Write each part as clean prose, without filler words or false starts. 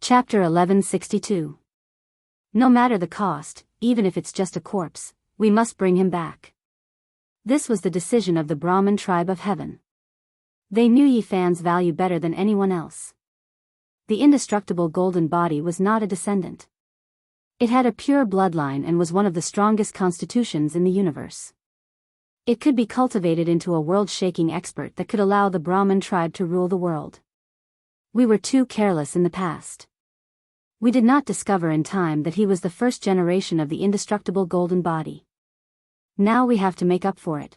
Chapter 1162. No matter the cost, even if it's just a corpse, we must bring him back. This was the decision of the Brahmin tribe of heaven. They knew Yifan's value better than anyone else. The indestructible golden body was not a descendant. It had a pure bloodline and was one of the strongest constitutions in the universe. It could be cultivated into a world-shaking expert that could allow the Brahmin tribe to rule the world. We were too careless in the past. We did not discover in time that he was the first generation of the indestructible golden body. Now we have to make up for it.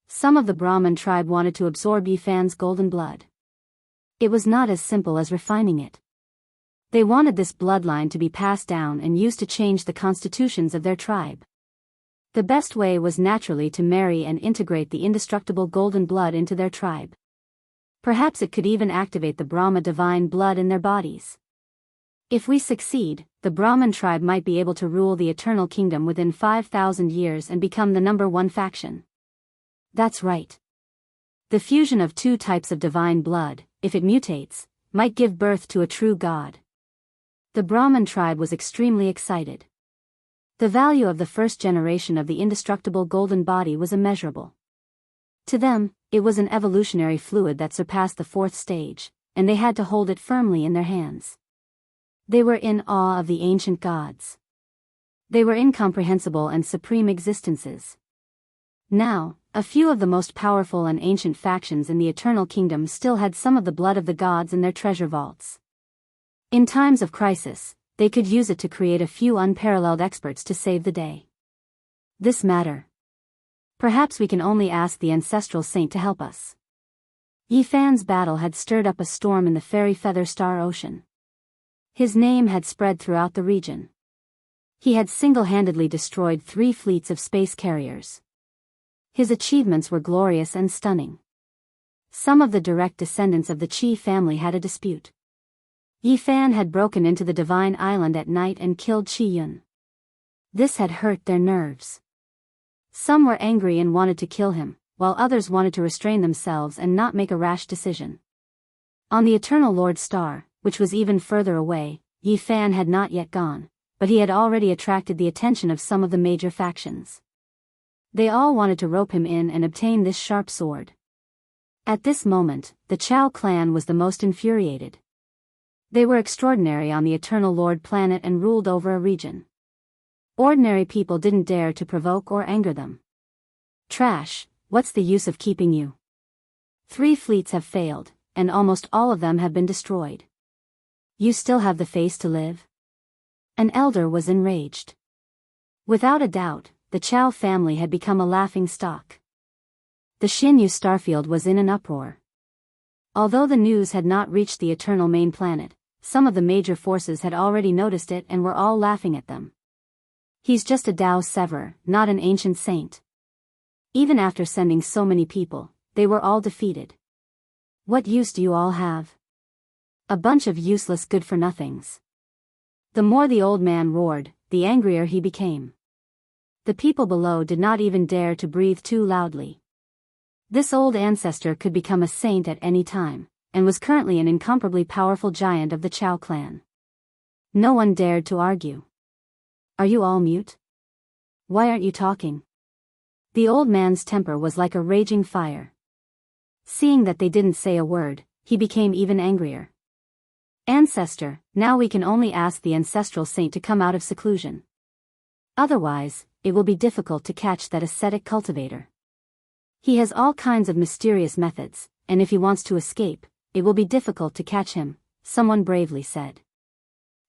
Some of the Brahmin tribe wanted to absorb Yifan's golden blood. It was not as simple as refining it. They wanted this bloodline to be passed down and used to change the constitutions of their tribe. The best way was naturally to marry and integrate the indestructible golden blood into their tribe. Perhaps it could even activate the Brahma divine blood in their bodies. If we succeed, the Brahmin tribe might be able to rule the eternal kingdom within 5,000 years and become the #1 faction. That's right. The fusion of two types of divine blood, if it mutates, might give birth to a true god. The Brahmin tribe was extremely excited. The value of the first generation of the indestructible golden body was immeasurable. To them, it was an evolutionary fluid that surpassed the 4th stage, and they had to hold it firmly in their hands. They were in awe of the ancient gods. They were incomprehensible and supreme existences. Now, a few of the most powerful and ancient factions in the Eternal Kingdom still had some of the blood of the gods in their treasure vaults. In times of crisis, they could use it to create a few unparalleled experts to save the day. This matter. Perhaps we can only ask the ancestral saint to help us. Yifan's battle had stirred up a storm in the fairy feather star ocean. His name had spread throughout the region. He had single-handedly destroyed 3 fleets of space carriers. His achievements were glorious and stunning. Some of the direct descendants of the Qi family had a dispute. Yifan had broken into the Divine Island at night and killed Qi Yun. This had hurt their nerves. Some were angry and wanted to kill him, while others wanted to restrain themselves and not make a rash decision. On the Eternal Lord Star, which was even further away, Yifan had not yet gone, but he had already attracted the attention of some of the major factions. They all wanted to rope him in and obtain this sharp sword. At this moment, the Chao clan was the most infuriated. They were extraordinary on the Eternal Lord planet and ruled over a region. Ordinary people didn't dare to provoke or anger them. Trash, what's the use of keeping you? 3 fleets have failed, and almost all of them have been destroyed. You still have the face to live? An elder was enraged. Without a doubt, the Chao family had become a laughing stock. The Xinyu starfield was in an uproar. Although the news had not reached the Eternal Main Planet, some of the major forces had already noticed it and were all laughing at them. He's just a Dao Sever, not an ancient saint. Even after sending so many people, they were all defeated. What use do you all have? A bunch of useless good-for-nothings. The more the old man roared, the angrier he became. The people below did not even dare to breathe too loudly. This old ancestor could become a saint at any time, and was currently an incomparably powerful giant of the Chao clan. No one dared to argue. Are you all mute? Why aren't you talking? The old man's temper was like a raging fire. Seeing that they didn't say a word, he became even angrier. Ancestor, now we can only ask the ancestral saint to come out of seclusion. Otherwise, it will be difficult to catch that ascetic cultivator. He has all kinds of mysterious methods, and if he wants to escape, it will be difficult to catch him, someone bravely said.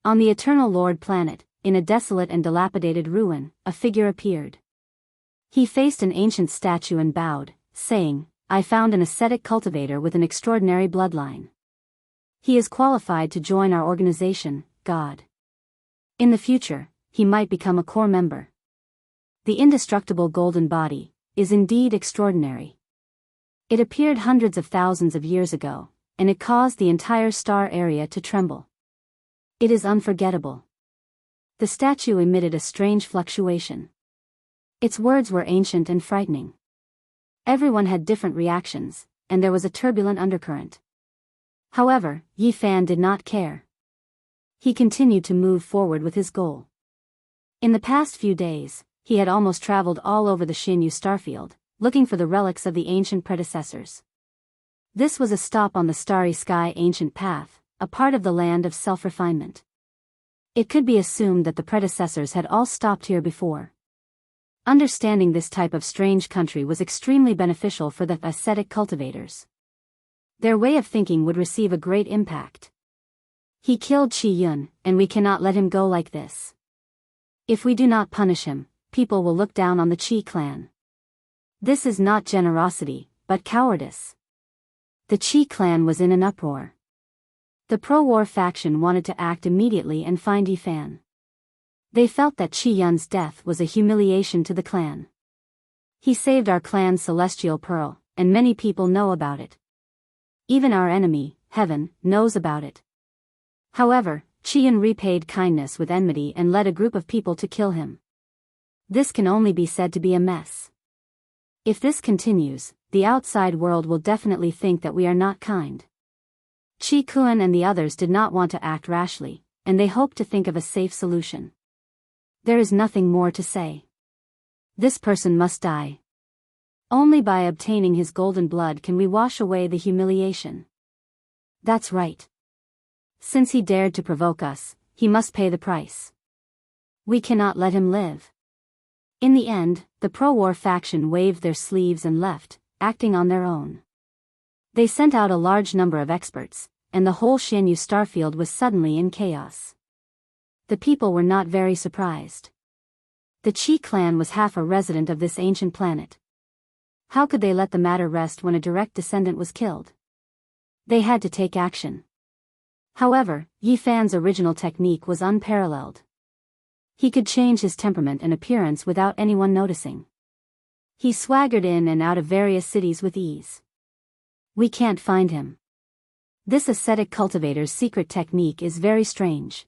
On the Eternal Lord planet, in a desolate and dilapidated ruin, a figure appeared. He faced an ancient statue and bowed, saying, I found an ascetic cultivator with an extraordinary bloodline. He is qualified to join our organization, God. In the future, he might become a core member. The indestructible golden body is indeed extraordinary. It appeared hundreds of thousands of years ago, and it caused the entire star area to tremble. It is unforgettable. The statue emitted a strange fluctuation. Its words were ancient and frightening. Everyone had different reactions, and there was a turbulent undercurrent. However, Yifan did not care. He continued to move forward with his goal. In the past few days, he had almost traveled all over the Xinyu starfield, looking for the relics of the ancient predecessors. This was a stop on the Starry Sky Ancient Path, a part of the land of self-refinement. It could be assumed that the predecessors had all stopped here before. Understanding this type of strange country was extremely beneficial for the ascetic cultivators. Their way of thinking would receive a great impact. He killed Qi Yun, and we cannot let him go like this. If we do not punish him, people will look down on the Qi clan. This is not generosity, but cowardice. The Qi clan was in an uproar. The pro-war faction wanted to act immediately and find Yifan. They felt that Qi Yun's death was a humiliation to the clan. He saved our clan's celestial pearl, and many people know about it. Even our enemy, Heaven, knows about it. However, Qi Yun repaid kindness with enmity and led a group of people to kill him. This can only be said to be a mess. If this continues, the outside world will definitely think that we are not kind. Qi Kuan and the others did not want to act rashly, and they hoped to think of a safe solution. There is nothing more to say. This person must die. Only by obtaining his golden blood can we wash away the humiliation. That's right. Since he dared to provoke us, he must pay the price. We cannot let him live. In the end, the pro-war faction waved their sleeves and left, acting on their own. They sent out a large number of experts, and the whole Xinyu starfield was suddenly in chaos. The people were not very surprised. The Qi clan was half a resident of this ancient planet. How could they let the matter rest when a direct descendant was killed? They had to take action. However, Yifan's original technique was unparalleled. He could change his temperament and appearance without anyone noticing. He swaggered in and out of various cities with ease. We can't find him. This ascetic cultivator's secret technique is very strange.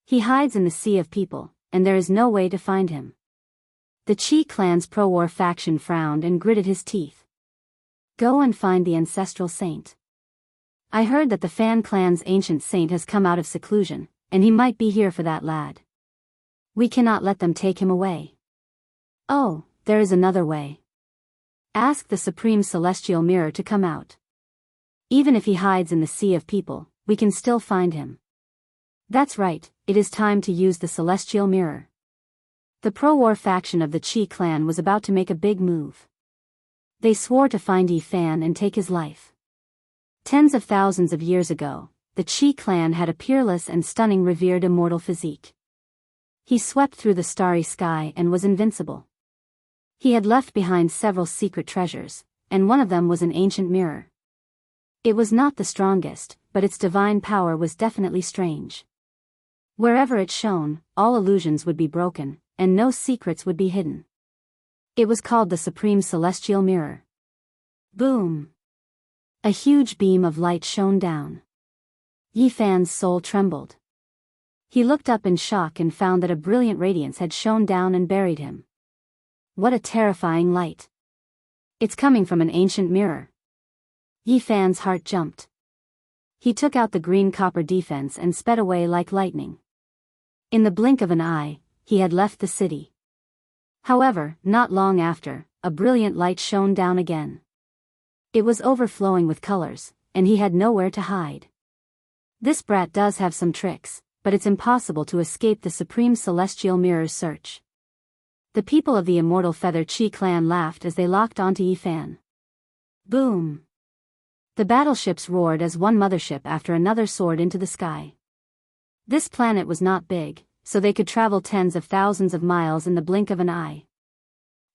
He hides in the sea of people, and there is no way to find him. The Qi clan's pro-war faction frowned and gritted his teeth. Go and find the ancestral saint. I heard that the Fan clan's ancient saint has come out of seclusion, and he might be here for that lad. We cannot let them take him away. Oh, there is another way. Ask the Supreme Celestial Mirror to come out. Even if he hides in the sea of people, we can still find him. That's right, it is time to use the Celestial Mirror. The pro-war faction of the Qi clan was about to make a big move. They swore to find Yifan and take his life. Tens of thousands of years ago, the Qi clan had a peerless and stunning revered immortal physique. He swept through the starry sky and was invincible. He had left behind several secret treasures, and one of them was an ancient mirror. It was not the strongest, but its divine power was definitely strange. Wherever it shone, all illusions would be broken, and no secrets would be hidden. It was called the Supreme Celestial Mirror. Boom! A huge beam of light shone down. Yifan's soul trembled. He looked up in shock and found that a brilliant radiance had shone down and buried him. What a terrifying light! It's coming from an ancient mirror. Yifan's heart jumped. He took out the green copper defense and sped away like lightning. In the blink of an eye, he had left the city. However, not long after, a brilliant light shone down again. It was overflowing with colors, and he had nowhere to hide. This brat does have some tricks, but it's impossible to escape the Supreme Celestial Mirror's search. The people of the immortal Feather Qi clan laughed as they locked onto Yifan. Boom! The battleships roared as one mothership after another soared into the sky. This planet was not big, so they could travel tens of thousands of miles in the blink of an eye.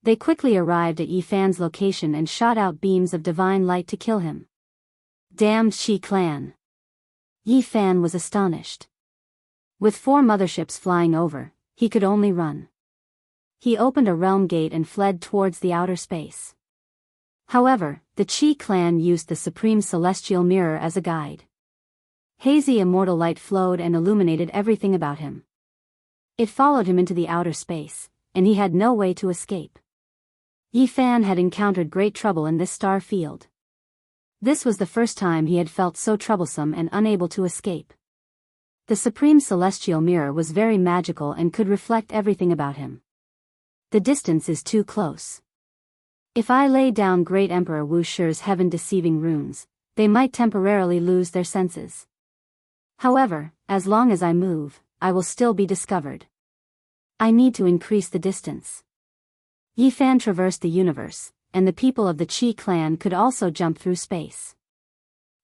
They quickly arrived at Yifan's location and shot out beams of divine light to kill him. Damned Qi clan! Yifan was astonished. With 4 motherships flying over, he could only run. He opened a realm gate and fled towards the outer space. However, the Qi clan used the Supreme Celestial Mirror as a guide. Hazy immortal light flowed and illuminated everything about him. It followed him into the outer space, and he had no way to escape. Yifan had encountered great trouble in this star field. This was the first time he had felt so troublesome and unable to escape. The supreme celestial mirror was very magical and could reflect everything about him. The distance is too close. If I lay down Great Emperor Wu Shi's heaven-deceiving runes, they might temporarily lose their senses. However, as long as I move, I will still be discovered. I need to increase the distance. Yi Fan traversed the universe, and the people of the Qi clan could also jump through space.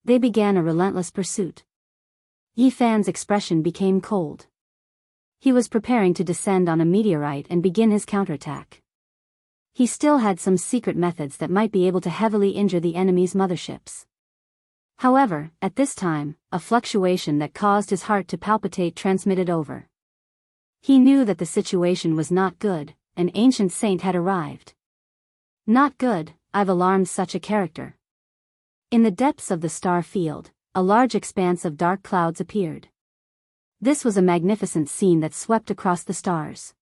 They began a relentless pursuit. Yi Fan's expression became cold. He was preparing to descend on a meteorite and begin his counterattack. He still had some secret methods that might be able to heavily injure the enemy's motherships. However, at this time, a fluctuation that caused his heart to palpitate transmitted over. He knew that the situation was not good. An ancient saint had arrived. Not good, I've alarmed such a character. In the depths of the star field, a large expanse of dark clouds appeared. This was a magnificent scene that swept across the stars.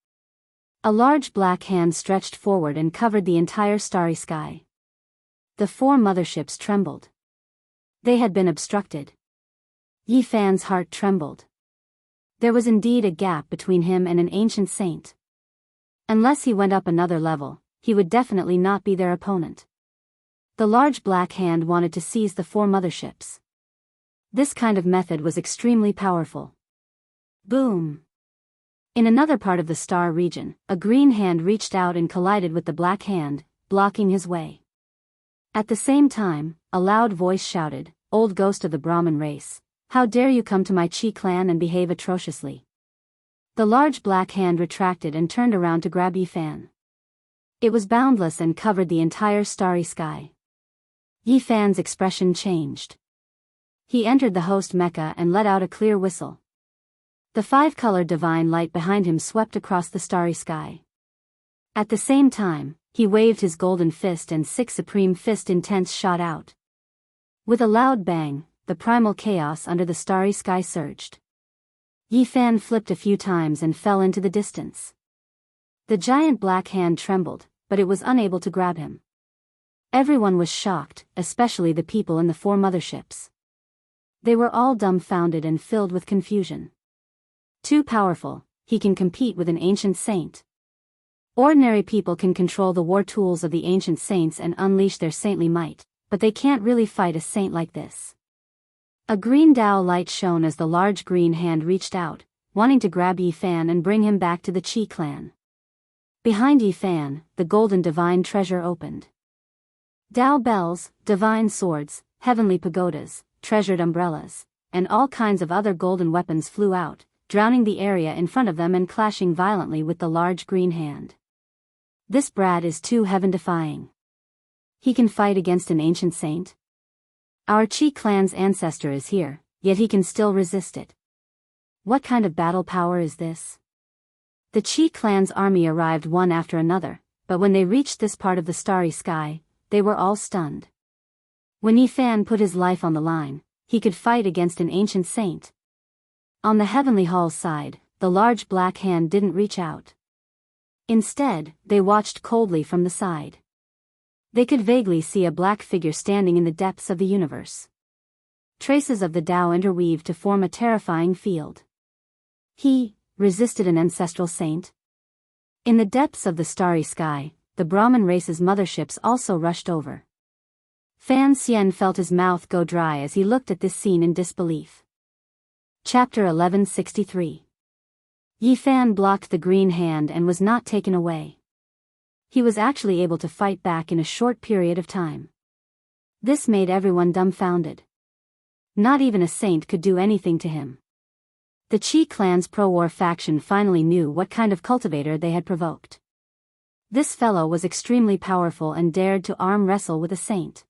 A large black hand stretched forward and covered the entire starry sky. The 4 motherships trembled. They had been obstructed. Yi Fan's heart trembled. There was indeed a gap between him and an ancient saint. Unless he went up another level, he would definitely not be their opponent. The large black hand wanted to seize the 4 motherships. This kind of method was extremely powerful. Boom! In another part of the star region, a green hand reached out and collided with the black hand, blocking his way. At the same time, a loud voice shouted, "Old ghost of the Brahmin race, how dare you come to my Qi clan and behave atrociously?" The large black hand retracted and turned around to grab Yi Fan. It was boundless and covered the entire starry sky. Yi Fan's expression changed. He entered the host Mecca and let out a clear whistle. The 5-colored divine light behind him swept across the starry sky. At the same time, he waved his golden fist and 6 supreme fist intents shot out. With a loud bang, the primal chaos under the starry sky surged. Yi Fan flipped a few times and fell into the distance. The giant black hand trembled, but it was unable to grab him. Everyone was shocked, especially the people in the 4 motherships. They were all dumbfounded and filled with confusion. Too powerful, he can compete with an ancient saint. Ordinary people can control the war tools of the ancient saints and unleash their saintly might, but they can't really fight a saint like this. A green Dao light shone as the large green hand reached out, wanting to grab Yi Fan and bring him back to the Qi clan. Behind Yi Fan, the golden divine treasure opened. Dao bells, divine swords, heavenly pagodas, treasured umbrellas, and all kinds of other golden weapons flew out, drowning the area in front of them and clashing violently with the large green hand. This brat is too heaven-defying. He can fight against an ancient saint? Our Qi clan's ancestor is here, yet he can still resist it. What kind of battle power is this? The Qi clan's army arrived one after another, but when they reached this part of the starry sky, they were all stunned. When Yi Fan put his life on the line, he could fight against an ancient saint. On the heavenly hall's side, the large black hand didn't reach out. Instead, they watched coldly from the side. They could vaguely see a black figure standing in the depths of the universe. Traces of the Tao interweaved to form a terrifying field. He resisted an ancestral saint. In the depths of the starry sky, the Brahmin race's motherships also rushed over. Fan Xian felt his mouth go dry as he looked at this scene in disbelief. Chapter 1163. Yi Fan blocked the green hand and was not taken away. He was actually able to fight back in a short period of time. This made everyone dumbfounded. Not even a saint could do anything to him. The Qi clan's pro-war faction finally knew what kind of cultivator they had provoked. This fellow was extremely powerful and dared to arm wrestle with a saint.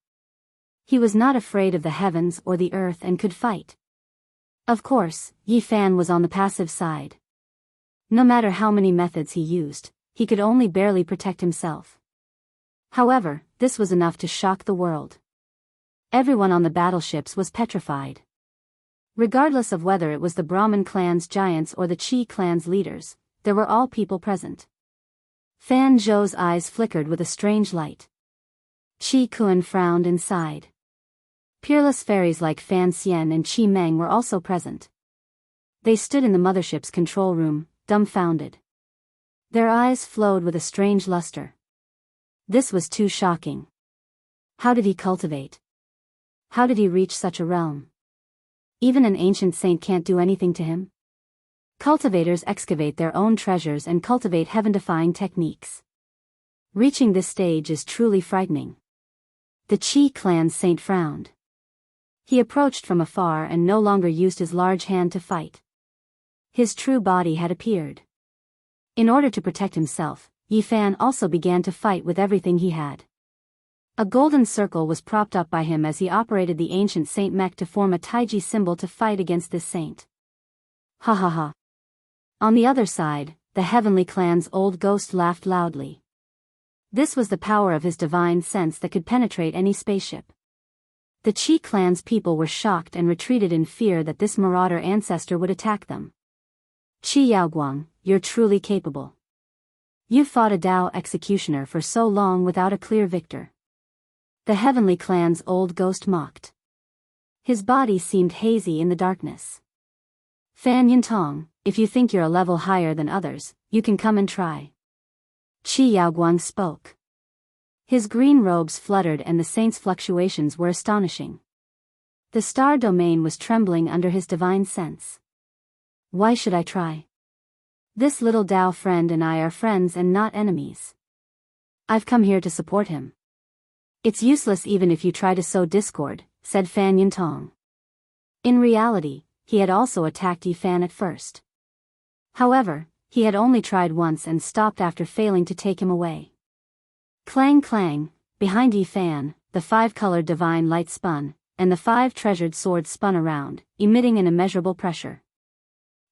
He was not afraid of the heavens or the earth and could fight. Of course, Yi Fan was on the passive side. No matter how many methods he used, he could only barely protect himself. However, this was enough to shock the world. Everyone on the battleships was petrified. Regardless of whether it was the Brahmin clan's giants or the Qi clan's leaders, there were all people present. Fan Zhou's eyes flickered with a strange light. Qi Kun frowned and sighed. Peerless fairies like Fan Xian and Qi Meng were also present. They stood in the mothership's control room, dumbfounded. Their eyes flowed with a strange luster. This was too shocking. How did he cultivate? How did he reach such a realm? Even an ancient saint can't do anything to him? Cultivators excavate their own treasures and cultivate heaven-defying techniques. Reaching this stage is truly frightening. The Qi clan's saint frowned. He approached from afar and no longer used his large hand to fight. His true body had appeared. In order to protect himself, Yi Fan also began to fight with everything he had. A golden circle was propped up by him as he operated the ancient saint mech to form a Taiji symbol to fight against this saint. Ha ha ha. On the other side, the heavenly clan's old ghost laughed loudly. This was the power of his divine sense that could penetrate any spaceship. The Qi clan's people were shocked and retreated in fear that this marauder ancestor would attack them. Qi Yaoguang, you're truly capable. You fought a Dao executioner for so long without a clear victor. The heavenly clan's old ghost mocked. His body seemed hazy in the darkness. Fan Yintong, if you think you're a level higher than others, you can come and try. Qi Yaoguang spoke. His green robes fluttered and the saint's fluctuations were astonishing. The star domain was trembling under his divine sense. Why should I try? This little Dao friend and I are friends and not enemies. I've come here to support him. It's useless even if you try to sow discord, said Fan Yintong. In reality, he had also attacked Yi Fan at first. However, he had only tried once and stopped after failing to take him away. Clang clang, behind Yi Fan, the 5-colored divine light spun, and the 5 treasured swords spun around, emitting an immeasurable pressure.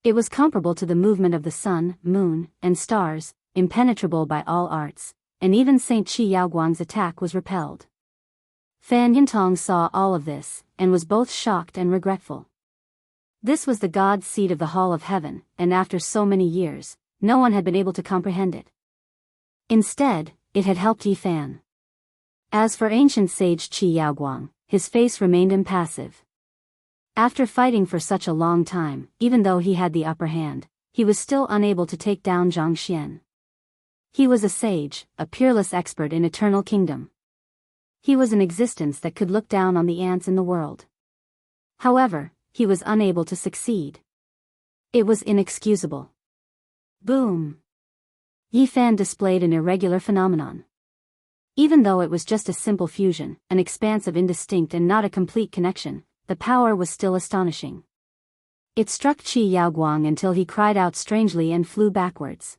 It was comparable to the movement of the sun, moon, and stars, impenetrable by all arts, and even Saint Qi Yaoguang's attack was repelled. Fan Yintong saw all of this, and was both shocked and regretful. This was the god's seat of the Hall of Heaven, and after so many years, no one had been able to comprehend it. Instead, it had helped Yi Fan. As for ancient sage Qi Yaoguang, his face remained impassive. After fighting for such a long time, even though he had the upper hand, he was still unable to take down Zhang Xian. He was a sage, a peerless expert in eternal kingdom. He was an existence that could look down on the ants in the world. However, he was unable to succeed. It was inexcusable. Boom! Yi Fan displayed an irregular phenomenon. Even though it was just a simple fusion, an expanse of indistinct and not a complete connection, the power was still astonishing. It struck Qi Yaoguang until he cried out strangely and flew backwards.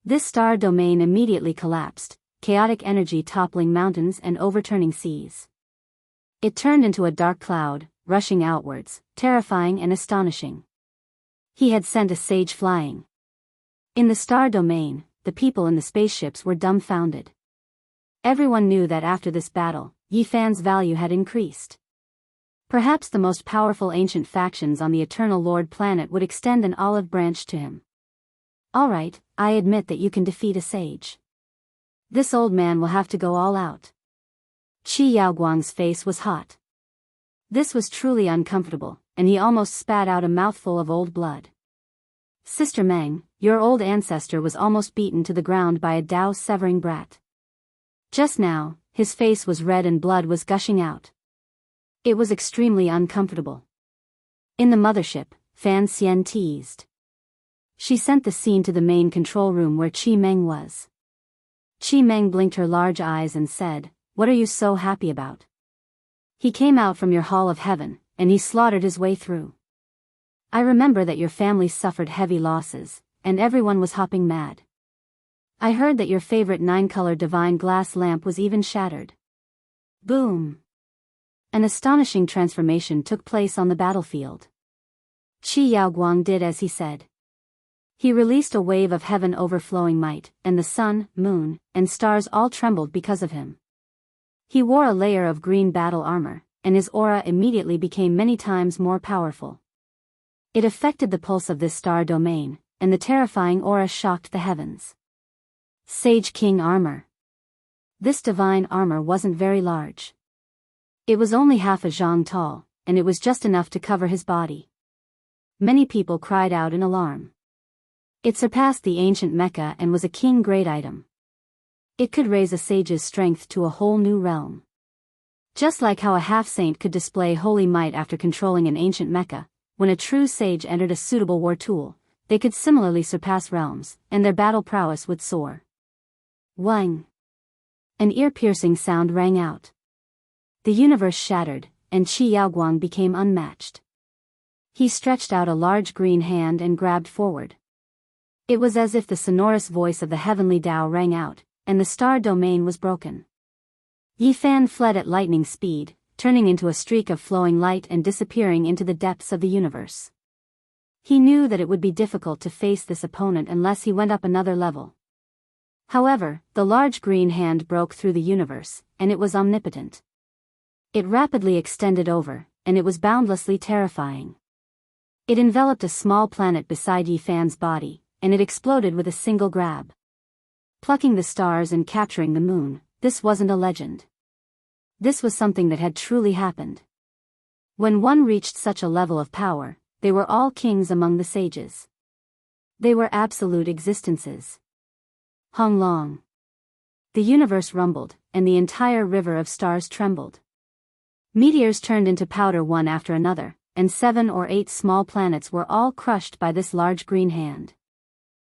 This star domain immediately collapsed, chaotic energy toppling mountains and overturning seas. It turned into a dark cloud, rushing outwards, terrifying and astonishing. He had sent a sage flying. In the star domain, the people in the spaceships were dumbfounded. Everyone knew that after this battle, Yi Fan's value had increased. Perhaps the most powerful ancient factions on the Eternal Lord planet would extend an olive branch to him. Alright, I admit that you can defeat a sage. This old man will have to go all out. Qi Yaoguang's face was hot. This was truly uncomfortable, and he almost spat out a mouthful of old blood. Sister Meng, your old ancestor was almost beaten to the ground by a Dao-severing brat. Just now, his face was red and blood was gushing out. It was extremely uncomfortable. In the mothership, Fan Xian teased. She sent the scene to the main control room where Qi Meng was. Qi Meng blinked her large eyes and said, "What are you so happy about? He came out from your Hall of Heaven, and he slaughtered his way through. I remember that your family suffered heavy losses, and everyone was hopping mad. I heard that your favorite 9-color divine glass lamp was even shattered." Boom! An astonishing transformation took place on the battlefield. Qi Yaoguang did as he said. He released a wave of heaven overflowing might, and the sun, moon, and stars all trembled because of him. He wore a layer of green battle armor, and his aura immediately became many times more powerful. It affected the pulse of this star domain, and the terrifying aura shocked the heavens. Sage King armor. This divine armor wasn't very large. It was only half a zhang tall, and it was just enough to cover his body. Many people cried out in alarm. It surpassed the ancient Mecca and was a king-grade item. It could raise a sage's strength to a whole new realm. Just like how a half-saint could display holy might after controlling an ancient Mecca, when a true sage entered a suitable war tool, they could similarly surpass realms, and their battle prowess would soar. Wang! An ear-piercing sound rang out. The universe shattered, and Qi Yaoguang became unmatched. He stretched out a large green hand and grabbed forward. It was as if the sonorous voice of the heavenly Tao rang out, and the star domain was broken. Yi Fan fled at lightning speed, turning into a streak of flowing light and disappearing into the depths of the universe. He knew that it would be difficult to face this opponent unless he went up another level. However, the large green hand broke through the universe, and it was omnipotent. It rapidly extended over, and it was boundlessly terrifying. It enveloped a small planet beside Yi Fan's body, and it exploded with a single grab. Plucking the stars and capturing the moon, this wasn't a legend. This was something that had truly happened. When one reached such a level of power, they were all kings among the sages. They were absolute existences. Hung long. The universe rumbled, and the entire river of stars trembled. Meteors turned into powder one after another, and 7 or 8 small planets were all crushed by this large green hand.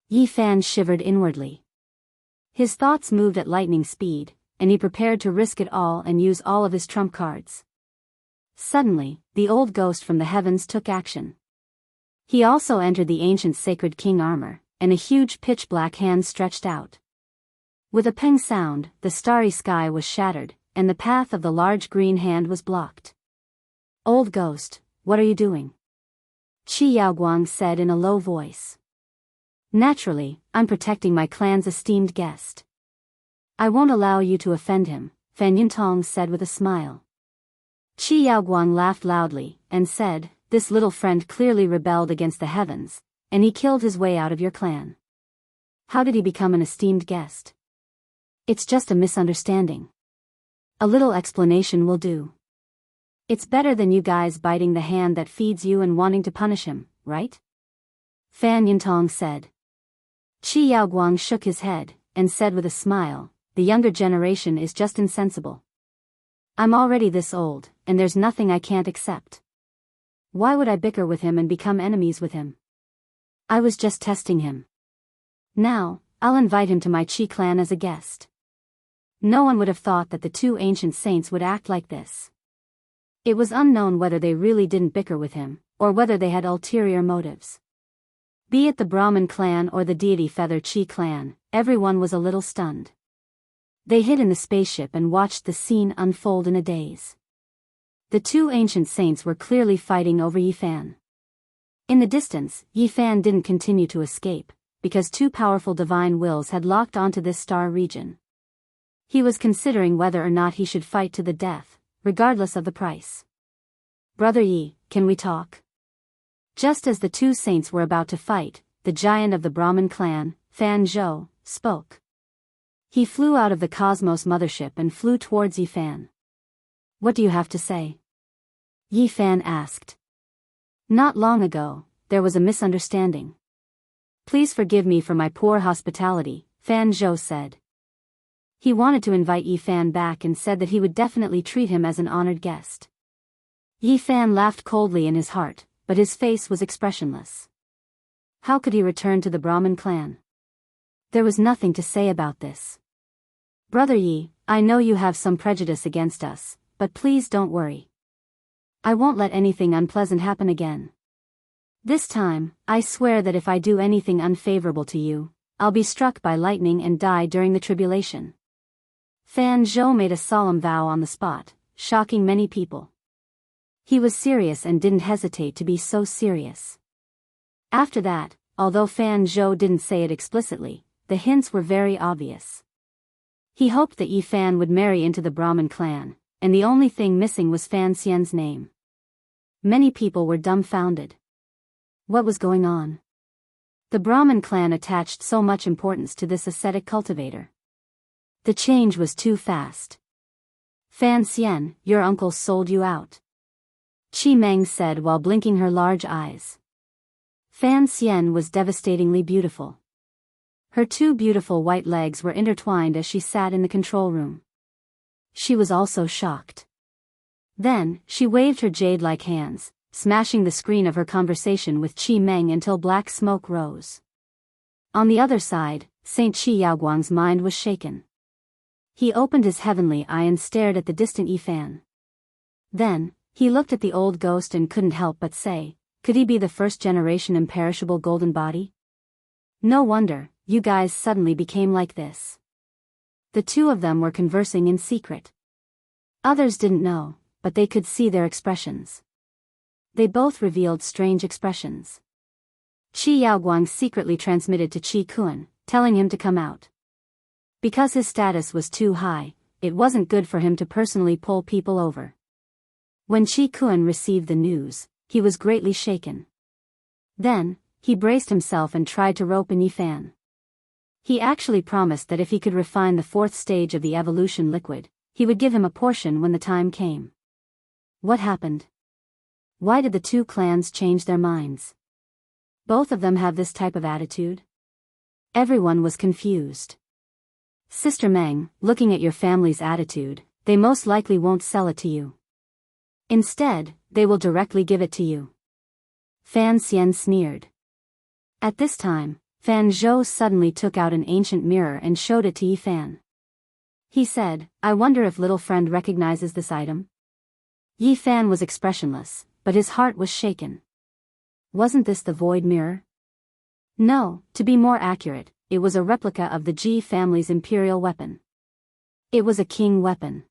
Yi Fan shivered inwardly. His thoughts moved at lightning speed, and he prepared to risk it all and use all of his trump cards. Suddenly, the old ghost from the heavens took action. He also entered the ancient sacred king armor, and a huge pitch-black hand stretched out. With a peng sound, the starry sky was shattered, and the path of the large green hand was blocked. "Old ghost, what are you doing?" Qi Yaoguang said in a low voice. "Naturally, I'm protecting my clan's esteemed guest." "I won't allow you to offend him," Fan Yuntong said with a smile. Qi Yaoguang laughed loudly, and said, "This little friend clearly rebelled against the heavens, and he killed his way out of your clan. How did he become an esteemed guest?" "It's just a misunderstanding. A little explanation will do. It's better than you guys biting the hand that feeds you and wanting to punish him, right?" Fan Yuntong said. Qi Yaoguang shook his head, and said with a smile, "The younger generation is just insensible. I'm already this old, and there's nothing I can't accept. Why would I bicker with him and become enemies with him? I was just testing him. Now, I'll invite him to my Qi clan as a guest." No one would have thought that the two ancient saints would act like this. It was unknown whether they really didn't bicker with him, or whether they had ulterior motives. Be it the Brahmin clan or the deity Feather Qi clan, everyone was a little stunned. They hid in the spaceship and watched the scene unfold in a daze. The two ancient saints were clearly fighting over Yi Fan. In the distance, Yi Fan didn't continue to escape, because two powerful divine wills had locked onto this star region. He was considering whether or not he should fight to the death, regardless of the price. "Brother Yi, can we talk?" Just as the two saints were about to fight, the giant of the Brahmin clan, Fan Zhou, spoke. He flew out of the Cosmos mothership and flew towards Yi Fan. "What do you have to say?" Yi Fan asked. "Not long ago, there was a misunderstanding. Please forgive me for my poor hospitality," Fan Zhou said. He wanted to invite Yi Fan back and said that he would definitely treat him as an honored guest. Yi Fan laughed coldly in his heart, but his face was expressionless. How could he return to the Brahmin clan? There was nothing to say about this. "Brother Yi, I know you have some prejudice against us, but please don't worry. I won't let anything unpleasant happen again. This time, I swear that if I do anything unfavorable to you, I'll be struck by lightning and die during the tribulation." Fan Zhou made a solemn vow on the spot, shocking many people. He was serious and didn't hesitate to be so serious. After that, although Fan Zhou didn't say it explicitly, the hints were very obvious. He hoped that Yi Fan would marry into the Brahmin clan, and the only thing missing was Fan Xian's name. Many people were dumbfounded. What was going on? The Brahmin clan attached so much importance to this ascetic cultivator. The change was too fast. "Fan Xian, your uncle sold you out," Qi Meng said while blinking her large eyes. Fan Xian was devastatingly beautiful. Her two beautiful white legs were intertwined as she sat in the control room. She was also shocked. Then, she waved her jade-like hands, smashing the screen of her conversation with Qi Meng until black smoke rose. On the other side, Saint Qi Yaoguang's mind was shaken. He opened his heavenly eye and stared at the distant Yifan. Then, he looked at the old ghost and couldn't help but say, could he be the first-generation imperishable golden body? No wonder, you guys suddenly became like this. The two of them were conversing in secret. Others didn't know, but they could see their expressions. They both revealed strange expressions. Qi Yaoguang secretly transmitted to Qi Kun, telling him to come out. Because his status was too high, it wasn't good for him to personally pull people over. When Qi Kun received the news, he was greatly shaken. Then, he braced himself and tried to rope in Yifan. He actually promised that if he could refine the fourth stage of the evolution liquid, he would give him a portion when the time came. What happened? Why did the two clans change their minds? Both of them have this type of attitude? Everyone was confused. Sister Meng, looking at your family's attitude, they most likely won't sell it to you. Instead, they will directly give it to you. Fan Xian sneered. At this time, Fan Zhou suddenly took out an ancient mirror and showed it to Yifan. He said, I wonder if little friend recognizes this item? Yifan was expressionless, but his heart was shaken. Wasn't this the void mirror? No, to be more accurate, it was a replica of the Ji family's imperial weapon. It was a king weapon.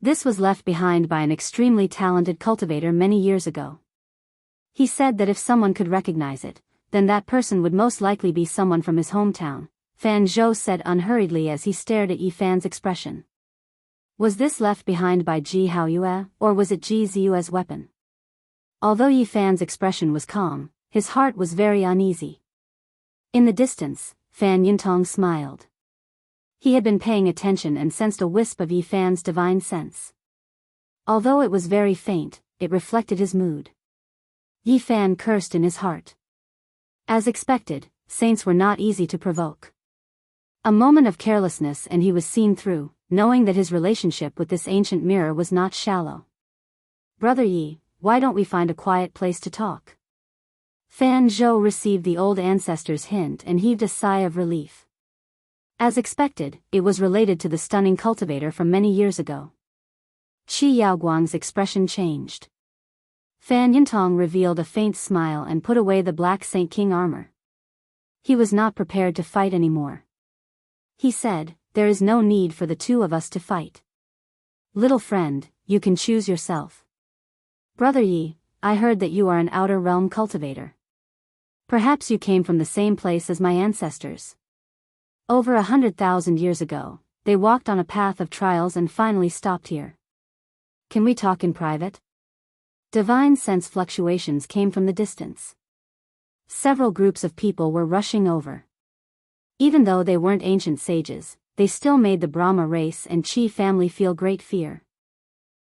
This was left behind by an extremely talented cultivator many years ago. He said that if someone could recognize it, then that person would most likely be someone from his hometown, Fan Zhou said unhurriedly as he stared at Yifan's expression. Was this left behind by Ji Haoyue, or was it Ji Ziyue's weapon? Although Yifan's expression was calm, his heart was very uneasy. In the distance, Fan Yintong smiled. He had been paying attention and sensed a wisp of Yifan's divine sense. Although it was very faint, it reflected his mood. Yifan cursed in his heart. As expected, saints were not easy to provoke. A moment of carelessness and he was seen through, knowing that his relationship with this ancient mirror was not shallow. Brother Yi, why don't we find a quiet place to talk? Fan Zhou received the old ancestor's hint and heaved a sigh of relief. As expected, it was related to the stunning cultivator from many years ago. Qi Yaoguang's expression changed. Fan Yintong revealed a faint smile and put away the black Saint King armor. He was not prepared to fight anymore. He said, there is no need for the two of us to fight. Little friend, you can choose yourself. Brother Yi, I heard that you are an outer realm cultivator. Perhaps you came from the same place as my ancestors. Over 100,000 years ago, they walked on a path of trials and finally stopped here. Can we talk in private? Divine sense fluctuations came from the distance. Several groups of people were rushing over. Even though they weren't ancient sages, they still made the Brahma race and Qi family feel great fear.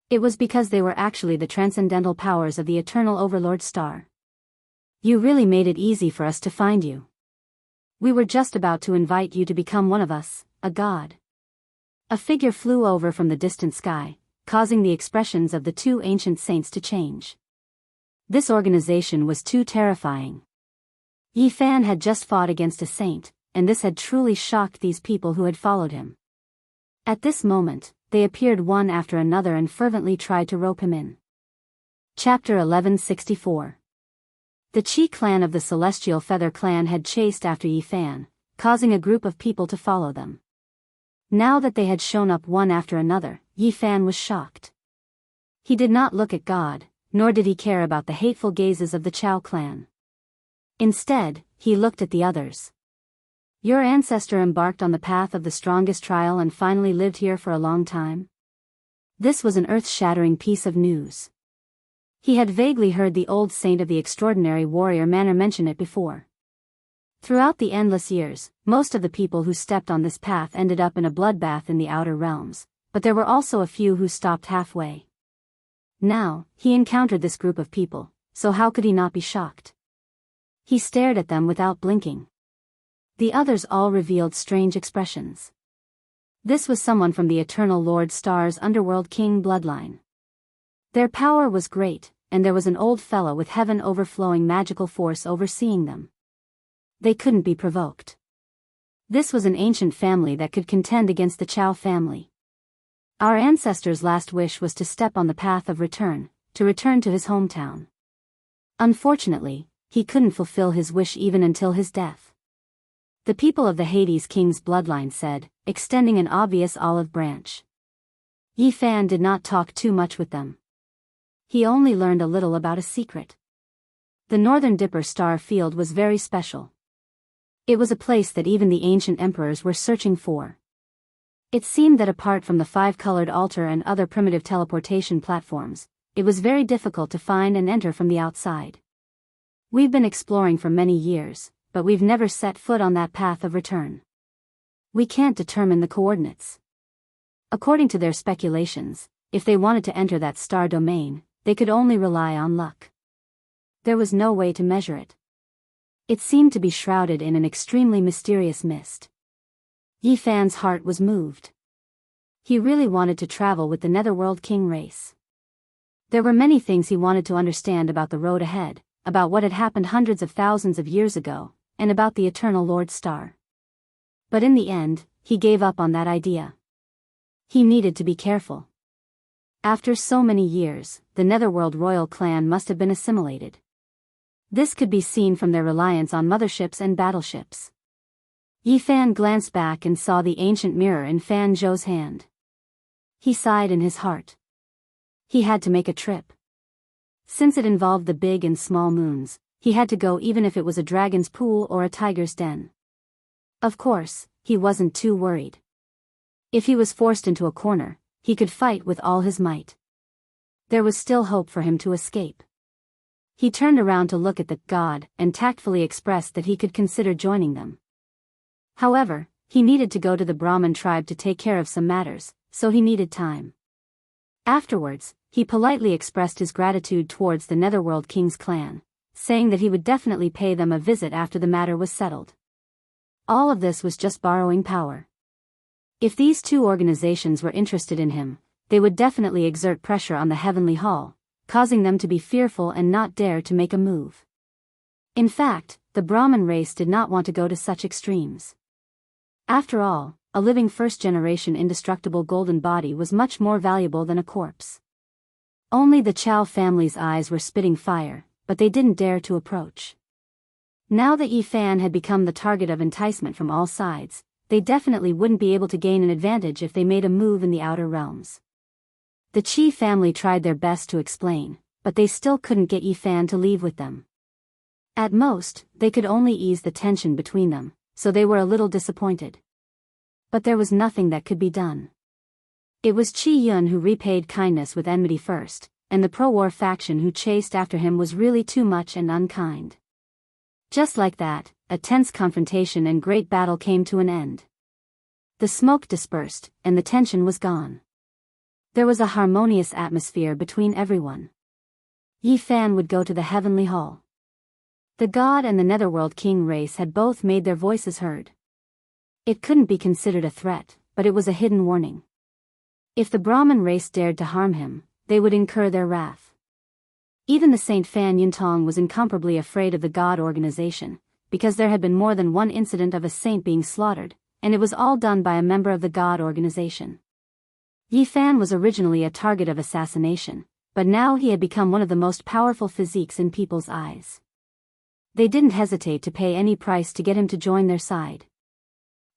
It was because they were actually the transcendental powers of the eternal overlord star. You really made it easy for us to find you. We were just about to invite you to become one of us, a god. A figure flew over from the distant sky, causing the expressions of the two ancient saints to change. This organization was too terrifying. Yifan had just fought against a saint, and this had truly shocked these people who had followed him. At this moment, they appeared one after another and fervently tried to rope him in. Chapter 1164. The Qi clan of the Celestial Feather clan had chased after Yifan, causing a group of people to follow them. Now that they had shown up one after another, Yifan was shocked. He did not look at God, nor did he care about the hateful gazes of the Chao clan. Instead, he looked at the others. Your ancestor embarked on the path of the strongest trial and finally lived here for a long time? This was an earth-shattering piece of news. He had vaguely heard the old saint of the extraordinary warrior manner mention it before. Throughout the endless years, most of the people who stepped on this path ended up in a bloodbath in the outer realms, but there were also a few who stopped halfway. Now, he encountered this group of people, so how could he not be shocked? He stared at them without blinking. The others all revealed strange expressions. This was someone from the Eternal Lord Star's Underworld King bloodline. Their power was great, and there was an old fellow with heaven overflowing magical force overseeing them. They couldn't be provoked. This was an ancient family that could contend against the Chow family. Our ancestor's last wish was to step on the path of return, to return to his hometown. Unfortunately, he couldn't fulfill his wish even until his death. The people of the Hades King's bloodline said, extending an obvious olive branch. Yi Fan did not talk too much with them. He only learned a little about a secret. The Northern Dipper star field was very special. It was a place that even the ancient emperors were searching for. It seemed that apart from the five-colored altar and other primitive teleportation platforms, it was very difficult to find and enter from the outside. We've been exploring for many years, but we've never set foot on that path of return. We can't determine the coordinates. According to their speculations, if they wanted to enter that star domain, they could only rely on luck. There was no way to measure it. It seemed to be shrouded in an extremely mysterious mist. Yi Fan's heart was moved. He really wanted to travel with the Netherworld King race. There were many things he wanted to understand about the road ahead, about what had happened hundreds of thousands of years ago, and about the Eternal Lord Star. But in the end, he gave up on that idea. He needed to be careful. After so many years, the Netherworld royal clan must have been assimilated. This could be seen from their reliance on motherships and battleships. Yi Fan glanced back and saw the ancient mirror in Fan Zhou's hand. He sighed in his heart. He had to make a trip. Since it involved the big and small moons, he had to go even if it was a dragon's pool or a tiger's den. Of course, he wasn't too worried. If he was forced into a corner, he could fight with all his might. There was still hope for him to escape. He turned around to look at the god and tactfully expressed that he could consider joining them. However, he needed to go to the Brahmin tribe to take care of some matters, so he needed time. Afterwards, he politely expressed his gratitude towards the Netherworld King's clan, saying that he would definitely pay them a visit after the matter was settled. All of this was just borrowing power. If these two organizations were interested in him, they would definitely exert pressure on the Heavenly Hall, causing them to be fearful and not dare to make a move. In fact, the Brahmin race did not want to go to such extremes. After all, a living first-generation indestructible golden body was much more valuable than a corpse. Only the Chow family's eyes were spitting fire, but they didn't dare to approach. Now that Yi Fan had become the target of enticement from all sides, they definitely wouldn't be able to gain an advantage if they made a move in the outer realms. The Qi family tried their best to explain, but they still couldn't get Yi Fan to leave with them. At most, they could only ease the tension between them, so they were a little disappointed. But there was nothing that could be done. It was Qi Yun who repaid kindness with enmity first, and the pro-war faction who chased after him was really too much and unkind. Just like that, a tense confrontation and great battle came to an end. The smoke dispersed, and the tension was gone. There was a harmonious atmosphere between everyone. Yi Fan would go to the Heavenly Hall. The god and the Netherworld King race had both made their voices heard. It couldn't be considered a threat, but it was a hidden warning. If the Brahmin race dared to harm him, they would incur their wrath. Even the Saint Fan Yuntong was incomparably afraid of the god organization, because there had been more than one incident of a saint being slaughtered, and it was all done by a member of the god organization. Yi Fan was originally a target of assassination, but now he had become one of the most powerful physiques in people's eyes. They didn't hesitate to pay any price to get him to join their side.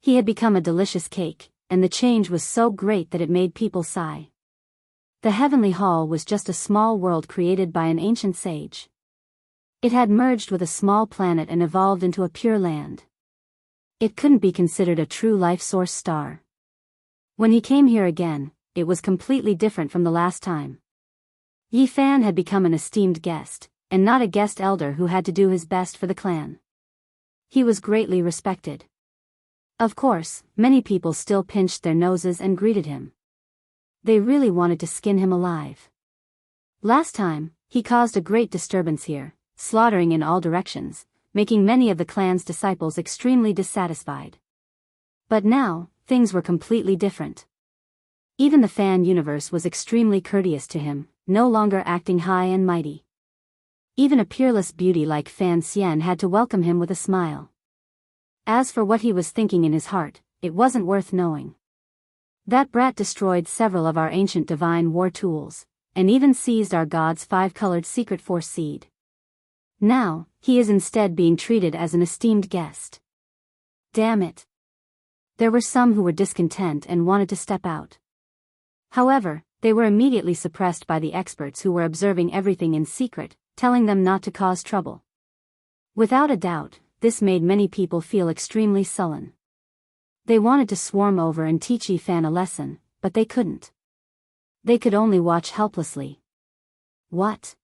He had become a delicious cake, and the change was so great that it made people sigh. The Heavenly Hall was just a small world created by an ancient sage. It had merged with a small planet and evolved into a pure land. It couldn't be considered a true life source star. When he came here again, it was completely different from the last time. Yi Fan had become an esteemed guest, and not a guest elder who had to do his best for the clan. He was greatly respected. Of course, many people still pinched their noses and greeted him. They really wanted to skin him alive. Last time, he caused a great disturbance here, slaughtering in all directions, making many of the clan's disciples extremely dissatisfied. But now, things were completely different. Even the fan universe was extremely courteous to him, no longer acting high and mighty. Even a peerless beauty like Fan Xian had to welcome him with a smile. As for what he was thinking in his heart, it wasn't worth knowing. That brat destroyed several of our ancient divine war tools, and even seized our god's 5-colored secret force seed. Now, he is instead being treated as an esteemed guest. Damn it. There were some who were discontent and wanted to step out. However, they were immediately suppressed by the experts who were observing everything in secret, telling them not to cause trouble. Without a doubt, this made many people feel extremely sullen. They wanted to swarm over and teach Yi Fan a lesson, but they couldn't. They could only watch helplessly. What?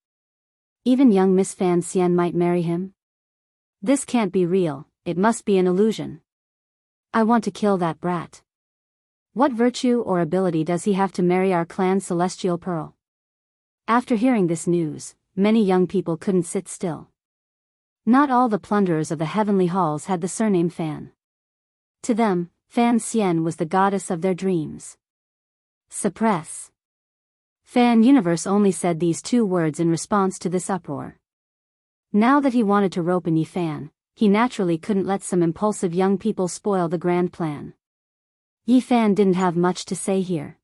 Even young Miss Fan Xian might marry him? This can't be real, it must be an illusion. I want to kill that brat. What virtue or ability does he have to marry our clan's celestial pearl? After hearing this news, many young people couldn't sit still. Not all the plunderers of the heavenly halls had the surname Fan. To them, Fan Xian was the goddess of their dreams. Suppress. Fan Universe only said these 2 words in response to this uproar. Now that he wanted to rope in Yi Fan, he naturally couldn't let some impulsive young people spoil the grand plan. Yi Fan didn't have much to say here.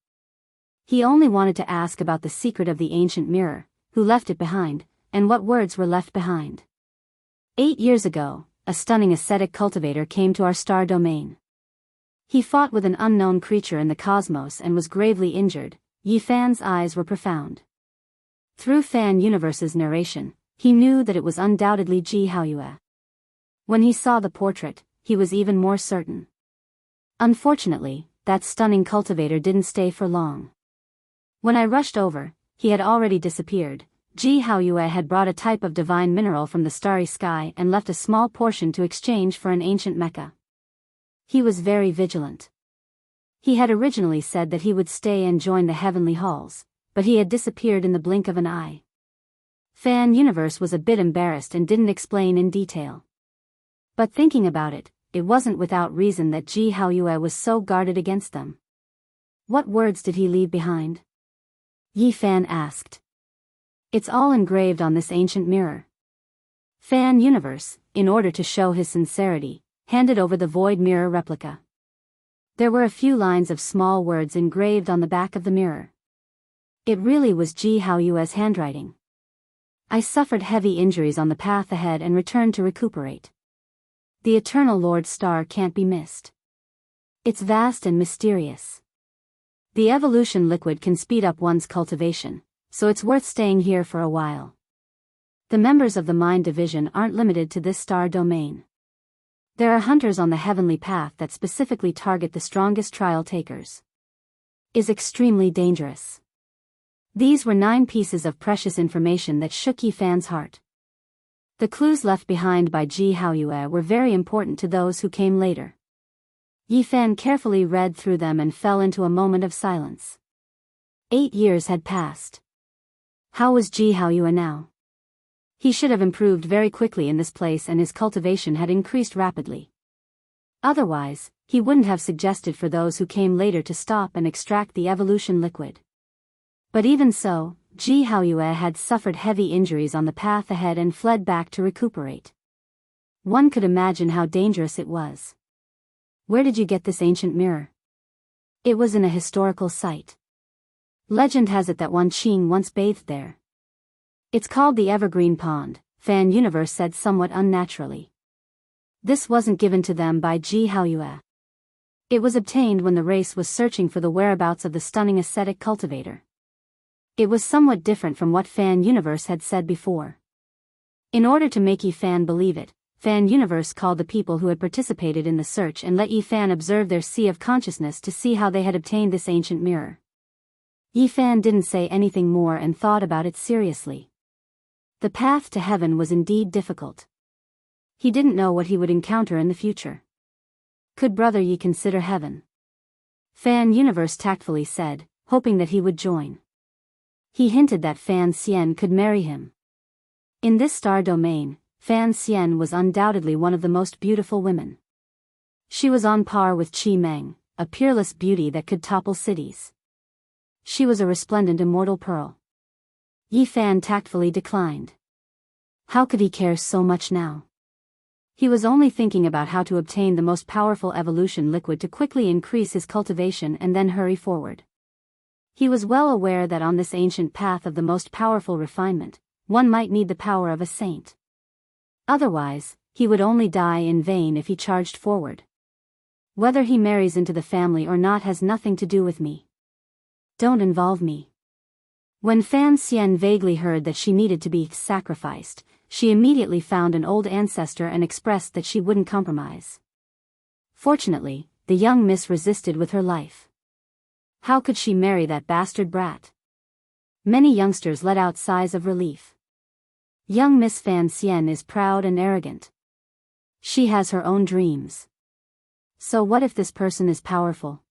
He only wanted to ask about the secret of the ancient mirror, who left it behind, and what words were left behind. 8 years ago, a stunning ascetic cultivator came to our star domain. He fought with an unknown creature in the cosmos and was gravely injured. Yi Fan's eyes were profound. Through Fan Universe's narration, he knew that it was undoubtedly Ji Haoyue. When he saw the portrait, he was even more certain. Unfortunately, that stunning cultivator didn't stay for long. When I rushed over, he had already disappeared. Ji Haoyue had brought a type of divine mineral from the starry sky and left a small portion to exchange for an ancient mecha. He was very vigilant. He had originally said that he would stay and join the heavenly halls, but he had disappeared in the blink of an eye. Fan Universe was a bit embarrassed and didn't explain in detail. But thinking about it, it wasn't without reason that Ji Haoyue was so guarded against them. What words did he leave behind? Yi Fan asked. It's all engraved on this ancient mirror. Fan Universe, in order to show his sincerity, handed over the void mirror replica. There were a few lines of small words engraved on the back of the mirror. It really was Ji Haoyue's handwriting. I suffered heavy injuries on the path ahead and returned to recuperate. The Eternal Lord Star can't be missed. It's vast and mysterious. The evolution liquid can speed up one's cultivation, so it's worth staying here for a while. The members of the Mind Division aren't limited to this star domain. There are hunters on the heavenly path that specifically target the strongest trial takers. Is extremely dangerous. These were 9 pieces of precious information that shook Yi Fan's heart. The clues left behind by Ji Haoyue were very important to those who came later. Yi Fan carefully read through them and fell into a moment of silence. 8 years had passed. How was Ji Haoyue now? He should have improved very quickly in this place and his cultivation had increased rapidly. Otherwise, he wouldn't have suggested for those who came later to stop and extract the evolution liquid. But even so, Ji Haoyue had suffered heavy injuries on the path ahead and fled back to recuperate. One could imagine how dangerous it was. Where did you get this ancient mirror? It was in a historical site. Legend has it that Wan Qing once bathed there. It's called the Evergreen Pond, Fan Universe said somewhat unnaturally. This wasn't given to them by Ji Haoyue. It was obtained when the race was searching for the whereabouts of the stunning ascetic cultivator. It was somewhat different from what Fan Universe had said before. In order to make Yi Fan believe it, Fan Universe called the people who had participated in the search and let Yi Fan observe their sea of consciousness to see how they had obtained this ancient mirror. Yi Fan didn't say anything more and thought about it seriously. The path to heaven was indeed difficult. He didn't know what he would encounter in the future. Could Brother Yi consider heaven? Fan Universe tactfully said, hoping that he would join. He hinted that Fan Xian could marry him. In this star domain, Fan Xian was undoubtedly one of the most beautiful women. She was on par with Qi Meng, a peerless beauty that could topple cities. She was a resplendent immortal pearl. Yi Fan tactfully declined. How could he care so much now? He was only thinking about how to obtain the most powerful evolution liquid to quickly increase his cultivation and then hurry forward. He was well aware that on this ancient path of the most powerful refinement, one might need the power of a saint. Otherwise, he would only die in vain if he charged forward. Whether he marries into the family or not has nothing to do with me. Don't involve me. When Fan Xian vaguely heard that she needed to be sacrificed, she immediately found an old ancestor and expressed that she wouldn't compromise. Fortunately, the young miss resisted with her life. How could she marry that bastard brat? Many youngsters let out sighs of relief. Young Miss Fan Xian is proud and arrogant. She has her own dreams. So what if this person is powerful?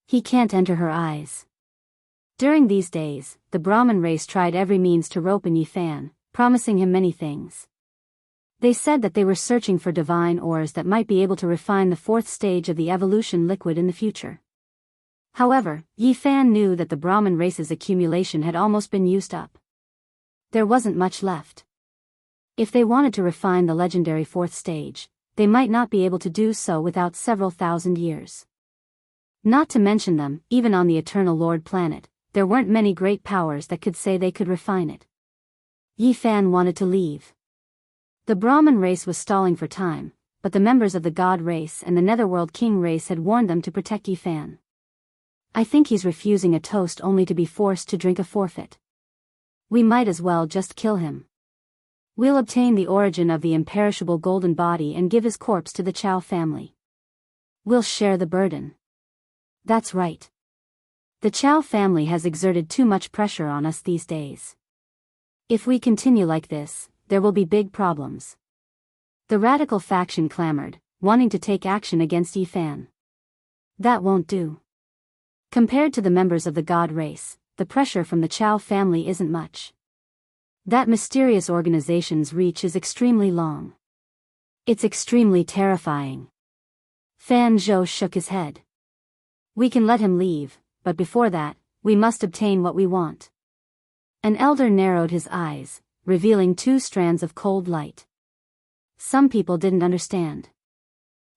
He can't enter her eyes. During these days, the Brahmin race tried every means to rope in Yi Fan, promising him many things. They said that they were searching for divine ores that might be able to refine the fourth stage of the evolution liquid in the future. However, Yi Fan knew that the Brahmin race's accumulation had almost been used up. There wasn't much left. If they wanted to refine the legendary fourth stage, they might not be able to do so without several thousand years. Not to mention them, even on the Eternal Lord planet, there weren't many great powers that could say they could refine it. Yi Fan wanted to leave. The Brahmin race was stalling for time, but the members of the God race and the Netherworld King race had warned them to protect Yi Fan. I think he's refusing a toast only to be forced to drink a forfeit. We might as well just kill him. We'll obtain the origin of the imperishable golden body and give his corpse to the Chow family. We'll share the burden. That's right. The Chow family has exerted too much pressure on us these days. If we continue like this, there will be big problems. The radical faction clamored, wanting to take action against Yi Fan. That won't do. Compared to the members of the God race, the pressure from the Chow family isn't much. That mysterious organization's reach is extremely long. It's extremely terrifying. Fan Zhou shook his head. We can let him leave, but before that, we must obtain what we want. An elder narrowed his eyes, revealing 2 strands of cold light. Some people didn't understand.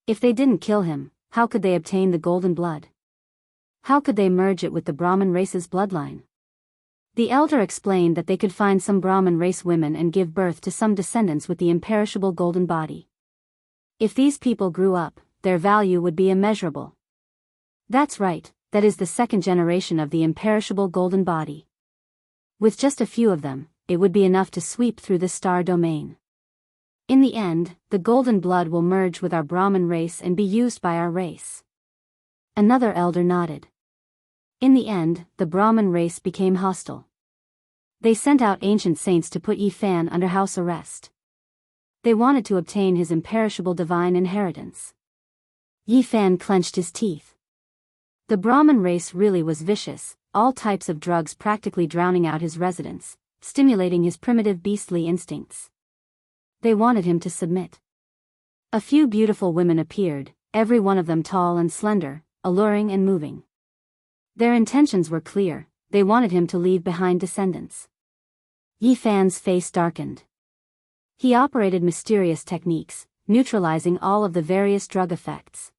If they didn't kill him, how could they obtain the golden blood? How could they merge it with the Brahmin race's bloodline? The elder explained that they could find some Brahmin race women and give birth to some descendants with the imperishable golden body. If these people grew up, their value would be immeasurable. That's right, that is the second generation of the imperishable golden body. With just a few of them, it would be enough to sweep through the star domain. In the end, the golden blood will merge with our Brahmin race and be used by our race. Another elder nodded. In the end, the Brahmin race became hostile. They sent out ancient saints to put Yi Fan under house arrest. They wanted to obtain his imperishable divine inheritance. Yi Fan clenched his teeth. The Brahmin race really was vicious, all types of drugs practically drowning out his residents, stimulating his primitive beastly instincts. They wanted him to submit. A few beautiful women appeared, every one of them tall and slender, alluring and moving. Their intentions were clear, they wanted him to leave behind descendants. Yi Fan's face darkened. He operated mysterious techniques, neutralizing all of the various drug effects.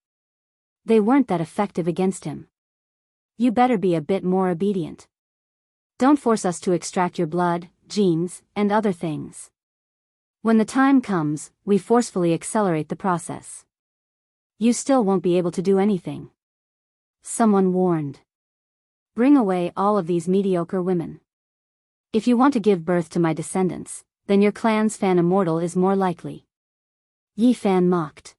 They weren't that effective against him. You better be a bit more obedient. Don't force us to extract your blood, genes, and other things. When the time comes, we forcefully accelerate the process. You still won't be able to do anything. Someone warned. Bring away all of these mediocre women. If you want to give birth to my descendants, then your clan's Fan Immortal is more likely. Yi Fan mocked.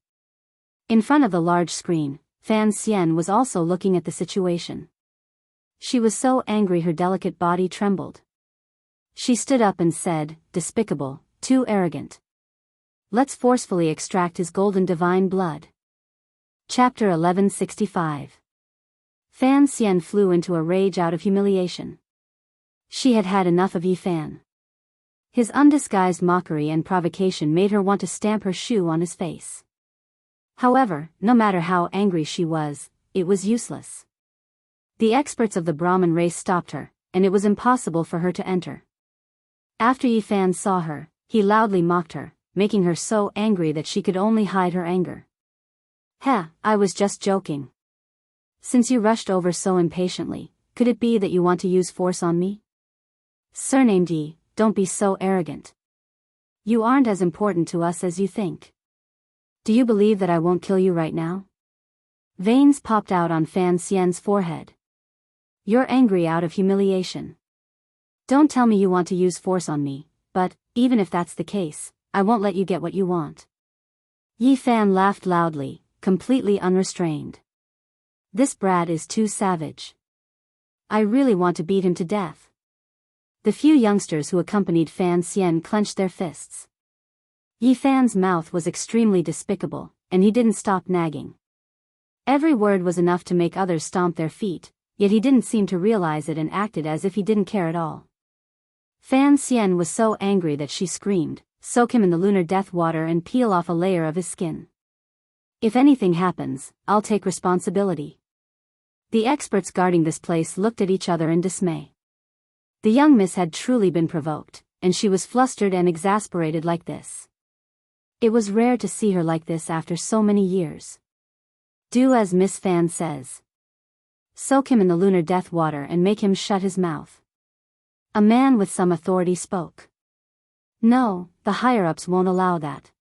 In front of the large screen, Fan Xian was also looking at the situation. She was so angry her delicate body trembled. She stood up and said, "Despicable, too arrogant. Let's forcefully extract his golden divine blood." Chapter 1165. Fan Xian flew into a rage out of humiliation. She had had enough of Yi Fan. His undisguised mockery and provocation made her want to stamp her shoe on his face. However, no matter how angry she was, it was useless. The experts of the Brahmin race stopped her, and it was impossible for her to enter. After Yi Fan saw her, he loudly mocked her, making her so angry that she could only hide her anger. "Heh, I was just joking. Since you rushed over so impatiently, could it be that you want to use force on me? Surnamed Yi, don't be so arrogant. You aren't as important to us as you think. Do you believe that I won't kill you right now?" Veins popped out on Fan Xian's forehead. "You're angry out of humiliation. Don't tell me you want to use force on me, but, even if that's the case, I won't let you get what you want." Yi Fan laughed loudly, completely unrestrained. "This brat is too savage. I really want to beat him to death." The few youngsters who accompanied Fan Xian clenched their fists. Yi Fan's mouth was extremely despicable, and he didn't stop nagging. Every word was enough to make others stomp their feet, yet he didn't seem to realize it and acted as if he didn't care at all. Fan Xian was so angry that she screamed, "Soak him in the lunar death water and peel off a layer of his skin. If anything happens, I'll take responsibility." The experts guarding this place looked at each other in dismay. The young miss had truly been provoked, and she was flustered and exasperated like this. It was rare to see her like this after so many years. "Do as Miss Fan says. Soak him in the lunar death water and make him shut his mouth." A man with some authority spoke. "No, the higher-ups won't allow that."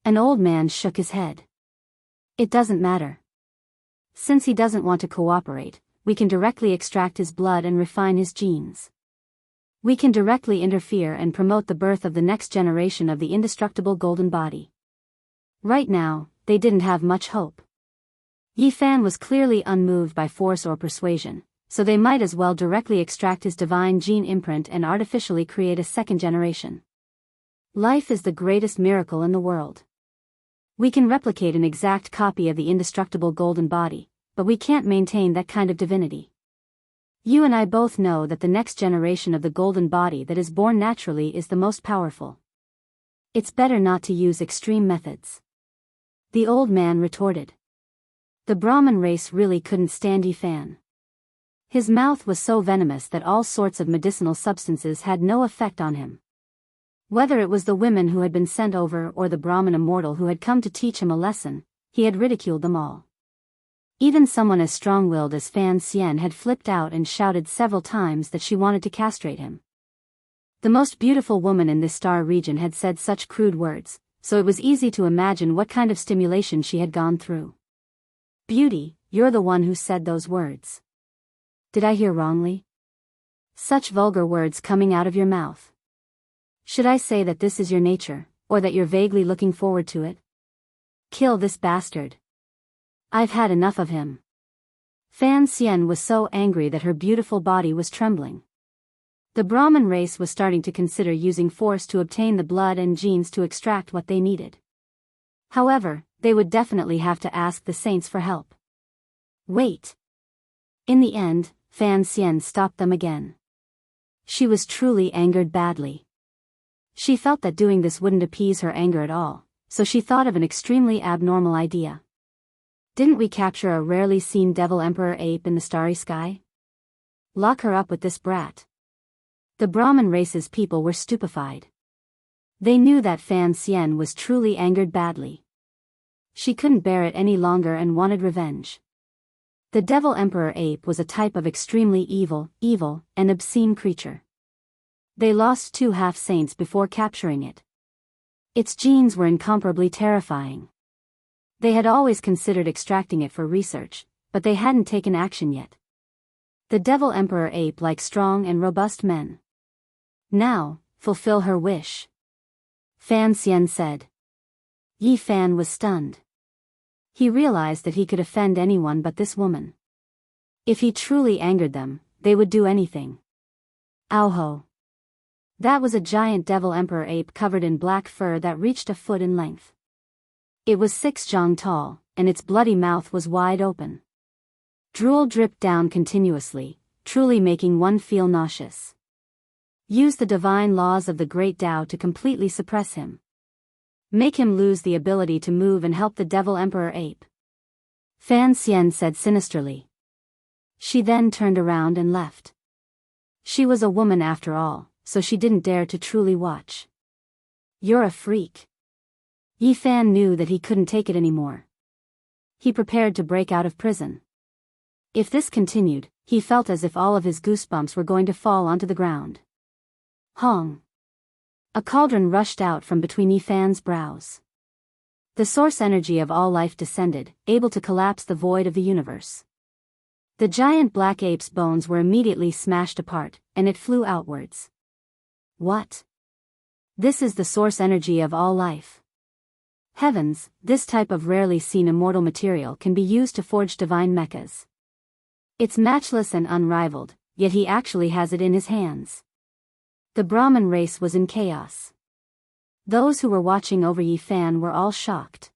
An old man shook his head. "It doesn't matter. Since he doesn't want to cooperate, we can directly extract his blood and refine his genes. We can directly interfere and promote the birth of the next generation of the indestructible golden body." Right now, they didn't have much hope. Yi Fan was clearly unmoved by force or persuasion, so they might as well directly extract his divine gene imprint and artificially create a second generation. Life is the greatest miracle in the world. We can replicate an exact copy of the indestructible golden body, but we can't maintain that kind of divinity. You and I both know that the next generation of the golden body that is born naturally is the most powerful. It's better not to use extreme methods. The old man retorted. The Brahmin race really couldn't stand Yi Fan. His mouth was so venomous that all sorts of medicinal substances had no effect on him. Whether it was the women who had been sent over or the Brahmin immortal who had come to teach him a lesson, he had ridiculed them all. Even someone as strong-willed as Fan Xian had flipped out and shouted several times that she wanted to castrate him. The most beautiful woman in this star region had said such crude words, so it was easy to imagine what kind of stimulation she had gone through. "Beauty, you're the one who said those words. Did I hear wrongly? Such vulgar words coming out of your mouth. Should I say that this is your nature, or that you're vaguely looking forward to it? Kill this bastard. I've had enough of him." Fan Xian was so angry that her beautiful body was trembling. The Brahmin race was starting to consider using force to obtain the blood and genes to extract what they needed. However, they would definitely have to ask the saints for help. Wait. In the end, Fan Xian stopped them again. She was truly angered badly. She felt that doing this wouldn't appease her anger at all, so she thought of an extremely abnormal idea. Didn't we capture a rarely seen devil emperor ape in the starry sky? Lock her up with this brat. The Brahmin race's people were stupefied. They knew that Fan Xian was truly angered badly. She couldn't bear it any longer and wanted revenge. The devil emperor ape was a type of extremely evil, and obscene creature. They lost 2 half-saints before capturing it. Its genes were incomparably terrifying. They had always considered extracting it for research, but they hadn't taken action yet. The devil emperor ape liked strong and robust men. Now, fulfill her wish. Fan Xian said. Yi Fan was stunned. He realized that he could offend anyone but this woman. If he truly angered them, they would do anything. Ow-ho. That was a giant devil emperor ape covered in black fur that reached a foot in length. It was 6 jong tall, and its bloody mouth was wide open. Drool dripped down continuously, truly making one feel nauseous. Use the divine laws of the great Tao to completely suppress him. Make him lose the ability to move and help the Devil Emperor ape. Fan Xian said sinisterly. She then turned around and left. She was a woman after all, so she didn't dare to truly watch. You're a freak. Yi Fan knew that he couldn't take it anymore. He prepared to break out of prison. If this continued, he felt as if all of his goosebumps were going to fall onto the ground. Hong. A cauldron rushed out from between Yi Fan's brows. The source energy of all life descended, able to collapse the void of the universe. The giant black ape's bones were immediately smashed apart, and it flew outwards. What? This is the source energy of all life. Heavens, this type of rarely seen immortal material can be used to forge divine mechas. It's matchless and unrivaled, yet he actually has it in his hands. The Brahmin race was in chaos. Those who were watching over Yi Fan were all shocked.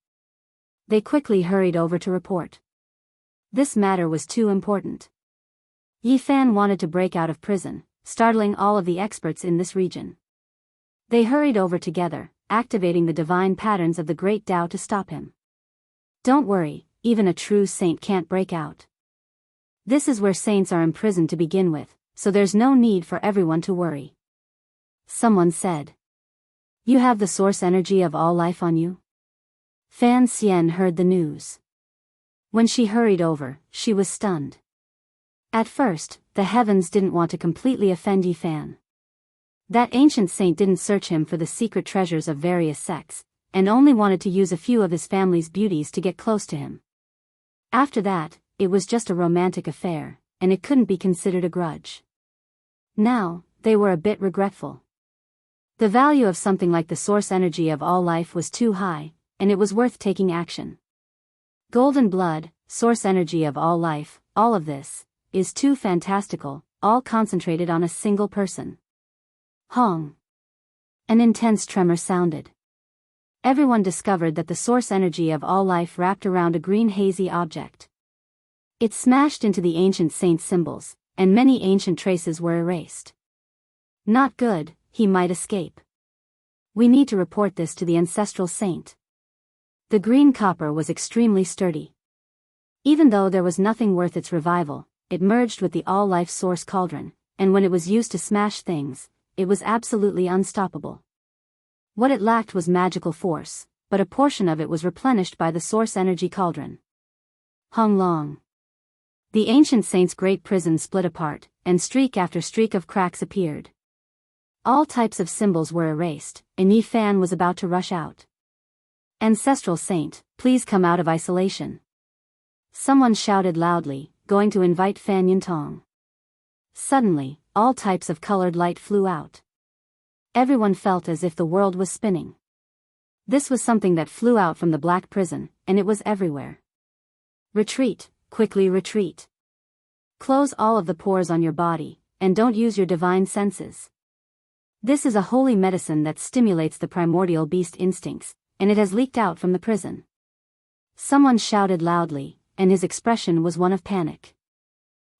They quickly hurried over to report. This matter was too important. Yi Fan wanted to break out of prison, startling all of the experts in this region. They hurried over together, activating the divine patterns of the great Tao to stop him. Don't worry, even a true saint can't break out. This is where saints are imprisoned to begin with, so there's no need for everyone to worry. Someone said. You have the source energy of all life on you? Fan Xian heard the news. When she hurried over, she was stunned. At first, the heavens didn't want to completely offend Yi Fan. That ancient saint didn't search him for the secret treasures of various sects, and only wanted to use a few of his family's beauties to get close to him. After that, it was just a romantic affair, and it couldn't be considered a grudge. Now, they were a bit regretful. The value of something like the source energy of all life was too high, and it was worth taking action. Golden blood, source energy of all life, all of this, is too fantastical, all concentrated on a single person. Hong. An intense tremor sounded. Everyone discovered that the source energy of all life wrapped around a green hazy object. It smashed into the ancient saint's symbols, and many ancient traces were erased. Not good, he might escape. We need to report this to the ancestral saint. The green copper was extremely sturdy. Even though there was nothing worth its revival, it merged with the all-life source cauldron, and when it was used to smash things, it was absolutely unstoppable. What it lacked was magical force, but a portion of it was replenished by the source energy cauldron. Hung Long. The ancient saint's great prison split apart, and streak after streak of cracks appeared. All types of symbols were erased, and Yi Fan was about to rush out. Ancestral saint, please come out of isolation. Someone shouted loudly, going to invite Fan Yintong. Suddenly, all types of colored light flew out. Everyone felt as if the world was spinning. This was something that flew out from the black prison, and it was everywhere. Retreat, quickly retreat. Close all of the pores on your body, and don't use your divine senses. This is a holy medicine that stimulates the primordial beast instincts, and it has leaked out from the prison. Someone shouted loudly, and his expression was one of panic.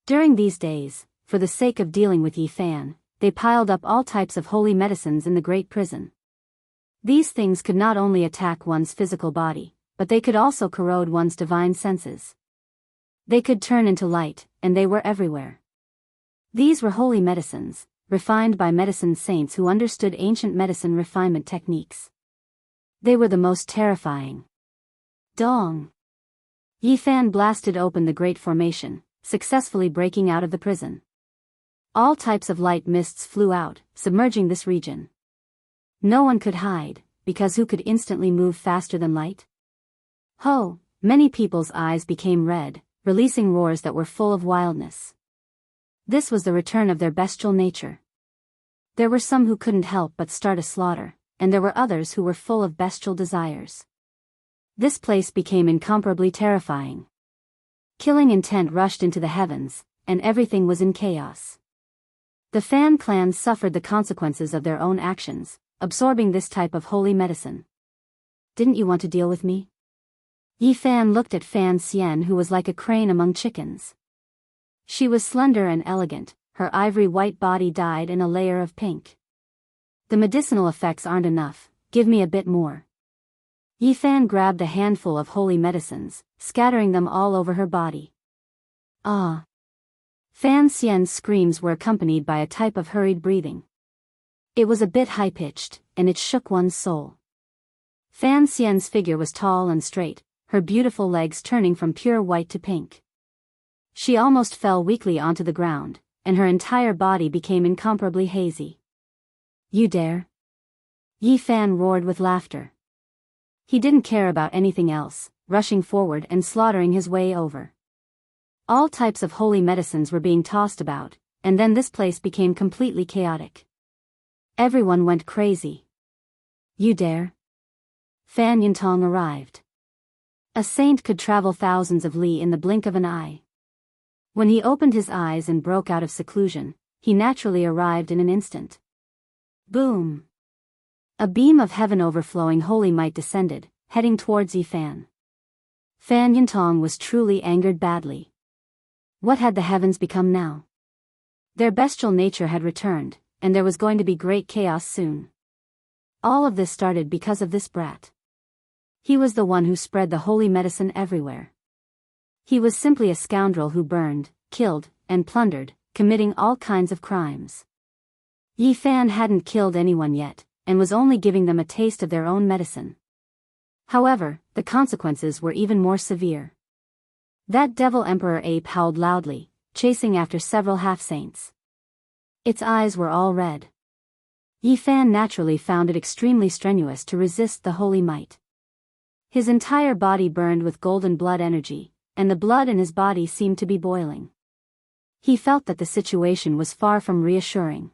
During these days, for the sake of dealing with Yi Fan, they piled up all types of holy medicines in the great prison. These things could not only attack one's physical body, but they could also corrode one's divine senses. They could turn into light, and they were everywhere. These were holy medicines, refined by medicine saints who understood ancient medicine refinement techniques. They were the most terrifying. Dong! Yi Fan blasted open the great formation, successfully breaking out of the prison. All types of light mists flew out, submerging this region. No one could hide, because who could instantly move faster than light? Ho! Many people's eyes became red, releasing roars that were full of wildness. This was the return of their bestial nature. There were some who couldn't help but start a slaughter, and there were others who were full of bestial desires. This place became incomparably terrifying. Killing intent rushed into the heavens, and everything was in chaos. The Fan clan suffered the consequences of their own actions, absorbing this type of holy medicine. Didn't you want to deal with me? Yi Fan looked at Fan Xian, who was like a crane among chickens. She was slender and elegant, her ivory white body dyed in a layer of pink. The medicinal effects aren't enough, give me a bit more. Yi Fan grabbed a handful of holy medicines, scattering them all over her body. Ah! Fan Xian's screams were accompanied by a type of hurried breathing. It was a bit high-pitched, and it shook one's soul. Fan Xian's figure was tall and straight, her beautiful legs turning from pure white to pink. She almost fell weakly onto the ground, and her entire body became incomparably hazy. You dare? Yi Fan roared with laughter. He didn't care about anything else, rushing forward and slaughtering his way over. All types of holy medicines were being tossed about, and then this place became completely chaotic. Everyone went crazy. You dare? Fan Yintong arrived. A saint could travel thousands of li in the blink of an eye. When he opened his eyes and broke out of seclusion, he naturally arrived in an instant. Boom! A beam of heaven overflowing holy might descended, heading towards Yi Fan. Fan Yintong was truly angered badly. What had the heavens become now? Their bestial nature had returned, and there was going to be great chaos soon. All of this started because of this brat. He was the one who spread the holy medicine everywhere. He was simply a scoundrel who burned, killed, and plundered, committing all kinds of crimes. Yi Fan hadn't killed anyone yet, and was only giving them a taste of their own medicine. However, the consequences were even more severe. That devil emperor ape howled loudly, chasing after several half-saints. Its eyes were all red. Yi Fan naturally found it extremely strenuous to resist the holy might. His entire body burned with golden blood energy, and the blood in his body seemed to be boiling. He felt that the situation was far from reassuring.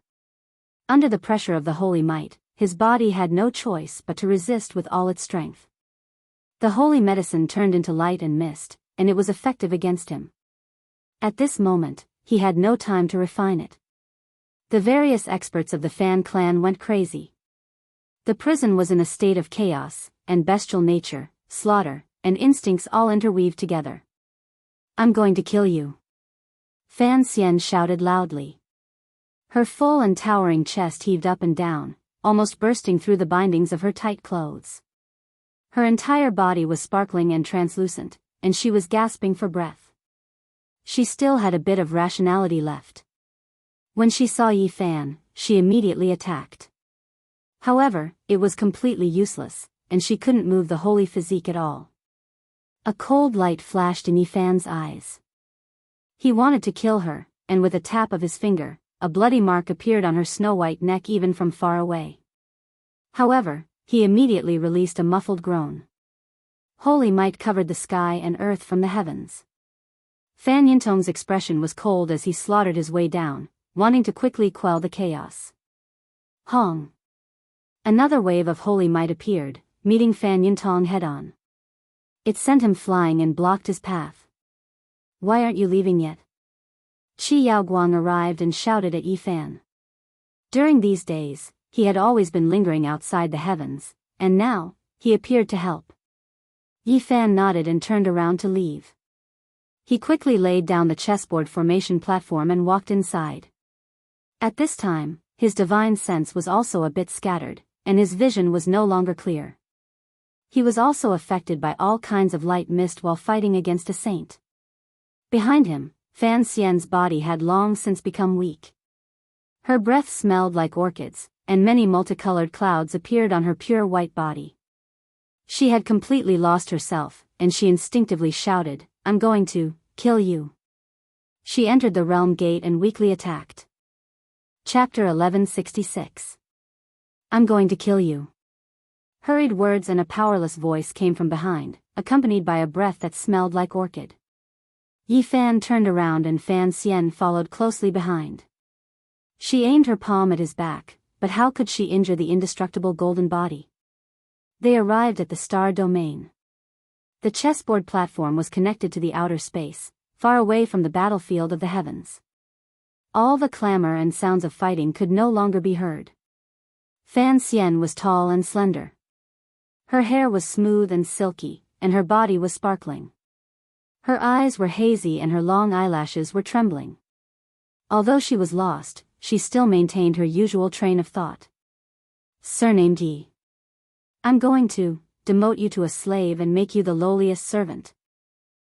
Under the pressure of the holy might, his body had no choice but to resist with all its strength. The holy medicine turned into light and mist, and it was effective against him. At this moment, he had no time to refine it. The various experts of the Fan clan went crazy. The prison was in a state of chaos, and bestial nature, slaughter, and instincts all interweaved together. I'm going to kill you. Fan Xian shouted loudly. Her full and towering chest heaved up and down, almost bursting through the bindings of her tight clothes. Her entire body was sparkling and translucent, and she was gasping for breath. She still had a bit of rationality left. When she saw Yi Fan, she immediately attacked. However, it was completely useless, and she couldn't move the holy physique at all. A cold light flashed in Yi Fan's eyes. He wanted to kill her, and with a tap of his finger, a bloody mark appeared on her snow-white neck even from far away. However, he immediately released a muffled groan. Holy might covered the sky and earth from the heavens. Fan Yintong's expression was cold as he slaughtered his way down, wanting to quickly quell the chaos. Hong! Another wave of holy might appeared, meeting Fan Yintong head-on. It sent him flying and blocked his path. Why aren't you leaving yet? Qi Yaoguang arrived and shouted at Yi Fan. During these days, he had always been lingering outside the heavens, and now, he appeared to help. Yi Fan nodded and turned around to leave. He quickly laid down the chessboard formation platform and walked inside. At this time, his divine sense was also a bit scattered, and his vision was no longer clear. He was also affected by all kinds of light mist while fighting against a saint. Behind him, Fan Xian's body had long since become weak. Her breath smelled like orchids, and many multicolored clouds appeared on her pure white body. She had completely lost herself, and she instinctively shouted, "I'm going to kill you." She entered the realm gate and weakly attacked. Chapter 1166. I'm going to kill you. Hurried words and a powerless voice came from behind, accompanied by a breath that smelled like orchid. Yi Fan turned around and Fan Xian followed closely behind. She aimed her palm at his back, but how could she injure the indestructible golden body? They arrived at the star domain. The chessboard platform was connected to the outer space, far away from the battlefield of the heavens. All the clamor and sounds of fighting could no longer be heard. Fan Xian was tall and slender. Her hair was smooth and silky, and her body was sparkling. Her eyes were hazy and her long eyelashes were trembling. Although she was lost, she still maintained her usual train of thought. Surnamed Yi. I'm going to demote you to a slave and make you the lowliest servant.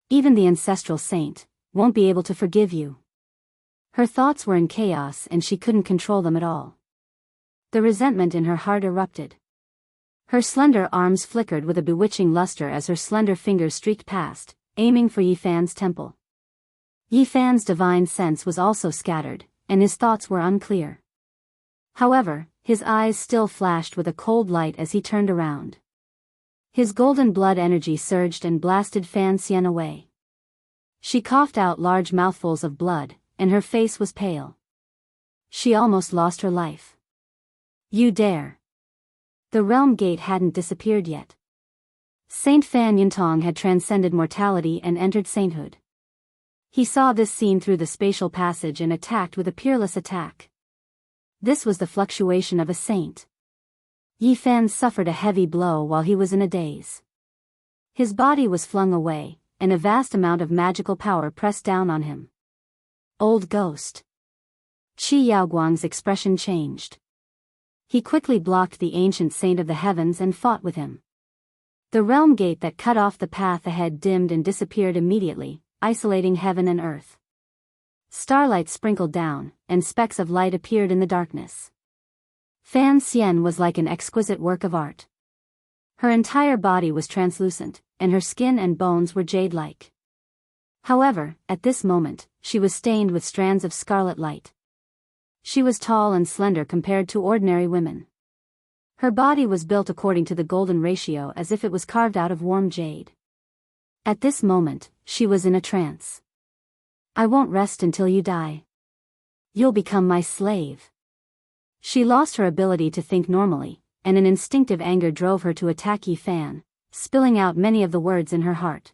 Even the ancestral saint won't be able to forgive you. Her thoughts were in chaos and she couldn't control them at all. The resentment in her heart erupted. Her slender arms flickered with a bewitching luster as her slender fingers streaked past, aiming for Yi Fan's temple. Yi Fan's divine sense was also scattered, and his thoughts were unclear. However, his eyes still flashed with a cold light as he turned around. His golden blood energy surged and blasted Fan Xian away. She coughed out large mouthfuls of blood, and her face was pale. She almost lost her life. You dare! The realm gate hadn't disappeared yet. Saint Fan Yintong had transcended mortality and entered sainthood. He saw this scene through the spatial passage and attacked with a peerless attack. This was the fluctuation of a saint. Yi Fan suffered a heavy blow while he was in a daze. His body was flung away, and a vast amount of magical power pressed down on him. Old ghost. Qi Yaoguang's expression changed. He quickly blocked the ancient saint of the heavens and fought with him. The realm gate that cut off the path ahead dimmed and disappeared immediately, isolating heaven and earth. Starlight sprinkled down, and specks of light appeared in the darkness. Fan Xian was like an exquisite work of art. Her entire body was translucent, and her skin and bones were jade-like. However, at this moment, she was stained with strands of scarlet light. She was tall and slender compared to ordinary women. Her body was built according to the golden ratio as if it was carved out of warm jade. At this moment, she was in a trance. I won't rest until you die. You'll become my slave. She lost her ability to think normally, and an instinctive anger drove her to attack Yi Fan, spilling out many of the words in her heart.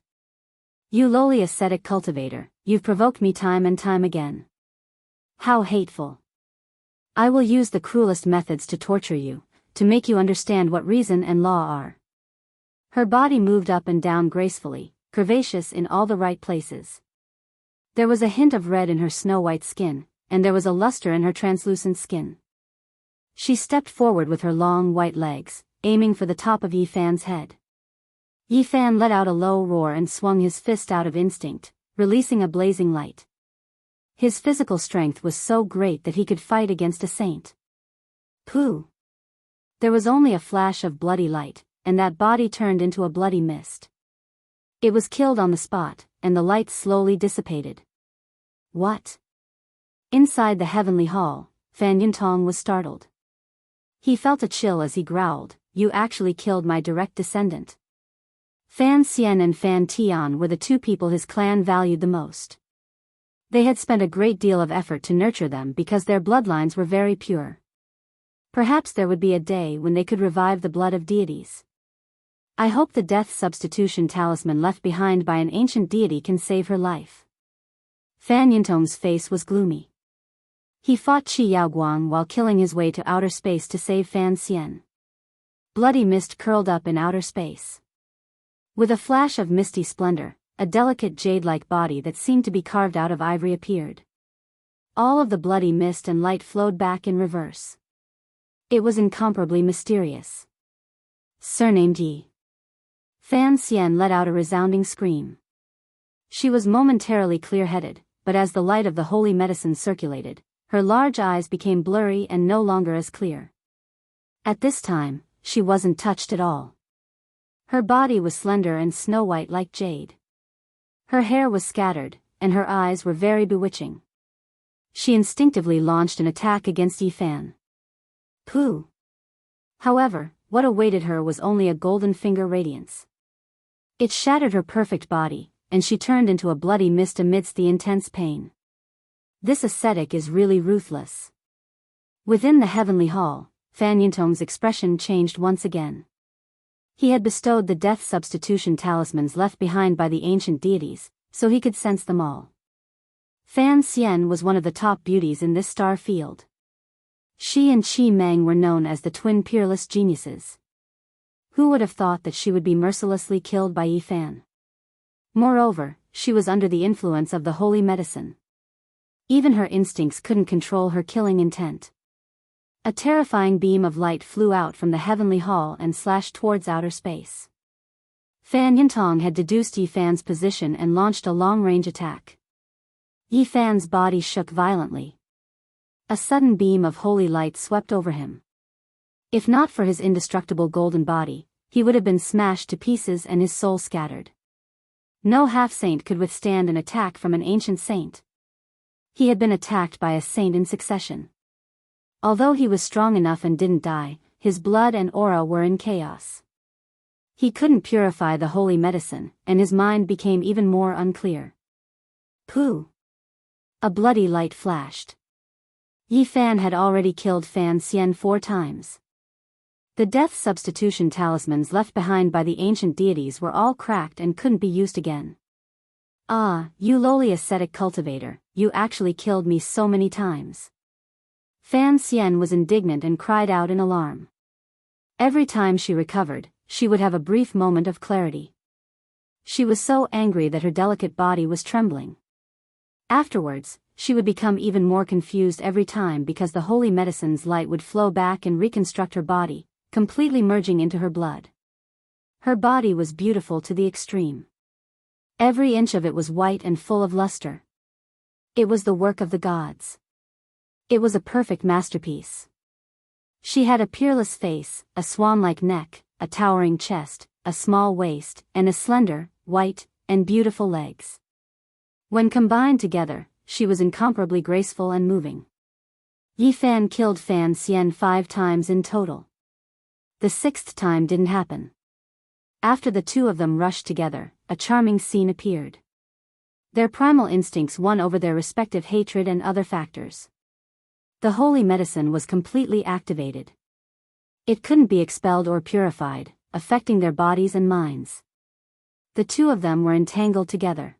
You lowly ascetic cultivator, you've provoked me time and time again. How hateful. I will use the cruelest methods to torture you, to make you understand what reason and law are. Her body moved up and down gracefully, curvaceous in all the right places. There was a hint of red in her snow-white skin, and there was a luster in her translucent skin. She stepped forward with her long white legs, aiming for the top of Yi Fan's head. Yi Fan let out a low roar and swung his fist out of instinct, releasing a blazing light. His physical strength was so great that he could fight against a saint. Pooh! There was only a flash of bloody light, and that body turned into a bloody mist. It was killed on the spot, and the light slowly dissipated. What? Inside the heavenly hall, Fan Yintong was startled. He felt a chill as he growled, You actually killed my direct descendant. Fan Xian and Fan Tian were the two people his clan valued the most. They had spent a great deal of effort to nurture them because their bloodlines were very pure. Perhaps there would be a day when they could revive the blood of deities. I hope the death substitution talisman left behind by an ancient deity can save her life. Fan Yintong's face was gloomy. He fought Qi Yaoguang while killing his way to outer space to save Fan Xian. Bloody mist curled up in outer space. With a flash of misty splendor, a delicate jade-like body that seemed to be carved out of ivory appeared. All of the bloody mist and light flowed back in reverse. It was incomparably mysterious. Surnamed Yi. Fan Xian let out a resounding scream. She was momentarily clear-headed, but as the light of the holy medicine circulated, her large eyes became blurry and no longer as clear. At this time, she wasn't touched at all. Her body was slender and snow-white like jade. Her hair was scattered, and her eyes were very bewitching. She instinctively launched an attack against Yi Fan. Pooh! However, what awaited her was only a golden finger radiance. It shattered her perfect body, and she turned into a bloody mist amidst the intense pain. This ascetic is really ruthless. Within the heavenly hall, Fan Yintong's expression changed once again. He had bestowed the death substitution talismans left behind by the ancient deities, so he could sense them all. Fan Xian was one of the top beauties in this star field. She and Qi Meng were known as the twin peerless geniuses. Who would have thought that she would be mercilessly killed by Yi Fan? Moreover, she was under the influence of the holy medicine. Even her instincts couldn't control her killing intent. A terrifying beam of light flew out from the heavenly hall and slashed towards outer space. Fan Yintong had deduced Yi Fan's position and launched a long-range attack. Yi Fan's body shook violently. A sudden beam of holy light swept over him. If not for his indestructible golden body, he would have been smashed to pieces and his soul scattered. No half-saint could withstand an attack from an ancient saint. He had been attacked by a saint in succession. Although he was strong enough and didn't die, his blood and aura were in chaos. He couldn't purify the holy medicine, and his mind became even more unclear. Pooh! A bloody light flashed. Yi Fan had already killed Fan Xian 4 times. The death substitution talismans left behind by the ancient deities were all cracked and couldn't be used again. Ah, you lowly ascetic cultivator, you actually killed me so many times. Fan Xian was indignant and cried out in alarm. Every time she recovered, she would have a brief moment of clarity. She was so angry that her delicate body was trembling. Afterwards, she would become even more confused every time because the holy medicine's light would flow back and reconstruct her body, completely merging into her blood. Her body was beautiful to the extreme. Every inch of it was white and full of luster. It was the work of the gods. It was a perfect masterpiece. She had a peerless face, a swan-like neck, a towering chest, a small waist, and a slender, white, and beautiful legs. When combined together, she was incomparably graceful and moving. Yi Fan killed Fan Xian 5 times in total. The 6th time didn't happen. After the two of them rushed together, a charming scene appeared. Their primal instincts won over their respective hatred and other factors. The holy medicine was completely activated. It couldn't be expelled or purified, affecting their bodies and minds. The two of them were entangled together.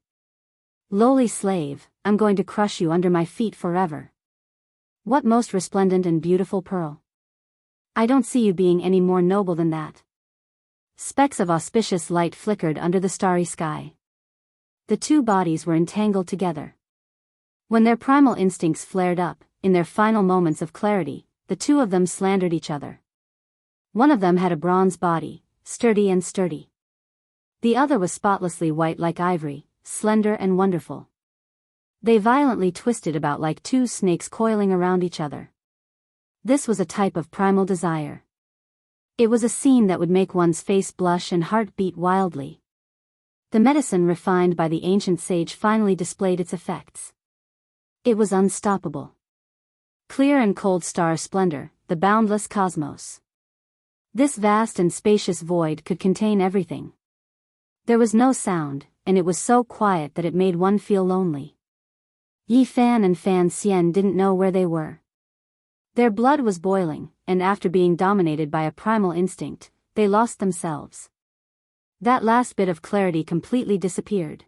Lowly slave, I'm going to crush you under my feet forever. What most resplendent and beautiful pearl. I don't see you being any more noble than that. Specks of auspicious light flickered under the starry sky. The two bodies were entangled together. When their primal instincts flared up, in their final moments of clarity, the two of them slandered each other. One of them had a bronze body, sturdy and sturdy. The other was spotlessly white like ivory, slender and wonderful. They violently twisted about like two snakes coiling around each other. This was a type of primal desire. It was a scene that would make one's face blush and heart beat wildly. The medicine refined by the ancient sage finally displayed its effects. It was unstoppable. Clear and cold star splendor, the boundless cosmos. This vast and spacious void could contain everything. There was no sound, and it was so quiet that it made one feel lonely. Yi Fan and Fan Xian didn't know where they were. Their blood was boiling, and after being dominated by a primal instinct, they lost themselves. That last bit of clarity completely disappeared.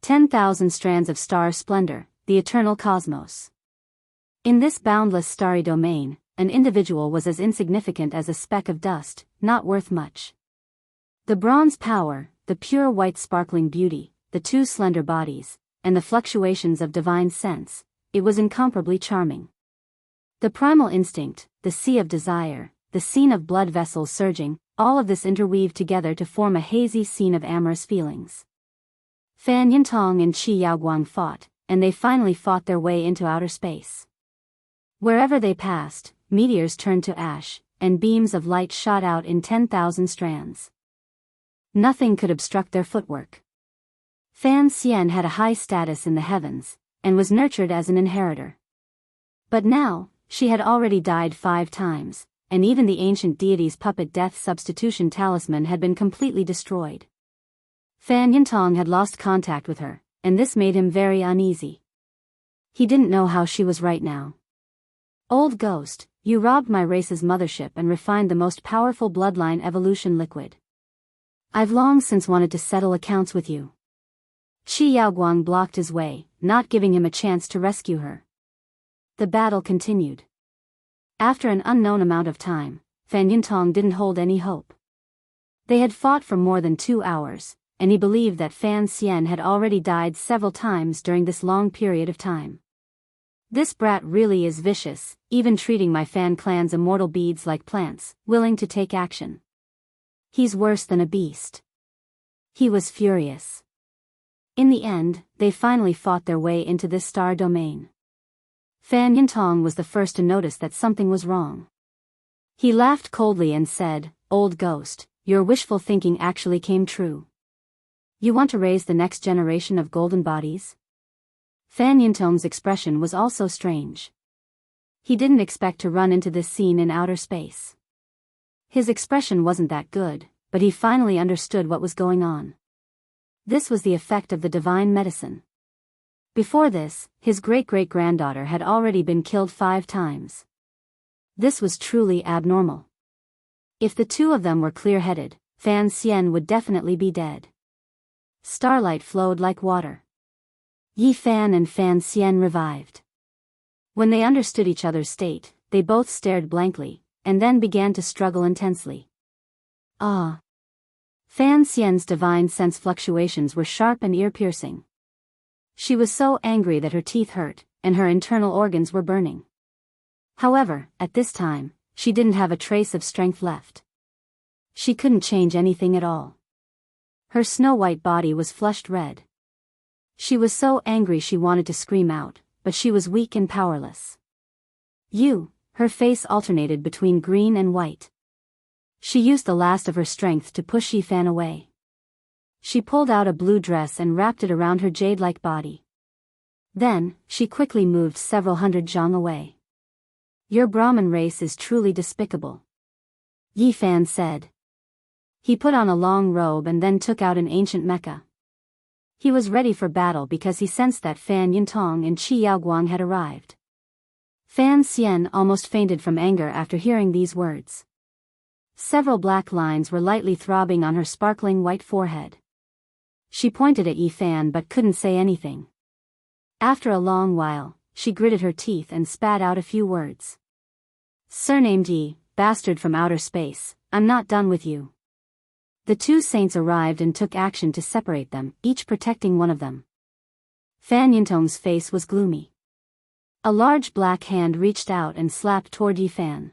10,000 strands of star splendor, the eternal cosmos. In this boundless starry domain, an individual was as insignificant as a speck of dust, not worth much. The bronze power, the pure white sparkling beauty, the two slender bodies, and the fluctuations of divine sense, it was incomparably charming. The primal instinct, the sea of desire, the scene of blood vessels surging, all of this interweaved together to form a hazy scene of amorous feelings. Fan Yintong and Qi Yaoguang fought, and they finally fought their way into outer space. Wherever they passed, meteors turned to ash, and beams of light shot out in 10,000 strands. Nothing could obstruct their footwork. Fan Xian had a high status in the heavens, and was nurtured as an inheritor. But now, she had already died 5 times, and even the ancient deity's puppet death substitution talisman had been completely destroyed. Fan Yintong had lost contact with her, and this made him very uneasy. He didn't know how she was right now. Old ghost, you robbed my race's mothership and refined the most powerful bloodline evolution liquid. I've long since wanted to settle accounts with you. Qi Yaoguang blocked his way, not giving him a chance to rescue her. The battle continued. After an unknown amount of time, Fan Yintong didn't hold any hope. They had fought for more than 2 hours, and he believed that Fan Xian had already died several times during this long period of time. This brat really is vicious, even treating my fan clan's immortal beads like plants, willing to take action. He's worse than a beast. He was furious. In the end, they finally fought their way into this star domain. Fan Yintong was the first to notice that something was wrong. He laughed coldly and said, "Old ghost, your wishful thinking actually came true. You want to raise the next generation of golden bodies?" Fan Yintong's expression was also strange. He didn't expect to run into this scene in outer space. His expression wasn't that good, but he finally understood what was going on. This was the effect of the divine medicine. Before this, his great-great-granddaughter had already been killed 5 times. This was truly abnormal. If the two of them were clear-headed, Fan Xian would definitely be dead. Starlight flowed like water. Yi Fan and Fan Xian revived. When they understood each other's state, they both stared blankly, and then began to struggle intensely. Ah! Fan Xian's divine sense fluctuations were sharp and ear-piercing. She was so angry that her teeth hurt, and her internal organs were burning. However, at this time, she didn't have a trace of strength left. She couldn't change anything at all. Her snow-white body was flushed red. She was so angry she wanted to scream out, but she was weak and powerless. Her face alternated between green and white. She used the last of her strength to push Yi Fan away. She pulled out a blue dress and wrapped it around her jade-like body. Then, she quickly moved several hundred zhang away. "Your Brahmin race is truly despicable," Yi Fan said. He put on a long robe and then took out an ancient mecha. He was ready for battle because he sensed that Fan Yintong and Qi Yaoguang had arrived. Fan Xian almost fainted from anger after hearing these words. Several black lines were lightly throbbing on her sparkling white forehead. She pointed at Yi Fan but couldn't say anything. After a long while, she gritted her teeth and spat out a few words. "Surnamed Yi, bastard from outer space, I'm not done with you." The two saints arrived and took action to separate them, each protecting one of them. Fan Yintong's face was gloomy. A large black hand reached out and slapped toward Yi Fan.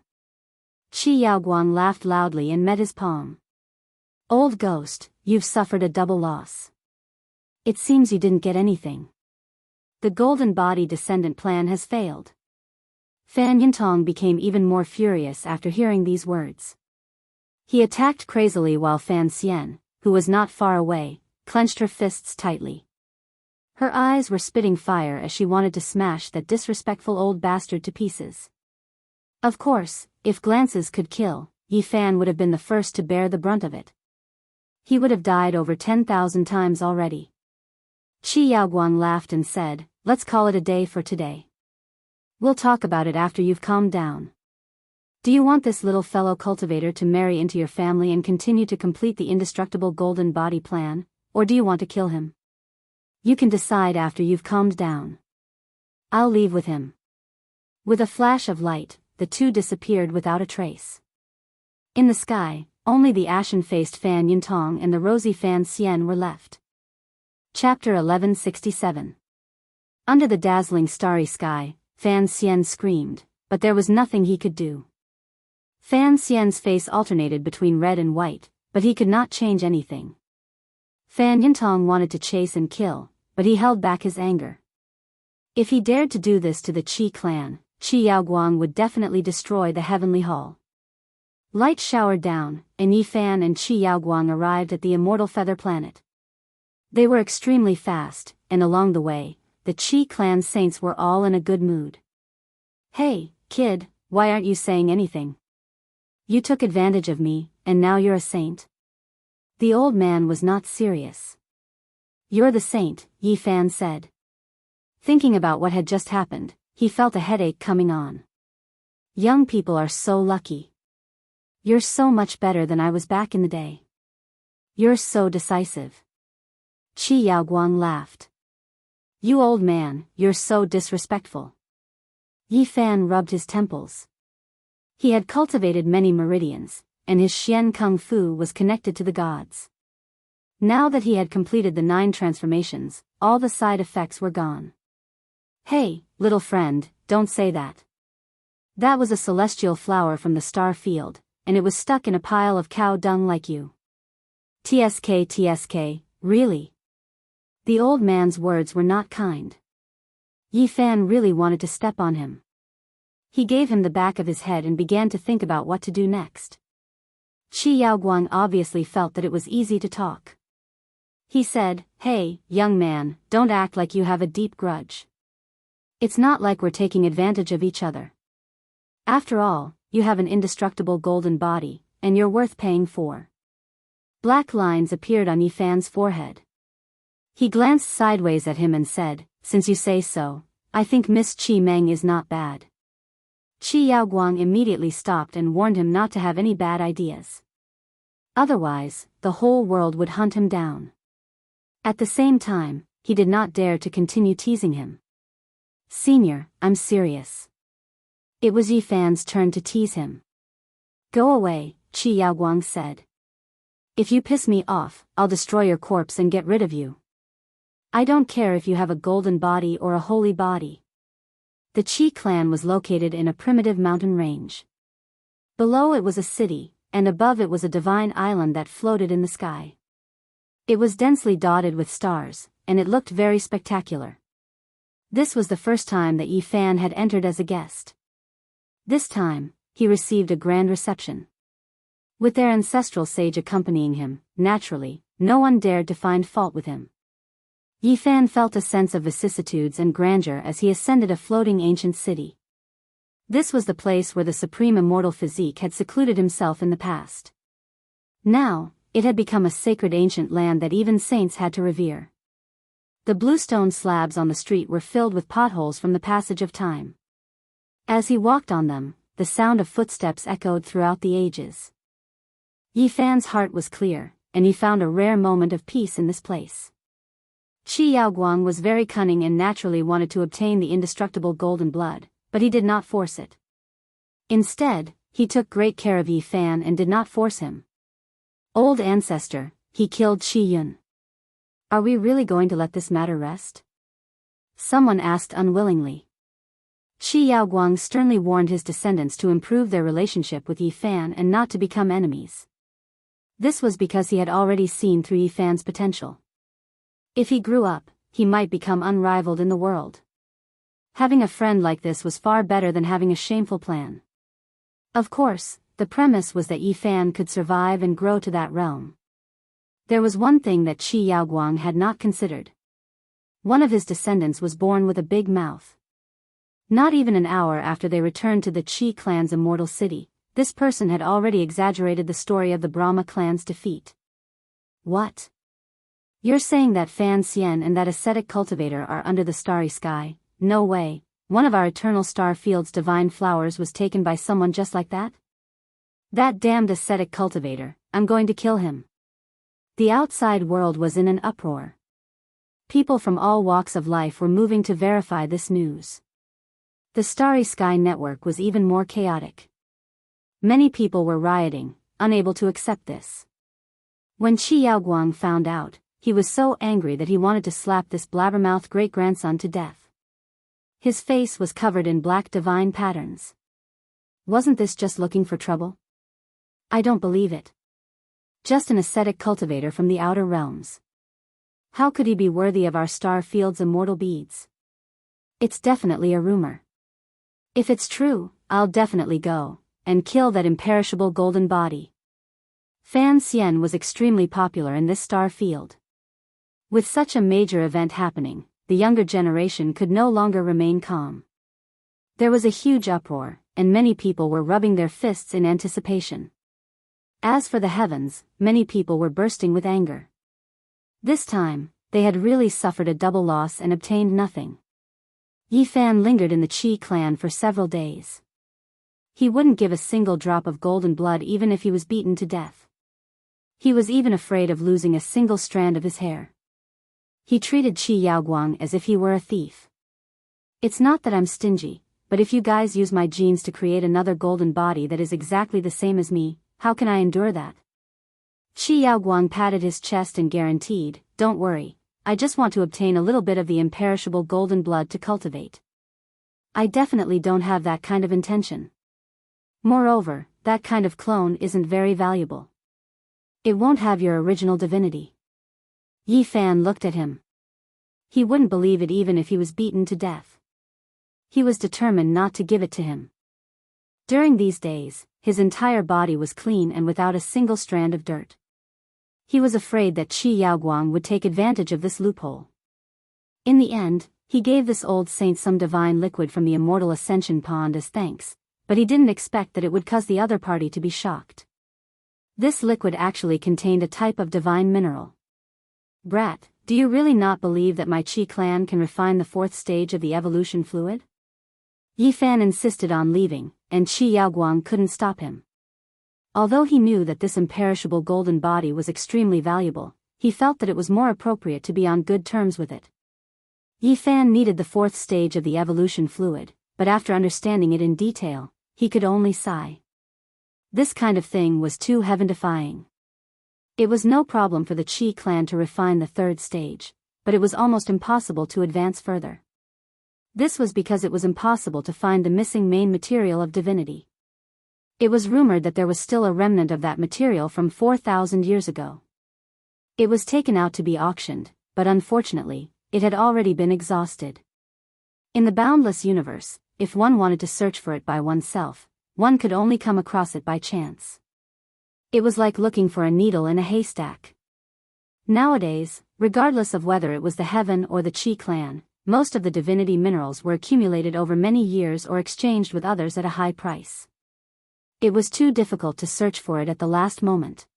Qi Yaoguang laughed loudly and met his palm. "Old ghost, you've suffered a double loss. It seems you didn't get anything. The golden body descendant plan has failed." Fan Yintong became even more furious after hearing these words. He attacked crazily while Fan Xian, who was not far away, clenched her fists tightly. Her eyes were spitting fire as she wanted to smash that disrespectful old bastard to pieces. Of course, if glances could kill, Yi Fan would have been the first to bear the brunt of it. He would have died over 10,000 times already. Qi Yaoguang laughed and said, "Let's call it a day for today. We'll talk about it after you've calmed down. Do you want this little fellow cultivator to marry into your family and continue to complete the indestructible golden body plan, or do you want to kill him? You can decide after you've calmed down. I'll leave with him." With a flash of light, the two disappeared without a trace. In the sky, only the ashen-faced Fan Yintong and the rosy Fan Xian were left. Chapter 1167. Under the dazzling starry sky, Fan Xian screamed, but there was nothing he could do. Fan Xian's face alternated between red and white, but he could not change anything. Fan Yintong wanted to chase and kill, but he held back his anger. If he dared to do this to the Qi clan, Qi Yaoguang would definitely destroy the heavenly hall. Light showered down, and Yi Fan and Qi Yaoguang arrived at the immortal feather planet. They were extremely fast, and along the way, the Qi clan saints were all in a good mood. "Hey, kid, why aren't you saying anything? You took advantage of me, and now you're a saint?" The old man was not serious. "You're the saint," Yi Fan said. Thinking about what had just happened, he felt a headache coming on. Young people are so lucky. You're so much better than I was back in the day. You're so decisive. Qi Yaoguang laughed. "You old man, you're so disrespectful." Yi Fan rubbed his temples. He had cultivated many meridians, and his Xian Kung Fu was connected to the gods. Now that he had completed the 9 transformations, all the side effects were gone. "Hey, little friend, don't say that. That was a celestial flower from the star field, and it was stuck in a pile of cow dung like you. TSK, really? The old man's words were not kind. Yi Fan really wanted to step on him. He gave him the back of his head and began to think about what to do next. Qi Yaoguang obviously felt that it was easy to talk. He said, "Hey, young man, don't act like you have a deep grudge. It's not like we're taking advantage of each other. After all, you have an indestructible golden body, and you're worth paying for." Black lines appeared on Yi Fan's forehead. He glanced sideways at him and said, "Since you say so, I think Miss Qi Meng is not bad." Qi Yaoguang immediately stopped and warned him not to have any bad ideas. Otherwise, the whole world would hunt him down. At the same time, he did not dare to continue teasing him. "Senior, I'm serious." It was Yi Fan's turn to tease him. "Go away," Qi Yaoguang said. "If you piss me off, I'll destroy your corpse and get rid of you. I don't care if you have a golden body or a holy body." The Qi clan was located in a primitive mountain range. Below it was a city, and above it was a divine island that floated in the sky. It was densely dotted with stars, and it looked very spectacular. This was the first time that Yi Fan had entered as a guest. This time, he received a grand reception. With their ancestral sage accompanying him, naturally, no one dared to find fault with him. Yi Fan felt a sense of vicissitudes and grandeur as he ascended a floating ancient city. This was the place where the supreme immortal physique had secluded himself in the past. Now, it had become a sacred ancient land that even saints had to revere. The bluestone slabs on the street were filled with potholes from the passage of time. As he walked on them, the sound of footsteps echoed throughout the ages. Yi Fan's heart was clear, and he found a rare moment of peace in this place. Qi Yaoguang was very cunning and naturally wanted to obtain the indestructible golden blood, but he did not force it. Instead, he took great care of Yi Fan and did not force him. "Old ancestor, he killed Qi Yun. Are we really going to let this matter rest?" Someone asked unwillingly. Qi Yaoguang sternly warned his descendants to improve their relationship with Yi Fan and not to become enemies. This was because he had already seen through Yi Fan's potential. If he grew up, he might become unrivaled in the world. Having a friend like this was far better than having a shameful plan. Of course, the premise was that Yi Fan could survive and grow to that realm. There was one thing that Qi Yaoguang had not considered. One of his descendants was born with a big mouth. Not even an hour after they returned to the Qi clan's immortal city, this person had already exaggerated the story of the Brahma clan's defeat. "What? You're saying that Fan Xian and that ascetic cultivator are under the starry sky? No way, one of our eternal star field's divine flowers was taken by someone just like that? That damned ascetic cultivator, I'm going to kill him." The outside world was in an uproar. People from all walks of life were moving to verify this news. The Starry Sky network was even more chaotic. Many people were rioting, unable to accept this. When Qi Yaoguang found out, he was so angry that he wanted to slap this blabbermouth great-grandson to death. His face was covered in black divine patterns. Wasn't this just looking for trouble? I don't believe it. Just an ascetic cultivator from the outer realms. How could he be worthy of our star field's immortal beads? It's definitely a rumor. If it's true, I'll definitely go and kill that imperishable golden body. Fan Xian was extremely popular in this star field. With such a major event happening, the younger generation could no longer remain calm. There was a huge uproar, and many people were rubbing their fists in anticipation. As for the heavens, many people were bursting with anger. This time, they had really suffered a double loss and obtained nothing. Yi Fan lingered in the Qi clan for several days. He wouldn't give a single drop of golden blood even if he was beaten to death. He was even afraid of losing a single strand of his hair. He treated Qi Yaoguang as if he were a thief. "It's not that I'm stingy, but if you guys use my genes to create another golden body that is exactly the same as me, how can I endure that?" Qi Yaoguang patted his chest and guaranteed, "Don't worry, I just want to obtain a little bit of the imperishable golden blood to cultivate. I definitely don't have that kind of intention. Moreover, that kind of clone isn't very valuable. It won't have your original divinity. Yi Fan looked at him. He wouldn't believe it even if he was beaten to death. He was determined not to give it to him. During these days, his entire body was clean and without a single strand of dirt. He was afraid that Qi Yaoguang would take advantage of this loophole. In the end, he gave this old saint some divine liquid from the immortal ascension pond as thanks, but he didn't expect that it would cause the other party to be shocked. This liquid actually contained a type of divine mineral. Brat, do you really not believe that my Qi clan can refine the fourth stage of the evolution fluid? Yi Fan insisted on leaving, and Qi Yaoguang couldn't stop him. Although he knew that this imperishable golden body was extremely valuable, he felt that it was more appropriate to be on good terms with it. Yi Fan needed the fourth stage of the evolution fluid, but after understanding it in detail, he could only sigh. This kind of thing was too heaven-defying. It was no problem for the Qi clan to refine the third stage, but it was almost impossible to advance further. This was because it was impossible to find the missing main material of divinity. It was rumored that there was still a remnant of that material from 4,000 years ago. It was taken out to be auctioned, but unfortunately, it had already been exhausted. In the boundless universe, if one wanted to search for it by oneself, one could only come across it by chance. It was like looking for a needle in a haystack. Nowadays, regardless of whether it was the Heaven or the Qi clan, most of the divinity minerals were accumulated over many years or exchanged with others at a high price. It was too difficult to search for it at the last moment.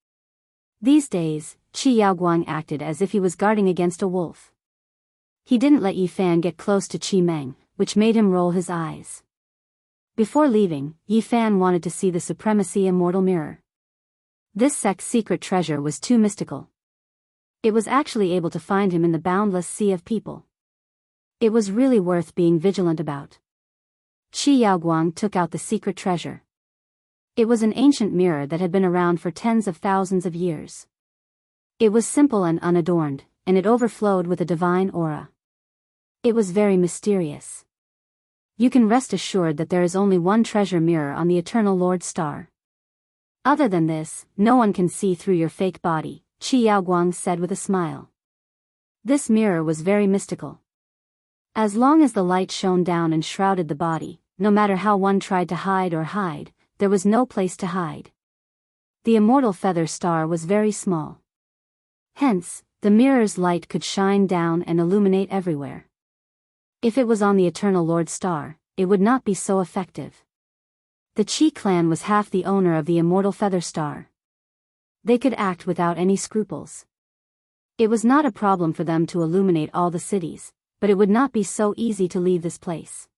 These days, Qi Yaoguang acted as if he was guarding against a wolf. He didn't let Yi Fan get close to Qi Meng, which made him roll his eyes. Before leaving, Yi Fan wanted to see the Supremacy Immortal Mirror. This sect's secret treasure was too mystical. It was actually able to find him in the boundless sea of people. It was really worth being vigilant about. Qi Yaoguang took out the secret treasure. It was an ancient mirror that had been around for tens of thousands of years. It was simple and unadorned, and it overflowed with a divine aura. It was very mysterious. You can rest assured that there is only one treasure mirror on the Eternal Lord Star. Other than this, no one can see through your fake body, Qi Yaoguang said with a smile. This mirror was very mystical. As long as the light shone down and shrouded the body, no matter how one tried to hide, there was no place to hide. The immortal feather star was very small. Hence, the mirror's light could shine down and illuminate everywhere. If it was on the Eternal Lord Star, it would not be so effective. The Qi clan was half the owner of the immortal feather star. They could act without any scruples. It was not a problem for them to illuminate all the cities, but it would not be so easy to leave this place.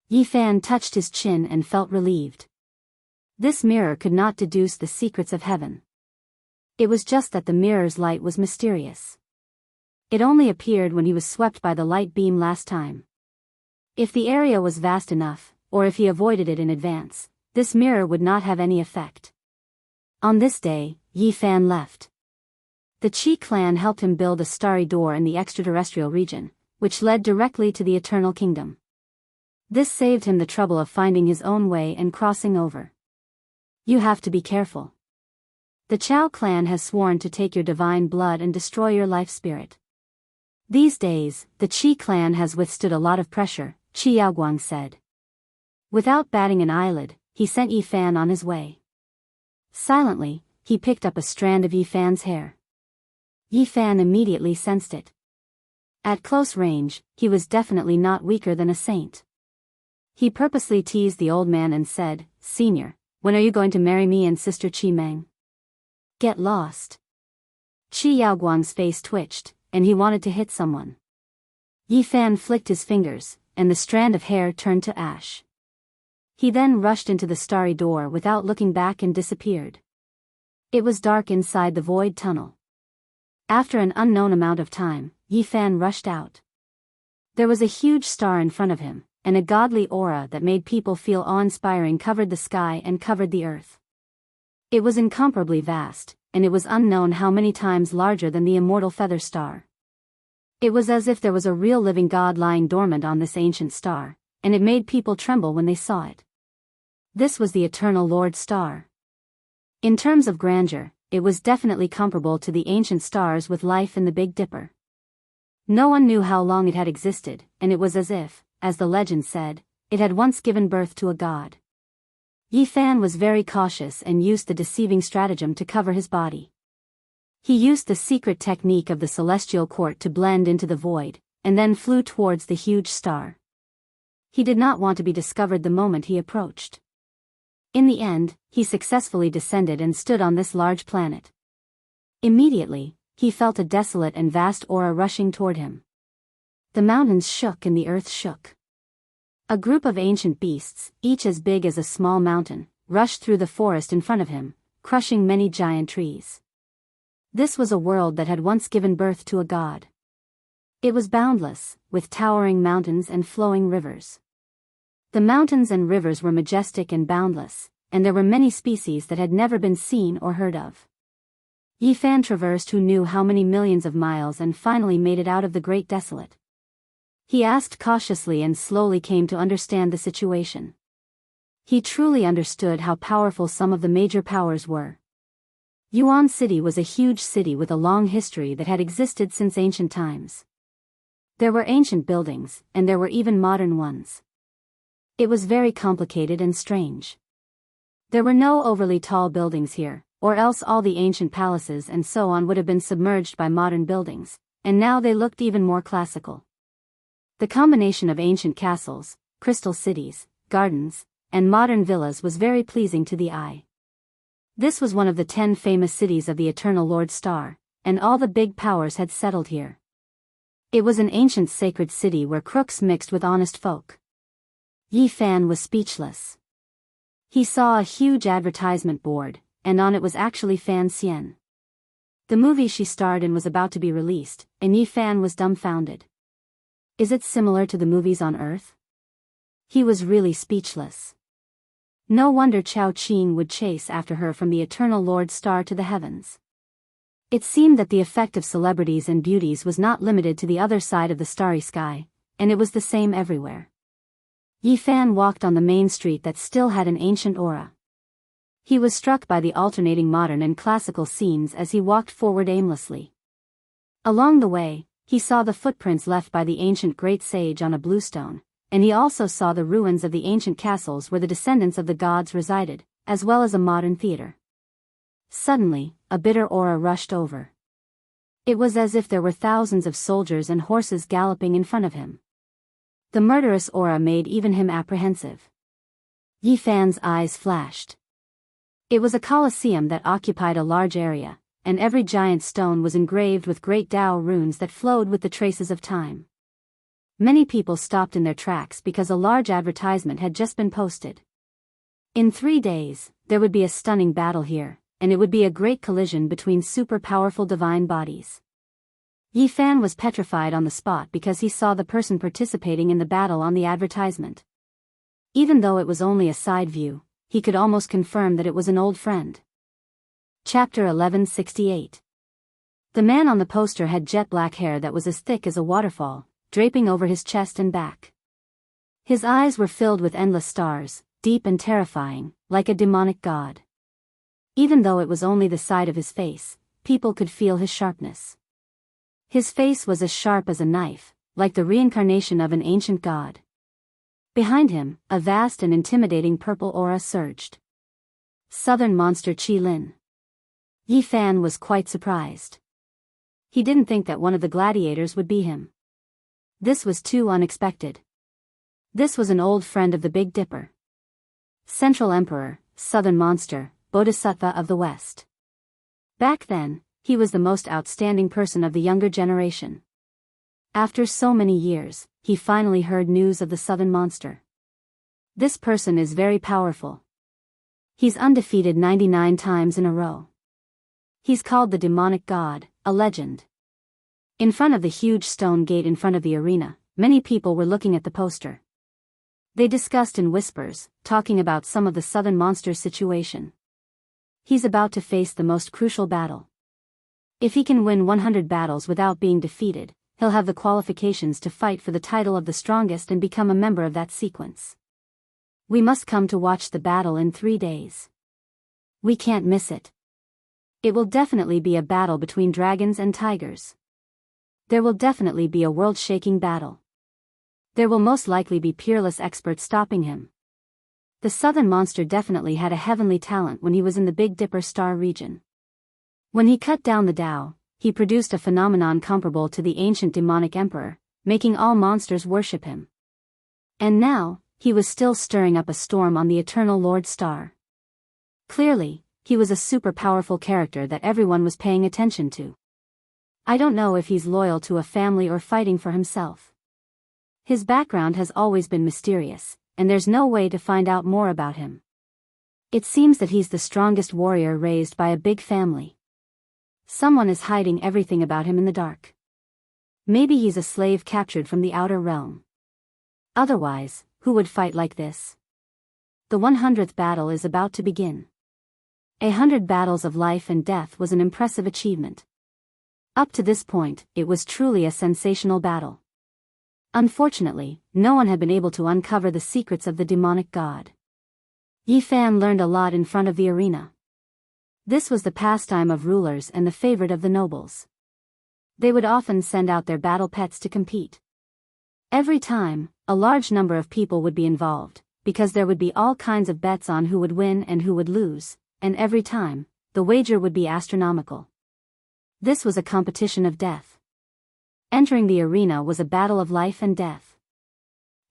Yi Fan touched his chin and felt relieved. This mirror could not deduce the secrets of heaven. It was just that the mirror's light was mysterious. It only appeared when he was swept by the light beam last time. If the area was vast enough, or if he avoided it in advance, this mirror would not have any effect. On this day, Yi Fan left. The Qi clan helped him build a starry door in the extraterrestrial region, which led directly to the Eternal Kingdom. This saved him the trouble of finding his own way and crossing over. You have to be careful. The Chao clan has sworn to take your divine blood and destroy your life spirit. These days, the Qi clan has withstood a lot of pressure, Qi Yaoguang said. Without batting an eyelid, he sent Yi Fan on his way. Silently, he picked up a strand of Yi Fan's hair. Yi Fan immediately sensed it. At close range, he was definitely not weaker than a saint. He purposely teased the old man and said, "Senior, when are you going to marry me and Sister Qi Meng?" Get lost. Qi Yaoguang's face twitched, and he wanted to hit someone. Yi Fan flicked his fingers, and the strand of hair turned to ash. He then rushed into the starry door without looking back and disappeared. It was dark inside the void tunnel. After an unknown amount of time, Yi Fan rushed out. There was a huge star in front of him, and a godly aura that made people feel awe-inspiring covered the sky and covered the earth. It was incomparably vast, and it was unknown how many times larger than the immortal feather star. It was as if there was a real living god lying dormant on this ancient star, and it made people tremble when they saw it. This was the Eternal Lord Star. In terms of grandeur, it was definitely comparable to the ancient stars with life in the Big Dipper. No one knew how long it had existed, and it was as if, as the legend said, it had once given birth to a god. Yi Fan was very cautious and used the deceiving stratagem to cover his body. He used the secret technique of the celestial court to blend into the void, and then flew towards the huge star. He did not want to be discovered the moment he approached. In the end, he successfully descended and stood on this large planet. Immediately, he felt a desolate and vast aura rushing toward him. The mountains shook and the earth shook. A group of ancient beasts, each as big as a small mountain, rushed through the forest in front of him, crushing many giant trees. This was a world that had once given birth to a god. It was boundless, with towering mountains and flowing rivers. The mountains and rivers were majestic and boundless, and there were many species that had never been seen or heard of. Yi Fan traversed who knew how many millions of miles and finally made it out of the Great Desolate. He asked cautiously and slowly came to understand the situation. He truly understood how powerful some of the major powers were. Yuan City was a huge city with a long history that had existed since ancient times. There were ancient buildings, and there were even modern ones. It was very complicated and strange. There were no overly tall buildings here, or else all the ancient palaces and so on would have been submerged by modern buildings, and now they looked even more classical. The combination of ancient castles, crystal cities, gardens, and modern villas was very pleasing to the eye. This was one of the 10 famous cities of the Eternal Lord Star, and all the big powers had settled here. It was an ancient sacred city where crooks mixed with honest folk. Yi Fan was speechless. He saw a huge advertisement board, and on it was actually Fan Xian. The movie she starred in was about to be released, and Yi Fan was dumbfounded. Is it similar to the movies on Earth? He was really speechless. No wonder Chao Qing would chase after her from the Eternal Lord Star to the heavens. It seemed that the effect of celebrities and beauties was not limited to the other side of the starry sky, and it was the same everywhere. Yi Fan walked on the main street that still had an ancient aura. He was struck by the alternating modern and classical scenes as he walked forward aimlessly. Along the way, he saw the footprints left by the ancient great sage on a blue stone, and he also saw the ruins of the ancient castles where the descendants of the gods resided, as well as a modern theater. Suddenly, a bitter aura rushed over. It was as if there were thousands of soldiers and horses galloping in front of him. The murderous aura made even him apprehensive. Yi Fan's eyes flashed. It was a colosseum that occupied a large area, and every giant stone was engraved with great Tao runes that flowed with the traces of time. Many people stopped in their tracks because a large advertisement had just been posted. In 3 days, there would be a stunning battle here, and it would be a great collision between super-powerful divine bodies. Yi Fan was petrified on the spot because he saw the person participating in the battle on the advertisement. Even though it was only a side view, he could almost confirm that it was an old friend. Chapter 1168. The man on the poster had jet black hair that was as thick as a waterfall, draping over his chest and back. His eyes were filled with endless stars, deep and terrifying, like a demonic god. Even though it was only the side of his face, people could feel his sharpness. His face was as sharp as a knife, like the reincarnation of an ancient god. Behind him, a vast and intimidating purple aura surged. Southern monster Qi Lin. Yi Fan was quite surprised. He didn't think that one of the gladiators would be him. This was too unexpected. This was an old friend of the Big Dipper. Central Emperor, Southern Monster, Bodhisattva of the West. Back then, he was the most outstanding person of the younger generation. After so many years, he finally heard news of the Southern Monster. This person is very powerful. He's undefeated 99 times in a row. He's called the demonic god, a legend. In front of the huge stone gate in front of the arena, many people were looking at the poster. They discussed in whispers, talking about some of the Southern Monster's situation. He's about to face the most crucial battle. If he can win 100 battles without being defeated, he'll have the qualifications to fight for the title of the strongest and become a member of that sequence. We must come to watch the battle in 3 days. We can't miss it. It will definitely be a battle between dragons and tigers. There will definitely be a world-shaking battle. There will most likely be peerless experts stopping him. The southern monster definitely had a heavenly talent when he was in the Big Dipper star region. When he cut down the Tao, he produced a phenomenon comparable to the ancient demonic emperor, making all monsters worship him. And now, he was still stirring up a storm on the Eternal Lord Star. Clearly, he was a super powerful character that everyone was paying attention to. I don't know if he's loyal to a family or fighting for himself. His background has always been mysterious, and there's no way to find out more about him. It seems that he's the strongest warrior raised by a big family. Someone is hiding everything about him in the dark. Maybe he's a slave captured from the outer realm. Otherwise, who would fight like this? The 100th battle is about to begin. 100 battles of life and death was an impressive achievement. Up to this point, it was truly a sensational battle. Unfortunately, no one had been able to uncover the secrets of the demonic god. Yi Fan learned a lot in front of the arena. This was the pastime of rulers and the favorite of the nobles. They would often send out their battle pets to compete. Every time, a large number of people would be involved, because there would be all kinds of bets on who would win and who would lose, and every time, the wager would be astronomical. This was a competition of death. Entering the arena was a battle of life and death.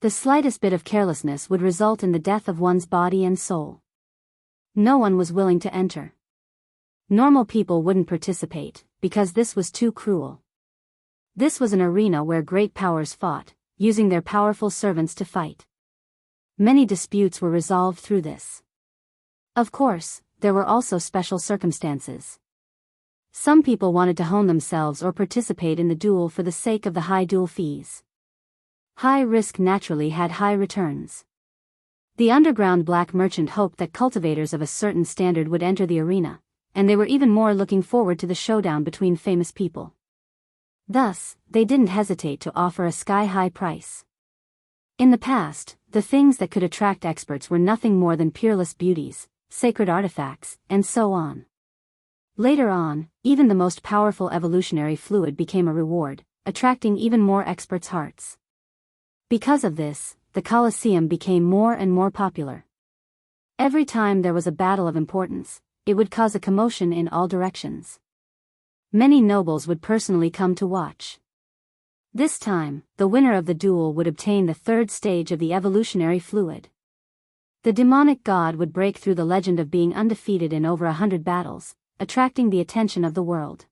The slightest bit of carelessness would result in the death of one's body and soul. No one was willing to enter. Normal people wouldn't participate, because this was too cruel. This was an arena where great powers fought, using their powerful servants to fight. Many disputes were resolved through this. Of course, there were also special circumstances. Some people wanted to hone themselves or participate in the duel for the sake of the high duel fees. High risk naturally had high returns. The underground black merchant hoped that cultivators of a certain standard would enter the arena, and they were even more looking forward to the showdown between famous people. Thus, they didn't hesitate to offer a sky-high price. In the past, the things that could attract experts were nothing more than peerless beauties, sacred artifacts, and so on. Later on, even the most powerful evolutionary fluid became a reward, attracting even more experts' hearts. Because of this, the Colosseum became more and more popular. Every time there was a battle of importance, it would cause a commotion in all directions. Many nobles would personally come to watch. This time, the winner of the duel would obtain the 3rd stage of the evolutionary fluid. The demonic god would break through the legend of being undefeated in over 100 battles, attracting the attention of the world.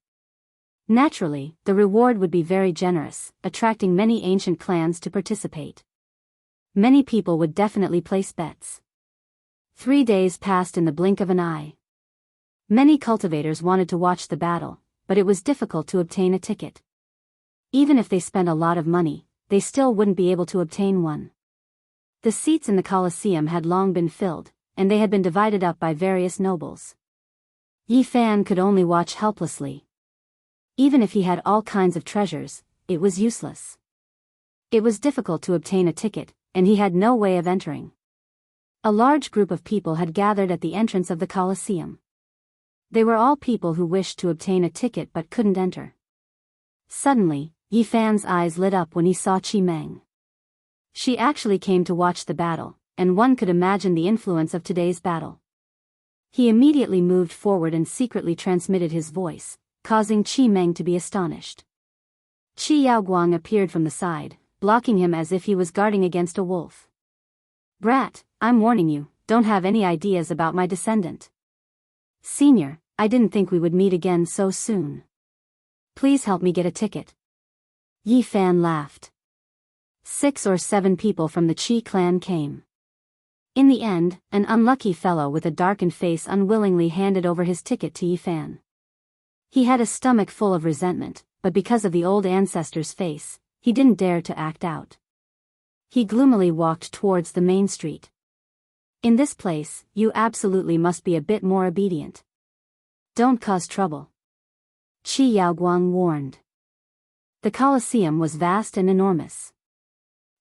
Naturally, the reward would be very generous, attracting many ancient clans to participate. Many people would definitely place bets. 3 days passed in the blink of an eye. Many cultivators wanted to watch the battle, but it was difficult to obtain a ticket. Even if they spent a lot of money, they still wouldn't be able to obtain one. The seats in the Colosseum had long been filled, and they had been divided up by various nobles. Yi Fan could only watch helplessly. Even if he had all kinds of treasures, it was useless. It was difficult to obtain a ticket, and he had no way of entering. A large group of people had gathered at the entrance of the Colosseum. They were all people who wished to obtain a ticket but couldn't enter. Suddenly, Yi Fan's eyes lit up when he saw Qi Meng. She actually came to watch the battle, and one could imagine the influence of today's battle. He immediately moved forward and secretly transmitted his voice, causing Qi Meng to be astonished. Qi Yaoguang appeared from the side, blocking him as if he was guarding against a wolf. "Brat, I'm warning you, don't have any ideas about my descendant. Senior, I didn't think we would meet again so soon. Please help me get a ticket." Yi Fan laughed. 6 or 7 people from the Qi clan came. In the end, an unlucky fellow with a darkened face unwillingly handed over his ticket to Yi Fan. He had a stomach full of resentment, but because of the old ancestor's face, he didn't dare to act out. He gloomily walked towards the main street. "In this place, you absolutely must be a bit more obedient. Don't cause trouble," Qi Yaoguang warned. The Colosseum was vast and enormous.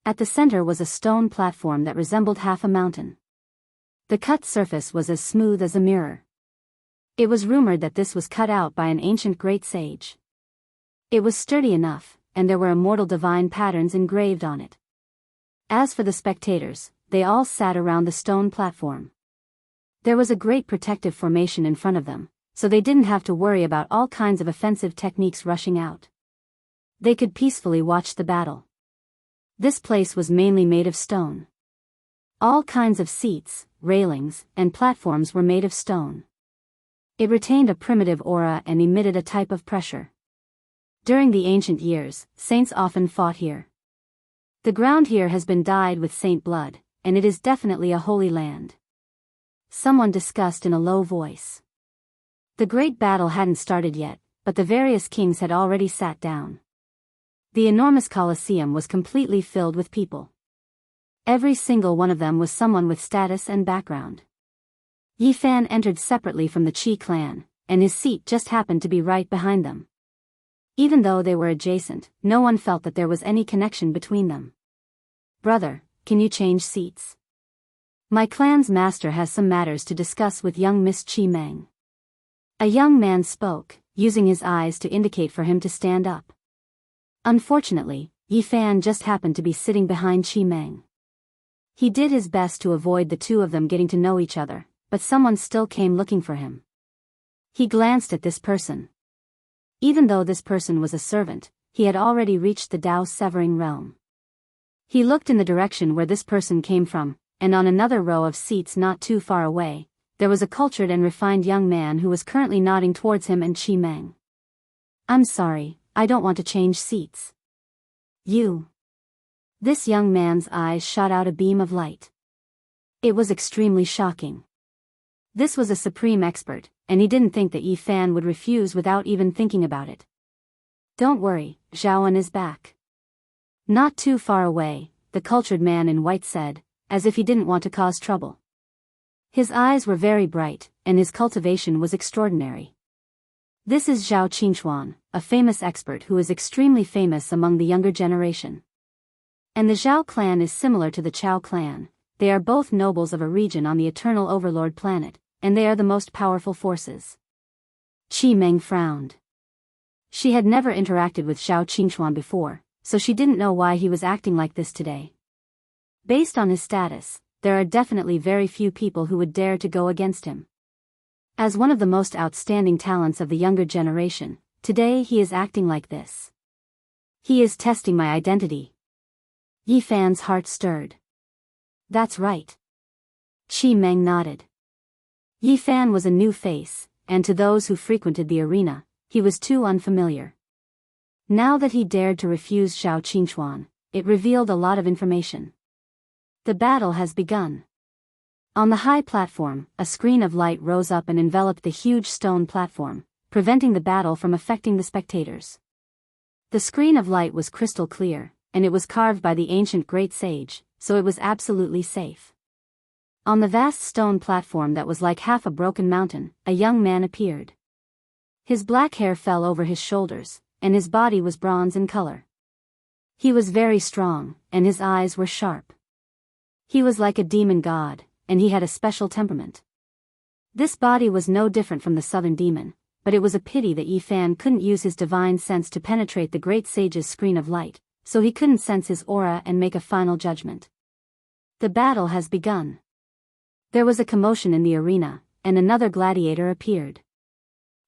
At the center was a stone platform that resembled half a mountain. The cut surface was as smooth as a mirror. It was rumored that this was cut out by an ancient great sage. It was sturdy enough, and there were immortal divine patterns engraved on it. As for the spectators, they all sat around the stone platform. There was a great protective formation in front of them, so they didn't have to worry about all kinds of offensive techniques rushing out. They could peacefully watch the battle. This place was mainly made of stone. All kinds of seats, railings, and platforms were made of stone. It retained a primitive aura and emitted a type of pressure. During the ancient years, saints often fought here. The ground here has been dyed with saint blood, and it is definitely a holy land. Someone discussed in a low voice. The great battle hadn't started yet, but the various kings had already sat down. The enormous Colosseum was completely filled with people. Every single one of them was someone with status and background. Yi Fan entered separately from the Qi clan, and his seat just happened to be right behind them. Even though they were adjacent, no one felt that there was any connection between them. "Brother, can you change seats? My clan's master has some matters to discuss with young Miss Qi Meng." A young man spoke, using his eyes to indicate for him to stand up. Unfortunately, Yi Fan just happened to be sitting behind Qi Meng. He did his best to avoid the two of them getting to know each other, but someone still came looking for him. He glanced at this person. Even though this person was a servant, he had already reached the Tao severing realm. He looked in the direction where this person came from, and on another row of seats not too far away, there was a cultured and refined young man who was currently nodding towards him and Qi Meng. "I'm sorry, I don't want to change seats." "You." This young man's eyes shot out a beam of light. It was extremely shocking. This was a supreme expert, and he didn't think that Yi Fan would refuse without even thinking about it. "Don't worry, Zhaoan is back." Not too far away, the cultured man in white said, as if he didn't want to cause trouble. His eyes were very bright, and his cultivation was extraordinary. "This is Zhao Qingchuan, a famous expert who is extremely famous among the younger generation. And the Zhao clan is similar to the Chao clan. They are both nobles of a region on the Eternal Overlord planet, and they are the most powerful forces." Qi Meng frowned. She had never interacted with Zhao Qingchuan before, so she didn't know why he was acting like this today. Based on his status, there are definitely very few people who would dare to go against him. As one of the most outstanding talents of the younger generation, today he is acting like this. He is testing my identity. Yi Fan's heart stirred. "That's right." Qi Meng nodded. Yi Fan was a new face, and to those who frequented the arena, he was too unfamiliar. Now that he dared to refuse Zhao Qingchuan, it revealed a lot of information. The battle has begun. On the high platform, a screen of light rose up and enveloped the huge stone platform, preventing the battle from affecting the spectators. The screen of light was crystal clear, and it was carved by the ancient great sage, so it was absolutely safe. On the vast stone platform that was like half a broken mountain, a young man appeared. His black hair fell over his shoulders, and his body was bronze in color. He was very strong, and his eyes were sharp. He was like a demon god, and he had a special temperament. This body was no different from the southern demon, but it was a pity that Yi Fan couldn't use his divine sense to penetrate the great sage's screen of light, so he couldn't sense his aura and make a final judgment. The battle has begun. There was a commotion in the arena, and another gladiator appeared.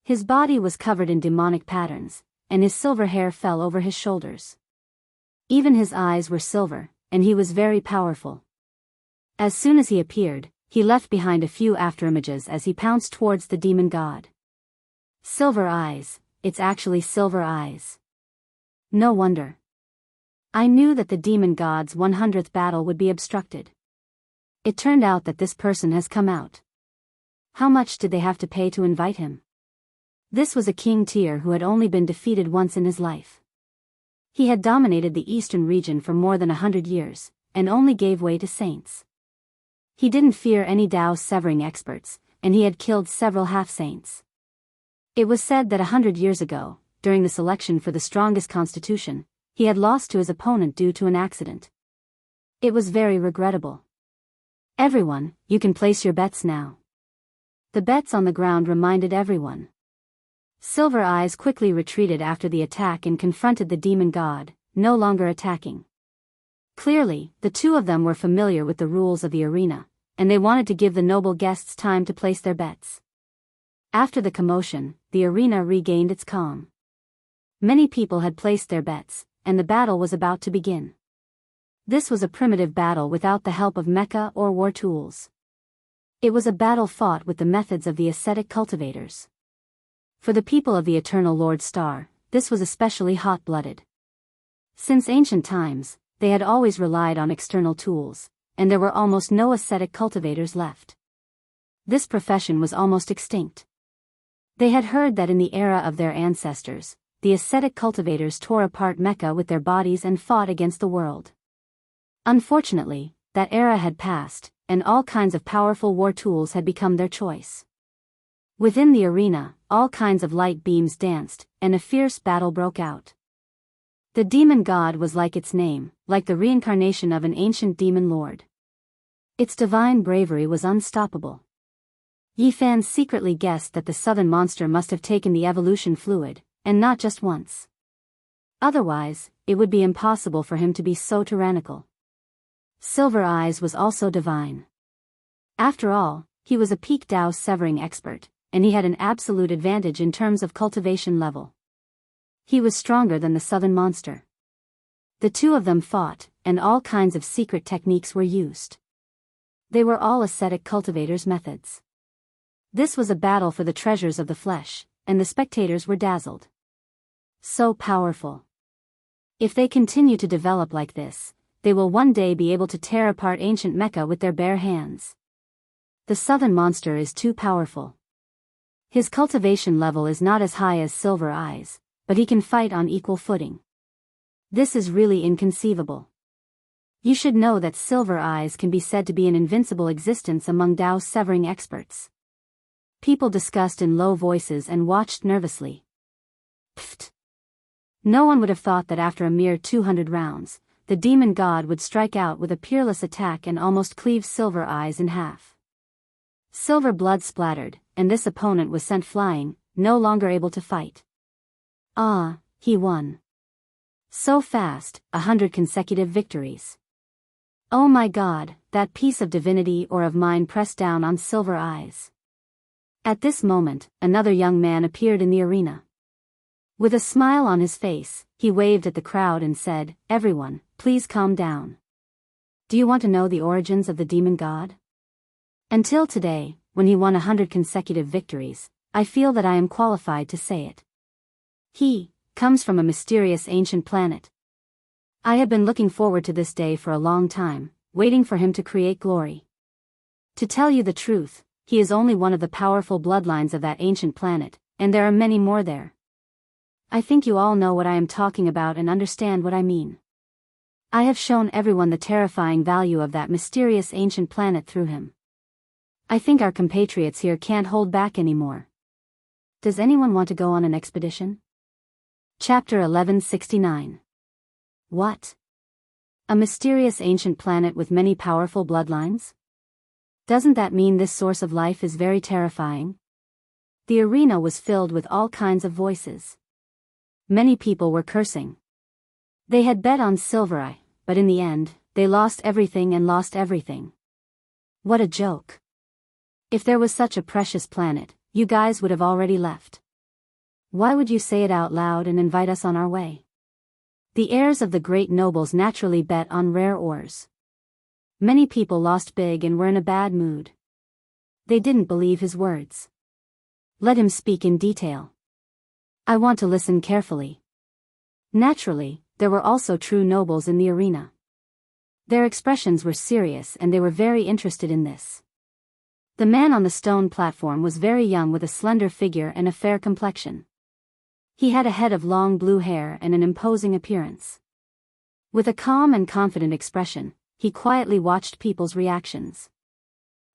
His body was covered in demonic patterns, and his silver hair fell over his shoulders. Even his eyes were silver, and he was very powerful. As soon as he appeared, he left behind a few afterimages as he pounced towards the demon god. Silver eyes, it's actually silver eyes. No wonder. I knew that the demon god's 100th battle would be obstructed. It turned out that this person has come out. How much did they have to pay to invite him? This was a king tier who had only been defeated once in his life. He had dominated the eastern region for more than 100 years, and only gave way to saints. He didn't fear any Tao severing experts, and he had killed several half-saints. It was said that 100 years ago, during the selection for the strongest constitution, he had lost to his opponent due to an accident. It was very regrettable. Everyone, you can place your bets now. The bets on the ground reminded everyone. Silver Eyes quickly retreated after the attack and confronted the demon god, no longer attacking. Clearly, the two of them were familiar with the rules of the arena, and they wanted to give the noble guests time to place their bets. After the commotion, the arena regained its calm. Many people had placed their bets, and the battle was about to begin. This was a primitive battle without the help of mecha or war tools. It was a battle fought with the methods of the ascetic cultivators. For the people of the Eternal Lord Star, this was especially hot-blooded. Since ancient times, they had always relied on external tools, and there were almost no ascetic cultivators left. This profession was almost extinct. They had heard that in the era of their ancestors, the ascetic cultivators tore apart mecha with their bodies and fought against the world. Unfortunately, that era had passed, and all kinds of powerful war tools had become their choice. Within the arena, all kinds of light beams danced, and a fierce battle broke out. The demon god was like its name, like the reincarnation of an ancient demon lord. Its divine bravery was unstoppable. Yi Fan secretly guessed that the southern monster must have taken the evolution fluid, and not just once. Otherwise, it would be impossible for him to be so tyrannical. Silver Eyes was also divine. After all, he was a peak Dao severing expert, and he had an absolute advantage in terms of cultivation level. He was stronger than the southern monster. The two of them fought, and all kinds of secret techniques were used. They were all ascetic cultivators' methods. This was a battle for the treasures of the flesh, and the spectators were dazzled. So powerful. If they continue to develop like this, they will one day be able to tear apart ancient mecha with their bare hands. The southern monster is too powerful. His cultivation level is not as high as Silver Eyes, but he can fight on equal footing. This is really inconceivable. You should know that Silver Eyes can be said to be an invincible existence among Dao severing experts. People discussed in low voices and watched nervously. Pfft. No one would have thought that after a mere 200 rounds, the demon god would strike out with a peerless attack and almost cleave Silver Eyes in half. Silver blood splattered, and this opponent was sent flying, no longer able to fight. Ah, he won. So fast, 100 consecutive victories. Oh my god, that piece of divinity or of mine pressed down on Silver Eyes. At this moment, another young man appeared in the arena. With a smile on his face, he waved at the crowd and said, "Everyone, please calm down. Do you want to know the origins of the demon god? Until today, when he won 100 consecutive victories, I feel that I am qualified to say it. He comes from a mysterious ancient planet. I have been looking forward to this day for a long time, waiting for him to create glory. To tell you the truth, he is only one of the powerful bloodlines of that ancient planet, and there are many more there. I think you all know what I am talking about and understand what I mean. I have shown everyone the terrifying value of that mysterious ancient planet through him. I think our compatriots here can't hold back anymore. Does anyone want to go on an expedition?" Chapter 1169. What? A mysterious ancient planet with many powerful bloodlines? Doesn't that mean this source of life is very terrifying? The arena was filled with all kinds of voices. Many people were cursing. They had bet on Silver Eye, but in the end, they lost everything and lost everything. What a joke. If there was such a precious planet, you guys would have already left. Why would you say it out loud and invite us on our way? The heirs of the great nobles naturally bet on rare ores. Many people lost big and were in a bad mood. They didn't believe his words. Let him speak in detail. I want to listen carefully. Naturally, there were also true nobles in the arena. Their expressions were serious and they were very interested in this. The man on the stone platform was very young with a slender figure and a fair complexion. He had a head of long blue hair and an imposing appearance. With a calm and confident expression, he quietly watched people's reactions.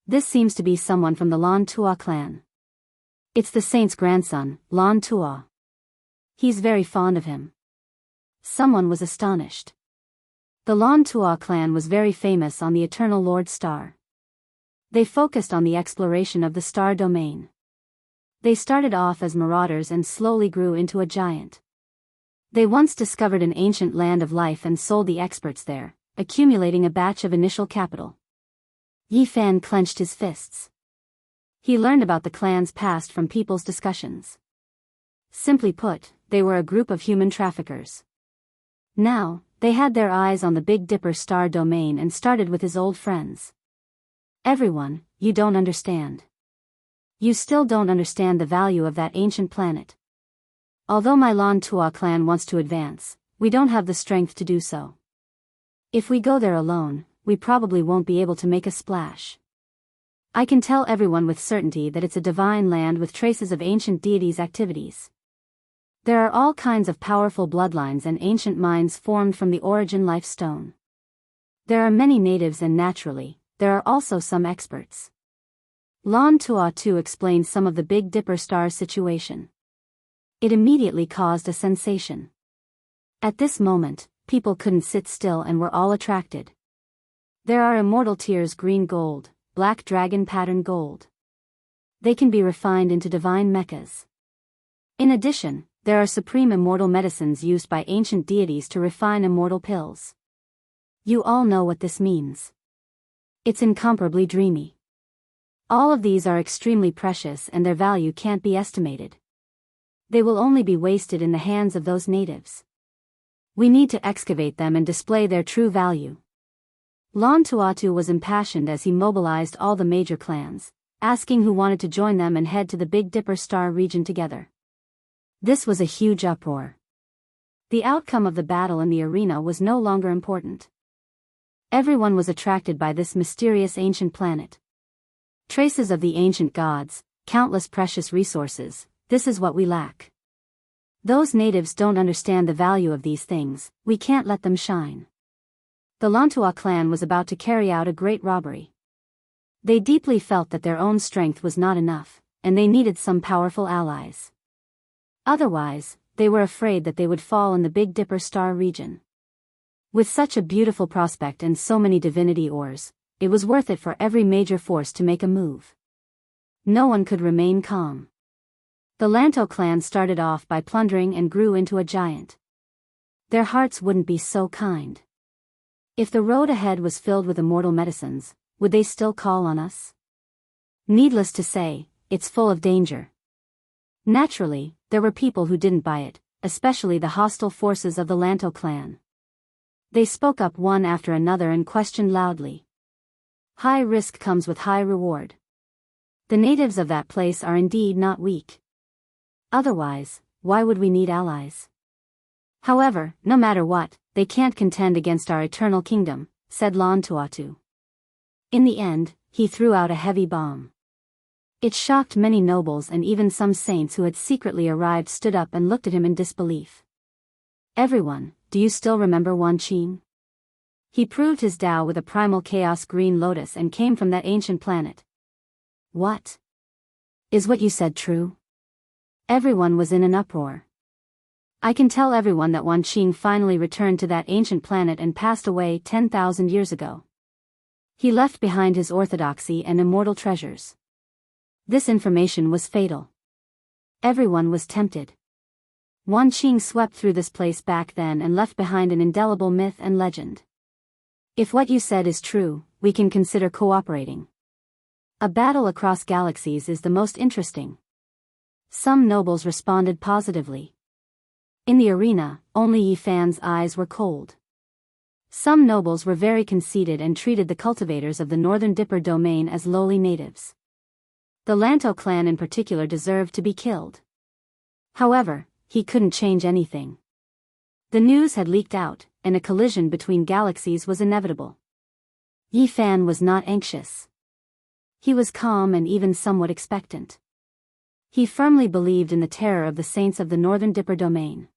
This seems to be someone from the Lan Tua clan. It's the saint's grandson, Lan Tua. He's very fond of him. Someone was astonished. The Lon Tua clan was very famous on the Eternal Lord Star. They focused on the exploration of the star domain. They started off as marauders and slowly grew into a giant. They once discovered an ancient land of life and sold the experts there, accumulating a batch of initial capital. Yi Fan clenched his fists. He learned about the clan's past from people's discussions. Simply put, they were a group of human traffickers. Now, they had their eyes on the Big Dipper star domain and started with his old friends. Everyone, you don't understand. You still don't understand the value of that ancient planet. Although my Lon Tua clan wants to advance, we don't have the strength to do so. If we go there alone, we probably won't be able to make a splash. I can tell everyone with certainty that it's a divine land with traces of ancient deities' activities. There are all kinds of powerful bloodlines and ancient minds formed from the Origin Life Stone. There are many natives and naturally, there are also some experts. Lon Tua too explained some of the Big Dipper star's situation. It immediately caused a sensation. At this moment, people couldn't sit still and were all attracted. There are immortal tears green gold, black dragon pattern gold. They can be refined into divine mechas. In addition, there are supreme immortal medicines used by ancient deities to refine immortal pills. You all know what this means. It's incomparably dreamy. All of these are extremely precious and their value can't be estimated. They will only be wasted in the hands of those natives. We need to excavate them and display their true value. Lon Tuatu was impassioned as he mobilized all the major clans, asking who wanted to join them and head to the Big Dipper star region together. This was a huge uproar. The outcome of the battle in the arena was no longer important. Everyone was attracted by this mysterious ancient planet. Traces of the ancient gods, countless precious resources, this is what we lack. Those natives don't understand the value of these things, we can't let them shine. The Lontua clan was about to carry out a great robbery. They deeply felt that their own strength was not enough, and they needed some powerful allies. Otherwise, they were afraid that they would fall in the Big Dipper star region. With such a beautiful prospect and so many divinity ores, it was worth it for every major force to make a move. No one could remain calm. The Lanto clan started off by plundering and grew into a giant. Their hearts wouldn't be so kind. If the road ahead was filled with immortal medicines, would they still call on us? Needless to say, it's full of danger. Naturally, there were people who didn't buy it, especially the hostile forces of the Lanto clan. They spoke up one after another and questioned loudly. High risk comes with high reward. The natives of that place are indeed not weak. Otherwise, why would we need allies? However, no matter what, they can't contend against our eternal kingdom, said Lon Tuatu. In the end, he threw out a heavy bomb. It shocked many nobles and even some saints who had secretly arrived stood up and looked at him in disbelief. Everyone, do you still remember Wan Qing? He proved his Tao with a primal chaos green lotus and came from that ancient planet. What? Is what you said true? Everyone was in an uproar. I can tell everyone that Wan Qing finally returned to that ancient planet and passed away 10,000 years ago. He left behind his orthodoxy and immortal treasures. This information was fatal. Everyone was tempted. Wan Qing swept through this place back then and left behind an indelible myth and legend. If what you said is true, we can consider cooperating. A battle across galaxies is the most interesting. Some nobles responded positively. In the arena, only Yi Fan's eyes were cold. Some nobles were very conceited and treated the cultivators of the Northern Dipper domain as lowly natives. The Lanto clan in particular deserved to be killed. However, he couldn't change anything. The news had leaked out, and a collision between galaxies was inevitable. Yi Fan was not anxious. He was calm and even somewhat expectant. He firmly believed in the terror of the saints of the Northern Dipper domain.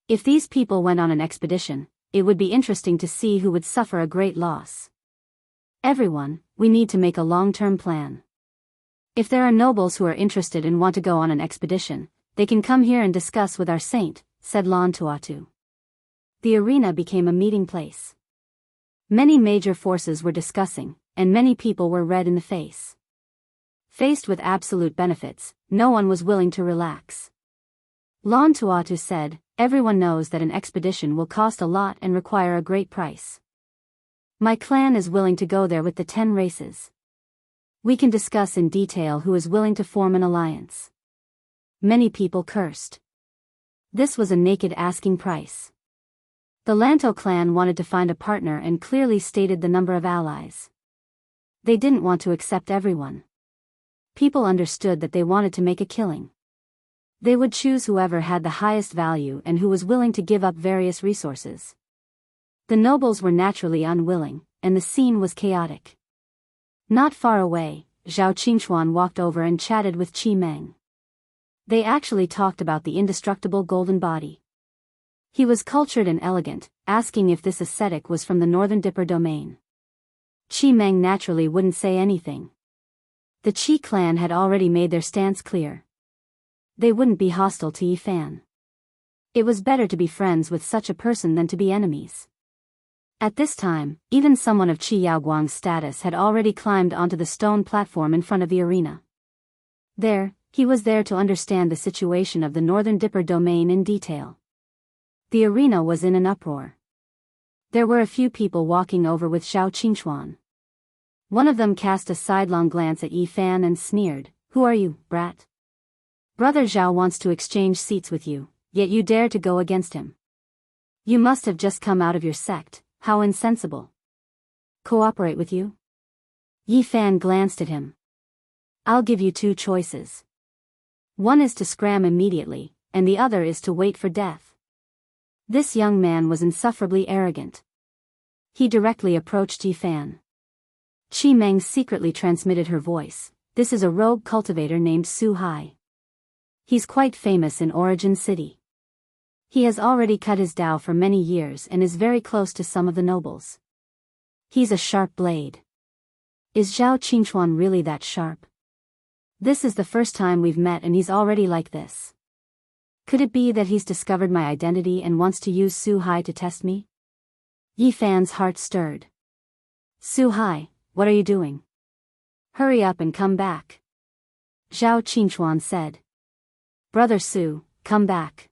If these people went on an expedition, it would be interesting to see who would suffer a great loss. Everyone, we need to make a long-term plan. If there are nobles who are interested and want to go on an expedition, they can come here and discuss with our saint, said Lantuatu. The arena became a meeting place. Many major forces were discussing, and many people were red in the face. Faced with absolute benefits, no one was willing to relax. Lantuatu said, everyone knows that an expedition will cost a lot and require a great price. My clan is willing to go there with the 10 races. We can discuss in detail who is willing to form an alliance. Many people cursed. This was a naked asking price. The Lanto clan wanted to find a partner and clearly stated the number of allies. They didn't want to accept everyone. People understood that they wanted to make a killing. They would choose whoever had the highest value and who was willing to give up various resources. The nobles were naturally unwilling, and the scene was chaotic. Not far away, Zhao Qingchuan walked over and chatted with Qi Meng. They actually talked about the indestructible golden body. He was cultured and elegant, asking if this ascetic was from the Northern Dipper domain. Qi Meng naturally wouldn't say anything. The Qi clan had already made their stance clear. They wouldn't be hostile to Yi Fan. It was better to be friends with such a person than to be enemies. At this time, even someone of Qi Yaoguang's status had already climbed onto the stone platform in front of the arena. He was there to understand the situation of the Northern Dipper domain in detail. The arena was in an uproar. There were a few people walking over with Zhao Qingchuan. One of them cast a sidelong glance at Yi Fan and sneered, "Who are you, brat? Brother Zhao wants to exchange seats with you, yet you dare to go against him. You must have just come out of your sect, how insensible. Cooperate with you?" Yi Fan glanced at him. "I'll give you 2 choices. One is to scram immediately, and the other is to wait for death." This young man was insufferably arrogant. He directly approached Yi Fan. Qi Meng secretly transmitted her voice. "This is a rogue cultivator named Su Hai. He's quite famous in Origin City. He has already cut his Dao for many years and is very close to some of the nobles. He's a sharp blade." "Is Zhao Qingchuan really that sharp? This is the first time we've met and he's already like this. Could it be that he's discovered my identity and wants to use Su Hai to test me?" Yi Fan's heart stirred. "Su Hai, what are you doing? Hurry up and come back," Zhao Qingchuan said. "Brother Su, come back.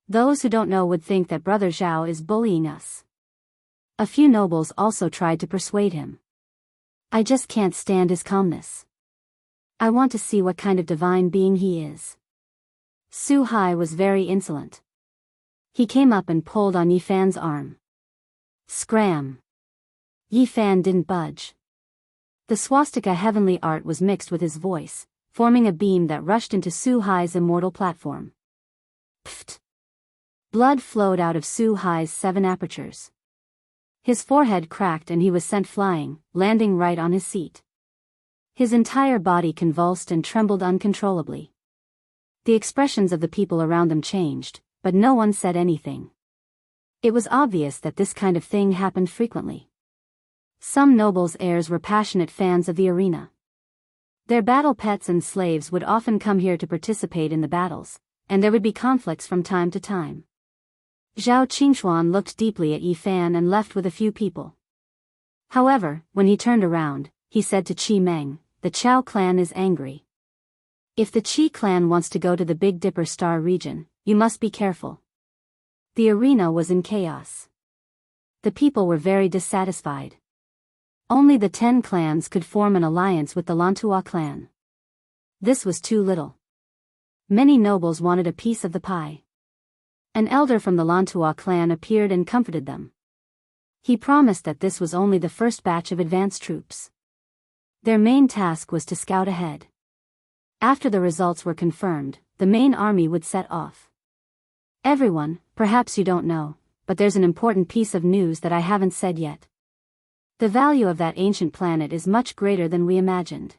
Those who don't know would think that Brother Zhao is bullying us." A few nobles also tried to persuade him. "I just can't stand his calmness. I want to see what kind of divine being he is." Su Hai was very insolent. He came up and pulled on Yi Fan's arm. Scram! Yi Fan didn't budge. The swastika heavenly art was mixed with his voice, forming a beam that rushed into Su Hai's immortal platform. Pfft! Blood flowed out of Su Hai's 7 apertures. His forehead cracked and he was sent flying, landing right on his seat. His entire body convulsed and trembled uncontrollably. The expressions of the people around them changed, but no one said anything. It was obvious that this kind of thing happened frequently. Some nobles' heirs were passionate fans of the arena. Their battle pets and slaves would often come here to participate in the battles, and there would be conflicts from time to time. Zhao Qingchuan looked deeply at Yi Fan and left with a few people. However, when he turned around, he said to Qi Meng, "The Chao clan is angry. If the Qi clan wants to go to the Big Dipper Star region, you must be careful." The arena was in chaos. The people were very dissatisfied. Only the 10 clans could form an alliance with the Lantua clan. This was too little. Many nobles wanted a piece of the pie. An elder from the Lantua clan appeared and comforted them. He promised that this was only the first batch of advance troops. Their main task was to scout ahead. After the results were confirmed, the main army would set off. "Everyone, perhaps you don't know, but there's an important piece of news that I haven't said yet. The value of that ancient planet is much greater than we imagined.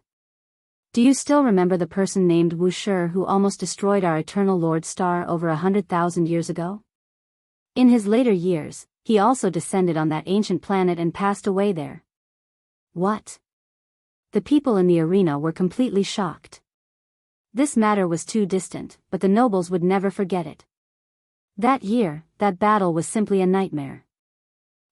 Do you still remember the person named Wu Shi who almost destroyed our Eternal Lord Star over 100,000 years ago? In his later years, he also descended on that ancient planet and passed away there." "What?" The people in the arena were completely shocked. This matter was too distant, but the nobles would never forget it. That year, that battle was simply a nightmare.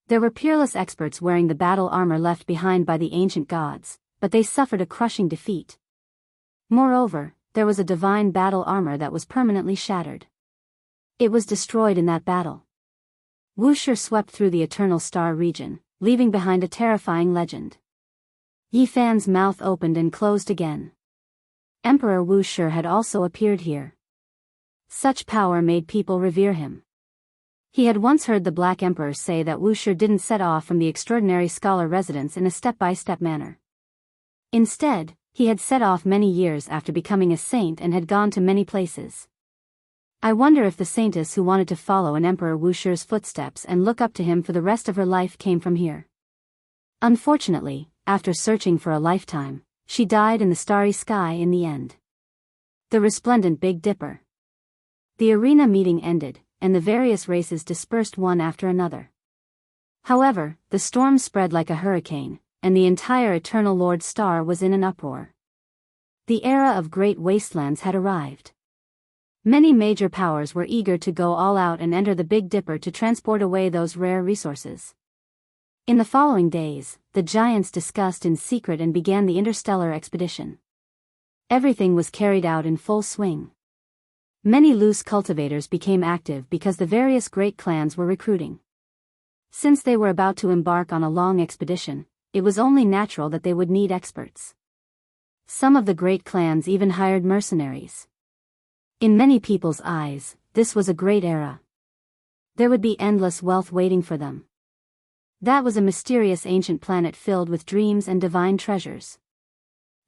There were peerless experts wearing the battle armor left behind by the ancient gods, but they suffered a crushing defeat. Moreover, there was a divine battle armor that was permanently shattered. It was destroyed in that battle. Wuxia swept through the Eternal Star region, leaving behind a terrifying legend. Yi Fan's mouth opened and closed again. Emperor Wuxia had also appeared here. Such power made people revere him. He had once heard the Black Emperor say that Wuxia didn't set off from the extraordinary scholar residence in a step-by-step manner. Instead, he had set off many years after becoming a saint and had gone to many places. I wonder if the saintess who wanted to follow in Emperor Wuxia's footsteps and look up to him for the rest of her life came from here. Unfortunately, after searching for a lifetime, she died in the starry sky in the end. The resplendent Big Dipper. The arena meeting ended, and the various races dispersed one after another. However, the storm spread like a hurricane, and the entire Eternal Lord Star was in an uproar. The era of great wastelands had arrived. Many major powers were eager to go all out and enter the Big Dipper to transport away those rare resources. In the following days, the giants discussed in secret and began the interstellar expedition. Everything was carried out in full swing. Many loose cultivators became active because the various great clans were recruiting. Since they were about to embark on a long expedition, it was only natural that they would need experts. Some of the great clans even hired mercenaries. In many people's eyes, this was a great era. There would be endless wealth waiting for them. That was a mysterious ancient planet filled with dreams and divine treasures.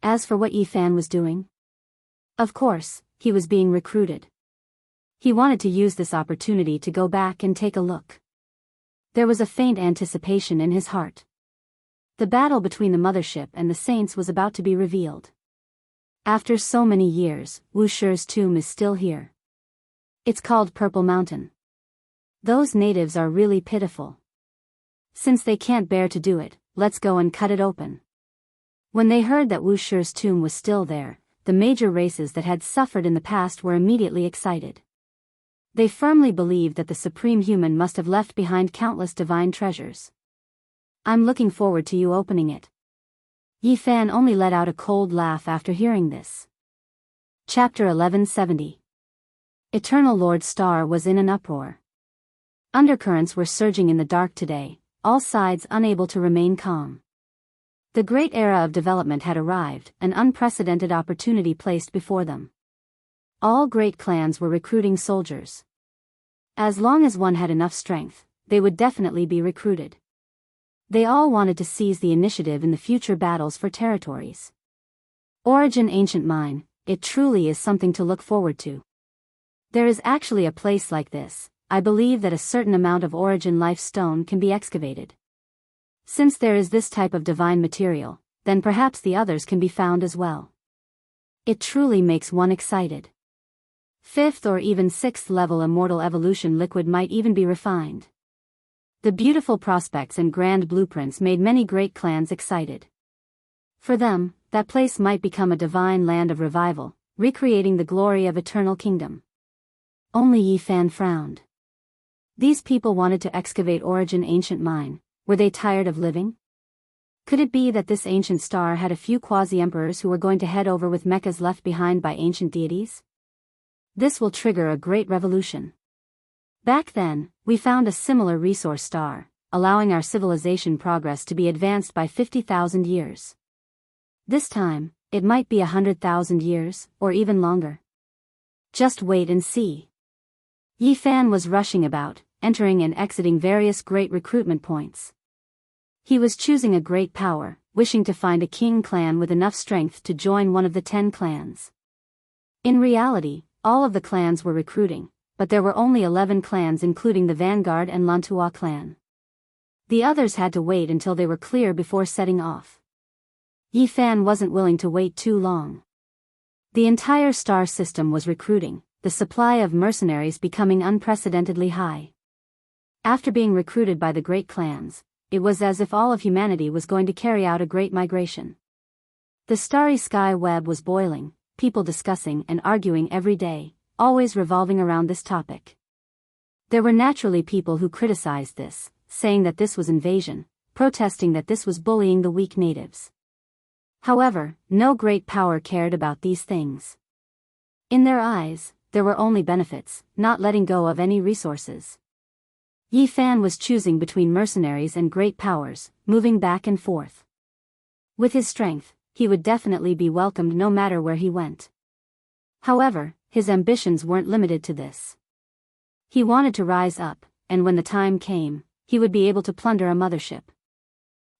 As for what Yi Fan was doing, of course, he was being recruited. He wanted to use this opportunity to go back and take a look. There was a faint anticipation in his heart. The battle between the mothership and the saints was about to be revealed. After so many years, Wuxia's tomb is still here. It's called Purple Mountain. Those natives are really pitiful. Since they can't bear to do it, let's go and cut it open. When they heard that Wuxia's tomb was still there, the major races that had suffered in the past were immediately excited. They firmly believed that the supreme human must have left behind countless divine treasures. I'm looking forward to you opening it. Yi Fan only let out a cold laugh after hearing this. Chapter 1170. Eternal Lord Star was in an uproar. Undercurrents were surging in the dark today, all sides unable to remain calm. The great era of development had arrived, an unprecedented opportunity placed before them. All great clans were recruiting soldiers. As long as one had enough strength, they would definitely be recruited. They all wanted to seize the initiative in the future battles for territories. Origin Ancient Mine, it truly is something to look forward to. There is actually a place like this. I believe that a certain amount of Origin Life Stone can be excavated. Since there is this type of divine material, then perhaps the others can be found as well. It truly makes one excited. 5th or even 6th level immortal evolution liquid might even be refined. The beautiful prospects and grand blueprints made many great clans excited. For them, that place might become a divine land of revival, recreating the glory of eternal kingdom. Only Yi Fan frowned. These people wanted to excavate Origin Ancient Mine. Were they tired of living? Could it be that this ancient star had a few quasi-emperors who were going to head over with mechas left behind by ancient deities? This will trigger a great revolution. Back then, we found a similar resource star, allowing our civilization progress to be advanced by 50,000 years. This time, it might be 100,000 years, or even longer. Just wait and see. Yi Fan was rushing about, entering and exiting various great recruitment points. He was choosing a great power, wishing to find a king clan with enough strength to join one of the 10 clans. In reality, all of the clans were recruiting, but there were only 11 clans including the Vanguard and Lantua clan. The others had to wait until they were clear before setting off. Yi Fan wasn't willing to wait too long. The entire star system was recruiting, the supply of mercenaries becoming unprecedentedly high. After being recruited by the great clans, it was as if all of humanity was going to carry out a great migration. The starry sky web was boiling, people discussing and arguing every day, always revolving around this topic. There were naturally people who criticized this, saying that this was invasion, protesting that this was bullying the weak natives. However, no great power cared about these things. In their eyes, there were only benefits, not letting go of any resources. Yi Fan was choosing between mercenaries and great powers, moving back and forth. With his strength, he would definitely be welcomed no matter where he went. However, his ambitions weren't limited to this. He wanted to rise up, and when the time came, he would be able to plunder a mothership.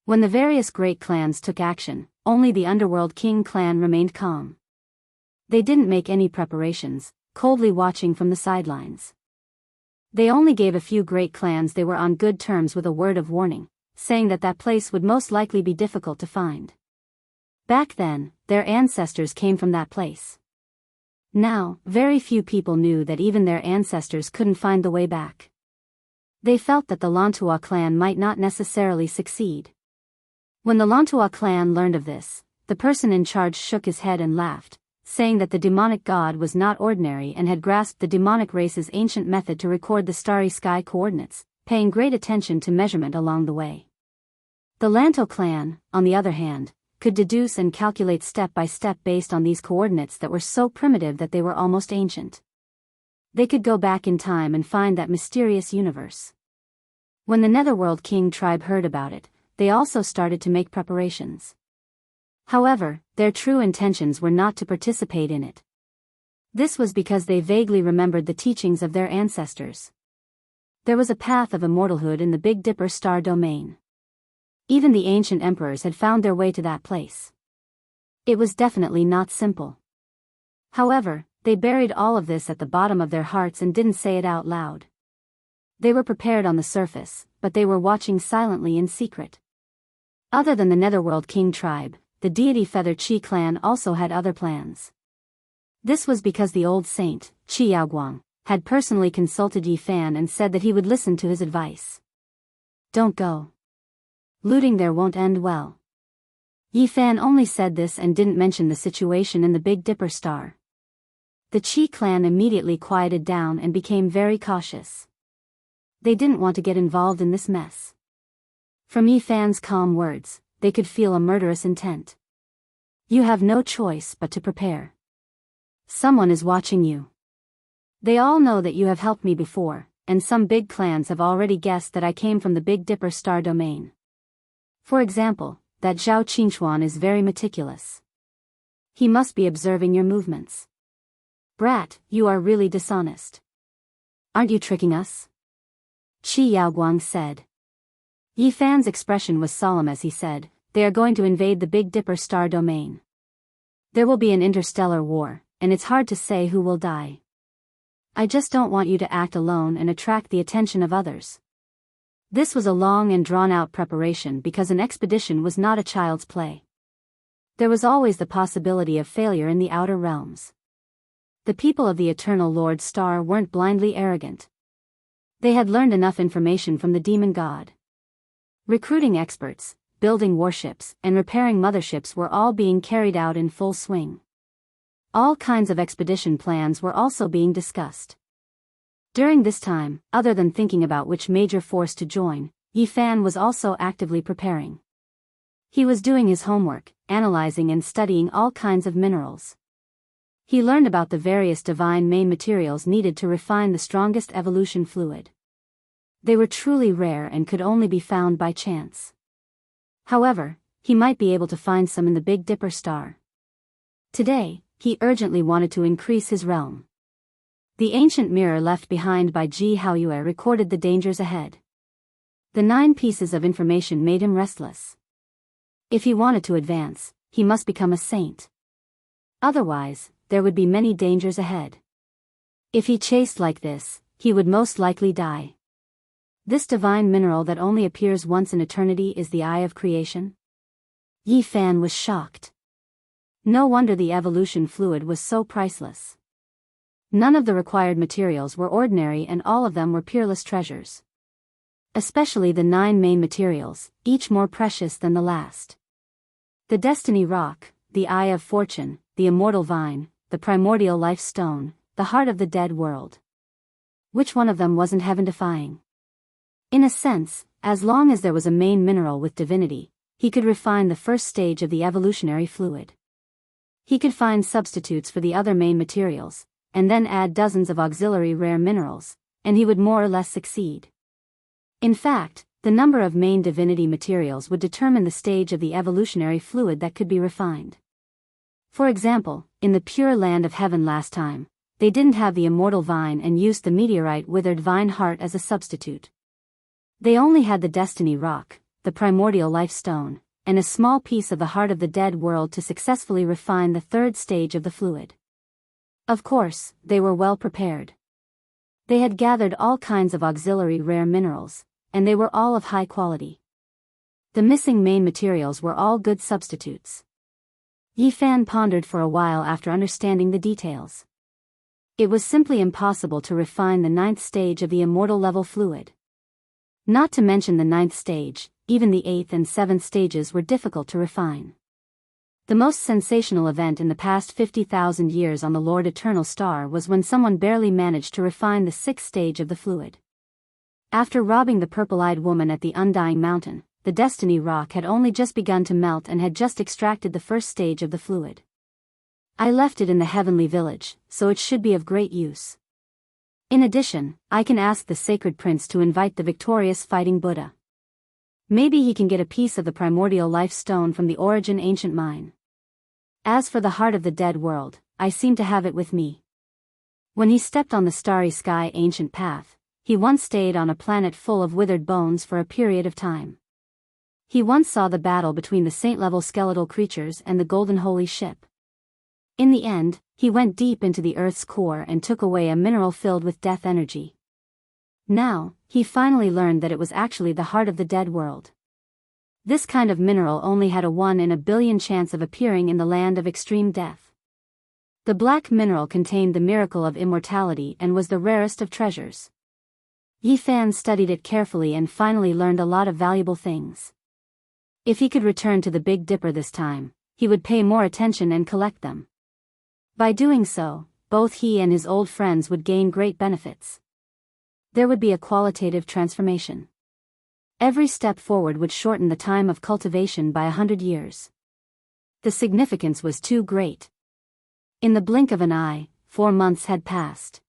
When the various great clans took action, only the Underworld King clan remained calm. They didn't make any preparations, coldly watching from the sidelines. They only gave a few great clans they were on good terms with a word of warning, saying that that place would most likely be difficult to find. Back then, their ancestors came from that place. Now, very few people knew that even their ancestors couldn't find the way back. They felt that the Lantua clan might not necessarily succeed. When the Lantua clan learned of this, the person in charge shook his head and laughed, saying that the demonic god was not ordinary and had grasped the demonic race's ancient method to record the starry sky coordinates, paying great attention to measurement along the way. The Lanto clan, on the other hand, could deduce and calculate step by step based on these coordinates that were so primitive that they were almost ancient. They could go back in time and find that mysterious universe. When the Netherworld King tribe heard about it, they also started to make preparations. However, their true intentions were not to participate in it. This was because they vaguely remembered the teachings of their ancestors. There was a path of immortalhood in the Big Dipper star domain. Even the ancient emperors had found their way to that place. It was definitely not simple. However, they buried all of this at the bottom of their hearts and didn't say it out loud. They were prepared on the surface, but they were watching silently in secret. Other than the Netherworld King tribe, the deity Feather Chi clan also had other plans. This was because the old saint, Chi Yaoguang, had personally consulted Yi Fan and said that he would listen to his advice. Don't go. Looting there won't end well. Yi Fan only said this and didn't mention the situation in the Big Dipper star. The Chi clan immediately quieted down and became very cautious. They didn't want to get involved in this mess. From Yi Fan's calm words, they could feel a murderous intent. You have no choice but to prepare. Someone is watching you. They all know that you have helped me before, and some big clans have already guessed that I came from the Big Dipper star domain. For example, that Zhao Qingchuan is very meticulous. He must be observing your movements. Brat, you are really dishonest. Aren't you tricking us? Chi Yaoguang said. Yi Fan's expression was solemn as he said, they are going to invade the Big Dipper star domain. There will be an interstellar war, and it's hard to say who will die. I just don't want you to act alone and attract the attention of others. This was a long and drawn-out preparation because an expedition was not a child's play. There was always the possibility of failure in the outer realms. The people of the Eternal Lord Star weren't blindly arrogant. They had learned enough information from the demon god. Recruiting experts, building warships, and repairing motherships were all being carried out in full swing. All kinds of expedition plans were also being discussed. During this time, other than thinking about which major force to join, Yi Fan was also actively preparing. He was doing his homework, analyzing and studying all kinds of minerals. He learned about the various divine main materials needed to refine the strongest evolution fluid. They were truly rare and could only be found by chance. However, he might be able to find some in the Big Dipper star. Today, he urgently wanted to increase his realm. The ancient mirror left behind by Ji Haoyue recorded the dangers ahead. The 9 pieces of information made him restless. If he wanted to advance, he must become a saint. Otherwise, there would be many dangers ahead. If he chased like this, he would most likely die. This divine mineral that only appears once in eternity is the eye of creation? Yi Fan was shocked. No wonder the evolution fluid was so priceless. None of the required materials were ordinary and all of them were peerless treasures. Especially the 9 main materials, each more precious than the last. The Destiny Rock, the Eye of Fortune, the Immortal Vine, the Primordial Life Stone, the Heart of the Dead World. Which one of them wasn't heaven-defying? In a sense, as long as there was a main mineral with divinity, he could refine the first stage of the evolutionary fluid. He could find substitutes for the other main materials, and then add dozens of auxiliary rare minerals, and he would more or less succeed. In fact, the number of main divinity materials would determine the stage of the evolutionary fluid that could be refined. For example, in the pure land of heaven last time, they didn't have the immortal vine and used the meteorite withered vine heart as a substitute. They only had the destiny rock, the primordial life stone, and a small piece of the heart of the dead world to successfully refine the third stage of the fluid. Of course, they were well prepared. They had gathered all kinds of auxiliary rare minerals, and they were all of high quality. The missing main materials were all good substitutes. Yi Fan pondered for a while after understanding the details. It was simply impossible to refine the ninth stage of the immortal level fluid. Not to mention the ninth stage, even the eighth and seventh stages were difficult to refine. The most sensational event in the past 50,000 years on the Lord Eternal Star was when someone barely managed to refine the sixth stage of the fluid. After robbing the purple-eyed woman at the Undying Mountain, the Destiny Rock had only just begun to melt and had just extracted the first stage of the fluid. I left it in the heavenly village, so it should be of great use. In addition, I can ask the sacred prince to invite the victorious fighting Buddha. Maybe he can get a piece of the primordial life stone from the origin ancient mine. As for the heart of the dead world, I seem to have it with me. When he stepped on the starry sky ancient path, he once stayed on a planet full of withered bones for a period of time. He once saw the battle between the saint-level skeletal creatures and the golden holy ship. In the end, he went deep into the Earth's core and took away a mineral filled with death energy. Now, he finally learned that it was actually the heart of the dead world. This kind of mineral only had a 1 in a billion chance of appearing in the land of extreme death. The black mineral contained the miracle of immortality and was the rarest of treasures. Yi Fan studied it carefully and finally learned a lot of valuable things. If he could return to the Big Dipper this time, he would pay more attention and collect them. By doing so, both he and his old friends would gain great benefits. There would be a qualitative transformation. Every step forward would shorten the time of cultivation by 100 years. The significance was too great. In the blink of an eye, 4 months had passed.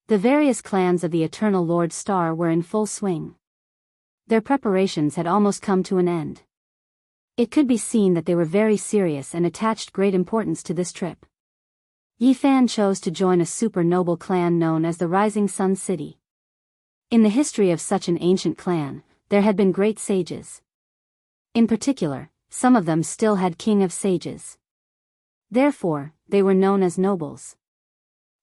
The various clans of the Eternal Lord Star were in full swing. Their preparations had almost come to an end. It could be seen that they were very serious and attached great importance to this trip. Yi Fan chose to join a super noble clan known as the Rising Sun City. In the history of such an ancient clan, there had been great sages. In particular, some of them still had king of sages. Therefore, they were known as nobles.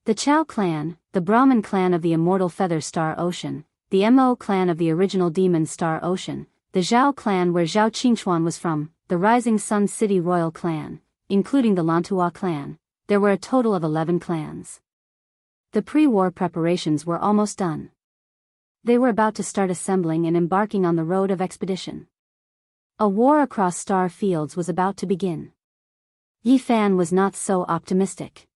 The Chao clan, the Brahmin clan of the immortal Feather Star Ocean, the Mo clan of the original Demon Star Ocean, the Zhao clan where Zhao Qingchuan was from, the Rising Sun City royal clan, including the Lantua clan. There were a total of 11 clans. The pre-war preparations were almost done. They were about to start assembling and embarking on the road of expedition. A war across star fields was about to begin. Yi Fan was not so optimistic.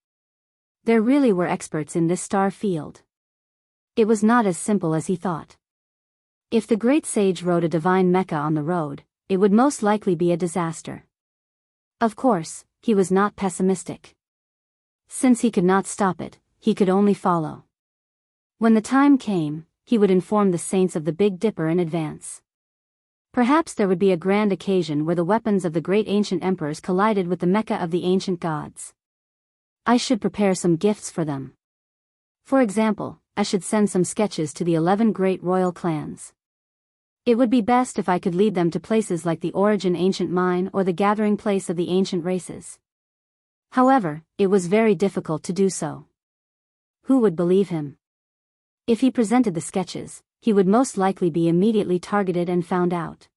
There really were experts in this star field. It was not as simple as he thought. If the great sage rode a divine mecha on the road, it would most likely be a disaster. Of course, he was not pessimistic. Since he could not stop it, he could only follow. When the time came, he would inform the saints of the Big Dipper in advance. Perhaps there would be a grand occasion where the weapons of the great ancient emperors collided with the mecha of the ancient gods. I should prepare some gifts for them. For example, I should send some sketches to the 11 great royal clans. It would be best if I could lead them to places like the Origin Ancient Mine or the gathering place of the ancient races. However, it was very difficult to do so. Who would believe him? If he presented the sketches, he would most likely be immediately targeted and found out.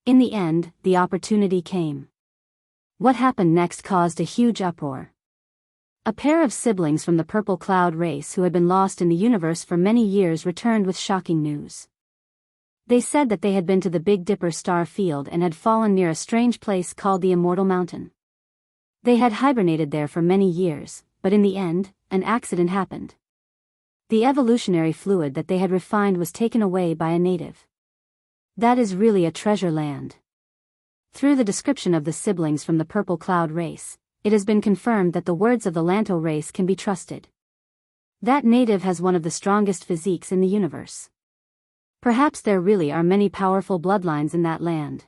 In the end, the opportunity came. What happened next caused a huge uproar. A pair of siblings from the Purple Cloud race who had been lost in the universe for many years returned with shocking news. They said that they had been to the Big Dipper star field and had fallen near a strange place called the Immortal Mountain. They had hibernated there for many years, but in the end, an accident happened. The evolutionary fluid that they had refined was taken away by a native. That is really a treasure land. Through the description of the siblings from the Purple Cloud race, it has been confirmed that the words of the Lanto race can be trusted. That native has one of the strongest physiques in the universe. Perhaps there really are many powerful bloodlines in that land.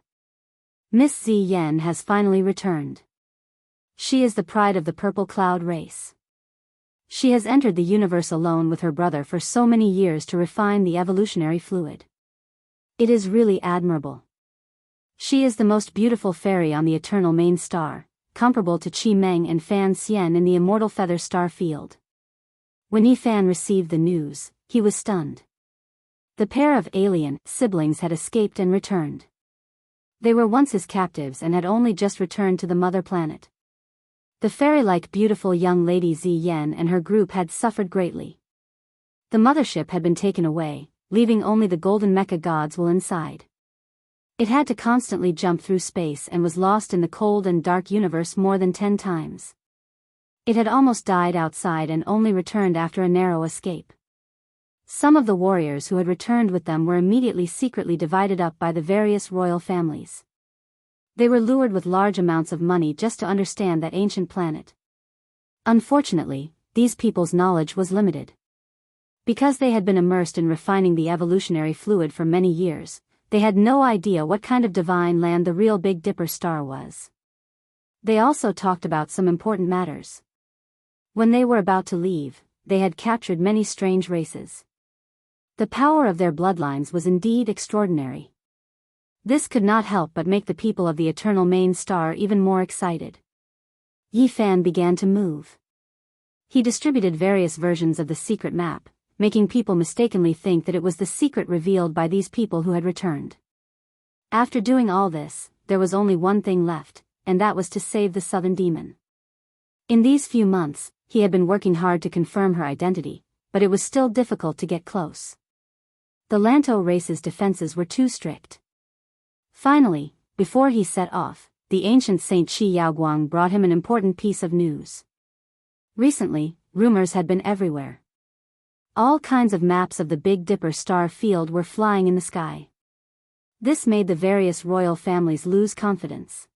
Miss Ziyan has finally returned. She is the pride of the Purple Cloud race. She has entered the universe alone with her brother for so many years to refine the evolutionary fluid. It is really admirable. She is the most beautiful fairy on the eternal main star, comparable to Qi Meng and Fan Xian in the immortal feather star field. When Yi Fan received the news, he was stunned. The pair of alien siblings had escaped and returned. They were once his captives and had only just returned to the mother planet. The fairy-like beautiful young lady Ziyan and her group had suffered greatly. The mothership had been taken away, leaving only the golden mecha gods will inside. It had to constantly jump through space and was lost in the cold and dark universe more than 10 times. It had almost died outside and only returned after a narrow escape. Some of the warriors who had returned with them were immediately secretly divided up by the various royal families. They were lured with large amounts of money just to understand that ancient planet. Unfortunately, these people's knowledge was limited. Because they had been immersed in refining the evolutionary fluid for many years, they had no idea what kind of divine land the real Big Dipper star was. They also talked about some important matters. When they were about to leave, they had captured many strange races. The power of their bloodlines was indeed extraordinary. This could not help but make the people of the eternal main star even more excited. Yi Fan began to move. He distributed various versions of the secret map, making people mistakenly think that it was the secret revealed by these people who had returned. After doing all this, there was only one thing left, and that was to save the southern demon. In these few months, he had been working hard to confirm her identity, but it was still difficult to get close. The Lanto race's defenses were too strict. Finally, before he set off, the ancient Saint Qi Yaoguang brought him an important piece of news. Recently, rumors had been everywhere. All kinds of maps of the Big Dipper star field were flying in the sky. This made the various royal families lose confidence.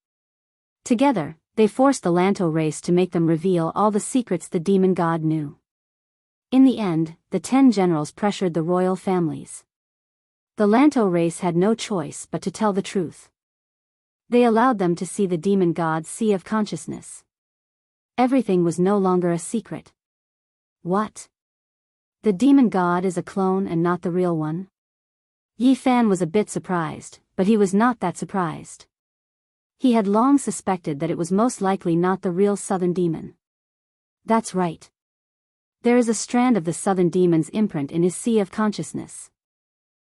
Together, they forced the Lanto race to make them reveal all the secrets the demon god knew. In the end, the 10 generals pressured the royal families. The Lanto race had no choice but to tell the truth. They allowed them to see the demon god's sea of consciousness. Everything was no longer a secret. What? The demon god is a clone and not the real one? Yi Fan was a bit surprised, but he was not that surprised. He had long suspected that it was most likely not the real southern demon. That's right. There is a strand of the southern demon's imprint in his sea of consciousness.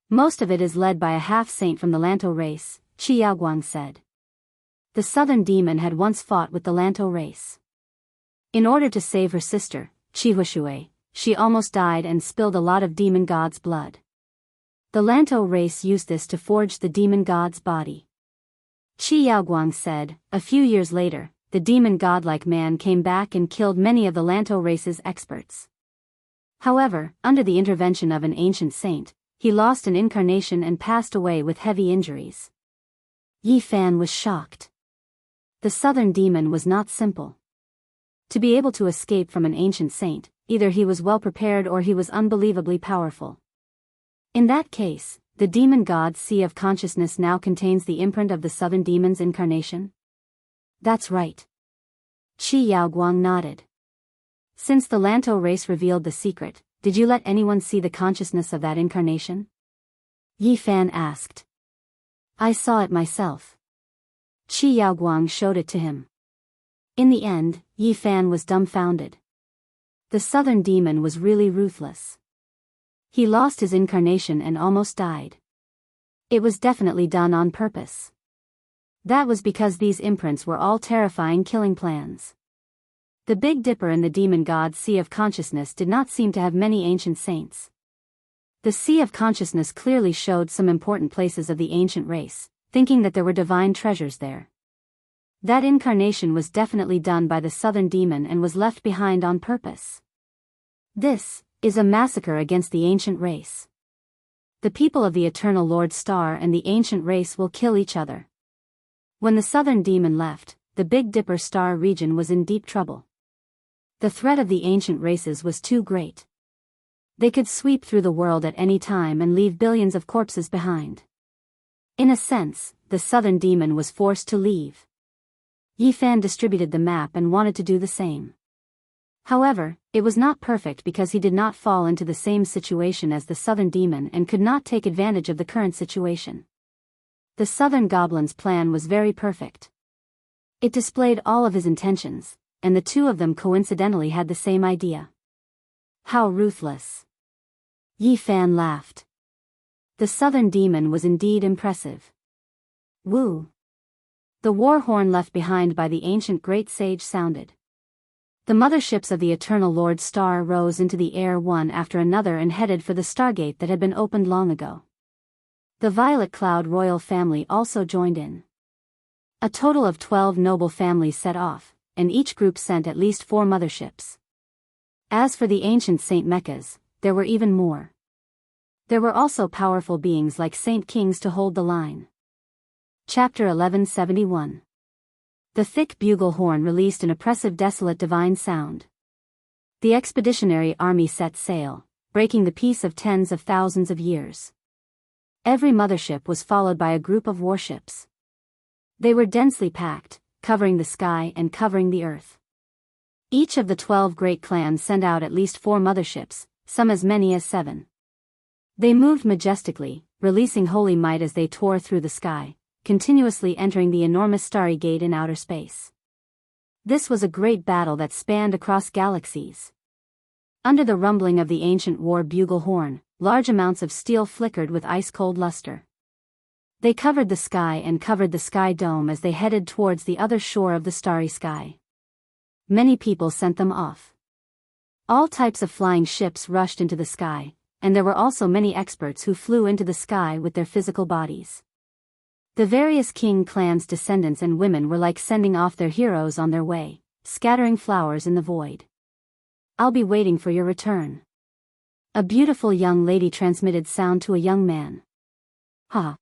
Most of it is led by a half-saint from the Lanto race, Qi Yaoguang said. The southern demon had once fought with the Lanto race. In order to save her sister, Qi Huishui, she almost died and spilled a lot of demon god's blood. The Lanto race used this to forge the demon god's body. Qi Yaoguang said, a few years later, the demon godlike man came back and killed many of the Lanto race's experts. However, under the intervention of an ancient saint, he lost an incarnation and passed away with heavy injuries. Yi Fan was shocked. The southern demon was not simple. To be able to escape from an ancient saint, either he was well prepared or he was unbelievably powerful. In that case, the demon god's sea of consciousness now contains the imprint of the southern demon's incarnation? That's right. Qi Yaoguang nodded. Since the Lanto race revealed the secret, did you let anyone see the consciousness of that incarnation? Yi Fan asked. I saw it myself. Qi Yaoguang showed it to him. In the end, Yi Fan was dumbfounded. The southern demon was really ruthless. He lost his incarnation and almost died. It was definitely done on purpose. That was because these imprints were all terrifying killing plans. The Big Dipper and the demon god's sea of consciousness did not seem to have many ancient saints. The sea of consciousness clearly showed some important places of the ancient race, thinking that there were divine treasures there. That incarnation was definitely done by the southern demon and was left behind on purpose. This is a massacre against the ancient race. The people of the Eternal Lord Star and the ancient race will kill each other. When the southern demon left, the Big Dipper star region was in deep trouble. The threat of the ancient races was too great. They could sweep through the world at any time and leave billions of corpses behind. In a sense, the southern demon was forced to leave. Yifan distributed the map and wanted to do the same. However, it was not perfect because he did not fall into the same situation as the southern demon and could not take advantage of the current situation. The southern goblin's plan was very perfect. It displayed all of his intentions, and the two of them coincidentally had the same idea. How ruthless! Yifan laughed. The southern demon was indeed impressive. Woo! The war horn left behind by the ancient great sage sounded. The motherships of the Eternal Lord Star rose into the air one after another and headed for the Stargate that had been opened long ago. The Violet Cloud royal family also joined in. A total of 12 noble families set off, and each group sent at least 4 motherships. As for the ancient Saint Mechas, there were even more. There were also powerful beings like Saint Kings to hold the line. Chapter 1171. The thick bugle horn released an oppressive desolate divine sound. The expeditionary army set sail, breaking the peace of tens of thousands of years. Every mothership was followed by a group of warships. They were densely packed, covering the sky and covering the earth. Each of the 12 great clans sent out at least 4 motherships, some as many as 7. They moved majestically, releasing holy might as they tore through the sky, continuously entering the enormous starry gate in outer space. This was a great battle that spanned across galaxies. Under the rumbling of the ancient war bugle horn, large amounts of steel flickered with ice-cold luster. They covered the sky and covered the sky dome as they headed towards the other shore of the starry sky. Many people sent them off. All types of flying ships rushed into the sky, and there were also many experts who flew into the sky with their physical bodies. The various king clans' descendants and women were like sending off their heroes on their way, scattering flowers in the void. I'll be waiting for your return. A beautiful young lady transmitted sound to a young man. Ha!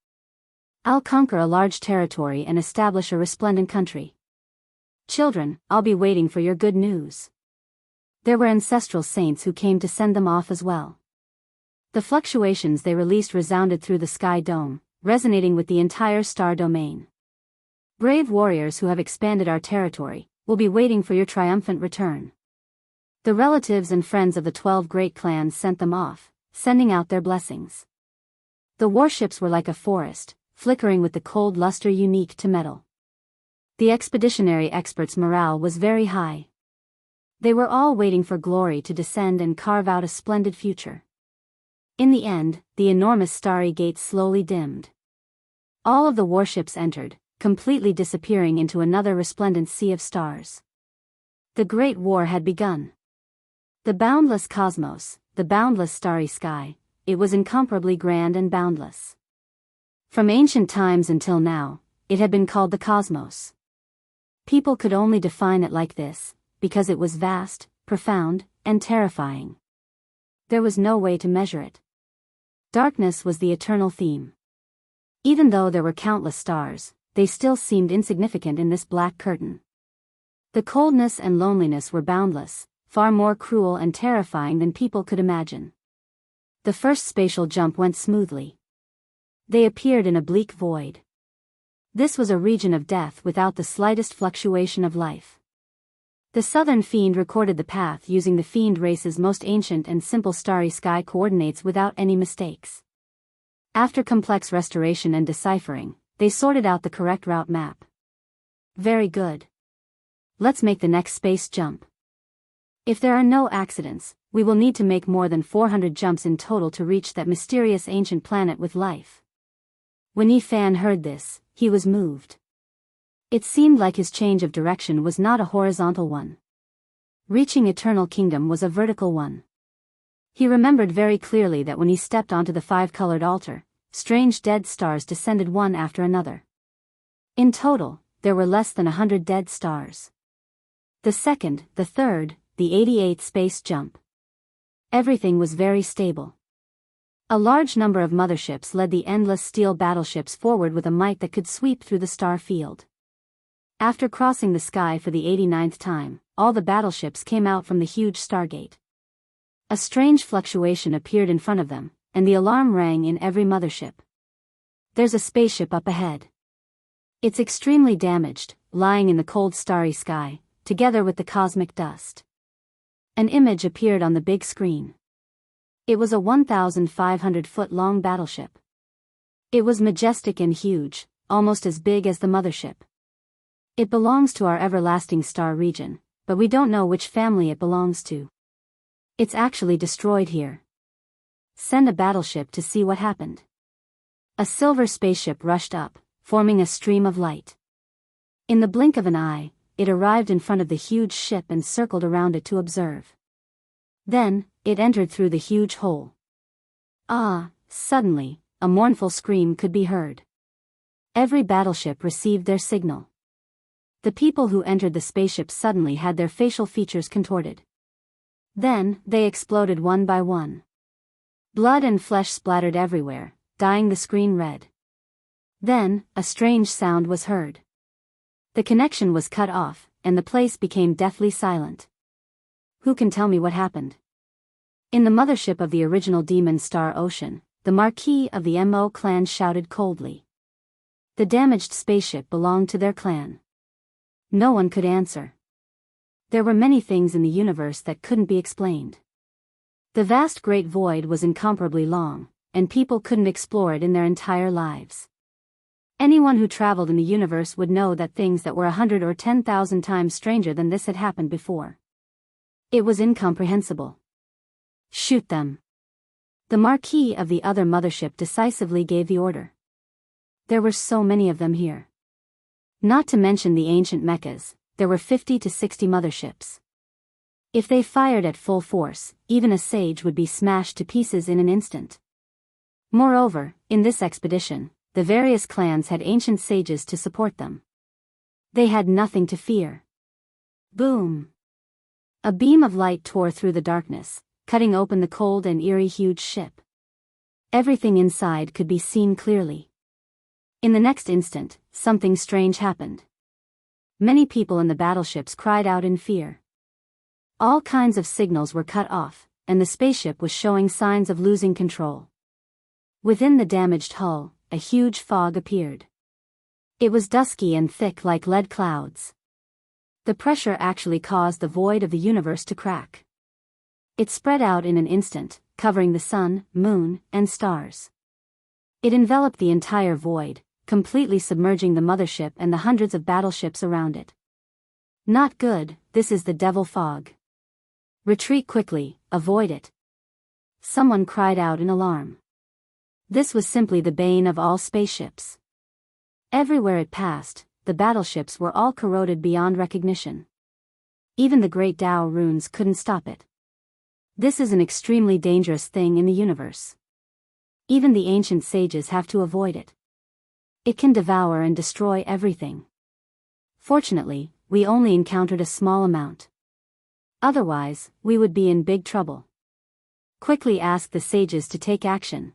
I'll conquer a large territory and establish a resplendent country. Children, I'll be waiting for your good news. There were ancestral saints who came to send them off as well. The fluctuations they released resounded through the sky dome, resonating with the entire star domain. Brave warriors who have expanded our territory will be waiting for your triumphant return. The relatives and friends of the 12 great clans sent them off, sending out their blessings. The warships were like a forest, flickering with the cold luster unique to metal. The expeditionary experts' morale was very high. They were all waiting for glory to descend and carve out a splendid future. In the end, the enormous starry gate slowly dimmed. All of the warships entered, completely disappearing into another resplendent sea of stars. The Great War had begun. The boundless cosmos, the boundless starry sky, it was incomparably grand and boundless. From ancient times until now, it had been called the cosmos. People could only define it like this, because it was vast, profound, and terrifying. There was no way to measure it. Darkness was the eternal theme. Even though there were countless stars, they still seemed insignificant in this black curtain. The coldness and loneliness were boundless, far more cruel and terrifying than people could imagine. The first spatial jump went smoothly. They appeared in a bleak void. This was a region of death without the slightest fluctuation of life. The Southern Fiend recorded the path using the Fiend race's most ancient and simple starry sky coordinates without any mistakes. After complex restoration and deciphering, they sorted out the correct route map. Very good. Let's make the next space jump. If there are no accidents, we will need to make more than 400 jumps in total to reach that mysterious ancient planet with life. When Yifan heard this, he was moved. It seemed like his change of direction was not a horizontal one. Reaching Eternal Kingdom was a vertical one. He remembered very clearly that when he stepped onto the 5-colored altar, strange dead stars descended one after another. In total, there were less than 100 dead stars. The second, the third, the 88th space jump. Everything was very stable. A large number of motherships led the endless steel battleships forward with a might that could sweep through the star field. After crossing the sky for the 89th time, all the battleships came out from the huge stargate. A strange fluctuation appeared in front of them, and the alarm rang in every mothership. There's a spaceship up ahead. It's extremely damaged, lying in the cold starry sky, together with the cosmic dust. An image appeared on the big screen. It was a 1,500-foot-long battleship. It was majestic and huge, almost as big as the mothership. It belongs to our everlasting star region, but we don't know which family it belongs to. It's actually destroyed here. Send a battleship to see what happened. A silver spaceship rushed up, forming a stream of light. In the blink of an eye, it arrived in front of the huge ship and circled around it to observe. Then, it entered through the huge hole. Suddenly, a mournful scream could be heard. Every battleship received their signal. The people who entered the spaceship suddenly had their facial features contorted. Then, they exploded one by one. Blood and flesh splattered everywhere, dyeing the screen red. Then, a strange sound was heard. The connection was cut off, and the place became deathly silent. Who can tell me what happened? In the mothership of the original Demon Star Ocean, the Marquis of the Mo clan shouted coldly. The damaged spaceship belonged to their clan. No one could answer. There were many things in the universe that couldn't be explained. The vast great void was incomparably long, and people couldn't explore it in their entire lives. Anyone who traveled in the universe would know that things that were 100 or 10,000 times stranger than this had happened before. It was incomprehensible. Shoot them. The Marquis of the other mothership decisively gave the order. There were so many of them here. Not to mention the ancient mechas, there were 50 to 60 motherships. If they fired at full force, even a sage would be smashed to pieces in an instant. Moreover, in this expedition, the various clans had ancient sages to support them. They had nothing to fear. Boom! A beam of light tore through the darkness, cutting open the cold and eerie huge ship. Everything inside could be seen clearly. In the next instant, something strange happened. Many people in the battleships cried out in fear. All kinds of signals were cut off, and the spaceship was showing signs of losing control. Within the damaged hull, a huge fog appeared. It was dusky and thick like lead clouds. The pressure actually caused the void of the universe to crack. It spread out in an instant, covering the sun, moon, and stars. It enveloped the entire void, completely submerging the mothership and the hundreds of battleships around it. Not good, this is the devil fog. Retreat quickly, avoid it. Someone cried out in alarm. This was simply the bane of all spaceships. Everywhere it passed, the battleships were all corroded beyond recognition. Even the great Tao runes couldn't stop it. This is an extremely dangerous thing in the universe. Even the ancient sages have to avoid it. It can devour and destroy everything. Fortunately, we only encountered a small amount. Otherwise, we would be in big trouble. Quickly ask the sages to take action.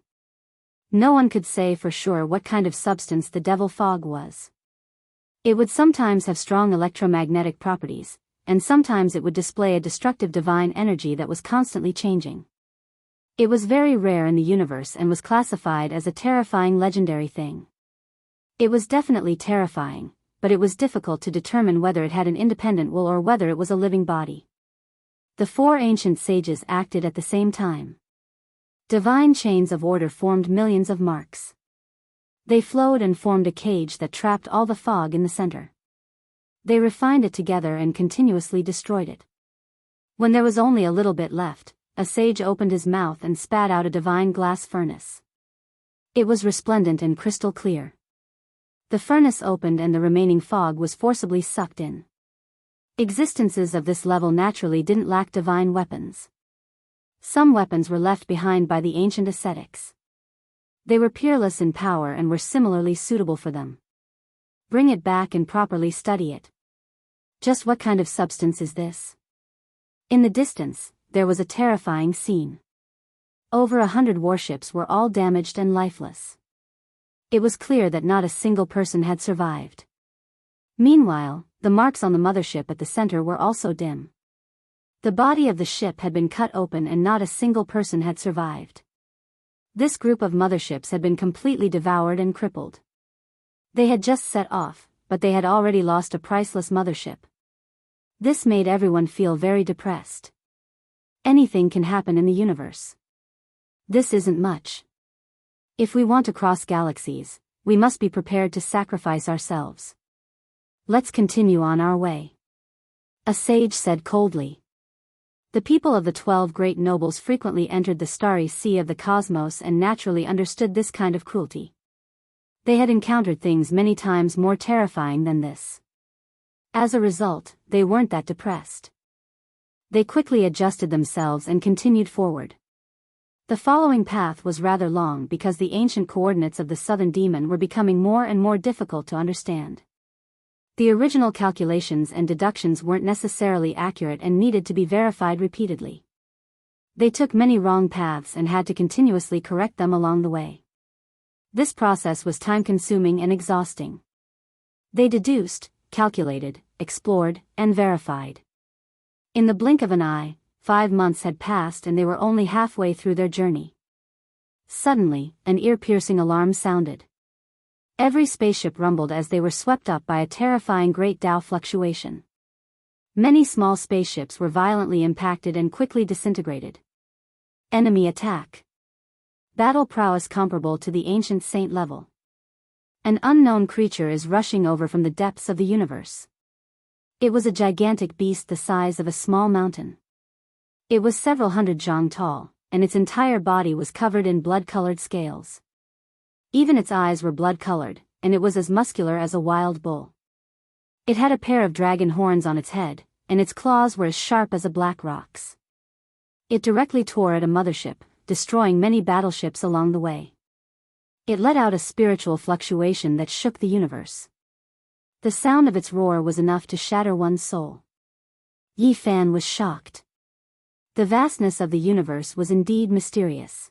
No one could say for sure what kind of substance the devil fog was. It would sometimes have strong electromagnetic properties, and sometimes it would display a destructive divine energy that was constantly changing. It was very rare in the universe and was classified as a terrifying legendary thing. It was definitely terrifying, but it was difficult to determine whether it had an independent will or whether it was a living body. The four ancient sages acted at the same time. Divine chains of order formed millions of marks. They flowed and formed a cage that trapped all the fog in the center. They refined it together and continuously destroyed it. When there was only a little bit left, a sage opened his mouth and spat out a divine glass furnace. It was resplendent and crystal clear. The furnace opened and the remaining fog was forcibly sucked in. Existences of this level naturally didn't lack divine weapons. Some weapons were left behind by the ancient ascetics. They were peerless in power and were similarly suitable for them. Bring it back and properly study it. Just what kind of substance is this? In the distance, there was a terrifying scene. Over 100 warships were all damaged and lifeless. It was clear that not a single person had survived. Meanwhile, the marks on the mothership at the center were also dim. The body of the ship had been cut open and not a single person had survived. This group of motherships had been completely devoured and crippled. They had just set off, but they had already lost a priceless mothership. This made everyone feel very depressed. Anything can happen in the universe. This isn't much. If we want to cross galaxies, we must be prepared to sacrifice ourselves. Let's continue on our way. A sage said coldly. The people of the 12 great nobles frequently entered the starry sea of the cosmos and naturally understood this kind of cruelty. They had encountered things many times more terrifying than this. As a result, they weren't that depressed. They quickly adjusted themselves and continued forward. The following path was rather long because the ancient coordinates of the southern demon were becoming more and more difficult to understand. The original calculations and deductions weren't necessarily accurate and needed to be verified repeatedly. They took many wrong paths and had to continuously correct them along the way. This process was time-consuming and exhausting. They deduced, calculated, explored, and verified. In the blink of an eye, 5 months had passed and they were only halfway through their journey. Suddenly, an ear-piercing alarm sounded. Every spaceship rumbled as they were swept up by a terrifying great Tao fluctuation. Many small spaceships were violently impacted and quickly disintegrated. Enemy attack. Battle prowess comparable to the ancient saint level. An unknown creature is rushing over from the depths of the universe. It was a gigantic beast the size of a small mountain. It was several hundred zhang tall, and its entire body was covered in blood-colored scales. Even its eyes were blood-colored, and it was as muscular as a wild bull. It had a pair of dragon horns on its head, and its claws were as sharp as a black rock's. It directly tore at a mothership, destroying many battleships along the way. It let out a spiritual fluctuation that shook the universe. The sound of its roar was enough to shatter one's soul. Yi Fan was shocked. The vastness of the universe was indeed mysterious.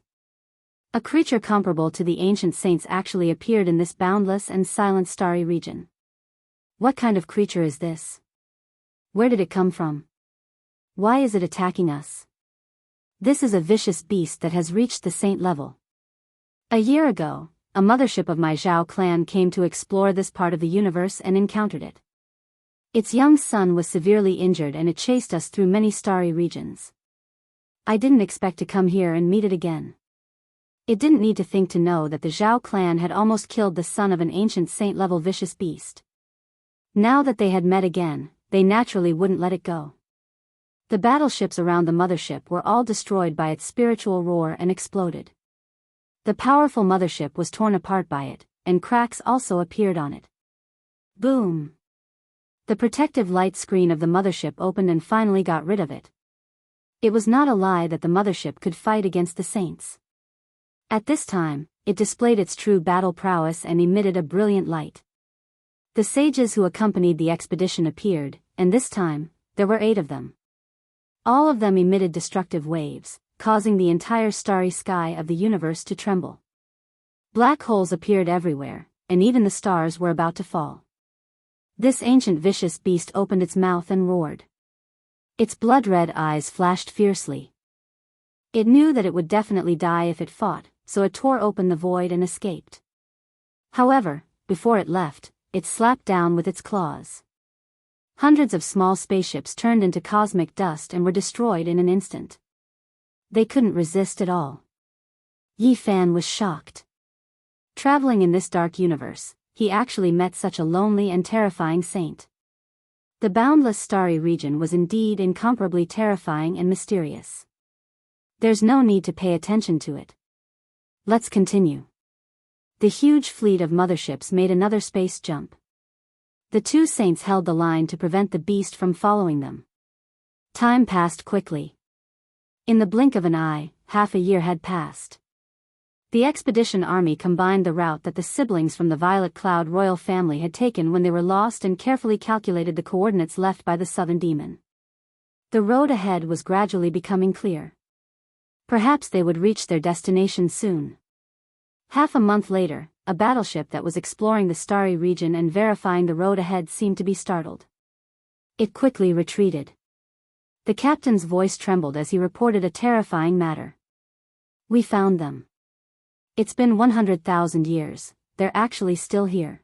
A creature comparable to the ancient saints actually appeared in this boundless and silent starry region. What kind of creature is this? Where did it come from? Why is it attacking us? This is a vicious beast that has reached the saint level. A year ago, a mothership of my Zhao clan came to explore this part of the universe and encountered it. Its young son was severely injured and it chased us through many starry regions. I didn't expect to come here and meet it again. It didn't need to think to know that the Zhao clan had almost killed the son of an ancient saint-level vicious beast. Now that they had met again, they naturally wouldn't let it go. The battleships around the mothership were all destroyed by its spiritual roar and exploded. The powerful mothership was torn apart by it, and cracks also appeared on it. Boom! The protective light screen of the mothership opened and finally got rid of it. It was not a lie that the mothership could fight against the saints. At this time, it displayed its true battle prowess and emitted a brilliant light. The sages who accompanied the expedition appeared, and this time, there were 8 of them. All of them emitted destructive waves, causing the entire starry sky of the universe to tremble. Black holes appeared everywhere, and even the stars were about to fall. This ancient vicious beast opened its mouth and roared. Its blood-red eyes flashed fiercely. It knew that it would definitely die if it fought, so it tore open the void and escaped. However, before it left, it slapped down with its claws. Hundreds of small spaceships turned into cosmic dust and were destroyed in an instant. They couldn't resist at all. Yi Fan was shocked. Traveling in this dark universe, he actually met such a lonely and terrifying saint. The boundless starry region was indeed incomparably terrifying and mysterious. There's no need to pay attention to it. Let's continue. The huge fleet of motherships made another space jump. The 2 saints held the line to prevent the beast from following them. Time passed quickly. In the blink of an eye, half a year had passed. The expedition army combined the route that the siblings from the Violet Cloud royal family had taken when they were lost and carefully calculated the coordinates left by the southern demon. The road ahead was gradually becoming clear. Perhaps they would reach their destination soon. Half a month later, a battleship that was exploring the starry region and verifying the road ahead seemed to be startled. It quickly retreated. The captain's voice trembled as he reported a terrifying matter. "We found them. It's been 100,000 years, they're actually still here.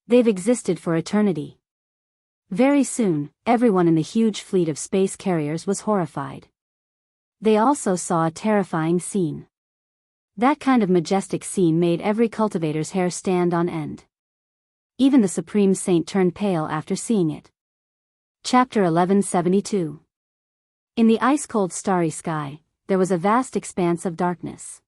They've existed for eternity." Very soon, everyone in the huge fleet of space carriers was horrified. They also saw a terrifying scene. That kind of majestic scene made every cultivator's hair stand on end. Even the Supreme Saint turned pale after seeing it. Chapter 1172. In the ice-cold starry sky, there was a vast expanse of darkness.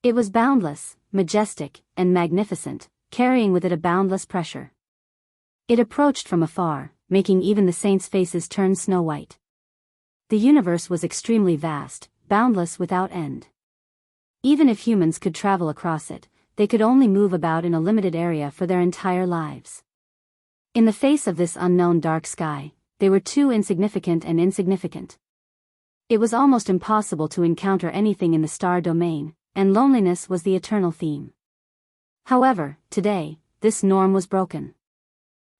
It was boundless, majestic, and magnificent, carrying with it a boundless pressure. It approached from afar, making even the saints' faces turn snow-white. The universe was extremely vast, boundless without end. Even if humans could travel across it, they could only move about in a limited area for their entire lives. In the face of this unknown dark sky, they were too insignificant and insignificant. It was almost impossible to encounter anything in the star domain, and loneliness was the eternal theme. However, today, this norm was broken.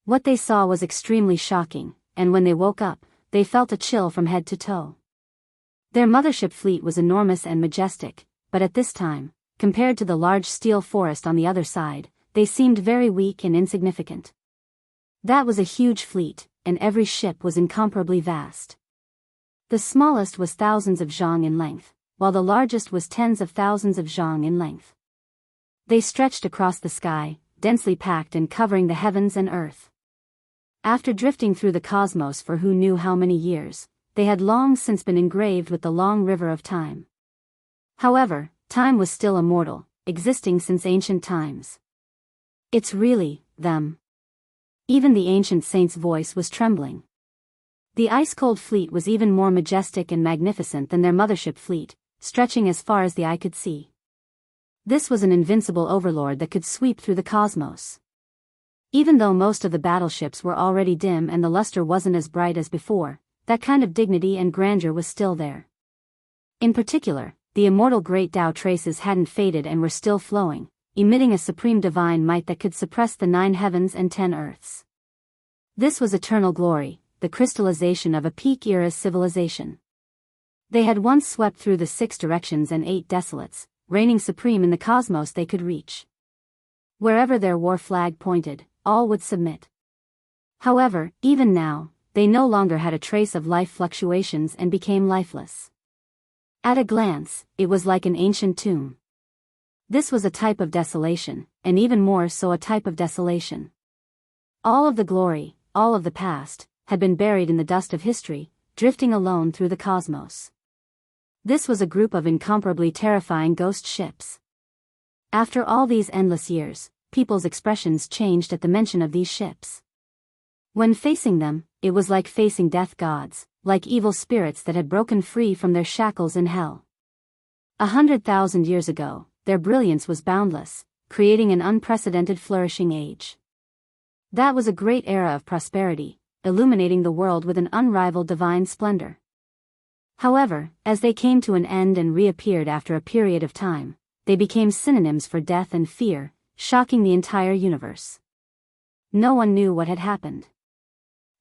What they saw was extremely shocking, and when they woke up, they felt a chill from head to toe. Their mothership fleet was enormous and majestic, but at this time, compared to the large steel forest on the other side, they seemed very weak and insignificant. That was a huge fleet, and every ship was incomparably vast. The smallest was thousands of zhang in length, while the largest was tens of thousands of zhang in length. They stretched across the sky, densely packed and covering the heavens and earth. After drifting through the cosmos for who knew how many years, they had long since been engraved with the long river of time. However, time was still immortal, existing since ancient times. "It's really them." Even the ancient saint's voice was trembling. The ice-cold fleet was even more majestic and magnificent than their mothership fleet, stretching as far as the eye could see. This was an invincible overlord that could sweep through the cosmos. Even though most of the battleships were already dim and the luster wasn't as bright as before, that kind of dignity and grandeur was still there. In particular, the immortal great Tao traces hadn't faded and were still flowing, emitting a supreme divine might that could suppress the 9 heavens and 10 earths. This was eternal glory, the crystallization of a peak-era civilization. They had once swept through the 6 directions and 8 desolates, reigning supreme in the cosmos they could reach. Wherever their war flag pointed, all would submit. However, even now, they no longer had a trace of life fluctuations and became lifeless. At a glance, it was like an ancient tomb. This was a type of desolation, and even more so a type of desolation. All of the glory, all of the past, had been buried in the dust of history, drifting alone through the cosmos. This was a group of incomparably terrifying ghost ships. After all these endless years, people's expressions changed at the mention of these ships. When facing them, it was like facing death gods, like evil spirits that had broken free from their shackles in hell. 100,000 years ago, their brilliance was boundless, creating an unprecedented flourishing age. That was a great era of prosperity, illuminating the world with an unrivaled divine splendor. However, as they came to an end and reappeared after a period of time, they became synonyms for death and fear, shocking the entire universe. No one knew what had happened.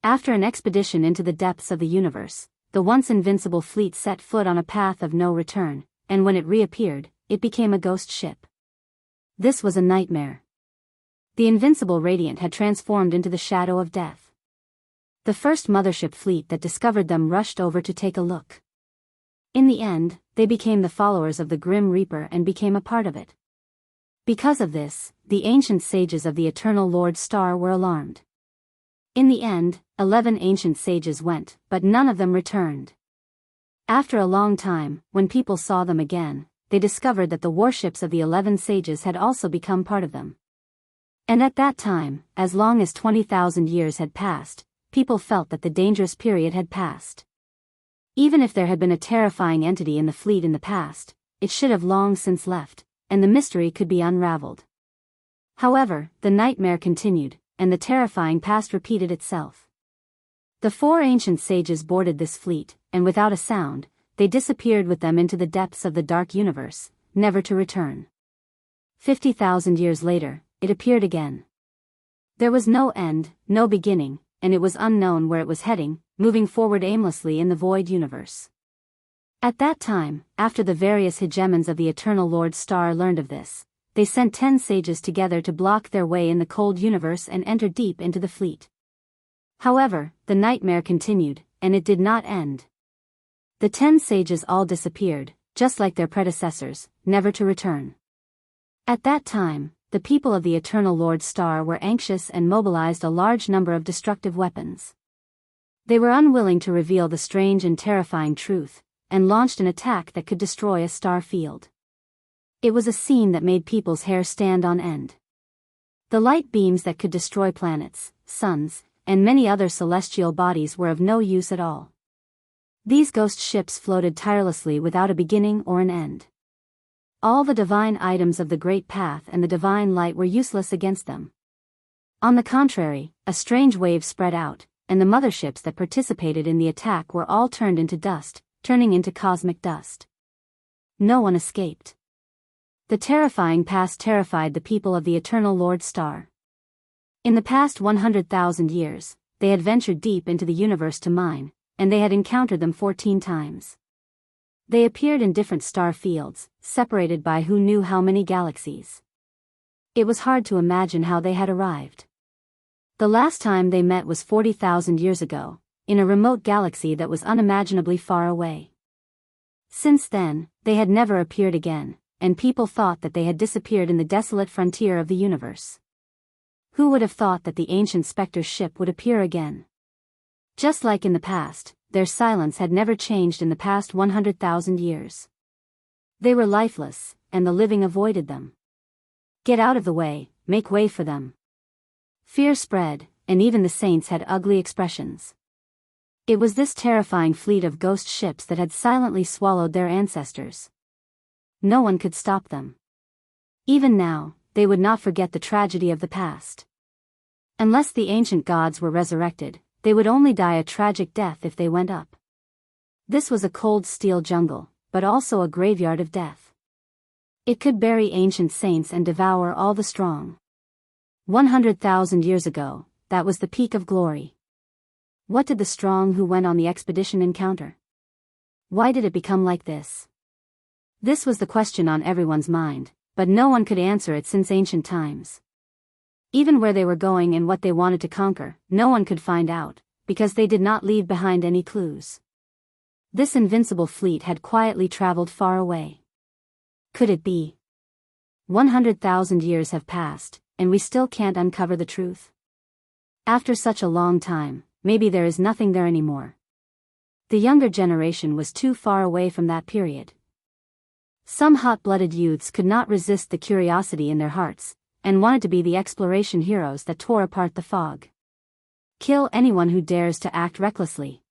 After an expedition into the depths of the universe, the once invincible fleet set foot on a path of no return, and when it reappeared, it became a ghost ship. This was a nightmare. The invincible Radiant had transformed into the shadow of death. The first mothership fleet that discovered them rushed over to take a look. In the end, they became the followers of the Grim Reaper and became a part of it. Because of this, the ancient sages of the Eternal Lord Star were alarmed. In the end, 11 ancient sages went, but none of them returned. After a long time, when people saw them again, they discovered that the warships of the 11 sages had also become part of them. And at that time, as long as 20,000 years had passed, people felt that the dangerous period had passed. Even if there had been a terrifying entity in the fleet in the past, it should have long since left, and the mystery could be unraveled. However, the nightmare continued, and the terrifying past repeated itself. The 4 ancient sages boarded this fleet, and without a sound, they disappeared with them into the depths of the dark universe, never to return. 50,000 years later, it appeared again. There was no end, no beginning, and it was unknown where it was heading, moving forward aimlessly in the void universe. At that time, after the various hegemons of the Eternal Lord Star learned of this, they sent 10 sages together to block their way in the cold universe and enter deep into the fleet. However, the nightmare continued, and it did not end. The 10 sages all disappeared, just like their predecessors, never to return. At that time, the people of the Eternal Lord Star were anxious and mobilized a large number of destructive weapons. They were unwilling to reveal the strange and terrifying truth, and launched an attack that could destroy a star field. It was a scene that made people's hair stand on end. The light beams that could destroy planets, suns, and many other celestial bodies were of no use at all. These ghost ships floated tirelessly without a beginning or an end. All the divine items of the Great Path and the divine light were useless against them. On the contrary, a strange wave spread out, and the motherships that participated in the attack were all turned into dust, turning into cosmic dust. No one escaped. The terrifying past terrified the people of the Eternal Lord Star. In the past 100,000 years, they had ventured deep into the universe to mine, and they had encountered them 14 times. They appeared in different star fields, separated by who knew how many galaxies. It was hard to imagine how they had arrived. The last time they met was 40,000 years ago, in a remote galaxy that was unimaginably far away. Since then, they had never appeared again, and people thought that they had disappeared in the desolate frontier of the universe. Who would have thought that the ancient specter ship would appear again? Just like in the past, their silence had never changed in the past 100,000 years. They were lifeless, and the living avoided them. Get out of the way, make way for them. Fear spread, and even the saints had ugly expressions. It was this terrifying fleet of ghost ships that had silently swallowed their ancestors. No one could stop them. Even now, they would not forget the tragedy of the past. Unless the ancient gods were resurrected, they would only die a tragic death if they went up. This was a cold steel jungle, but also a graveyard of death. It could bury ancient saints and devour all the strong. 100,000 years ago, that was the peak of glory. What did the strong who went on the expedition encounter? Why did it become like this? This was the question on everyone's mind, but no one could answer it since ancient times. Even where they were going and what they wanted to conquer, no one could find out, because they did not leave behind any clues. This invincible fleet had quietly traveled far away. Could it be? 100,000 years have passed, and we still can't uncover the truth. After such a long time, maybe there is nothing there anymore. The younger generation was too far away from that period. Some hot-blooded youths could not resist the curiosity in their hearts, and wanted to be the exploration heroes that tore apart the fog. Kill anyone who dares to act recklessly.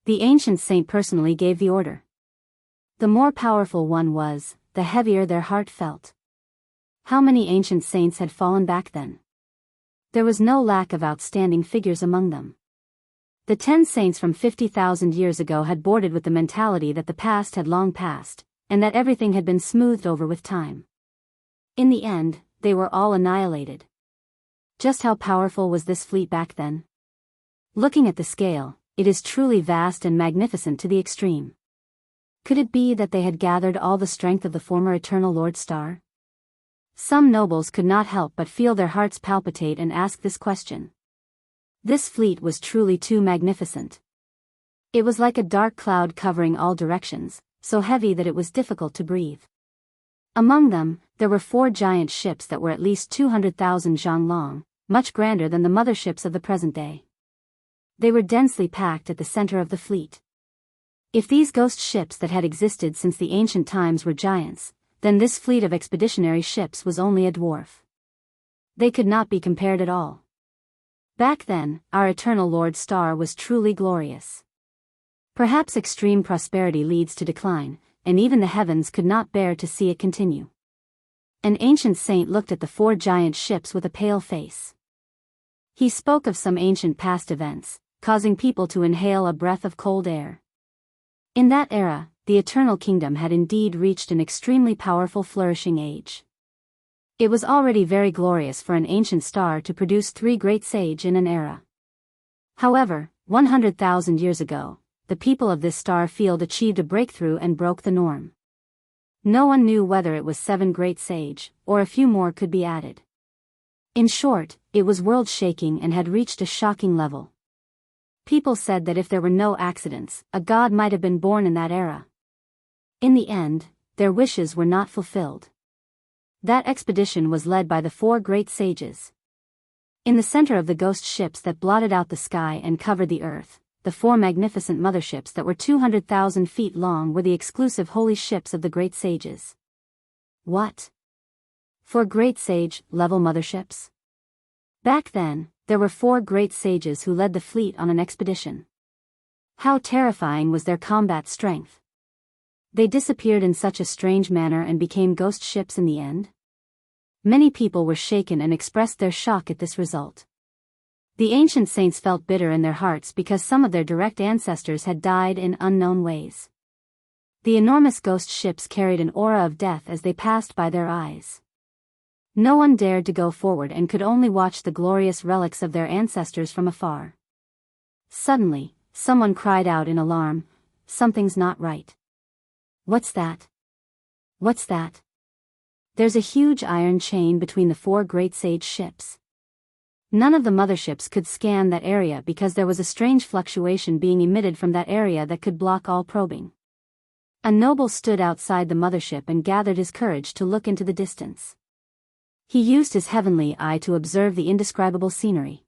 The ancient saint personally gave the order. The more powerful one was, the heavier their heart felt. How many ancient saints had fallen back then? There was no lack of outstanding figures among them. The 10 saints from 50,000 years ago had boarded with the mentality that the past had long passed, and that everything had been smoothed over with time. In the end, they were all annihilated. Just how powerful was this fleet back then? Looking at the scale, it is truly vast and magnificent to the extreme. Could it be that they had gathered all the strength of the former Eternal Lord Star? Some nobles could not help but feel their hearts palpitate and ask this question. This fleet was truly too magnificent. It was like a dark cloud covering all directions, so heavy that it was difficult to breathe. Among them, there were 4 giant ships that were at least 200,000 zhang long, much grander than the motherships of the present day. They were densely packed at the center of the fleet. If these ghost ships that had existed since the ancient times were giants, then this fleet of expeditionary ships was only a dwarf. They could not be compared at all. Back then, our Eternal Lord Star was truly glorious. Perhaps extreme prosperity leads to decline, and even the heavens could not bear to see it continue. An ancient saint looked at the 4 giant ships with a pale face. He spoke of some ancient past events, causing people to inhale a breath of cold air. In that era, the eternal kingdom had indeed reached an extremely powerful flourishing age. It was already very glorious for an ancient star to produce 3 great sage in an era. However, 100,000 years ago, the people of this star field achieved a breakthrough and broke the norm. No one knew whether it was 7 great sage, or a few more could be added. In short, it was world-shaking and had reached a shocking level. People said that if there were no accidents, a god might have been born in that era. In the end, their wishes were not fulfilled. That expedition was led by the 4 great sages. In the center of the ghost ships that blotted out the sky and covered the earth, the 4 magnificent motherships that were 200,000 feet long were the exclusive holy ships of the great sages. What? 4 great sage-level motherships? Back then, there were 4 great sages who led the fleet on an expedition. How terrifying was their combat strength! They disappeared in such a strange manner and became ghost ships in the end? Many people were shaken and expressed their shock at this result. The ancient saints felt bitter in their hearts because some of their direct ancestors had died in unknown ways. The enormous ghost ships carried an aura of death as they passed by their eyes. No one dared to go forward and could only watch the glorious relics of their ancestors from afar. Suddenly, someone cried out in alarm, "Something's not right." "What's that? What's that?" "There's a huge iron chain between the 4 great sage ships." None of the motherships could scan that area because there was a strange fluctuation being emitted from that area that could block all probing. A noble stood outside the mothership and gathered his courage to look into the distance. He used his heavenly eye to observe the indescribable scenery.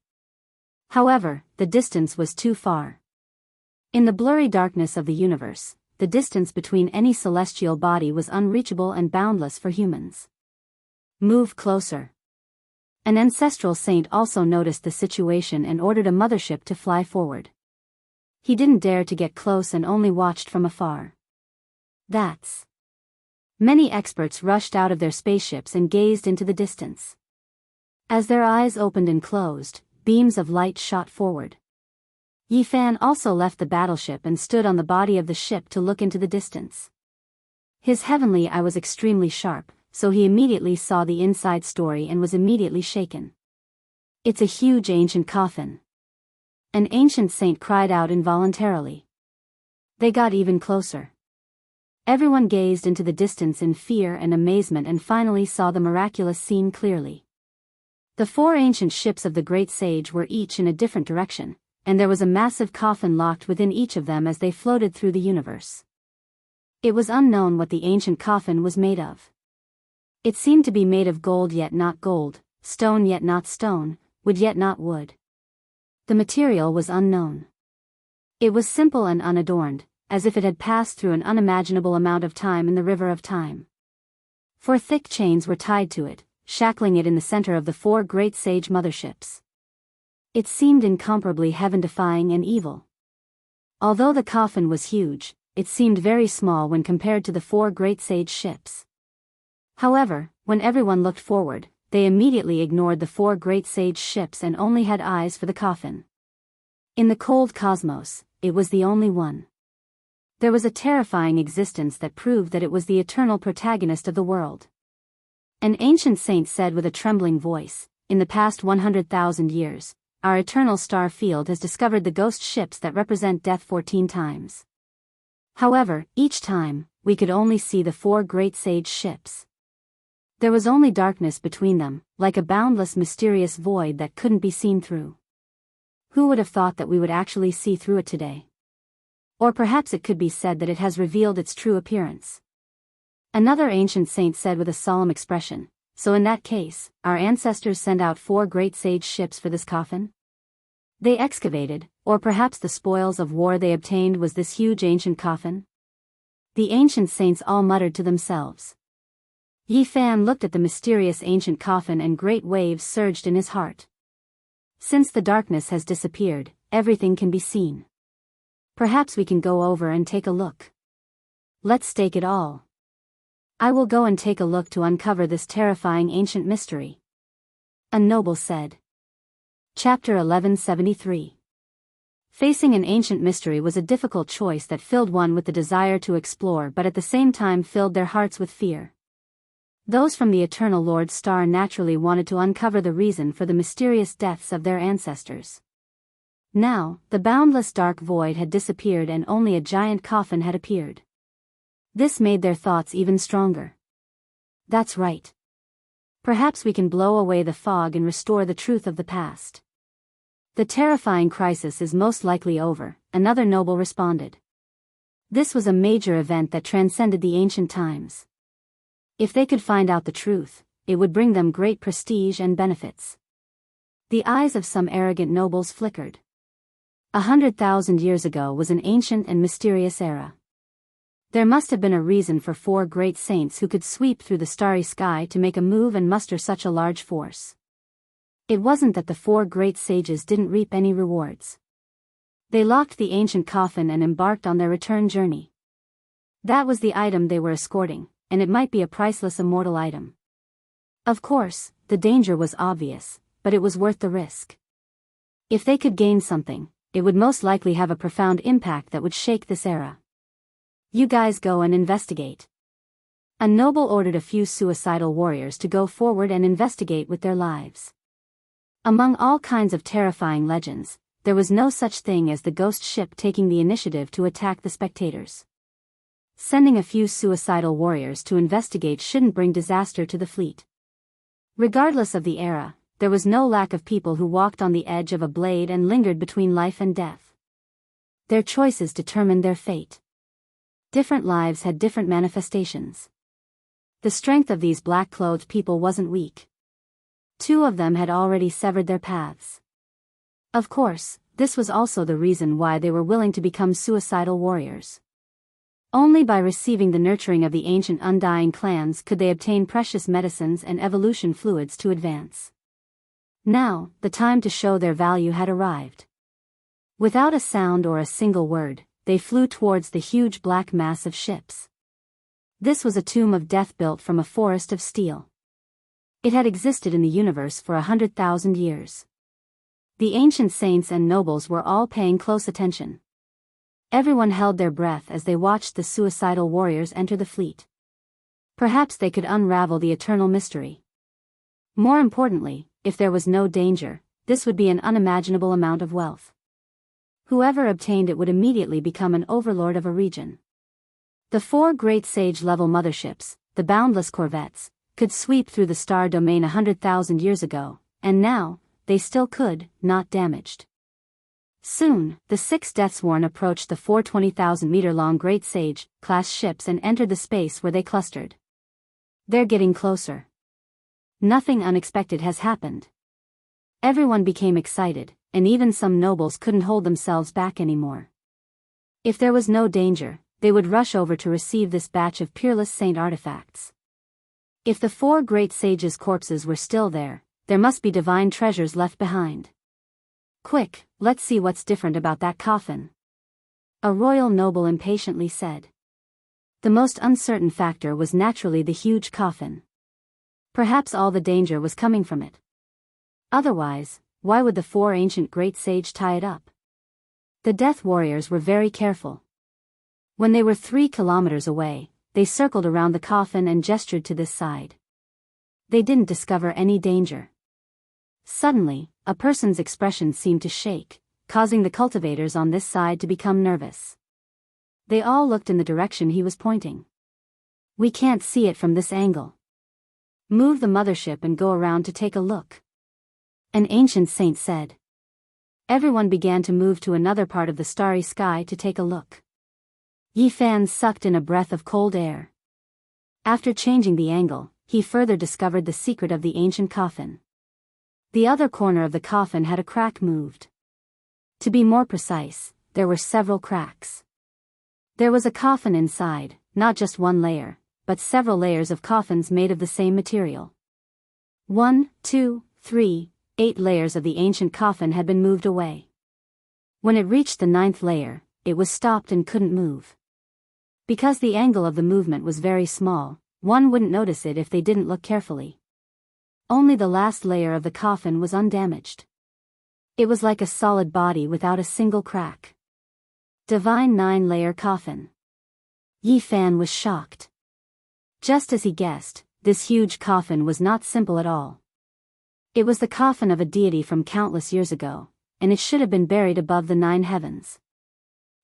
However, the distance was too far. In the blurry darkness of the universe, the distance between any celestial body was unreachable and boundless for humans. "Move closer." An ancestral saint also noticed the situation and ordered a mothership to fly forward. He didn't dare to get close and only watched from afar. That's... Many experts rushed out of their spaceships and gazed into the distance. As their eyes opened and closed, beams of light shot forward. Yi Fan also left the battleship and stood on the body of the ship to look into the distance. His heavenly eye was extremely sharp, so he immediately saw the inside story and was immediately shaken. "It's a huge ancient coffin." An ancient saint cried out involuntarily. They got even closer. Everyone gazed into the distance in fear and amazement and finally saw the miraculous scene clearly. The 4 ancient ships of the great sage were each in a different direction, and there was a massive coffin locked within each of them as they floated through the universe. It was unknown what the ancient coffin was made of. It seemed to be made of gold yet not gold, stone yet not stone, wood yet not wood. The material was unknown. It was simple and unadorned, as if it had passed through an unimaginable amount of time in the river of time. 4 thick chains were tied to it, shackling it in the center of the 4 great sage motherships. It seemed incomparably heaven-defying and evil. Although the coffin was huge, it seemed very small when compared to the 4 great sage ships. However, when everyone looked forward, they immediately ignored the 4 great sage ships and only had eyes for the coffin. In the cold cosmos, it was the only one. There was a terrifying existence that proved that it was the eternal protagonist of the world. An ancient saint said with a trembling voice, "In the past 100,000 years, our eternal star field has discovered the ghost ships that represent death 14 times. However, each time, we could only see the 4 great sage ships. There was only darkness between them, like a boundless mysterious void that couldn't be seen through. Who would have thought that we would actually see through it today? Or perhaps it could be said that it has revealed its true appearance." Another ancient saint said with a solemn expression, "So in that case, our ancestors sent out 4 great sage ships for this coffin? They excavated, or perhaps the spoils of war they obtained was this huge ancient coffin?" The ancient saints all muttered to themselves. Yi Fan looked at the mysterious ancient coffin and great waves surged in his heart. Since the darkness has disappeared, everything can be seen. Perhaps we can go over and take a look. Let's stake it all. I will go and take a look to uncover this terrifying ancient mystery. A noble said. Chapter 1173. Facing an ancient mystery was a difficult choice that filled one with the desire to explore but at the same time filled their hearts with fear. Those from the Eternal Lord's star naturally wanted to uncover the reason for the mysterious deaths of their ancestors. Now, the boundless dark void had disappeared and only a giant coffin had appeared. This made their thoughts even stronger. That's right. Perhaps we can blow away the fog and restore the truth of the past. The terrifying crisis is most likely over, another noble responded. This was a major event that transcended the ancient times. If they could find out the truth, it would bring them great prestige and benefits. The eyes of some arrogant nobles flickered. 100,000 years ago was an ancient and mysterious era. There must have been a reason for 4 great saints who could sweep through the starry sky to make a move and muster such a large force. It wasn't that the 4 great sages didn't reap any rewards. They locked the ancient coffin and embarked on their return journey. That was the item they were escorting, and it might be a priceless immortal item. Of course, the danger was obvious, but it was worth the risk. If they could gain something, it would most likely have a profound impact that would shake this era. You guys go and investigate. A noble ordered a few suicidal warriors to go forward and investigate with their lives. Among all kinds of terrifying legends, there was no such thing as the ghost ship taking the initiative to attack the spectators. Sending a few suicidal warriors to investigate shouldn't bring disaster to the fleet. Regardless of the era, there was no lack of people who walked on the edge of a blade and lingered between life and death. Their choices determined their fate. Different lives had different manifestations. The strength of these black-clothed people wasn't weak. 2 of them had already severed their paths. Of course, this was also the reason why they were willing to become suicidal warriors. Only by receiving the nurturing of the ancient undying clans could they obtain precious medicines and evolution fluids to advance. Now, the time to show their value had arrived. Without a sound or a single word, they flew towards the huge black mass of ships. This was a tomb of death built from a forest of steel. It had existed in the universe for 100,000 years. The ancient saints and nobles were all paying close attention. Everyone held their breath as they watched the suicidal warriors enter the fleet. Perhaps they could unravel the eternal mystery. More importantly, if there was no danger, this would be an unimaginable amount of wealth. Whoever obtained it would immediately become an overlord of a region. The 4 great sage-level motherships, the boundless corvettes, could sweep through the star domain 100,000 years ago, and now, they still could, not damaged. Soon, the 6 Deathsworn approached the 4 20,000-meter-long Great Sage-class ships and entered the space where they clustered. They're getting closer. Nothing unexpected has happened. Everyone became excited, and even some nobles couldn't hold themselves back anymore. If there was no danger, they would rush over to receive this batch of peerless saint artifacts. If the 4 great sages' corpses were still there, there must be divine treasures left behind. Quick, let's see what's different about that coffin. A royal noble impatiently said. The most uncertain factor was naturally the huge coffin. Perhaps all the danger was coming from it. Otherwise, why would the 4 ancient great sage tie it up? The death warriors were very careful. When they were 3 kilometers away, they circled around the coffin and gestured to this side. They didn't discover any danger. Suddenly, a person's expression seemed to shake, causing the cultivators on this side to become nervous. They all looked in the direction he was pointing. We can't see it from this angle. Move the mothership and go around to take a look. An ancient saint said. Everyone began to move to another part of the starry sky to take a look. Yi Fan sucked in a breath of cold air. After changing the angle, he further discovered the secret of the ancient coffin. The other corner of the coffin had a crack moved. To be more precise, there were several cracks. There was a coffin inside, not just one layer, but several layers of coffins made of the same material. 1, 2, 3, 8 layers of the ancient coffin had been moved away. When it reached the 9th layer, it was stopped and couldn't move. Because the angle of the movement was very small, one wouldn't notice it if they didn't look carefully. Only the last layer of the coffin was undamaged. It was like a solid body without a single crack. Divine 9-layer coffin. Yi Fan was shocked. Just as he guessed, this huge coffin was not simple at all. It was the coffin of a deity from countless years ago, and it should have been buried above the 9 heavens.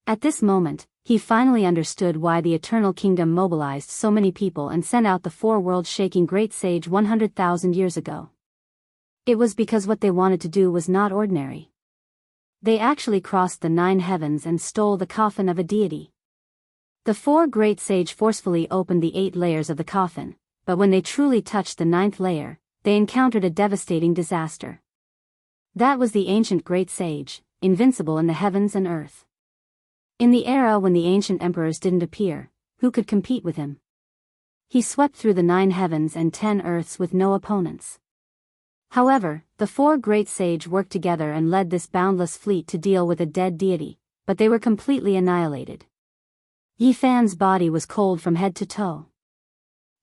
At this moment, he finally understood why the Eternal Kingdom mobilized so many people and sent out the 4 world-shaking great sage 100,000 years ago. It was because what they wanted to do was not ordinary. They actually crossed the 9 heavens and stole the coffin of a deity. The 4 great sage forcefully opened the 8 layers of the coffin, but when they truly touched the 9th layer, they encountered a devastating disaster. That was the ancient great sage, invincible in the heavens and earth. In the era when the ancient emperors didn't appear, who could compete with him? He swept through the 9 heavens and 10 earths with no opponents. However, the 4 great sage worked together and led this boundless fleet to deal with a dead deity, but they were completely annihilated. Yi Fan's body was cold from head to toe.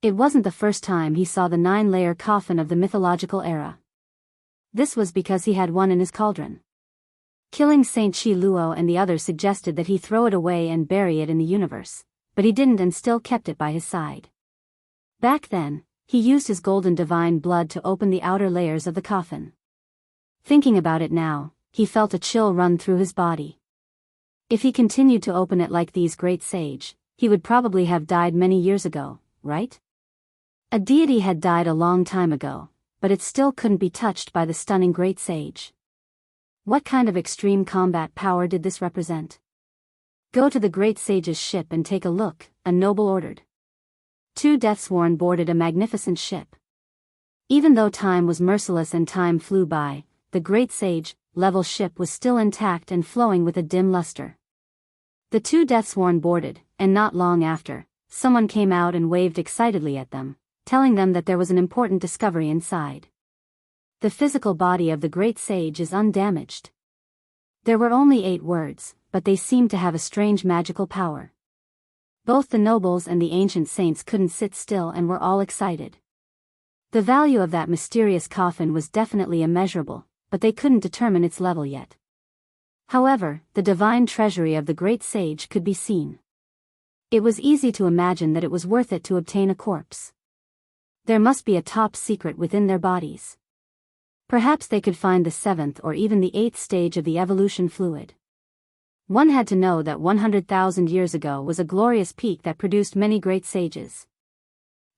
It wasn't the first time he saw the 9-layer coffin of the mythological era. This was because he had one in his cauldron. Killing Saint Chi Luo and the others suggested that he throw it away and bury it in the universe, but he didn't and still kept it by his side. Back then, he used his golden divine blood to open the outer layers of the coffin. Thinking about it now, he felt a chill run through his body. If he continued to open it like these great sage, he would probably have died many years ago, right? A deity had died a long time ago, but it still couldn't be touched by the stunning great sage. What kind of extreme combat power did this represent? Go to the great sage's ship and take a look, a noble ordered. 2 Deathsworn boarded a magnificent ship. Even though time was merciless and time flew by, the great sage-level ship was still intact and flowing with a dim luster. The 2 Deathsworn boarded, and not long after, someone came out and waved excitedly at them, telling them that there was an important discovery inside. The physical body of the great sage is undamaged. There were only 8 words, but they seemed to have a strange magical power. Both the nobles and the ancient saints couldn't sit still and were all excited. The value of that mysterious coffin was definitely immeasurable, but they couldn't determine its level yet. However, the divine treasury of the great sage could be seen. It was easy to imagine that it was worth it to obtain a corpse. There must be a top secret within their bodies. Perhaps they could find the 7th or even the 8th stage of the evolution fluid. One had to know that 100,000 years ago was a glorious peak that produced many great sages.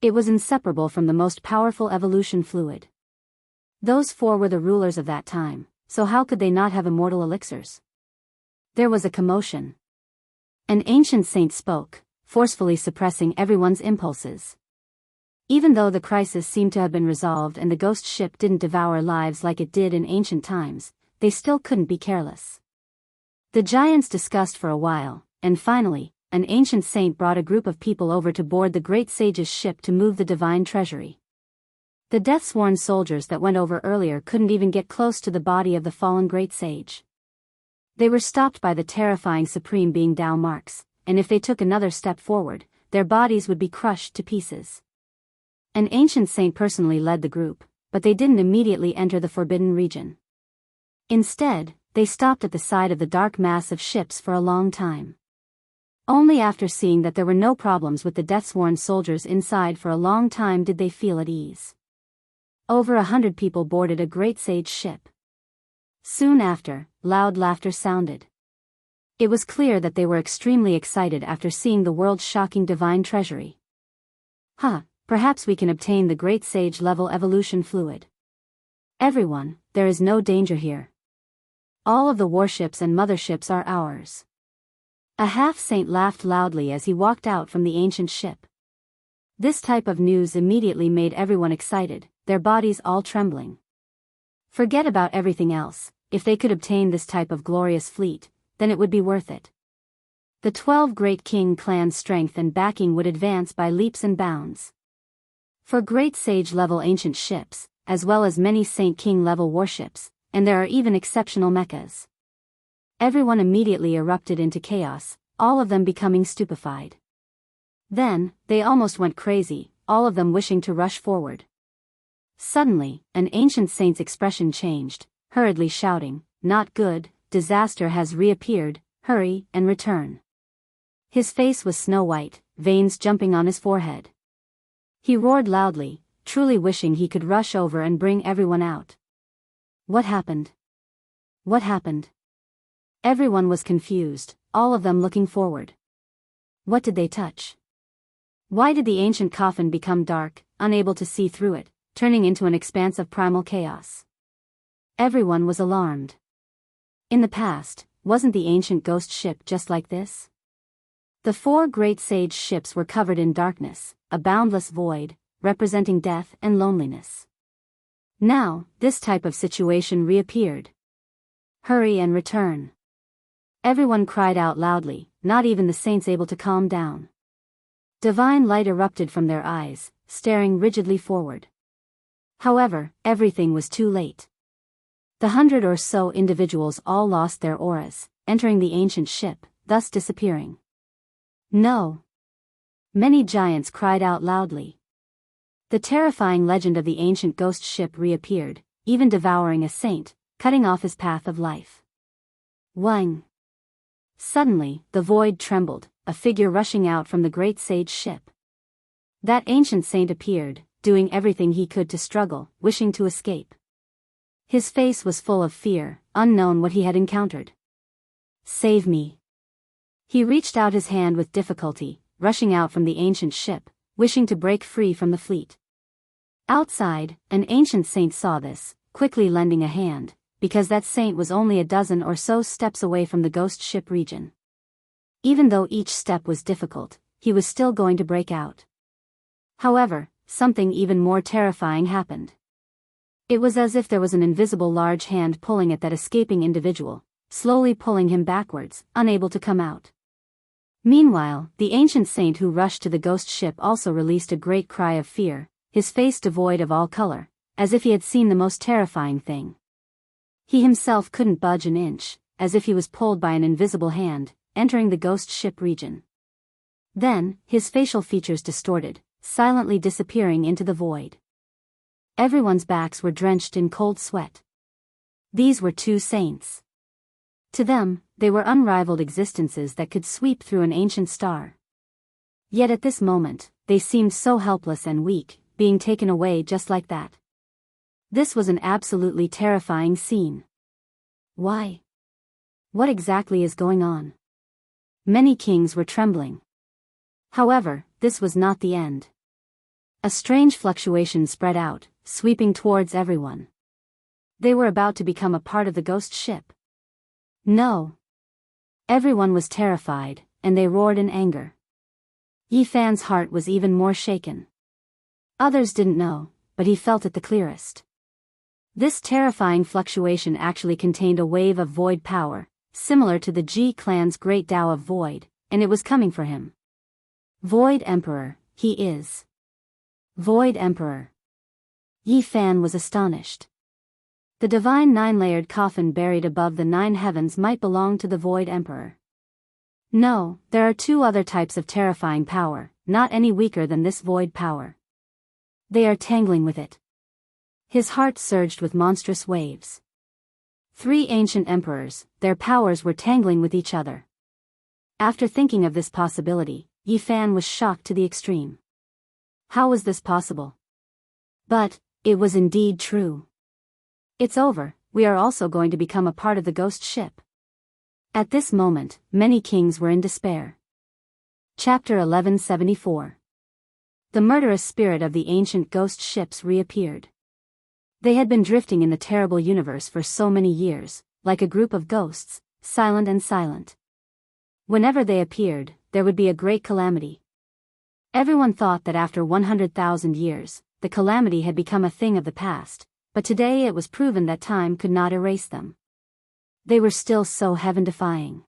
It was inseparable from the most powerful evolution fluid. Those 4 were the rulers of that time, so how could they not have immortal elixirs? There was a commotion. An ancient saint spoke, forcefully suppressing everyone's impulses. Even though the crisis seemed to have been resolved and the ghost ship didn't devour lives like it did in ancient times, they still couldn't be careless. The giants discussed for a while, and finally, an ancient saint brought a group of people over to board the great sage's ship to move the divine treasury. The death-sworn soldiers that went over earlier couldn't even get close to the body of the fallen great sage. They were stopped by the terrifying supreme being Dao marks, and if they took another step forward, their bodies would be crushed to pieces. An ancient saint personally led the group, but they didn't immediately enter the forbidden region. Instead, they stopped at the side of the dark mass of ships for a long time. Only after seeing that there were no problems with the death-sworn soldiers inside for a long time did they feel at ease. Over 100 people boarded a great sage ship. Soon after, loud laughter sounded. It was clear that they were extremely excited after seeing the world's shocking divine treasury. Perhaps we can obtain the great sage level evolution fluid. Everyone, there is no danger here. All of the warships and motherships are ours. A half-saint laughed loudly as he walked out from the ancient ship. This type of news immediately made everyone excited, their bodies all trembling. Forget about everything else, if they could obtain this type of glorious fleet, then it would be worth it. The 12 great king clans' strength and backing would advance by leaps and bounds. For great sage-level ancient ships, as well as many Saint King-level warships, and there are even exceptional mechas. Everyone immediately erupted into chaos, all of them becoming stupefied. Then, they almost went crazy, all of them wishing to rush forward. Suddenly, an ancient saint's expression changed, hurriedly shouting, "Not good, disaster has reappeared, hurry and return." His face was snow-white, veins jumping on his forehead. He roared loudly, truly wishing he could rush over and bring everyone out. What happened? What happened? Everyone was confused, all of them looking forward. What did they touch? Why did the ancient coffin become dark, unable to see through it, turning into an expanse of primal chaos? Everyone was alarmed. In the past, wasn't the ancient ghost ship just like this? The 4 great sage ships were covered in darkness, a boundless void, representing death and loneliness. Now, this type of situation reappeared. Hurry and return. Everyone cried out loudly, not even the saints able to calm down. Divine light erupted from their eyes, staring rigidly forward. However, everything was too late. The 100 or so individuals all lost their auras, entering the ancient ship, thus disappearing. No! Many giants cried out loudly. The terrifying legend of the ancient ghost ship reappeared, even devouring a saint, cutting off his path of life. Wang! Suddenly, the void trembled, a figure rushing out from the great sage ship. That ancient saint appeared, doing everything he could to struggle, wishing to escape. His face was full of fear, unknown what he had encountered. Save me! He reached out his hand with difficulty, rushing out from the ancient ship, wishing to break free from the fleet. Outside, an ancient saint saw this, quickly lending a hand, because that saint was only a dozen or so steps away from the ghost ship region. Even though each step was difficult, he was still going to break out. However, something even more terrifying happened. It was as if there was an invisible large hand pulling at that escaping individual, slowly pulling him backwards, unable to come out. Meanwhile, the ancient saint who rushed to the ghost ship also released a great cry of fear, his face devoid of all color, as if he had seen the most terrifying thing. He himself couldn't budge an inch, as if he was pulled by an invisible hand, entering the ghost ship region. Then, his facial features distorted, silently disappearing into the void. Everyone's backs were drenched in cold sweat. These were 2 saints. To them, they were unrivaled existences that could sweep through an ancient star. Yet at this moment, they seemed so helpless and weak, being taken away just like that. This was an absolutely terrifying scene. Why? What exactly is going on? Many kings were trembling. However, this was not the end. A strange fluctuation spread out, sweeping towards everyone. They were about to become a part of the ghost ship. No! Everyone was terrified, and they roared in anger. Yi Fan's heart was even more shaken. Others didn't know, but he felt it the clearest. This terrifying fluctuation actually contained a wave of void power, similar to the Ji clan's great Tao of void, and it was coming for him. Void Emperor, he is. Void Emperor. Yi Fan was astonished. The divine 9-layered coffin buried above the 9 heavens might belong to the Void Emperor. No, there are 2 other types of terrifying power, not any weaker than this void power. They are tangling with it. His heart surged with monstrous waves. 3 ancient emperors, their powers were tangling with each other. After thinking of this possibility, Yi Fan was shocked to the extreme. How was this possible? But, it was indeed true. It's over, we are also going to become a part of the ghost ship. At this moment, many kings were in despair. Chapter 1174. The murderous spirit of the ancient ghost ships reappeared. They had been drifting in the terrible universe for so many years, like a group of ghosts, silent and silent. Whenever they appeared, there would be a great calamity. Everyone thought that after 100,000 years, the calamity had become a thing of the past, but today it was proven that time could not erase them. They were still so heaven-defying.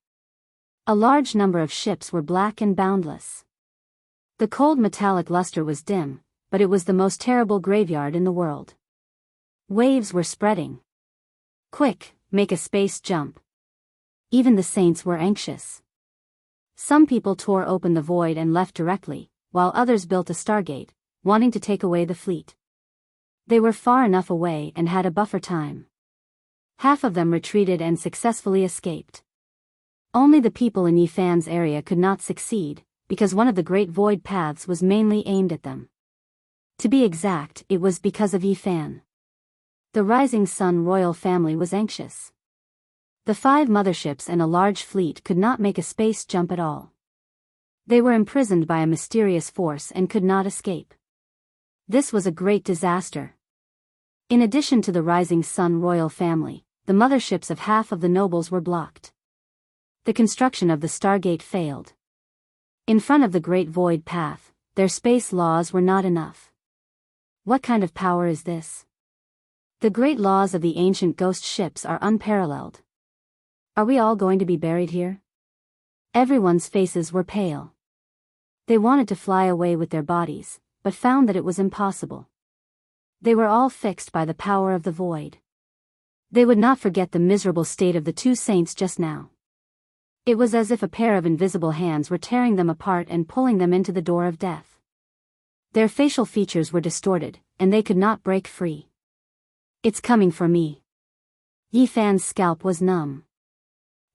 A large number of ships were black and boundless. The cold metallic luster was dim, but it was the most terrible graveyard in the world. Waves were spreading. Quick, make a space jump. Even the saints were anxious. Some people tore open the void and left directly, while others built a stargate, wanting to take away the fleet. They were far enough away and had a buffer time. Half of them retreated and successfully escaped. Only the people in Yifan's area could not succeed, because one of the great void paths was mainly aimed at them. To be exact, it was because of Yifan. The Rising Sun royal family was anxious. The 5 motherships and a large fleet could not make a space jump at all. They were imprisoned by a mysterious force and could not escape. This was a great disaster. In addition to the Rising Sun royal family, the motherships of half of the nobles were blocked. The construction of the Stargate failed. In front of the Great Void Path, their space laws were not enough. What kind of power is this? The great laws of the ancient ghost ships are unparalleled. Are we all going to be buried here? Everyone's faces were pale. They wanted to fly away with their bodies, but found that it was impossible. They were all fixed by the power of the void. They would not forget the miserable state of the 2 saints just now. It was as if a pair of invisible hands were tearing them apart and pulling them into the door of death. Their facial features were distorted, and they could not break free. It's coming for me. Yifan's scalp was numb.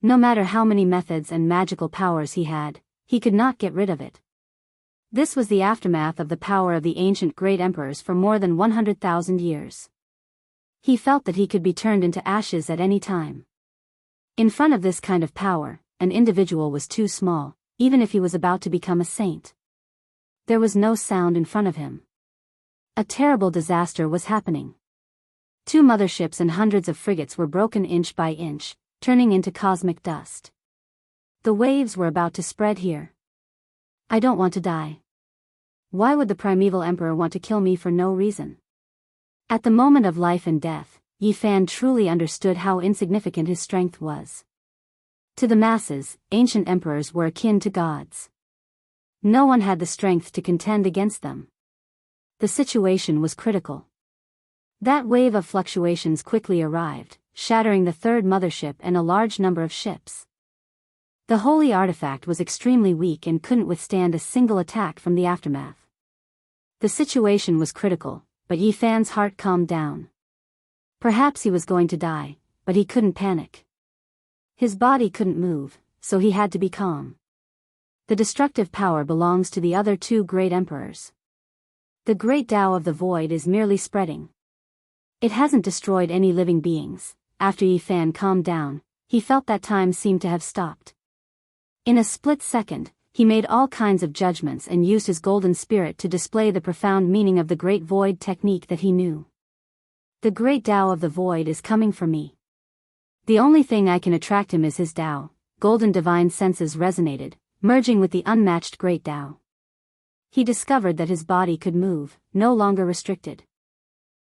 No matter how many methods and magical powers he had, he could not get rid of it. This was the aftermath of the power of the ancient great emperors for more than 100,000 years. He felt that he could be turned into ashes at any time. In front of this kind of power, an individual was too small, even if he was about to become a saint. There was no sound in front of him. A terrible disaster was happening. 2 motherships and hundreds of frigates were broken inch by inch, turning into cosmic dust. The waves were about to spread here. I don't want to die. Why would the primeval emperor want to kill me for no reason? At the moment of life and death, Yifan truly understood how insignificant his strength was. To the masses, ancient emperors were akin to gods. No one had the strength to contend against them. The situation was critical. That wave of fluctuations quickly arrived, shattering the 3rd mothership and a large number of ships. The holy artifact was extremely weak and couldn't withstand a single attack from the aftermath. The situation was critical, but Yifan's heart calmed down. Perhaps he was going to die, but he couldn't panic. His body couldn't move, so he had to be calm. The destructive power belongs to the other 2 great emperors. The great Tao of the void is merely spreading. It hasn't destroyed any living beings. After Yifan calmed down, he felt that time seemed to have stopped. In a split second, he made all kinds of judgments and used his golden spirit to display the profound meaning of the great void technique that he knew. The great Tao of the void is coming for me. The only thing I can attract him is his Tao. Golden divine senses resonated, merging with the unmatched great Tao. He discovered that his body could move, no longer restricted.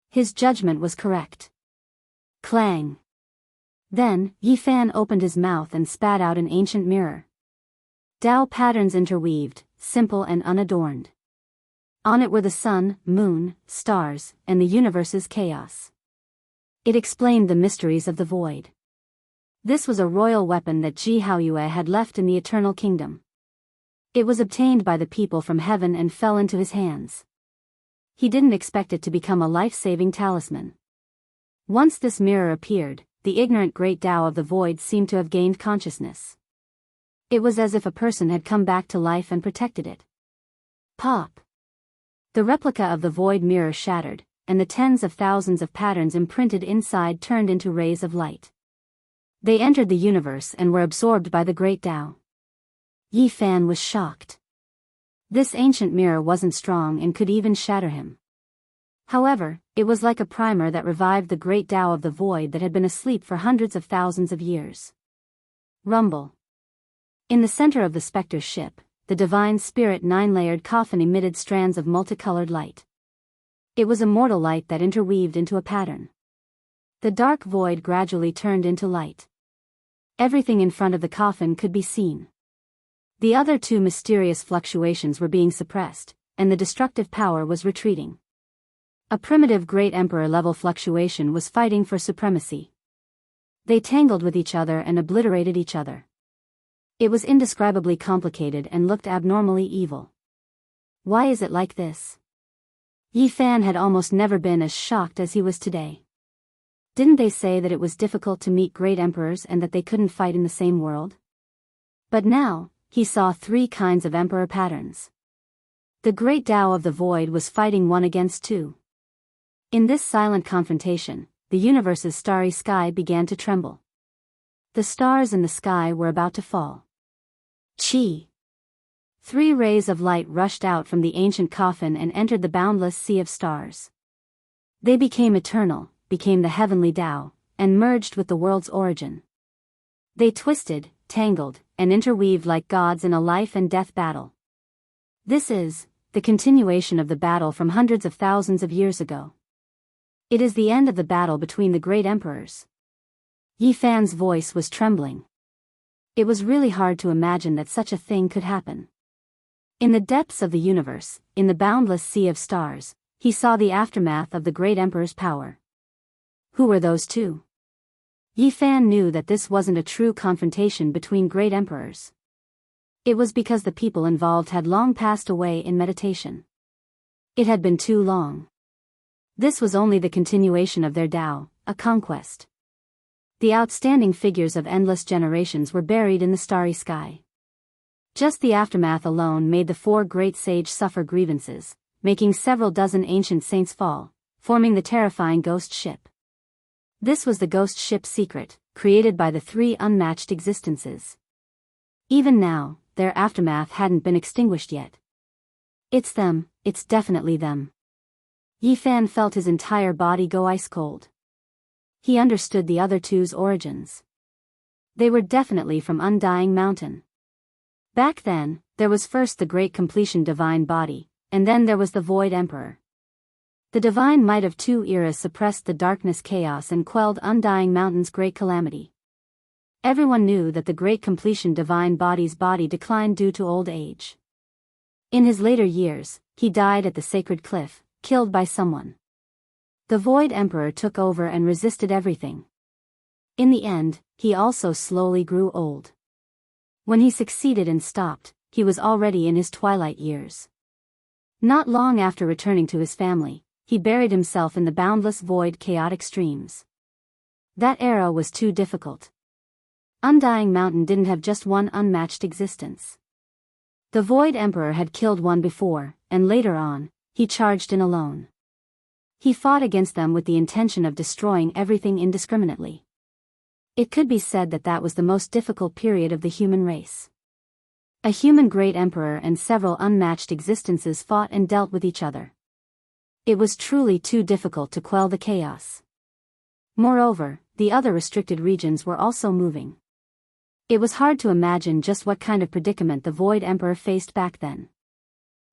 His judgment was correct. Clang. Then, Yifan opened his mouth and spat out an ancient mirror. Tao patterns interweaved, simple and unadorned. On it were the sun, moon, stars, and the universe's chaos. It explained the mysteries of the void. This was a royal weapon that Ji Haoyue had left in the Eternal Kingdom. It was obtained by the people from heaven and fell into his hands. He didn't expect it to become a life-saving talisman. Once this mirror appeared, the ignorant great Tao of the void seemed to have gained consciousness. It was as if a person had come back to life and protected it. Pop! The replica of the void mirror shattered, and the tens of thousands of patterns imprinted inside turned into rays of light. They entered the universe and were absorbed by the great Tao. Yifan was shocked. This ancient mirror wasn't strong and could even shatter him. However, it was like a primer that revived the great Tao of the void that had been asleep for hundreds of thousands of years. Rumble. In the center of the specter ship, the divine spirit 9-layered coffin emitted strands of multicolored light. It was immortal light that interweaved into a pattern. The dark void gradually turned into light. Everything in front of the coffin could be seen. The other 2 mysterious fluctuations were being suppressed, and the destructive power was retreating. A primitive great emperor-level fluctuation was fighting for supremacy. They tangled with each other and obliterated each other. It was indescribably complicated and looked abnormally evil. Why is it like this? Yi Fan had almost never been as shocked as he was today. Didn't they say that it was difficult to meet great emperors and that they couldn't fight in the same world? But now, he saw 3 kinds of emperor patterns. The great Tao of the Void was fighting one against 2. In this silent confrontation, the universe's starry sky began to tremble. The stars in the sky were about to fall. Chi! 3 rays of light rushed out from the ancient coffin and entered the boundless sea of stars. They became eternal, became the heavenly Tao, and merged with the world's origin. They twisted, tangled, and interweaved like gods in a life and death battle. This is the continuation of the battle from hundreds of thousands of years ago. It is the end of the battle between the great emperors. Yi Fan's voice was trembling. It was really hard to imagine that such a thing could happen. In the depths of the universe, in the boundless sea of stars, he saw the aftermath of the great emperor's power. Who were those 2? Yi Fan knew that this wasn't a true confrontation between great emperors. It was because the people involved had long passed away in meditation. It had been too long. This was only the continuation of their Tao, a conquest. The outstanding figures of endless generations were buried in the starry sky. Just the aftermath alone made the 4 great sages suffer grievances, making several dozen ancient saints fall, forming the terrifying ghost ship. This was the ghost ship secret, created by the 3 unmatched existences. Even now, their aftermath hadn't been extinguished yet. It's them, it's definitely them. Yi Fan felt his entire body go ice cold. He understood the other 2's origins. They were definitely from Undying Mountain. Back then, there was first the Great Completion Divine Body, and then there was the Void Emperor. The Divine Might of 2 eras suppressed the darkness chaos and quelled Undying Mountain's great calamity. Everyone knew that the Great Completion Divine Body's body declined due to old age. In his later years, he died at the Sacred Cliff, killed by someone. The Void Emperor took over and resisted everything. In the end, he also slowly grew old. When he succeeded and stopped, he was already in his twilight years. Not long after returning to his family, he buried himself in the boundless void chaotic streams. That era was too difficult. Undying Mountain didn't have just one unmatched existence. The Void Emperor had killed one before, and later on, he charged in alone. He fought against them with the intention of destroying everything indiscriminately. It could be said that that was the most difficult period of the human race. A human great emperor and several unmatched existences fought and dealt with each other. It was truly too difficult to quell the chaos. Moreover, the other restricted regions were also moving. It was hard to imagine just what kind of predicament the Void Emperor faced back then.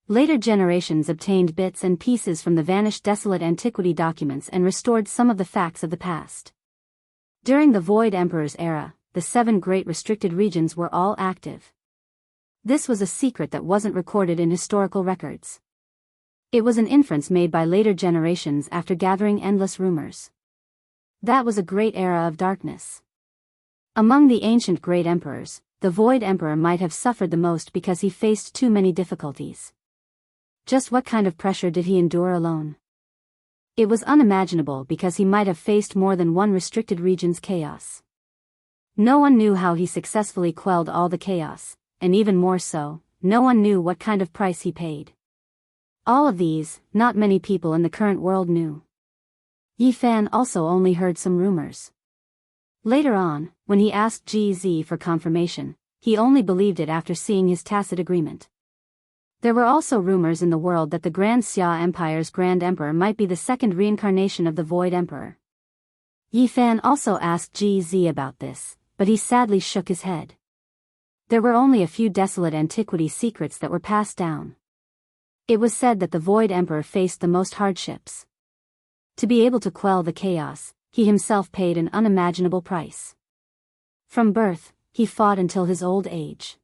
Later generations obtained bits and pieces from the vanished desolate antiquity documents and restored some of the facts of the past. During the Void Emperor's era, the 7 great restricted regions were all active. This was a secret that wasn't recorded in historical records. It was an inference made by later generations after gathering endless rumors. That was a great era of darkness. Among the ancient great emperors, the Void Emperor might have suffered the most because he faced too many difficulties. Just what kind of pressure did he endure alone? It was unimaginable because he might have faced more than one restricted region's chaos. No one knew how he successfully quelled all the chaos, and even more so, no one knew what kind of price he paid. All of these, not many people in the current world knew. Yi Fan also only heard some rumors. Later on, when he asked GZ for confirmation, he only believed it after seeing his tacit agreement. There were also rumors in the world that the Grand Xia Empire's Grand Emperor might be the second reincarnation of the Void Emperor. Yi Fan also asked GZ about this, but he sadly shook his head. There were only a few desolate antiquity secrets that were passed down. It was said that the Void Emperor faced the most hardships. To be able to quell the chaos, he himself paid an unimaginable price. From birth, he fought until his old age.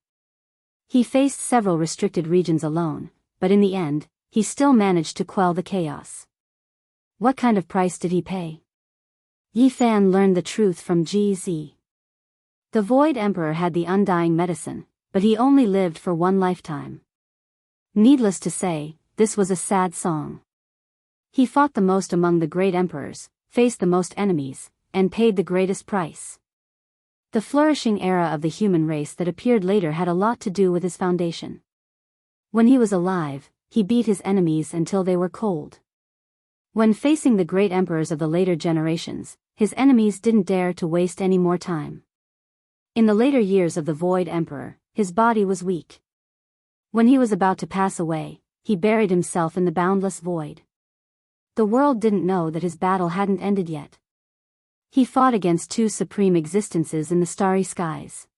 He faced several restricted regions alone, but in the end, he still managed to quell the chaos. What kind of price did he pay? Yi Fan learned the truth from GZ. The Void Emperor had the undying medicine, but he only lived for one lifetime. Needless to say, this was a sad song. He fought the most among the great emperors, faced the most enemies, and paid the greatest price. The flourishing era of the human race that appeared later had a lot to do with his foundation. When he was alive, he beat his enemies until they were cold. When facing the great emperors of the later generations, his enemies didn't dare to waste any more time. In the later years of the Void Emperor, his body was weak. When he was about to pass away, he buried himself in the boundless void. The world didn't know that his battle hadn't ended yet. He fought against two supreme existences in the starry skies.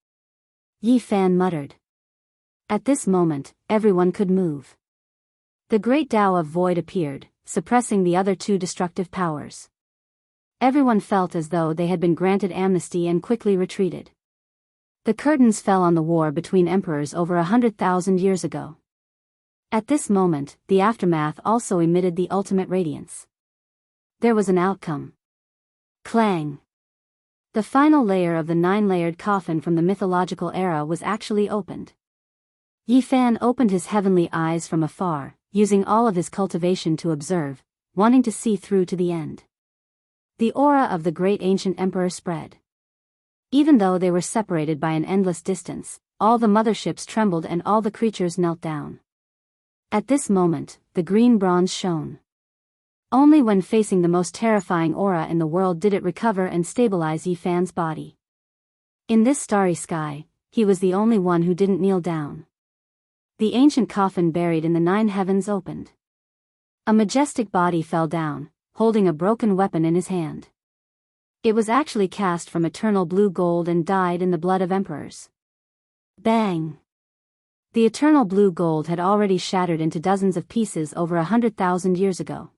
Yi Fan muttered. At this moment, everyone could move. The great Tao of Void appeared, suppressing the other two destructive powers. Everyone felt as though they had been granted amnesty and quickly retreated. The curtains fell on the war between emperors over 100,000 years ago. At this moment, the aftermath also emitted the ultimate radiance. There was an outcome. Clang! The final layer of the 9-layered coffin from the mythological era was actually opened. Yi Fan opened his heavenly eyes from afar, using all of his cultivation to observe, wanting to see through to the end. The aura of the great ancient emperor spread. Even though they were separated by an endless distance, all the motherships trembled and all the creatures knelt down. At this moment, the green bronze shone. Only when facing the most terrifying aura in the world did it recover and stabilize Yi Fan's body. In this starry sky, he was the only one who didn't kneel down. The ancient coffin buried in the 9 heavens opened. A majestic body fell down, holding a broken weapon in his hand. It was actually cast from eternal blue gold and dyed in the blood of emperors. Bang! The eternal blue gold had already shattered into dozens of pieces over 100,000 years ago.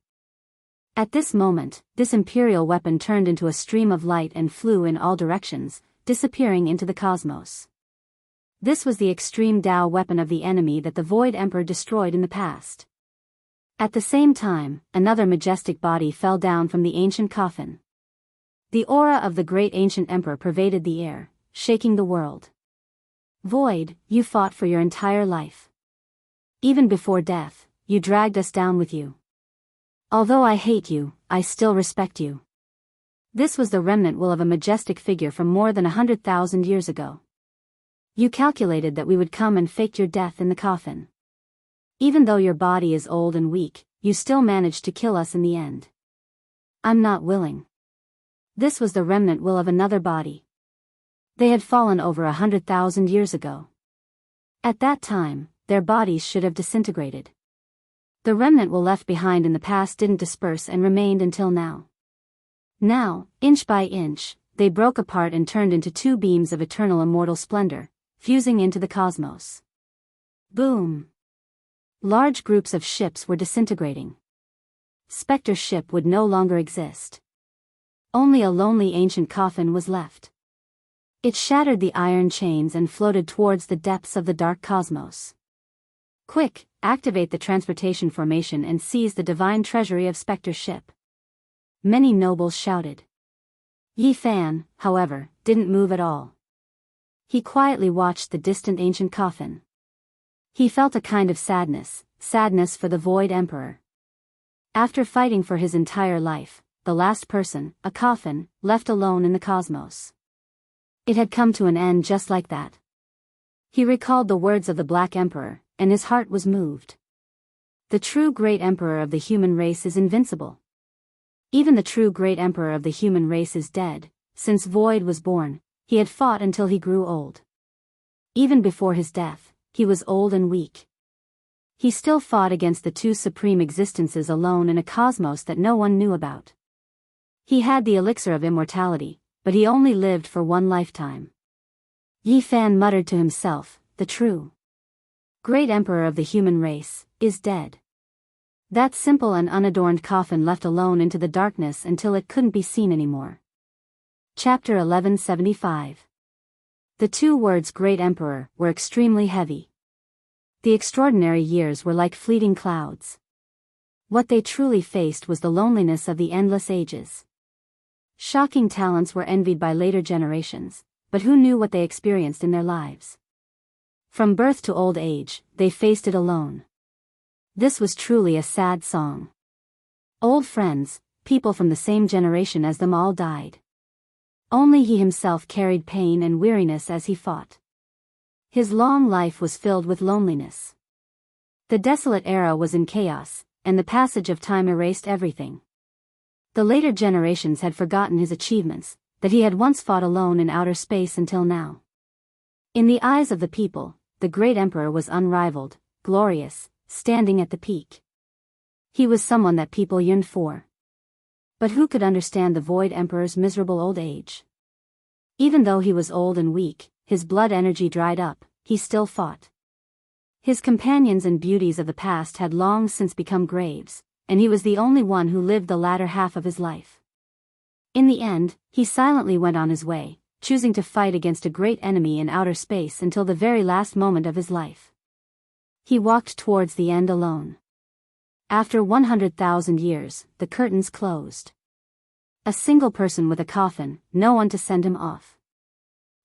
At this moment, this imperial weapon turned into a stream of light and flew in all directions, disappearing into the cosmos. This was the extreme Tao weapon of the enemy that the Void Emperor destroyed in the past. At the same time, another majestic body fell down from the ancient coffin. The aura of the great ancient emperor pervaded the air, shaking the world. Void, you fought for your entire life. Even before death, you dragged us down with you. Although I hate you, I still respect you. This was the remnant will of a majestic figure from more than 100,000 years ago. You calculated that we would come and fake your death in the coffin. Even though your body is old and weak, you still managed to kill us in the end. I'm not willing. This was the remnant will of another body. They had fallen over 100,000 years ago. At that time, their bodies should have disintegrated. The remnant will left behind in the past didn't disperse and remained until now. Now, inch by inch, they broke apart and turned into 2 beams of eternal immortal splendor, fusing into the cosmos. Boom! Large groups of ships were disintegrating. Spectre ship would no longer exist. Only a lonely ancient coffin was left. It shattered the iron chains and floated towards the depths of the dark cosmos. Quick, activate the transportation formation and seize the divine treasury of Spectre ship. Many nobles shouted. Yi Fan, however, didn't move at all. He quietly watched the distant ancient coffin. He felt a kind of sadness for the Void Emperor. After fighting for his entire life, the last person, a coffin, left alone in the cosmos. It had come to an end just like that. He recalled the words of the Black Emperor, and his heart was moved. The true great emperor of the human race is invincible. Even the true great emperor of the human race is dead. Since Void was born, he had fought until he grew old. Even before his death, he was old and weak. He still fought against the 2 supreme existences alone in a cosmos that no one knew about. He had the elixir of immortality, but he only lived for 1 lifetime. Yi Fan muttered to himself, the true great emperor of the human race is dead. That simple and unadorned coffin left alone into the darkness until it couldn't be seen anymore. Chapter 1175. The 2 words Great Emperor were extremely heavy. The extraordinary years were like fleeting clouds. What they truly faced was the loneliness of the endless ages. Shocking talents were envied by later generations, but who knew what they experienced in their lives? From birth to old age, they faced it alone. This was truly a sad song. Old friends, people from the same generation as them all died. Only he himself carried pain and weariness as he fought. His long life was filled with loneliness. The desolate era was in chaos, and the passage of time erased everything. The later generations had forgotten his achievements, that he had once fought alone in outer space until now. In the eyes of the people, the great emperor was unrivaled, glorious, standing at the peak. He was someone that people yearned for. But who could understand the Void Emperor's miserable old age? Even though he was old and weak, his blood energy dried up, he still fought. His companions and beauties of the past had long since become graves, and he was the only one who lived the latter half of his life. In the end, he silently went on his way, choosing to fight against a great enemy in outer space until the very last moment of his life. He walked towards the end alone. After 100,000 years, the curtains closed. A single person with a coffin, no one to send him off.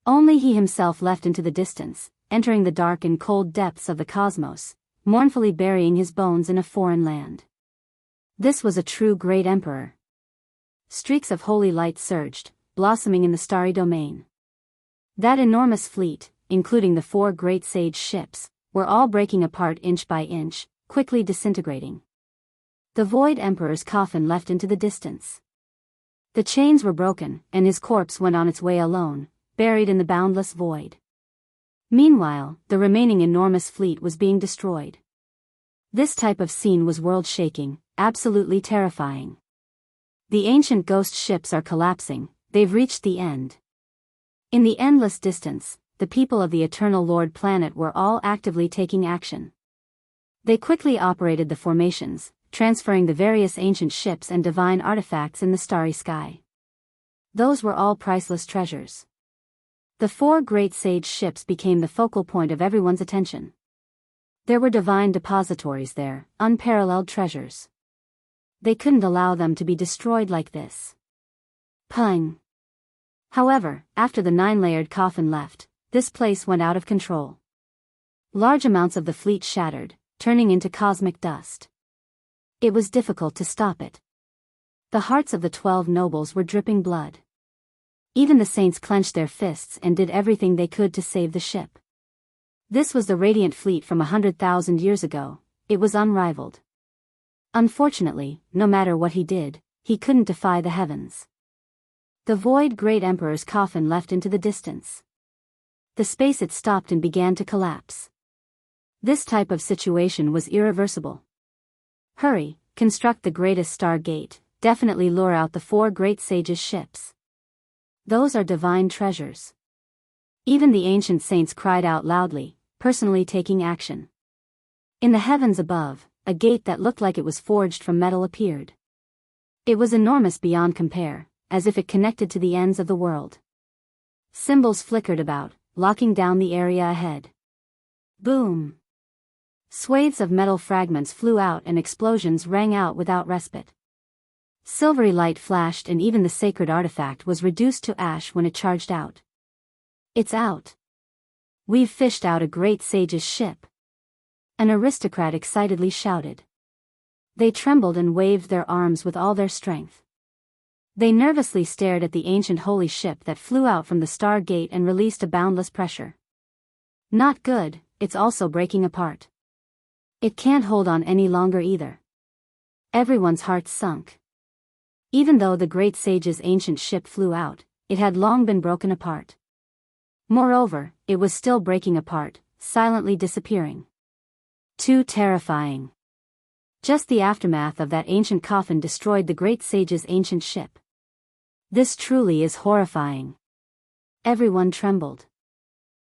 Only he himself left into the distance, entering the dark and cold depths of the cosmos, mournfully burying his bones in a foreign land. This was a true great emperor. Streaks of holy light surged, blossoming in the starry domain. That enormous fleet, including the 4 great sage ships, were all breaking apart inch by inch, quickly disintegrating. The Void Emperor's coffin left into the distance. The chains were broken, and his corpse went on its way alone, buried in the boundless void. Meanwhile, the remaining enormous fleet was being destroyed. This type of scene was world-shaking, absolutely terrifying. The ancient ghost ships are collapsing, they've reached the end. In the endless distance, the people of the Eternal Lord planet were all actively taking action. They quickly operated the formations, transferring the various ancient ships and divine artifacts in the starry sky. Those were all priceless treasures. The 4 great sage ships became the focal point of everyone's attention. There were divine depositories there, unparalleled treasures. They couldn't allow them to be destroyed like this. Pung. However, after the 9-layered coffin left, this place went out of control. Large amounts of the fleet shattered, turning into cosmic dust. It was difficult to stop it. The hearts of the 12 nobles were dripping blood. Even the saints clenched their fists and did everything they could to save the ship. This was the radiant fleet from 100,000 years ago, it was unrivaled. Unfortunately, no matter what he did, he couldn't defy the heavens. The Void Great Emperor's coffin left into the distance. The space it stopped and began to collapse. This type of situation was irreversible. Hurry, construct the greatest star gate, definitely lure out the 4 great sages' ships. Those are divine treasures. Even the ancient saints cried out loudly, personally taking action. In the heavens above, a gate that looked like it was forged from metal appeared. It was enormous beyond compare, as if it connected to the ends of the world. Symbols flickered about, locking down the area ahead. Boom! Swathes of metal fragments flew out and explosions rang out without respite. Silvery light flashed and even the sacred artifact was reduced to ash when it charged out. It's out. We've fished out a great sage's ship. An aristocrat excitedly shouted. They trembled and waved their arms with all their strength. They nervously stared at the ancient holy ship that flew out from the star gate and released a boundless pressure. Not good, it's also breaking apart. It can't hold on any longer either. Everyone's hearts sunk. Even though the great sage's ancient ship flew out, it had long been broken apart. Moreover, it was still breaking apart, silently disappearing. Too terrifying. Just the aftermath of that ancient coffin destroyed the great sage's ancient ship. This truly is horrifying. Everyone trembled.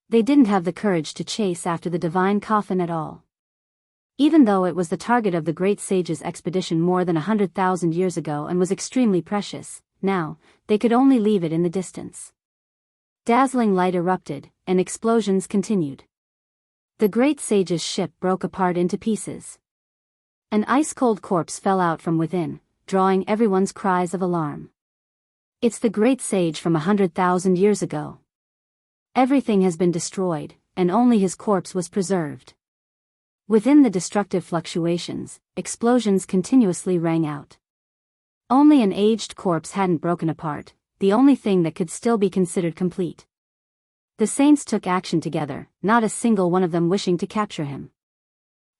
They didn't have the courage to chase after the divine coffin at all. Even though it was the target of the great sage's expedition more than 100,000 years ago and was extremely precious, now, they could only leave it in the distance. Dazzling light erupted, and explosions continued. The great sage's ship broke apart into pieces. An ice-cold corpse fell out from within, drawing everyone's cries of alarm. It's the great sage from 100,000 years ago. Everything has been destroyed, and only his corpse was preserved. Within the destructive fluctuations, explosions continuously rang out. Only an aged corpse hadn't broken apart, the only thing that could still be considered complete. The saints took action together, not a single one of them wishing to capture him.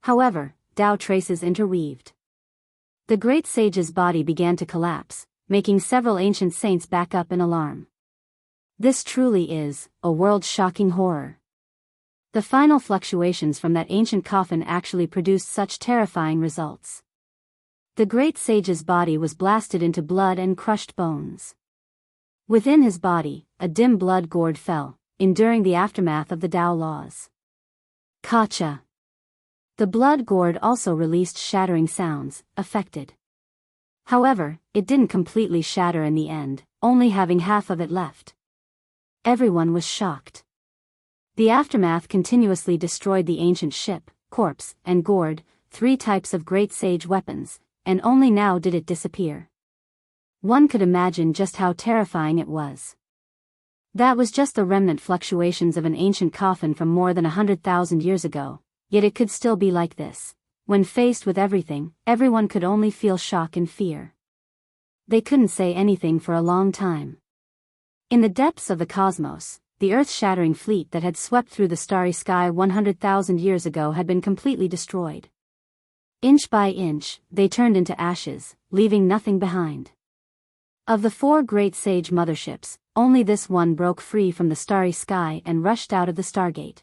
However, Tao traces interweaved. The great sage's body began to collapse, making several ancient saints back up in alarm. This truly is a world-shocking horror. The final fluctuations from that ancient coffin actually produced such terrifying results. The great sage's body was blasted into blood and crushed bones. Within his body, a dim blood gourd fell, enduring the aftermath of the Tao laws. Kacha. The blood gourd also released shattering sounds, affected. However, it didn't completely shatter in the end, only having half of it left. Everyone was shocked. The aftermath continuously destroyed the ancient ship, corpse, and gourd, 3 types of great sage weapons, and only now did it disappear. One could imagine just how terrifying it was. That was just the remnant fluctuations of an ancient coffin from more than 100,000 years ago, yet it could still be like this. When faced with everything, everyone could only feel shock and fear. They couldn't say anything for a long time. In the depths of the cosmos, the earth-shattering fleet that had swept through the starry sky 100,000 years ago had been completely destroyed. Inch by inch, they turned into ashes, leaving nothing behind. Of the 4 great sage motherships, only this one broke free from the starry sky and rushed out of the Stargate.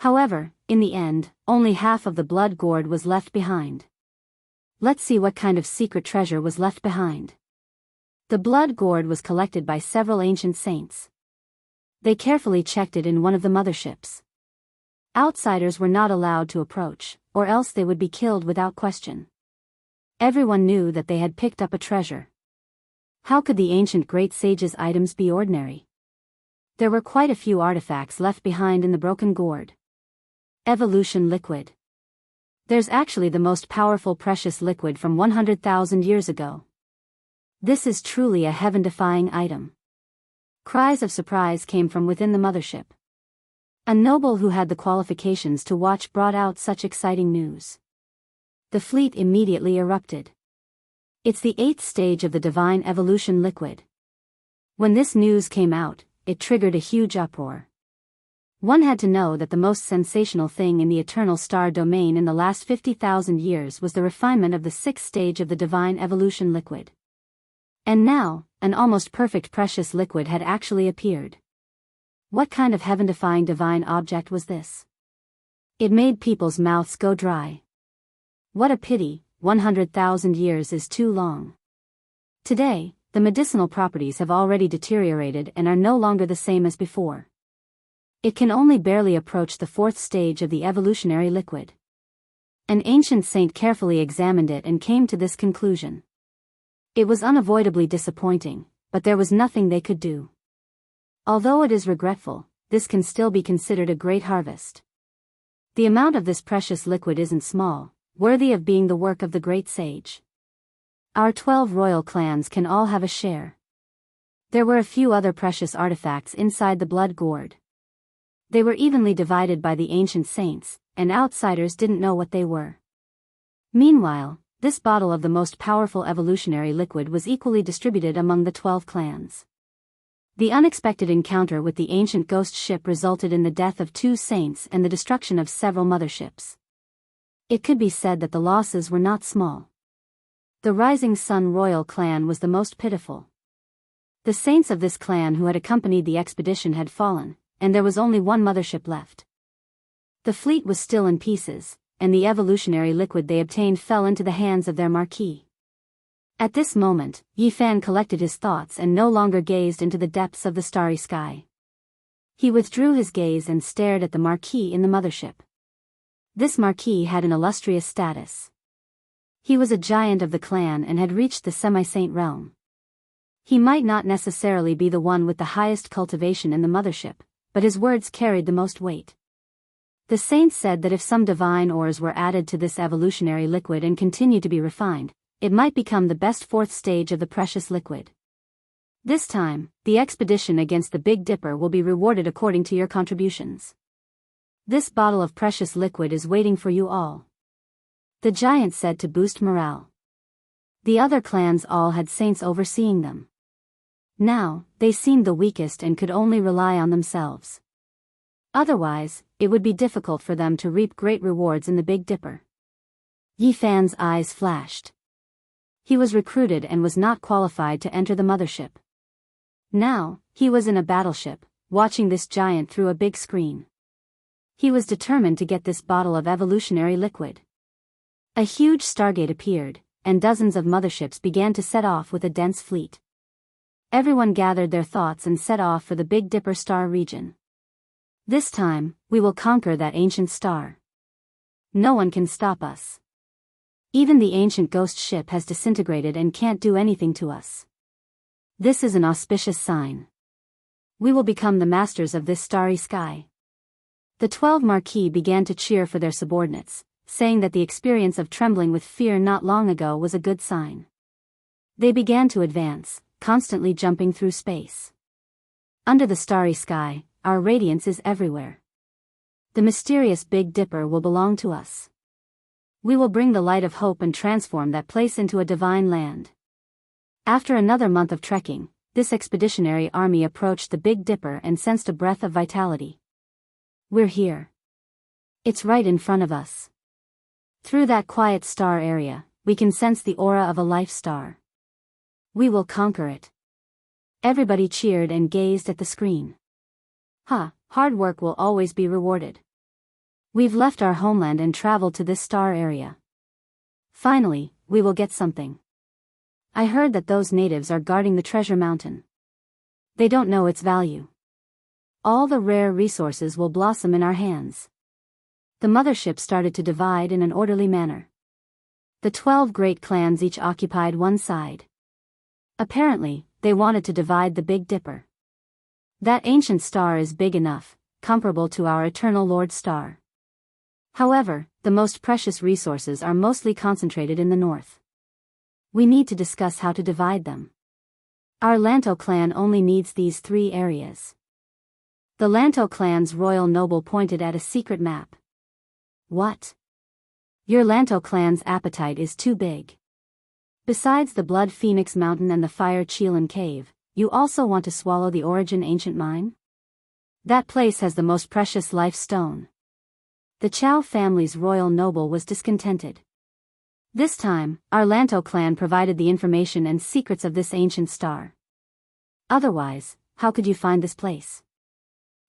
However, in the end, only half of the blood gourd was left behind. Let's see what kind of secret treasure was left behind. The blood gourd was collected by several ancient saints. They carefully checked it in one of the motherships. Outsiders were not allowed to approach, or else they would be killed without question. Everyone knew that they had picked up a treasure. How could the ancient great sage's items be ordinary? There were quite a few artifacts left behind in the broken gourd. Evolution liquid. There's actually the most powerful precious liquid from 100,000 years ago. This is truly a heaven-defying item. Cries of surprise came from within the mothership. A noble who had the qualifications to watch brought out such exciting news. The fleet immediately erupted. It's the 8th stage of the divine evolution liquid. When this news came out, it triggered a huge uproar. One had to know that the most sensational thing in the eternal star domain in the last 50,000 years was the refinement of the 6th stage of the divine evolution liquid. And now, an almost perfect precious liquid had actually appeared. What kind of heaven-defying divine object was this? It made people's mouths go dry. What a pity, 100,000 years is too long. Today, the medicinal properties have already deteriorated and are no longer the same as before. It can only barely approach the 4th stage of the evolutionary liquid. An ancient saint carefully examined it and came to this conclusion. It was unavoidably disappointing, but there was nothing they could do. Although it is regretful, this can still be considered a great harvest. The amount of this precious liquid isn't small, worthy of being the work of the great sage. Our 12 royal clans can all have a share. There were a few other precious artifacts inside the blood gourd. They were evenly divided by the ancient saints, and outsiders didn't know what they were. Meanwhile, this bottle of the most powerful evolutionary liquid was equally distributed among the 12 clans. The unexpected encounter with the ancient ghost ship resulted in the death of 2 saints and the destruction of several motherships. It could be said that the losses were not small. The Rising Sun royal clan was the most pitiful. The saints of this clan who had accompanied the expedition had fallen, and there was only one mothership left. The fleet was still in pieces, and the evolutionary liquid they obtained fell into the hands of their marquis. At this moment, Yi Fan collected his thoughts and no longer gazed into the depths of the starry sky. He withdrew his gaze and stared at the marquis in the mothership. This marquis had an illustrious status. He was a giant of the clan and had reached the semi-saint realm. He might not necessarily be the one with the highest cultivation in the mothership, but his words carried the most weight. The saints said that if some divine ores were added to this evolutionary liquid and continued to be refined, it might become the best 4th stage of the precious liquid. This time, the expedition against the Big Dipper will be rewarded according to your contributions. This bottle of precious liquid is waiting for you all, the giant said to boost morale. The other clans all had saints overseeing them. Now, they seemed the weakest and could only rely on themselves. Otherwise, it would be difficult for them to reap great rewards in the Big Dipper. Yi Fan's eyes flashed. He was recruited and was not qualified to enter the mothership. Now, he was in a battleship, watching this giant through a big screen. He was determined to get this bottle of evolutionary liquid. A huge stargate appeared, and dozens of motherships began to set off with a dense fleet. Everyone gathered their thoughts and set off for the Big Dipper star region. This time, we will conquer that ancient star. No one can stop us. Even the ancient ghost ship has disintegrated and can't do anything to us. This is an auspicious sign. We will become the masters of this starry sky. The 12 Marquis began to cheer for their subordinates, saying that the experience of trembling with fear not long ago was a good sign. They began to advance, constantly jumping through space. Under the starry sky, our radiance is everywhere. The mysterious Big Dipper will belong to us. We will bring the light of hope and transform that place into a divine land. After another month of trekking, this expeditionary army approached the Big Dipper and sensed a breath of vitality. We're here. It's right in front of us. Through that quiet star area, we can sense the aura of a life star. We will conquer it. Everybody cheered and gazed at the screen. Hard work will always be rewarded. We've left our homeland and traveled to this star area. Finally, we will get something. I heard that those natives are guarding the treasure mountain. They don't know its value. All the rare resources will blossom in our hands. The mothership started to divide in an orderly manner. The 12 great clans each occupied one side. Apparently, they wanted to divide the Big Dipper. That ancient star is big enough, comparable to our eternal Lord Star. However, the most precious resources are mostly concentrated in the north. We need to discuss how to divide them. Our Lanto clan only needs these 3 areas. The Lanto clan's royal noble pointed at a secret map. What? Your Lanto clan's appetite is too big. Besides the Blood Phoenix Mountain and the Fire Chelan Cave, you also want to swallow the Origin Ancient Mine? That place has the most precious life stone. The Chow family's royal noble was discontented. This time, our Lanto clan provided the information and secrets of this ancient star. Otherwise, how could you find this place?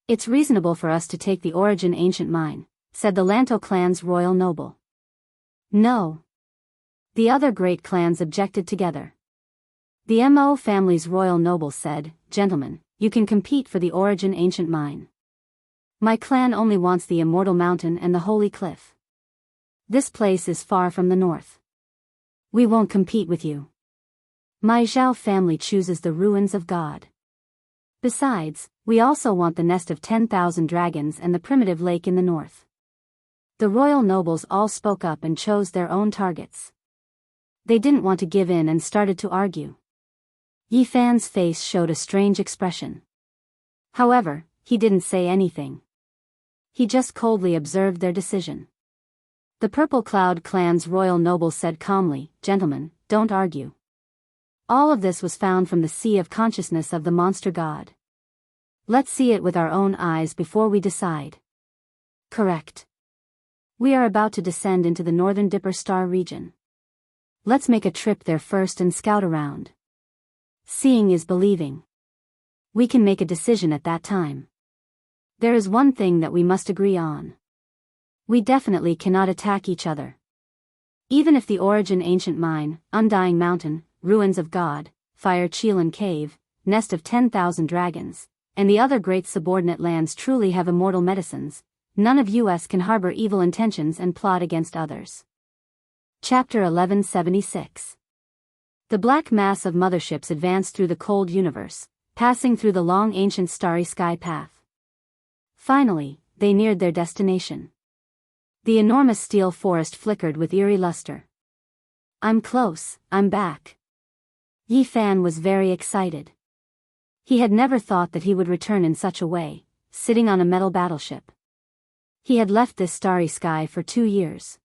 It's reasonable for us to take the Origin Ancient Mine, said the Lanto clan's royal noble. No. The other great clans objected together. The Mo family's royal noble said, Gentlemen, you can compete for the Origin Ancient Mine. My clan only wants the Immortal Mountain and the Holy Cliff. This place is far from the north. We won't compete with you. My Zhao family chooses the ruins of God. Besides, we also want the nest of 10,000 dragons and the primitive lake in the north. The royal nobles all spoke up and chose their own targets. They didn't want to give in and started to argue. Yi Fan's face showed a strange expression. However, he didn't say anything. He just coldly observed their decision. The Purple Cloud clan's royal noble said calmly, Gentlemen, don't argue. All of this was found from the sea of consciousness of the monster god. Let's see it with our own eyes before we decide. Correct. We are about to descend into the Northern Dipper Star region. Let's make a trip there first and scout around. Seeing is believing. We can make a decision at that time. There is one thing that we must agree on. We definitely cannot attack each other. Even if the Origin Ancient Mine, Undying Mountain, Ruins of God, Fire Chelan Cave, Nest of 10,000 Dragons, and the other great subordinate lands truly have immortal medicines, none of us can harbor evil intentions and plot against others. Chapter 1176. The black mass of motherships advanced through the cold universe, passing through the long ancient starry sky path. Finally, they neared their destination. The enormous steel forest flickered with eerie luster. I'm close, I'm back. Yi Fan was very excited. He had never thought that he would return in such a way, sitting on a metal battleship. He had left this starry sky for 2 years.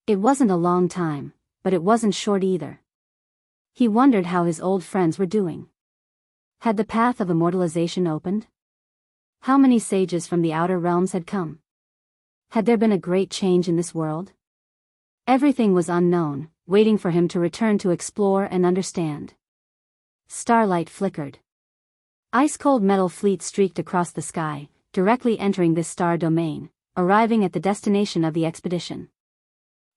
It wasn't a long time, but it wasn't short either. He wondered how his old friends were doing. Had the path of immortalization opened? How many sages from the outer realms had come? Had there been a great change in this world? Everything was unknown, waiting for him to return to explore and understand. Starlight flickered. Ice-cold metal fleet streaked across the sky, directly entering this star domain, arriving at the destination of the expedition.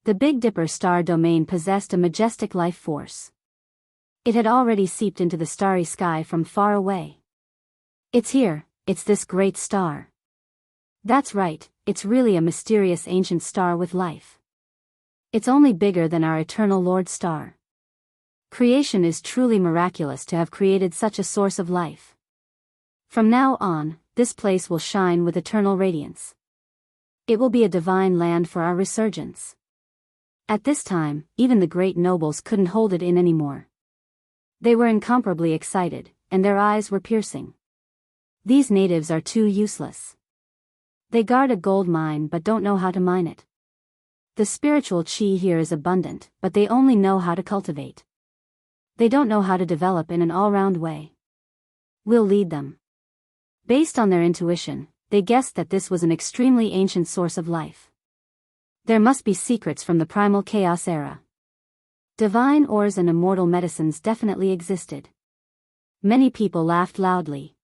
The Big Dipper star domain possessed a majestic life force. It had already seeped into the starry sky from far away. It's here, it's this great star. That's right, it's really a mysterious ancient star with life. It's only bigger than our eternal Lord star. Creation is truly miraculous to have created such a source of life. From now on, this place will shine with eternal radiance. It will be a divine land for our resurgence. At this time, even the great nobles couldn't hold it in anymore. They were incomparably excited, and their eyes were piercing. These natives are too useless. They guard a gold mine but don't know how to mine it. The spiritual chi here is abundant, but they only know how to cultivate. They don't know how to develop in an all-round way. We'll lead them. Based on their intuition, they guessed that this was an extremely ancient source of life. There must be secrets from the primal chaos era. Divine ores and immortal medicines definitely existed. Many people laughed loudly.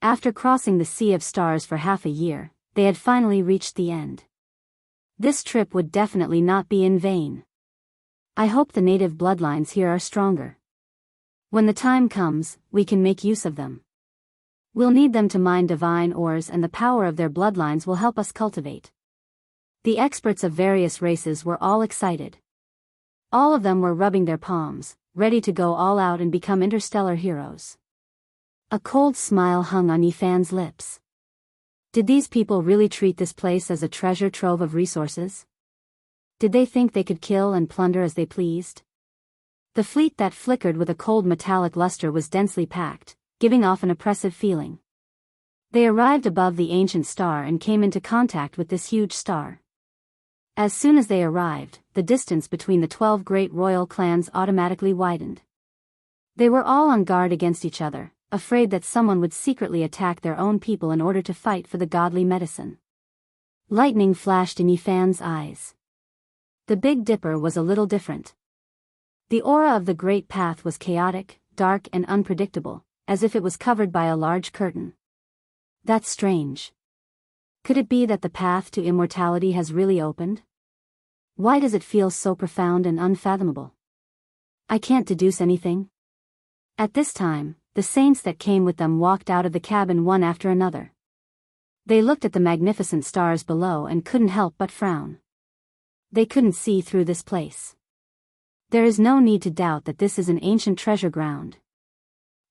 After crossing the Sea of Stars for half a year, they had finally reached the end. This trip would definitely not be in vain. I hope the native bloodlines here are stronger. When the time comes, we can make use of them. We'll need them to mine divine ores, and the power of their bloodlines will help us cultivate. The experts of various races were all excited. All of them were rubbing their palms, ready to go all out and become interstellar heroes. A cold smile hung on Yifan's lips. Did these people really treat this place as a treasure trove of resources? Did they think they could kill and plunder as they pleased? The fleet that flickered with a cold metallic luster was densely packed, giving off an oppressive feeling. They arrived above the ancient star and came into contact with this huge star. As soon as they arrived, the distance between the 12 great royal clans automatically widened. They were all on guard against each other, afraid that someone would secretly attack their own people in order to fight for the godly medicine. Lightning flashed in Yifan's eyes. The Big Dipper was a little different. The aura of the Great Path was chaotic, dark and unpredictable, as if it was covered by a large curtain. That's strange. Could it be that the path to immortality has really opened? Why does it feel so profound and unfathomable? I can't deduce anything. At this time, the saints that came with them walked out of the cabin one after another. They looked at the magnificent stars below and couldn't help but frown. They couldn't see through this place. There is no need to doubt that this is an ancient treasure ground.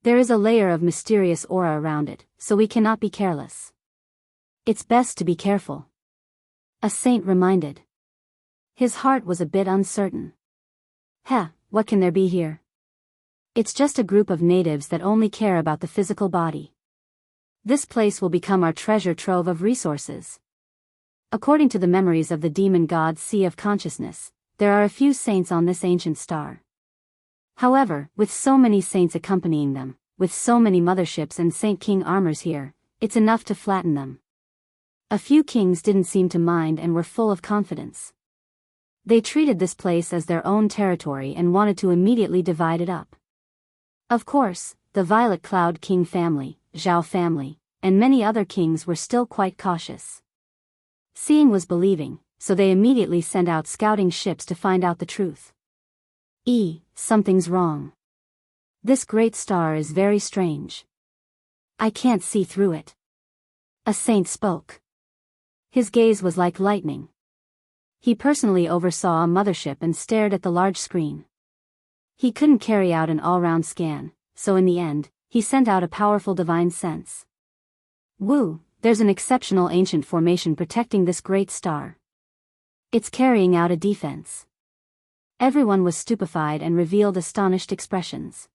There is a layer of mysterious aura around it, so we cannot be careless. It's best to be careful. A saint reminded. His heart was a bit uncertain. What can there be here? It's just a group of natives that only care about the physical body. This place will become our treasure trove of resources. According to the memories of the demon god's Sea of Consciousness, there are a few saints on this ancient star. However, with so many saints accompanying them, with so many motherships and Saint King armors here, it's enough to flatten them. A few kings didn't seem to mind and were full of confidence. They treated this place as their own territory and wanted to immediately divide it up. Of course, the Violet Cloud King family, Zhao family, and many other kings were still quite cautious. Seeing was believing, so they immediately sent out scouting ships to find out the truth. Something's wrong. This great star is very strange. I can't see through it. A saint spoke. His gaze was like lightning. He personally oversaw a mothership and stared at the large screen. He couldn't carry out an all-round scan, so in the end, he sent out a powerful divine sense. There's an exceptional ancient formation protecting this great star. It's carrying out a defense. Everyone was stupefied and revealed astonished expressions.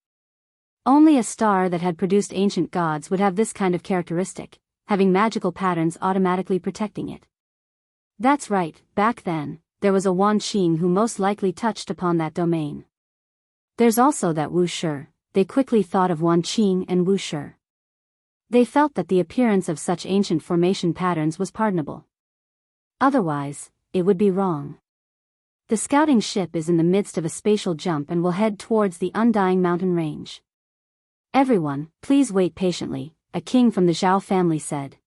Only a star that had produced ancient gods would have this kind of characteristic, having magical patterns automatically protecting it. That's right, back then, there was a Wan Qing who most likely touched upon that domain. There's also that Wu Shi. They quickly thought of Wan Qing and Wu Shi. They felt that the appearance of such ancient formation patterns was pardonable. Otherwise, it would be wrong. The scouting ship is in the midst of a spatial jump and will head towards the Undying Mountain range. Everyone, please wait patiently, a king from the Zhao family said.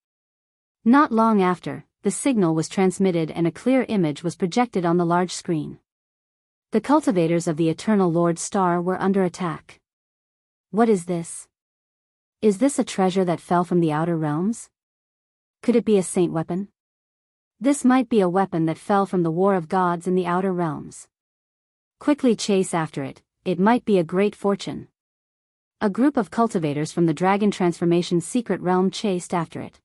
Not long after, the signal was transmitted and a clear image was projected on the large screen. The cultivators of the Eternal Lord Star were under attack. What is this? Is this a treasure that fell from the outer realms? Could it be a saint weapon? This might be a weapon that fell from the war of gods in the outer realms. Quickly chase after it, it might be a great fortune. A group of cultivators from the Dragon Transformation's secret realm chased after it.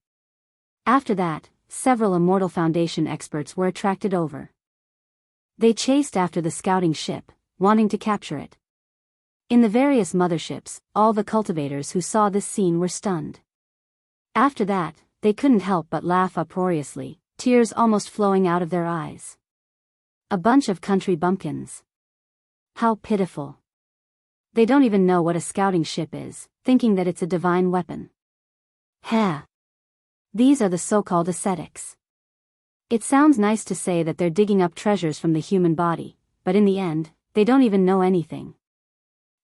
After that, several Immortal Foundation experts were attracted over. They chased after the scouting ship, wanting to capture it. In the various motherships, all the cultivators who saw this scene were stunned. After that, they couldn't help but laugh uproariously, tears almost flowing out of their eyes. A bunch of country bumpkins. How pitiful. They don't even know what a scouting ship is, thinking that it's a divine weapon. Heh. These are the so-called ascetics. It sounds nice to say that they're digging up treasures from the human body, but in the end, they don't even know anything.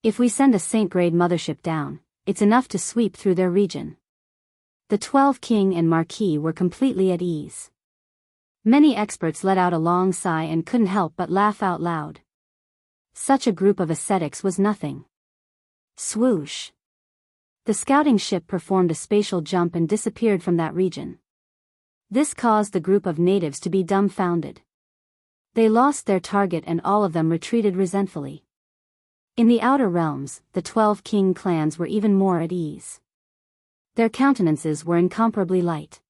If we send a saint-grade mothership down, it's enough to sweep through their region. The 12 king and marquis were completely at ease. Many experts let out a long sigh and couldn't help but laugh out loud. Such a group of ascetics was nothing. Swoosh. The scouting ship performed a spatial jump and disappeared from that region. This caused the group of natives to be dumbfounded. They lost their target and all of them retreated resentfully. In the outer realms, the 12 king clans were even more at ease. Their countenances were incomparably light.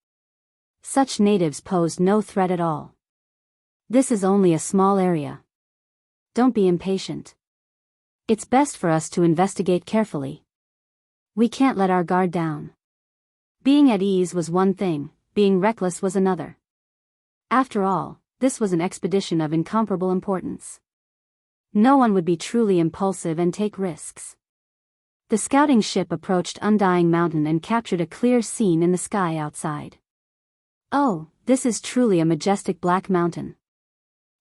Such natives posed no threat at all. This is only a small area. Don't be impatient. It's best for us to investigate carefully. We can't let our guard down. Being at ease was one thing, being reckless was another. After all, this was an expedition of incomparable importance. No one would be truly impulsive and take risks. The scouting ship approached Undying Mountain and captured a clear scene in the sky outside. Oh, this is truly a majestic black mountain.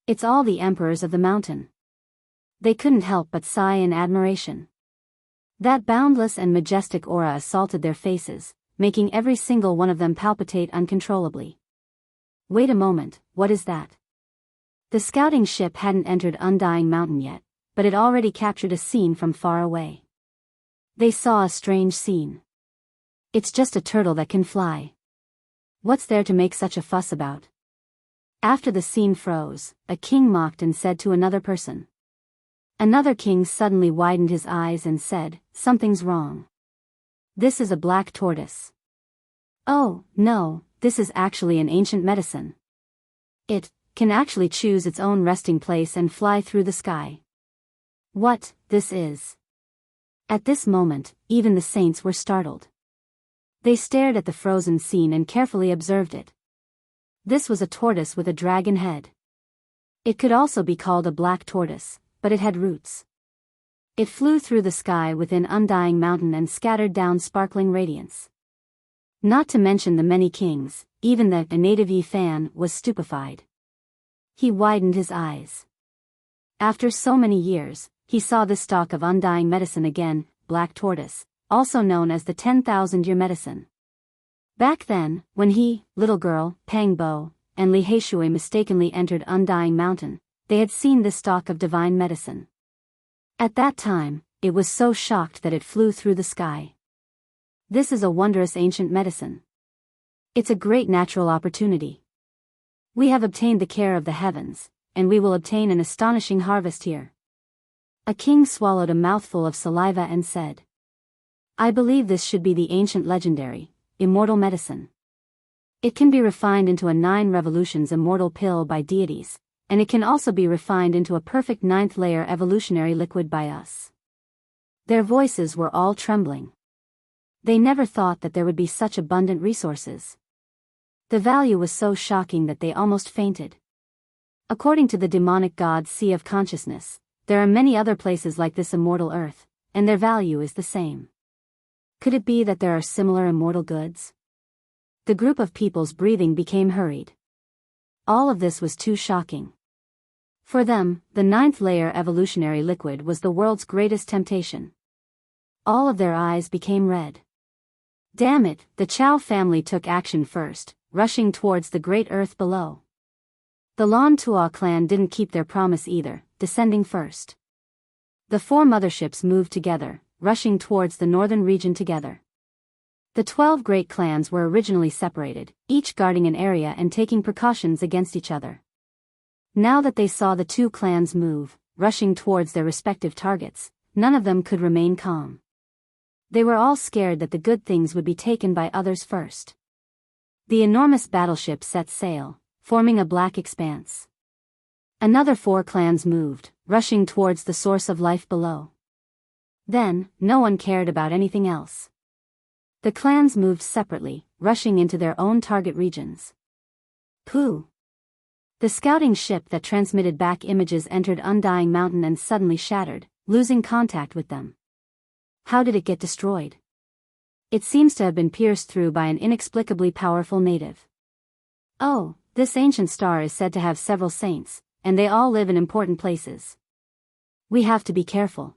It's all the emperors of the mountain. They couldn't help but sigh in admiration. That boundless and majestic aura assaulted their faces, making every single one of them palpitate uncontrollably. Wait a moment, what is that? The scouting ship hadn't entered Undying Mountain yet, but it already captured a scene from far away. They saw a strange scene. It's just a turtle that can fly. What's there to make such a fuss about? After the scene froze, a king mocked and said to another person. Another king suddenly widened his eyes and said, "Something's wrong. This is a black tortoise." Oh, no, this is actually an ancient medicine. It can actually choose its own resting place and fly through the sky. What this is. At this moment, even the saints were startled. They stared at the frozen scene and carefully observed it. This was a tortoise with a dragon head. It could also be called a black tortoise, but it had roots. It flew through the sky within Undying Mountain and scattered down sparkling radiance. Not to mention the many kings, even the native Yi Fan was stupefied. He widened his eyes. After so many years, he saw this stalk of undying medicine again, black tortoise, also known as the 10,000-year medicine. Back then, when he, little girl, Pang Bo, and Li Heishui mistakenly entered Undying Mountain, they had seen this stalk of divine medicine. At that time, it was so shocked that it flew through the sky. This is a wondrous ancient medicine. It's a great natural opportunity. We have obtained the care of the heavens, and we will obtain an astonishing harvest here. A king swallowed a mouthful of saliva and said, "I believe this should be the ancient legendary, immortal medicine. It can be refined into a 9 revolutions immortal pill by deities, and it can also be refined into a perfect 9th layer evolutionary liquid by us." Their voices were all trembling. They never thought that there would be such abundant resources. The value was so shocking that they almost fainted. According to the demonic god Sea of Consciousness, there are many other places like this immortal earth, and their value is the same. Could it be that there are similar immortal goods? The group of people's breathing became hurried. All of this was too shocking. For them, the ninth layer evolutionary liquid was the world's greatest temptation. All of their eyes became red. Damn it, the Chow family took action first, rushing towards the great earth below. The Lon Tua clan didn't keep their promise either, descending first. The four motherships moved together, rushing towards the northern region together. The 12 great clans were originally separated, each guarding an area and taking precautions against each other. Now that they saw the two clans move, rushing towards their respective targets, none of them could remain calm. They were all scared that the good things would be taken by others first. The enormous battleship set sail, forming a black expanse. Another 4 clans moved, rushing towards the source of life below. Then, no one cared about anything else. The clans moved separately, rushing into their own target regions. Pooh! The scouting ship that transmitted back images entered Undying Mountain and suddenly shattered, losing contact with them. How did it get destroyed? It seems to have been pierced through by an inexplicably powerful native. Oh, this ancient star is said to have several saints, and they all live in important places. We have to be careful.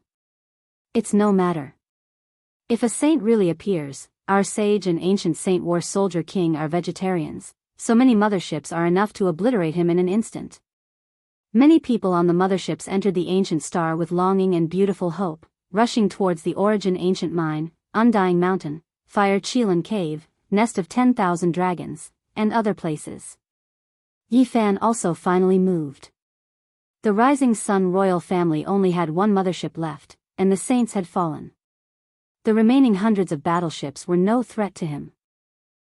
It's no matter. If a saint really appears, our sage and ancient Saint War Soldier King are vegetarians, so many motherships are enough to obliterate him in an instant. Many people on the motherships entered the ancient star with longing and beautiful hope, rushing towards the Origin Ancient Mine, Undying Mountain, Fire Chelan Cave, Nest of 10,000 Dragons, and other places. Yifan also finally moved. The Rising Sun royal family only had one mothership left, and the saints had fallen. The remaining hundreds of battleships were no threat to him.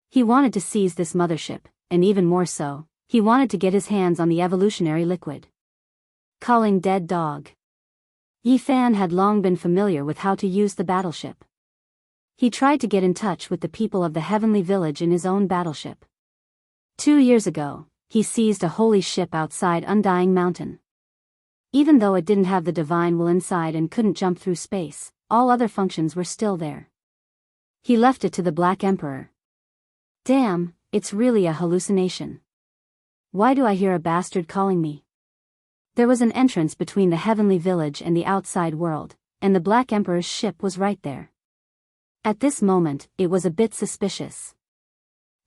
He wanted to seize this mothership, and even more so, he wanted to get his hands on the evolutionary liquid. Calling dead dog. Yifan had long been familiar with how to use the battleship. He tried to get in touch with the people of the heavenly village in his own battleship. 2 years ago, he seized a holy ship outside Undying Mountain. Even though it didn't have the divine will inside and couldn't jump through space, all other functions were still there. He left it to the Black Emperor. Damn, it's really a hallucination. Why do I hear a bastard calling me? There was an entrance between the heavenly village and the outside world, and the Black Emperor's ship was right there. At this moment, it was a bit suspicious.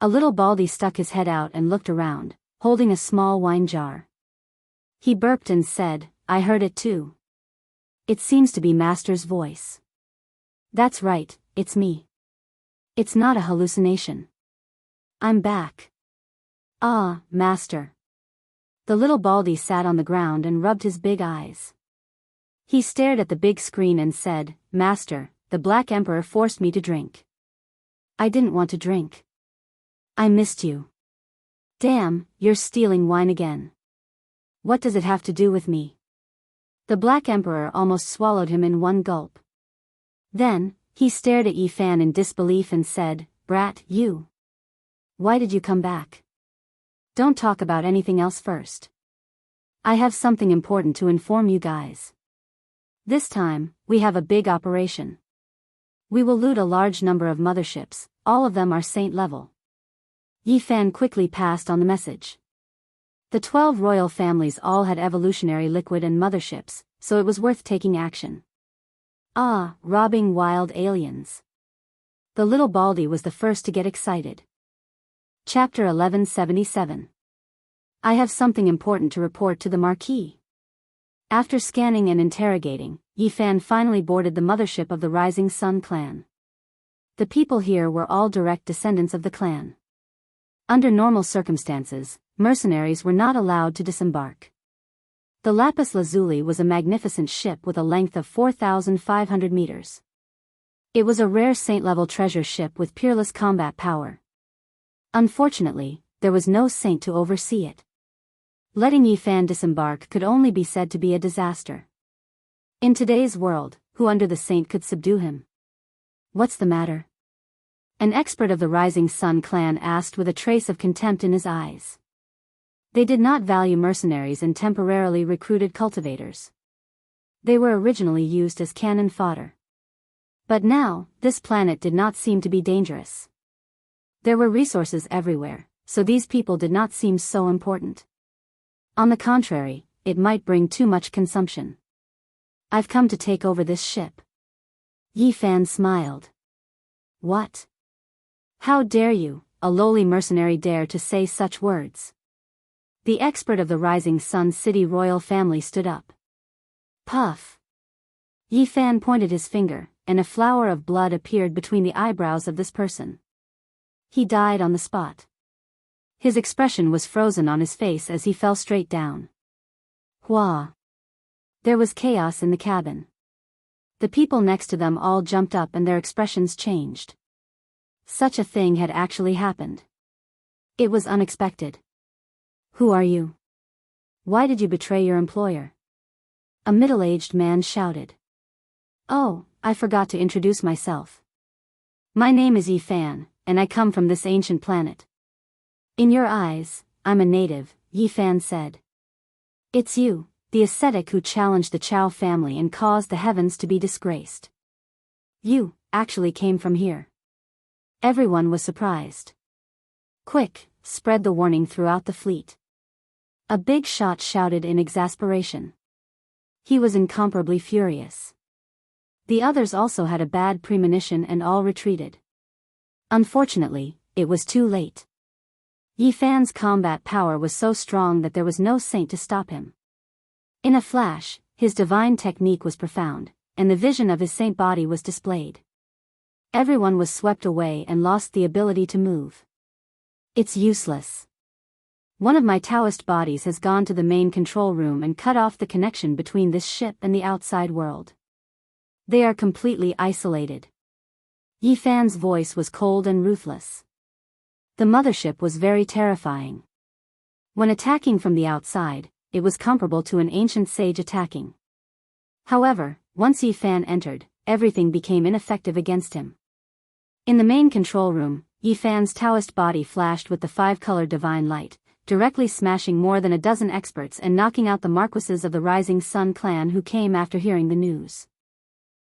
A little baldy stuck his head out and looked around, holding a small wine jar. He burped and said, "I heard it too. It seems to be Master's voice." That's right, it's me. It's not a hallucination. I'm back. Ah, Master. The little baldy sat on the ground and rubbed his big eyes. He stared at the big screen and said, "Master, the Black Emperor forced me to drink. I didn't want to drink. I missed you." Damn, you're stealing wine again. What does it have to do with me? The Black Emperor almost swallowed him in one gulp. Then, he stared at Yifan in disbelief and said, "Brat, you. Why did you come back? Don't talk about anything else first. I have something important to inform you guys. This time, we have a big operation. We will loot a large number of motherships, all of them are saint level." Yifan quickly passed on the message. The 12 royal families all had evolutionary liquid and motherships, so it was worth taking action. Ah, robbing wild aliens. The little baldy was the first to get excited. Chapter 1177. I have something important to report to the Marquis. After scanning and interrogating, Yifan finally boarded the mothership of the Rising Sun clan. The people here were all direct descendants of the clan. Under normal circumstances, mercenaries were not allowed to disembark. The Lapis Lazuli was a magnificent ship with a length of 4,500 meters. It was a rare saint-level treasure ship with peerless combat power. Unfortunately, there was no saint to oversee it. Letting Yifan disembark could only be said to be a disaster. In today's world, who under the saint could subdue him? What's the matter? An expert of the Rising Sun clan asked with a trace of contempt in his eyes. They did not value mercenaries and temporarily recruited cultivators. They were originally used as cannon fodder. But now, this planet did not seem to be dangerous. There were resources everywhere, so these people did not seem so important. On the contrary, it might bring too much consumption. I've come to take over this ship. Yi Fan smiled. What? How dare you, a lowly mercenary, dare to say such words? The expert of the Rising Sun City royal family stood up. Puff. Yi Fan pointed his finger, and a flower of blood appeared between the eyebrows of this person. He died on the spot. His expression was frozen on his face as he fell straight down. Hua. There was chaos in the cabin. The people next to them all jumped up and their expressions changed. Such a thing had actually happened. It was unexpected. Who are you? Why did you betray your employer? A middle-aged man shouted. Oh, I forgot to introduce myself. My name is Yi Fan, and I come from this ancient planet. In your eyes, I'm a native, Yi Fan said. It's you, the ascetic who challenged the Chow family and caused the heavens to be disgraced. You, actually came from here. Everyone was surprised. Quick, spread the warning throughout the fleet. A big shot shouted in exasperation. He was incomparably furious. The others also had a bad premonition and all retreated. Unfortunately, it was too late. Yi Fan's combat power was so strong that there was no saint to stop him. In a flash, his divine technique was profound, and the vision of his saint body was displayed. Everyone was swept away and lost the ability to move. It's useless. One of my Taoist bodies has gone to the main control room and cut off the connection between this ship and the outside world. They are completely isolated. Yi Fan's voice was cold and ruthless. The mothership was very terrifying. When attacking from the outside, it was comparable to an ancient sage attacking. However, once Yi Fan entered, everything became ineffective against him. In the main control room, Yi Fan's Taoist body flashed with the 5-color divine light, directly smashing more than a dozen experts and knocking out the marquises of the Rising Sun clan who came after hearing the news.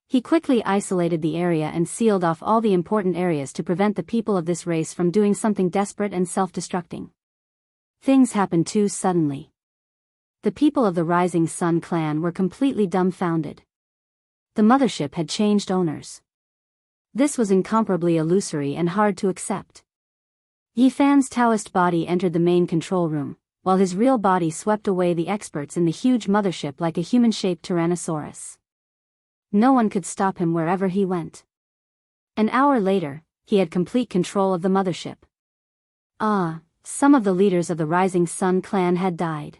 He quickly isolated the area and sealed off all the important areas to prevent the people of this race from doing something desperate and self-destructing. Things happened too suddenly. The people of the Rising Sun clan were completely dumbfounded. The mothership had changed owners. This was incomparably illusory and hard to accept. Yi Fan's Taoist body entered the main control room, while his real body swept away the experts in the huge mothership like a human-shaped Tyrannosaurus. No one could stop him wherever he went. An hour later, he had complete control of the mothership. Some of the leaders of the Rising Sun clan had died.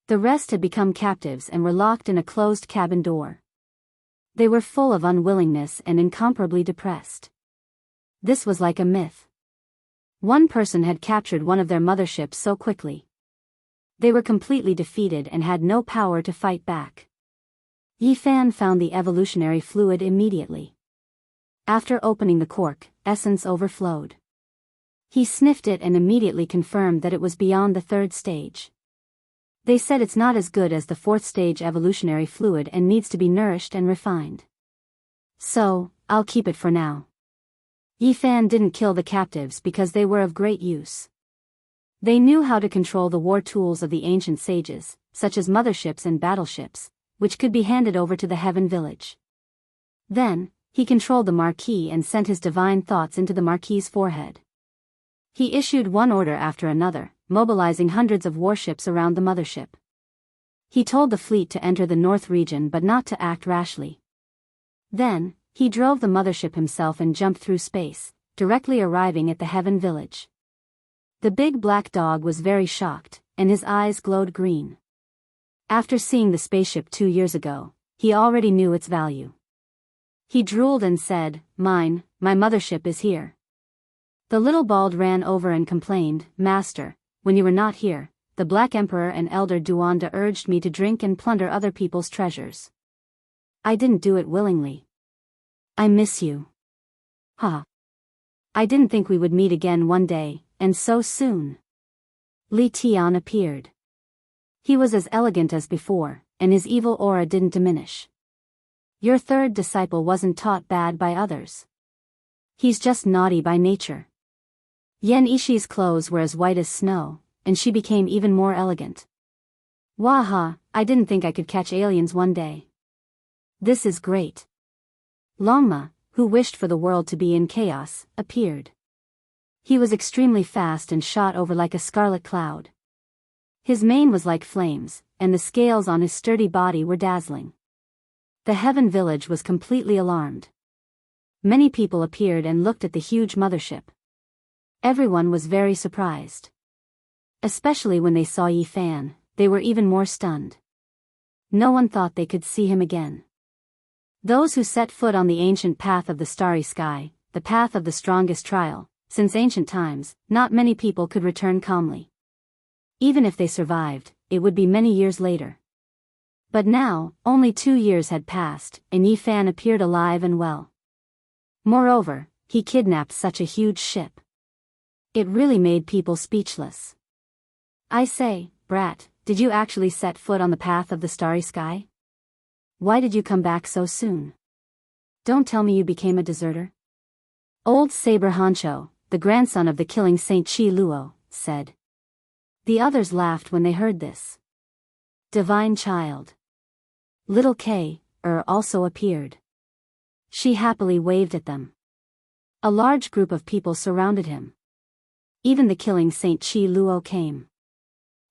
The rest had become captives and were locked in a closed cabin door. They were full of unwillingness and incomparably depressed. This was like a myth. One person had captured one of their motherships so quickly. They were completely defeated and had no power to fight back. Yi Fan found the evolutionary fluid immediately. After opening the cork, essence overflowed. He sniffed it and immediately confirmed that it was beyond the 3rd stage. They said it's not as good as the 4th stage evolutionary fluid and needs to be nourished and refined. So, I'll keep it for now. Yi Fan didn't kill the captives because they were of great use. They knew how to control the war tools of the ancient sages, such as motherships and battleships, which could be handed over to the Heaven Village. Then, he controlled the Marquis and sent his divine thoughts into the Marquis's forehead. He issued one order after another, mobilizing hundreds of warships around the mothership. He told the fleet to enter the North region but not to act rashly. Then, he drove the mothership himself and jumped through space, directly arriving at the Heaven Village. The big black dog was very shocked, and his eyes glowed green. After seeing the spaceship 2 years ago, he already knew its value. He drooled and said, my mothership is here. The little bald ran over and complained, Master, when you were not here, the Black Emperor and Elder Duanda urged me to drink and plunder other people's treasures. I didn't do it willingly. I miss you. Ha. I didn't think we would meet again one day, and so soon. Li Tian appeared. He was as elegant as before, and his evil aura didn't diminish. Your third disciple wasn't taught bad by others. He's just naughty by nature. Yan Ishi's clothes were as white as snow, and she became even more elegant. Waha, I didn't think I could catch aliens one day. This is great. Longma, who wished for the world to be in chaos, appeared. He was extremely fast and shot over like a scarlet cloud. His mane was like flames, and the scales on his sturdy body were dazzling. The Heaven village was completely alarmed. Many people appeared and looked at the huge mothership. Everyone was very surprised. Especially when they saw Yi Fan, they were even more stunned. No one thought they could see him again. Those who set foot on the ancient path of the starry sky, the path of the strongest trial, since ancient times, not many people could return calmly. Even if they survived, it would be many years later. But now, only 2 years had passed, and Yi Fan appeared alive and well. Moreover, he kidnapped such a huge ship. It really made people speechless. I say, brat, did you actually set foot on the path of the starry sky? Why did you come back so soon? Don't tell me you became a deserter. Old Saber Hancho, the grandson of the killing Saint Chi Luo, said. The others laughed when they heard this. Divine child. Little K, also appeared. She happily waved at them. A large group of people surrounded him. Even the killing Saint Chi Luo came.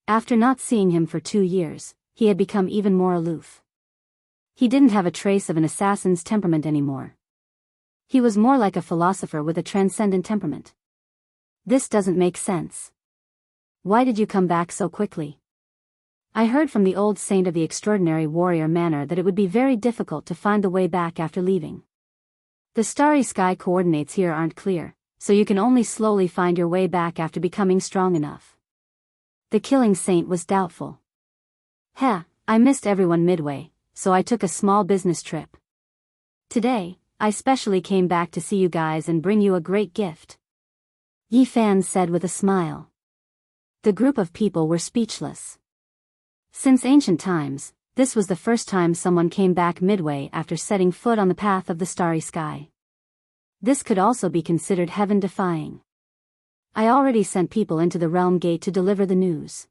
After not seeing him for 2 years, he had become even more aloof. He didn't have a trace of an assassin's temperament anymore. He was more like a philosopher with a transcendent temperament. This doesn't make sense. Why did you come back so quickly? I heard from the old saint of the extraordinary warrior manner that it would be very difficult to find the way back after leaving. The starry sky coordinates here aren't clear, so you can only slowly find your way back after becoming strong enough. The killing saint was doubtful. I missed everyone midway, so I took a small business trip. Today, I specially came back to see you guys and bring you a great gift. Yi Fan said with a smile. The group of people were speechless. Since ancient times, this was the first time someone came back midway after setting foot on the path of the starry sky. This could also be considered heaven-defying. I already sent people into the realm gate to deliver the news.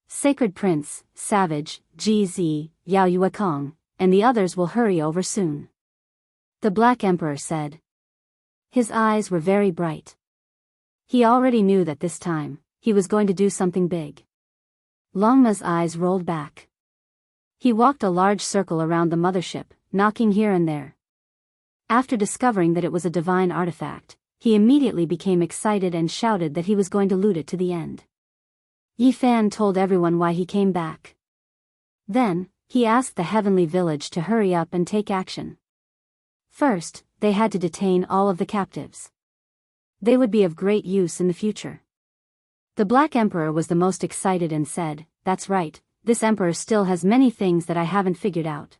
Sacred Prince, Savage, GZ, Yao Yuekong, and the others will hurry over soon. The Black Emperor said. His eyes were very bright. He already knew that this time, he was going to do something big. Longma's eyes rolled back. He walked a large circle around the mothership, knocking here and there. After discovering that it was a divine artifact, he immediately became excited and shouted that he was going to loot it to the end. Yi Fan told everyone why he came back. Then, he asked the heavenly village to hurry up and take action. First, they had to detain all of the captives. They would be of great use in the future. The Black Emperor was the most excited and said, "That's right, this emperor still has many things that I haven't figured out.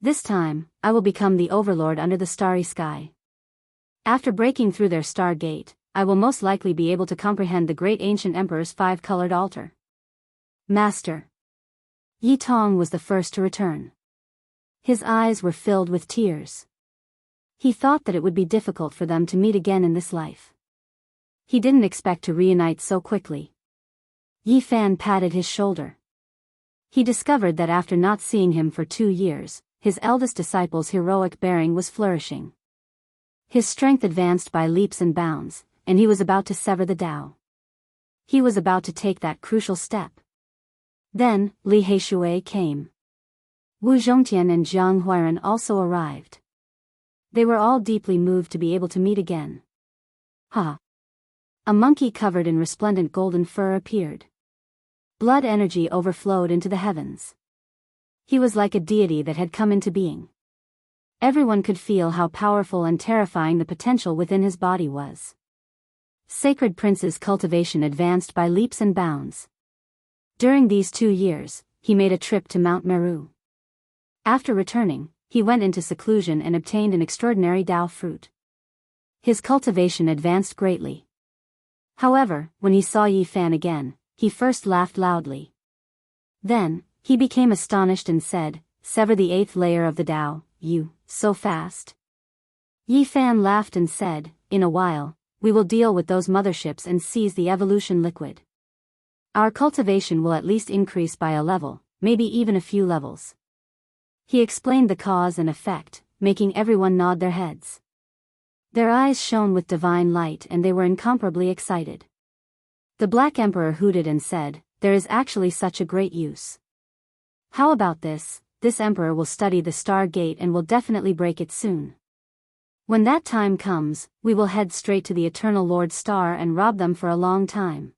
This time, I will become the overlord under the starry sky. After breaking through their star gate, I will most likely be able to comprehend the great ancient emperor's 5-colored altar." Master. Yi Tong was the first to return. His eyes were filled with tears. He thought that it would be difficult for them to meet again in this life. He didn't expect to reunite so quickly. Yi Fan patted his shoulder. He discovered that after not seeing him for 2 years, his eldest disciple's heroic bearing was flourishing. His strength advanced by leaps and bounds, and he was about to sever the Tao. He was about to take that crucial step. Then, Li Heishui came. Wu Zhongtian and Jiang Huiran also arrived. They were all deeply moved to be able to meet again. A monkey covered in resplendent golden fur appeared. Blood energy overflowed into the heavens. He was like a deity that had come into being. Everyone could feel how powerful and terrifying the potential within his body was. Sacred Prince's cultivation advanced by leaps and bounds. During these 2 years, he made a trip to Mount Meru. After returning, he went into seclusion and obtained an extraordinary Tao fruit. His cultivation advanced greatly. However, when he saw Yi Fan again, he first laughed loudly. Then, he became astonished and said, "Sever the 8th layer of the Tao, you, so fast?" Yi Fan laughed and said, "In a while, we will deal with those motherships and seize the evolution liquid. Our cultivation will at least increase by a level, maybe even a few levels." He explained the cause and effect, making everyone nod their heads. Their eyes shone with divine light and they were incomparably excited. The Black Emperor hooted and said, "There is actually such a great use. How about this? This emperor will study the Star Gate and will definitely break it soon. When that time comes, we will head straight to the Eternal Lord Star and rob them for a long time."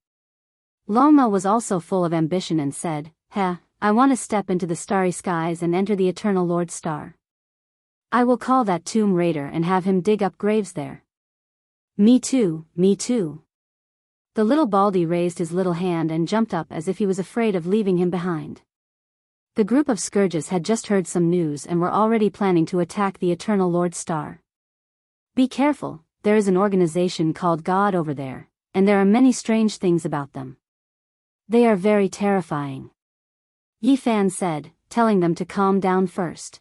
Longma was also full of ambition and said, "Heh, I want to step into the starry skies and enter the Eternal Lord Star. I will call that Tomb Raider and have him dig up graves there." "Me too, me too." The little Baldy raised his little hand and jumped up as if he was afraid of leaving him behind. The group of Scourges had just heard some news and were already planning to attack the Eternal Lord Star. "Be careful, there is an organization called God over there, and there are many strange things about them. They are very terrifying," Yi Fan said, telling them to calm down first.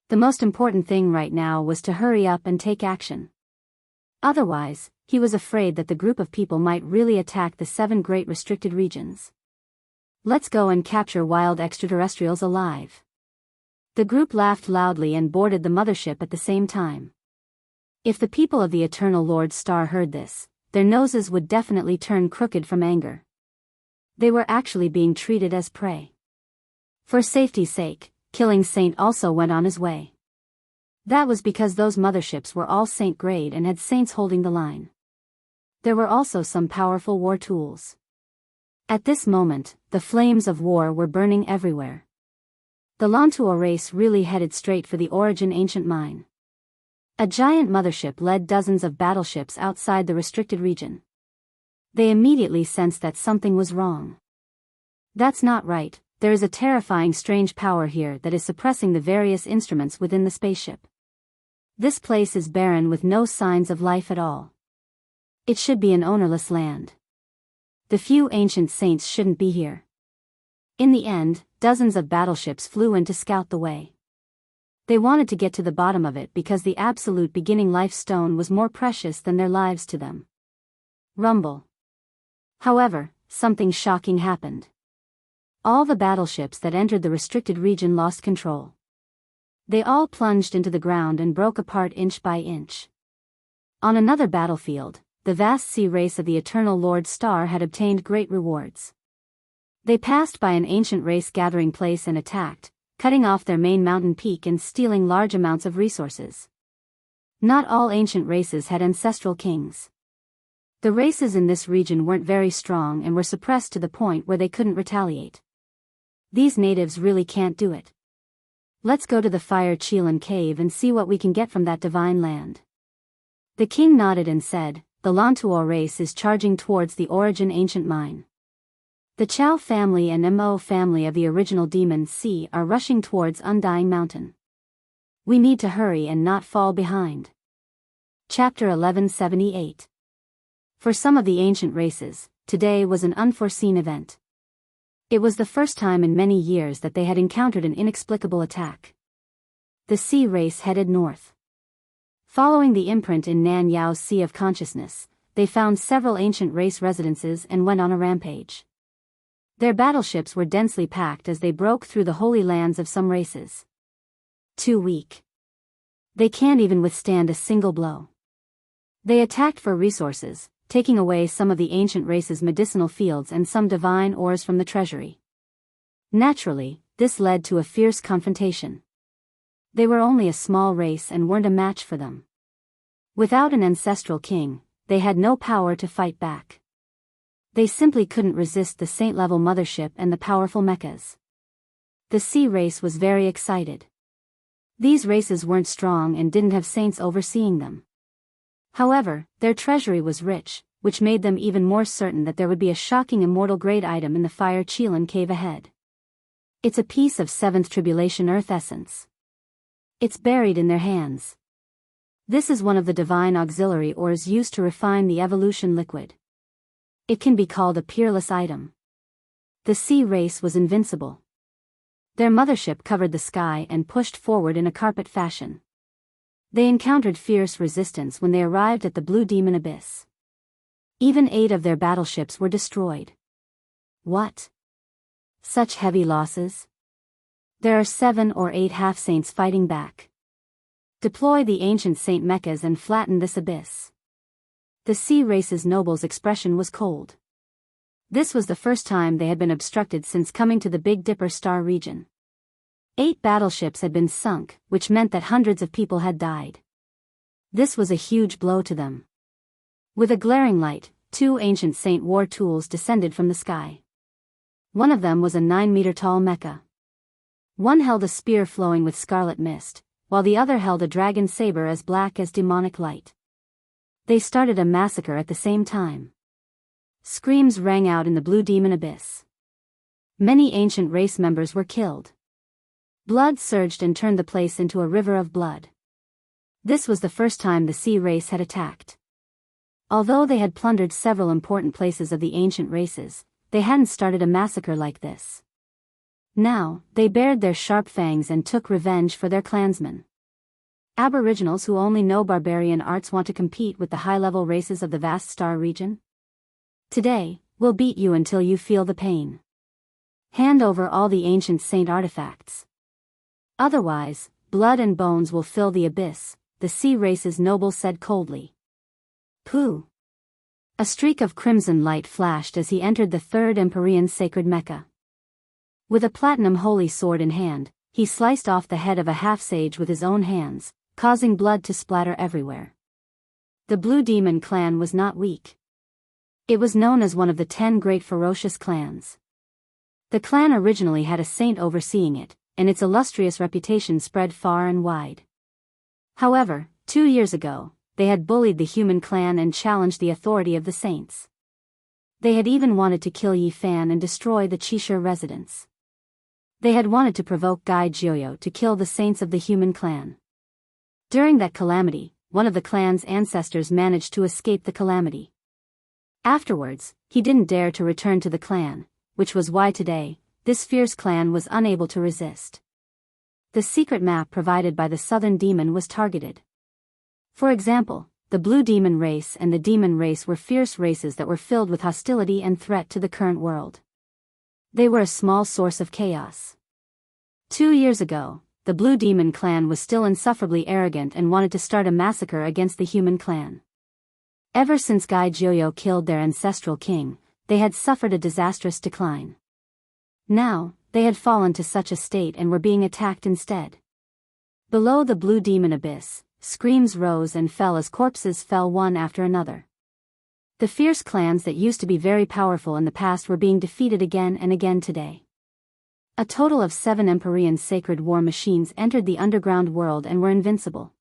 The most important thing right now was to hurry up and take action. Otherwise, he was afraid that the group of people might really attack the 7 great restricted regions. "Let's go and capture wild extraterrestrials alive." The group laughed loudly and boarded the mothership at the same time. If the people of the Eternal Lord Star heard this, their noses would definitely turn crooked from anger. They were actually being treated as prey. For safety's sake, Killing Saint also went on his way. That was because those motherships were all Saint grade and had Saints holding the line. There were also some powerful war tools. At this moment, the flames of war were burning everywhere. The Lantua race really headed straight for the Origin ancient mine. A giant mothership led dozens of battleships outside the restricted region. They immediately sensed that something was wrong. "That's not right. There is a terrifying strange power here that is suppressing the various instruments within the spaceship. This place is barren with no signs of life at all. It should be an ownerless land. The few ancient saints shouldn't be here." In the end, dozens of battleships flew in to scout the way. They wanted to get to the bottom of it because the absolute beginning life stone was more precious than their lives to them. Rumble. However, something shocking happened. All the battleships that entered the restricted region lost control. They all plunged into the ground and broke apart inch by inch. On another battlefield, the vast sea race of the Eternal Lord Star had obtained great rewards. They passed by an ancient race gathering place and attacked, cutting off their main mountain peak and stealing large amounts of resources. Not all ancient races had ancestral kings. The races in this region weren't very strong and were suppressed to the point where they couldn't retaliate. These natives really can't do it. "Let's go to the Fire Chelan cave and see what we can get from that divine land." The king nodded and said, "The Lantua race is charging towards the Origin ancient mine. The Chow family and Mo family of the original Demon Sea are rushing towards Undying Mountain. We need to hurry and not fall behind." Chapter 1178. For some of the ancient races, today was an unforeseen event. It was the first time in many years that they had encountered an inexplicable attack. The sea race headed north. Following the imprint in Nan Yao's Sea of Consciousness, they found several ancient race residences and went on a rampage. Their battleships were densely packed as they broke through the holy lands of some races. Too weak. They can't even withstand a single blow. They attacked for resources, taking away some of the ancient race's medicinal fields and some divine ores from the treasury. Naturally, this led to a fierce confrontation. They were only a small race and weren't a match for them. Without an ancestral king, they had no power to fight back. They simply couldn't resist the saint-level mothership and the powerful mechas. The sea race was very excited. These races weren't strong and didn't have saints overseeing them. However, their treasury was rich, which made them even more certain that there would be a shocking immortal grade item in the Fire Chelan cave ahead. It's a piece of 7th Tribulation Earth essence. It's buried in their hands. This is one of the divine auxiliary ores used to refine the evolution liquid. It can be called a peerless item. The sea race was invincible. Their mothership covered the sky and pushed forward in a carpet fashion. They encountered fierce resistance when they arrived at the Blue Demon Abyss. Even 8 of their battleships were destroyed. What? Such heavy losses? There are 7 or 8 half-saints fighting back. Deploy the ancient Saint Mechas and flatten this abyss. The sea race's noble's expression was cold. This was the first time they had been obstructed since coming to the Big Dipper star region. 8 battleships had been sunk, which meant that hundreds of people had died. This was a huge blow to them. With a glaring light, 2 ancient Saint war tools descended from the sky. One of them was a 9-meter-tall mecha. One held a spear flowing with scarlet mist, while the other held a dragon saber as black as demonic light. They started a massacre at the same time. Screams rang out in the Blue Demon Abyss. Many ancient race members were killed. Blood surged and turned the place into a river of blood. This was the first time the sea race had attacked. Although they had plundered several important places of the ancient races, they hadn't started a massacre like this. Now, they bared their sharp fangs and took revenge for their clansmen. Aboriginals who only know barbarian arts want to compete with the high-level races of the vast star region? Today, we'll beat you until you feel the pain. Hand over all the ancient saint artifacts. Otherwise, blood and bones will fill the abyss, the sea race's noble said coldly. Pooh! A streak of crimson light flashed as he entered the 3rd Empyrean sacred mecha. With a platinum holy sword in hand, he sliced off the head of a half-sage with his own hands, causing blood to splatter everywhere. The Blue Demon clan was not weak. It was known as one of the 10 great ferocious clans. The clan originally had a saint overseeing it, and its illustrious reputation spread far and wide. However, 2 years ago, they had bullied the human clan and challenged the authority of the saints. They had even wanted to kill Yi Fan and destroy the Chishire residence. They had wanted to provoke Gai Jioyo to kill the saints of the human clan. During that calamity, one of the clan's ancestors managed to escape the calamity. Afterwards, he didn't dare to return to the clan, which was why today, this fierce clan was unable to resist. The secret map provided by the Southern Demon was targeted. For example, the Blue Demon race and the Demon race were fierce races that were filled with hostility and threat to the current world. They were a small source of chaos. 2 years ago, the Blue Demon clan was still insufferably arrogant and wanted to start a massacre against the human clan. Ever since Gai Jioyo killed their ancestral king, they had suffered a disastrous decline. Now, they had fallen to such a state and were being attacked instead. Below the Blue Demon abyss, screams rose and fell as corpses fell one after another. The fierce clans that used to be very powerful in the past were being defeated again and again today. A total of 7 Empyrean sacred war machines entered the underground world and were invincible.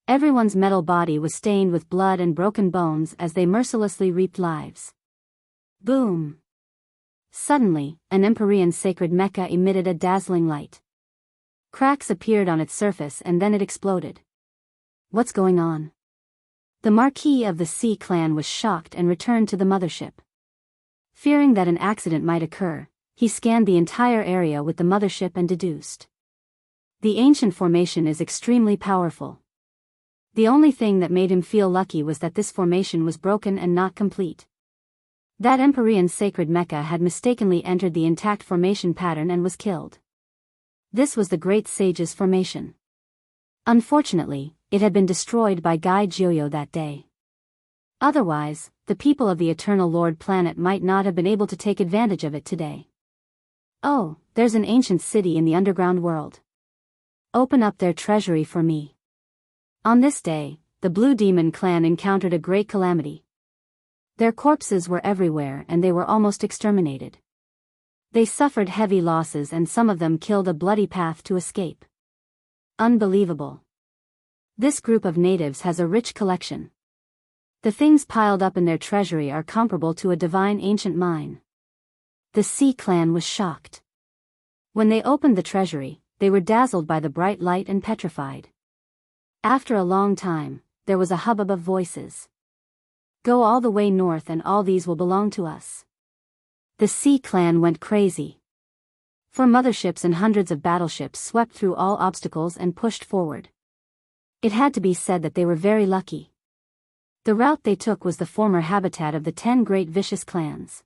Everyone's metal body was stained with blood and broken bones as they mercilessly reaped lives. Boom! Suddenly, an Empyrean sacred mecha emitted a dazzling light. Cracks appeared on its surface and then it exploded. What's going on? The Marquis of the Sea clan was shocked and returned to the mothership. Fearing that an accident might occur, he scanned the entire area with the mothership and deduced. The ancient formation is extremely powerful. The only thing that made him feel lucky was that this formation was broken and not complete. That Empyrean sacred mecha had mistakenly entered the intact formation pattern and was killed. This was the Great Sage's formation. Unfortunately, it had been destroyed by Gai Jioyo that day. Otherwise, the people of the Eternal Lord planet might not have been able to take advantage of it today. Oh, there's an ancient city in the underground world. Open up their treasury for me. On this day, the Blue Demon clan encountered a great calamity. Their corpses were everywhere and they were almost exterminated. They suffered heavy losses and some of them killed a bloody path to escape. Unbelievable. This group of natives has a rich collection. The things piled up in their treasury are comparable to a divine ancient mine. The Sea clan was shocked. When they opened the treasury, they were dazzled by the bright light and petrified. After a long time, there was a hubbub of voices. Go all the way north and all these will belong to us. The Sea Clan went crazy. 4 motherships and hundreds of battleships swept through all obstacles and pushed forward. It had to be said that they were very lucky. The route they took was the former habitat of the 10 great vicious clans.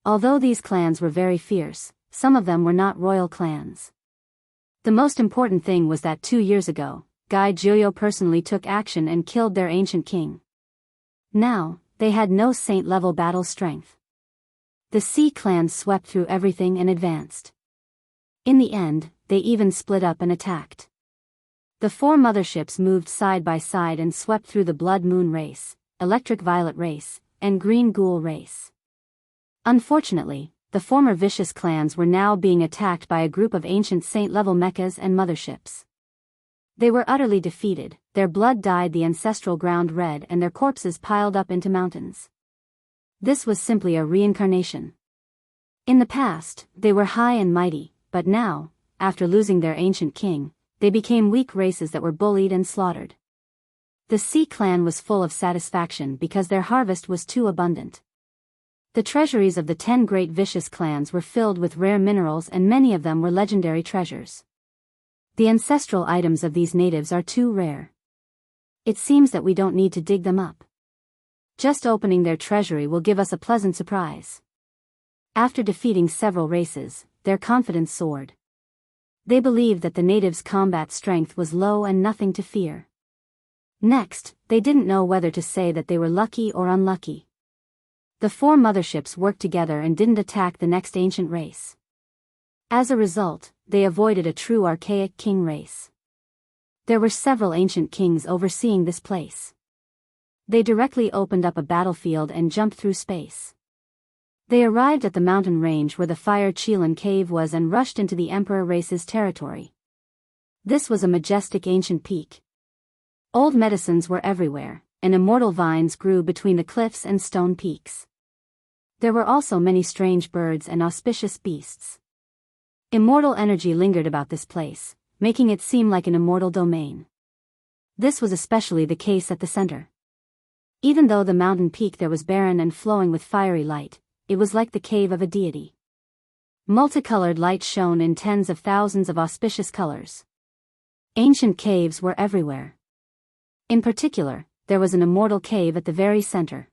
Although these clans were very fierce, some of them were not royal clans. The most important thing was that 2 years ago, Guy Joyo personally took action and killed their ancient king. Now, they had no saint-level battle strength. The Sea Clans swept through everything and advanced. In the end, they even split up and attacked. The 4 motherships moved side by side and swept through the Blood Moon race, Electric Violet race, and Green Ghoul race. Unfortunately, the former vicious clans were now being attacked by a group of ancient saint-level mechas and motherships. They were utterly defeated, their blood dyed the ancestral ground red and their corpses piled up into mountains. This was simply a reincarnation. In the past, they were high and mighty, but now, after losing their ancient king, they became weak races that were bullied and slaughtered. The Sea Clan was full of satisfaction because their harvest was too abundant. The treasuries of the 10 great vicious clans were filled with rare minerals and many of them were legendary treasures. The ancestral items of these natives are too rare. It seems that we don't need to dig them up. Just opening their treasury will give us a pleasant surprise. After defeating several races, their confidence soared. They believed that the natives' combat strength was low and nothing to fear. Next, they didn't know whether to say that they were lucky or unlucky. The 4 motherships worked together and didn't attack the next ancient race. As a result, they avoided a true archaic king race. There were several ancient kings overseeing this place. They directly opened up a battlefield and jumped through space. They arrived at the mountain range where the Fire Chelan cave was and rushed into the Emperor race's territory. This was a majestic ancient peak. Old medicines were everywhere, and immortal vines grew between the cliffs and stone peaks. There were also many strange birds and auspicious beasts. Immortal energy lingered about this place, making it seem like an immortal domain. This was especially the case at the center. Even though the mountain peak there was barren and flowing with fiery light, it was like the cave of a deity. Multicolored light shone in tens of thousands of auspicious colors. Ancient caves were everywhere. In particular, there was an immortal cave at the very center.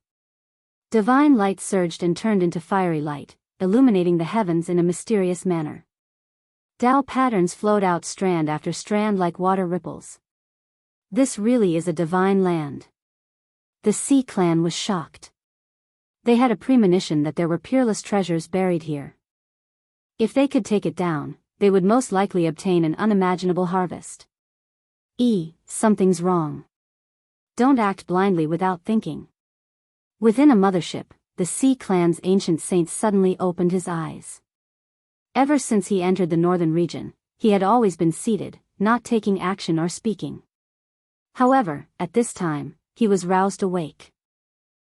Divine light surged and turned into fiery light, illuminating the heavens in a mysterious manner. Tao patterns flowed out strand after strand like water ripples. This really is a divine land. The Sea Clan was shocked. They had a premonition that there were peerless treasures buried here. If they could take it down, they would most likely obtain an unimaginable harvest. Something's wrong. Don't act blindly without thinking. Within a mothership, the Sea Clan's ancient saint suddenly opened his eyes. Ever since he entered the northern region, he had always been seated, not taking action or speaking. However, at this time, he was roused awake.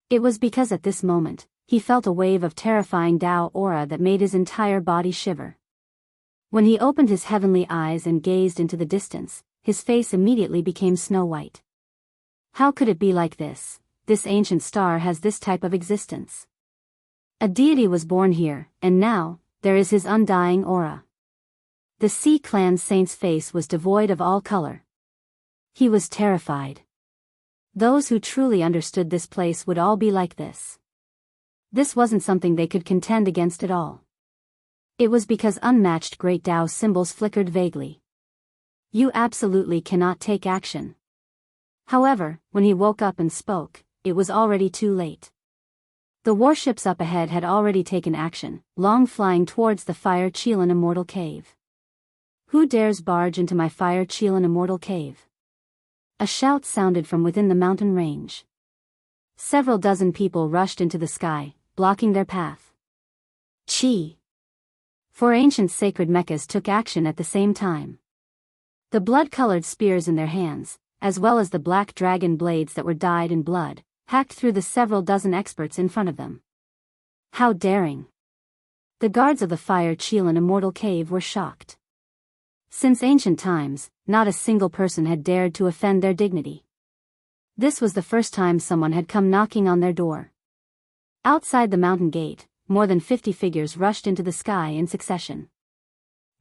It was because at this moment, he felt a wave of terrifying Tao aura that made his entire body shiver. When he opened his heavenly eyes and gazed into the distance, his face immediately became snow white. How could it be like this? This ancient star has this type of existence. A deity was born here, and now, there is his undying aura. The Sea Clan saint's face was devoid of all color. He was terrified. Those who truly understood this place would all be like this. This wasn't something they could contend against at all. It was because unmatched great Tao symbols flickered vaguely. You absolutely cannot take action. However, when he woke up and spoke, it was already too late. The warships up ahead had already taken action, long flying towards the Fire Chelan immortal cave. Who dares barge into my Fire Chelan immortal cave? A shout sounded from within the mountain range. Several dozen people rushed into the sky, blocking their path. Chi! 4 ancient sacred mechas took action at the same time. The blood-colored spears in their hands, as well as the black dragon blades that were dyed in blood, hacked through the several dozen experts in front of them. How daring! The guards of the Fire Chelan immortal cave were shocked. Since ancient times, not a single person had dared to offend their dignity. This was the first time someone had come knocking on their door. Outside the mountain gate, more than 50 figures rushed into the sky in succession.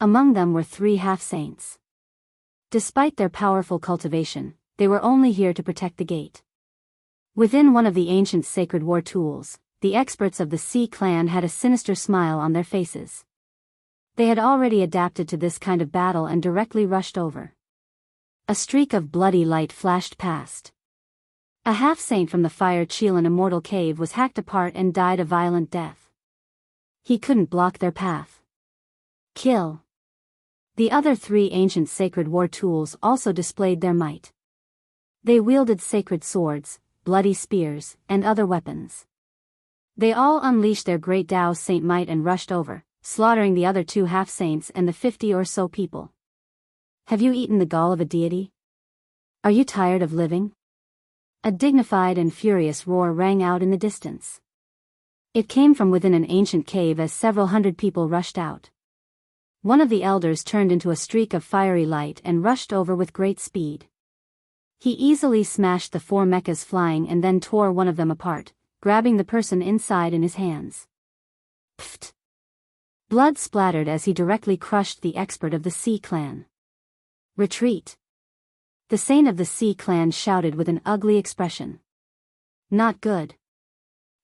Among them were 3 half-saints. Despite their powerful cultivation, they were only here to protect the gate. Within one of the ancient sacred war tools, the experts of the Sea clan had a sinister smile on their faces. They had already adapted to this kind of battle and directly rushed over. A streak of bloody light flashed past. A half-saint from the Fire Chelan immortal cave was hacked apart and died a violent death. He couldn't block their path. Kill. The other 3 ancient sacred war tools also displayed their might. They wielded sacred swords, bloody spears, and other weapons. They all unleashed their great Tao Saint might and rushed over, slaughtering the other 2 half-saints and the 50 or so people. Have you eaten the gall of a deity? Are you tired of living? A dignified and furious roar rang out in the distance. It came from within an ancient cave as several hundred people rushed out. One of the elders turned into a streak of fiery light and rushed over with great speed. He easily smashed the 4 mechas flying and then tore one of them apart, grabbing the person inside in his hands. Pfft! Blood splattered as he directly crushed the expert of the Sea clan. Retreat! The saint of the Sea clan shouted with an ugly expression. Not good.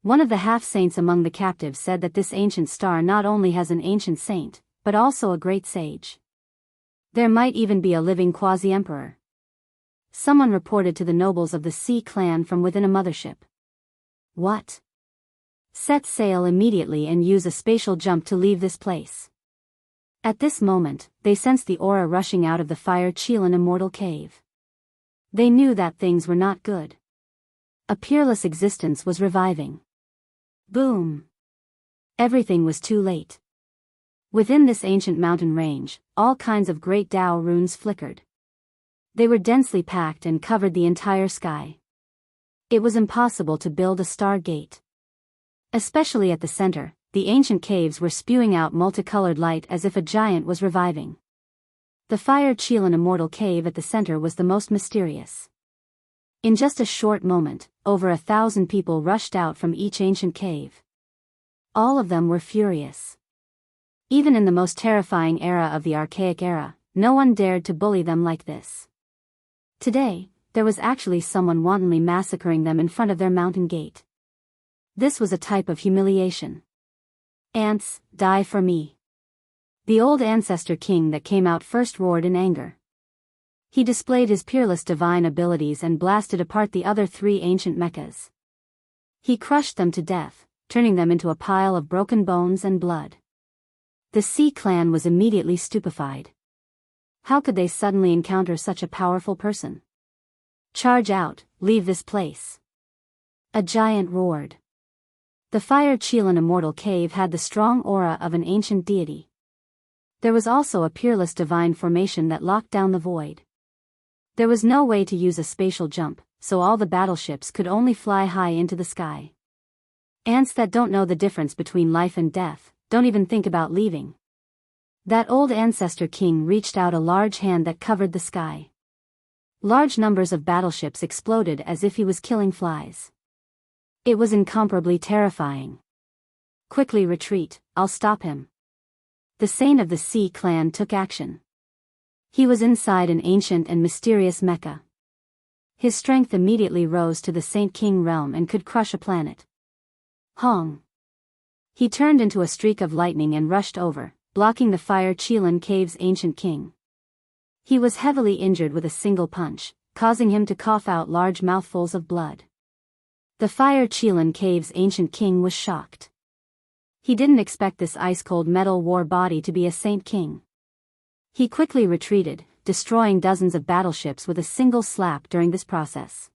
One of the half-saints among the captives said that this ancient star not only has an ancient saint, but also a great sage. There might even be a living quasi-emperor. Someone reported to the nobles of the Sea clan from within a mothership. What? Set sail immediately and use a spatial jump to leave this place. At this moment, they sensed the aura rushing out of the Fire Chelan immortal cave. They knew that things were not good. A peerless existence was reviving. Boom! Everything was too late. Within this ancient mountain range, all kinds of great Tao runes flickered. They were densely packed and covered the entire sky. It was impossible to build a star gate. Especially at the center, the ancient caves were spewing out multicolored light as if a giant was reviving. The Fire Chelan immortal cave at the center was the most mysterious. In just a short moment, over 1,000 people rushed out from each ancient cave. All of them were furious. Even in the most terrifying era of the archaic era, no one dared to bully them like this. Today, there was actually someone wantonly massacring them in front of their mountain gate. This was a type of humiliation. Ants, die for me. The old ancestor king that came out first roared in anger. He displayed his peerless divine abilities and blasted apart the other 3 ancient mechas. He crushed them to death, turning them into a pile of broken bones and blood. The Sea clan was immediately stupefied. How could they suddenly encounter such a powerful person? Charge out, leave this place. A giant roared. The Fire Chelan immortal cave had the strong aura of an ancient deity. There was also a peerless divine formation that locked down the void. There was no way to use a spatial jump, so all the battleships could only fly high into the sky. Ants that don't know the difference between life and death, don't even think about leaving. That old ancestor king reached out a large hand that covered the sky. Large numbers of battleships exploded as if he was killing flies. It was incomparably terrifying. Quickly retreat, I'll stop him. The saint of the Sea clan took action. He was inside an ancient and mysterious mecha. His strength immediately rose to the Saint King realm and could crush a planet. Hong! He turned into a streak of lightning and rushed over, blocking the Fire Chelan cave's ancient king. He was heavily injured with a single punch, causing him to cough out large mouthfuls of blood. The Fire Chelan cave's ancient king was shocked. He didn't expect this ice-cold metal war body to be a Saint King. He quickly retreated, destroying dozens of battleships with a single slap during this process.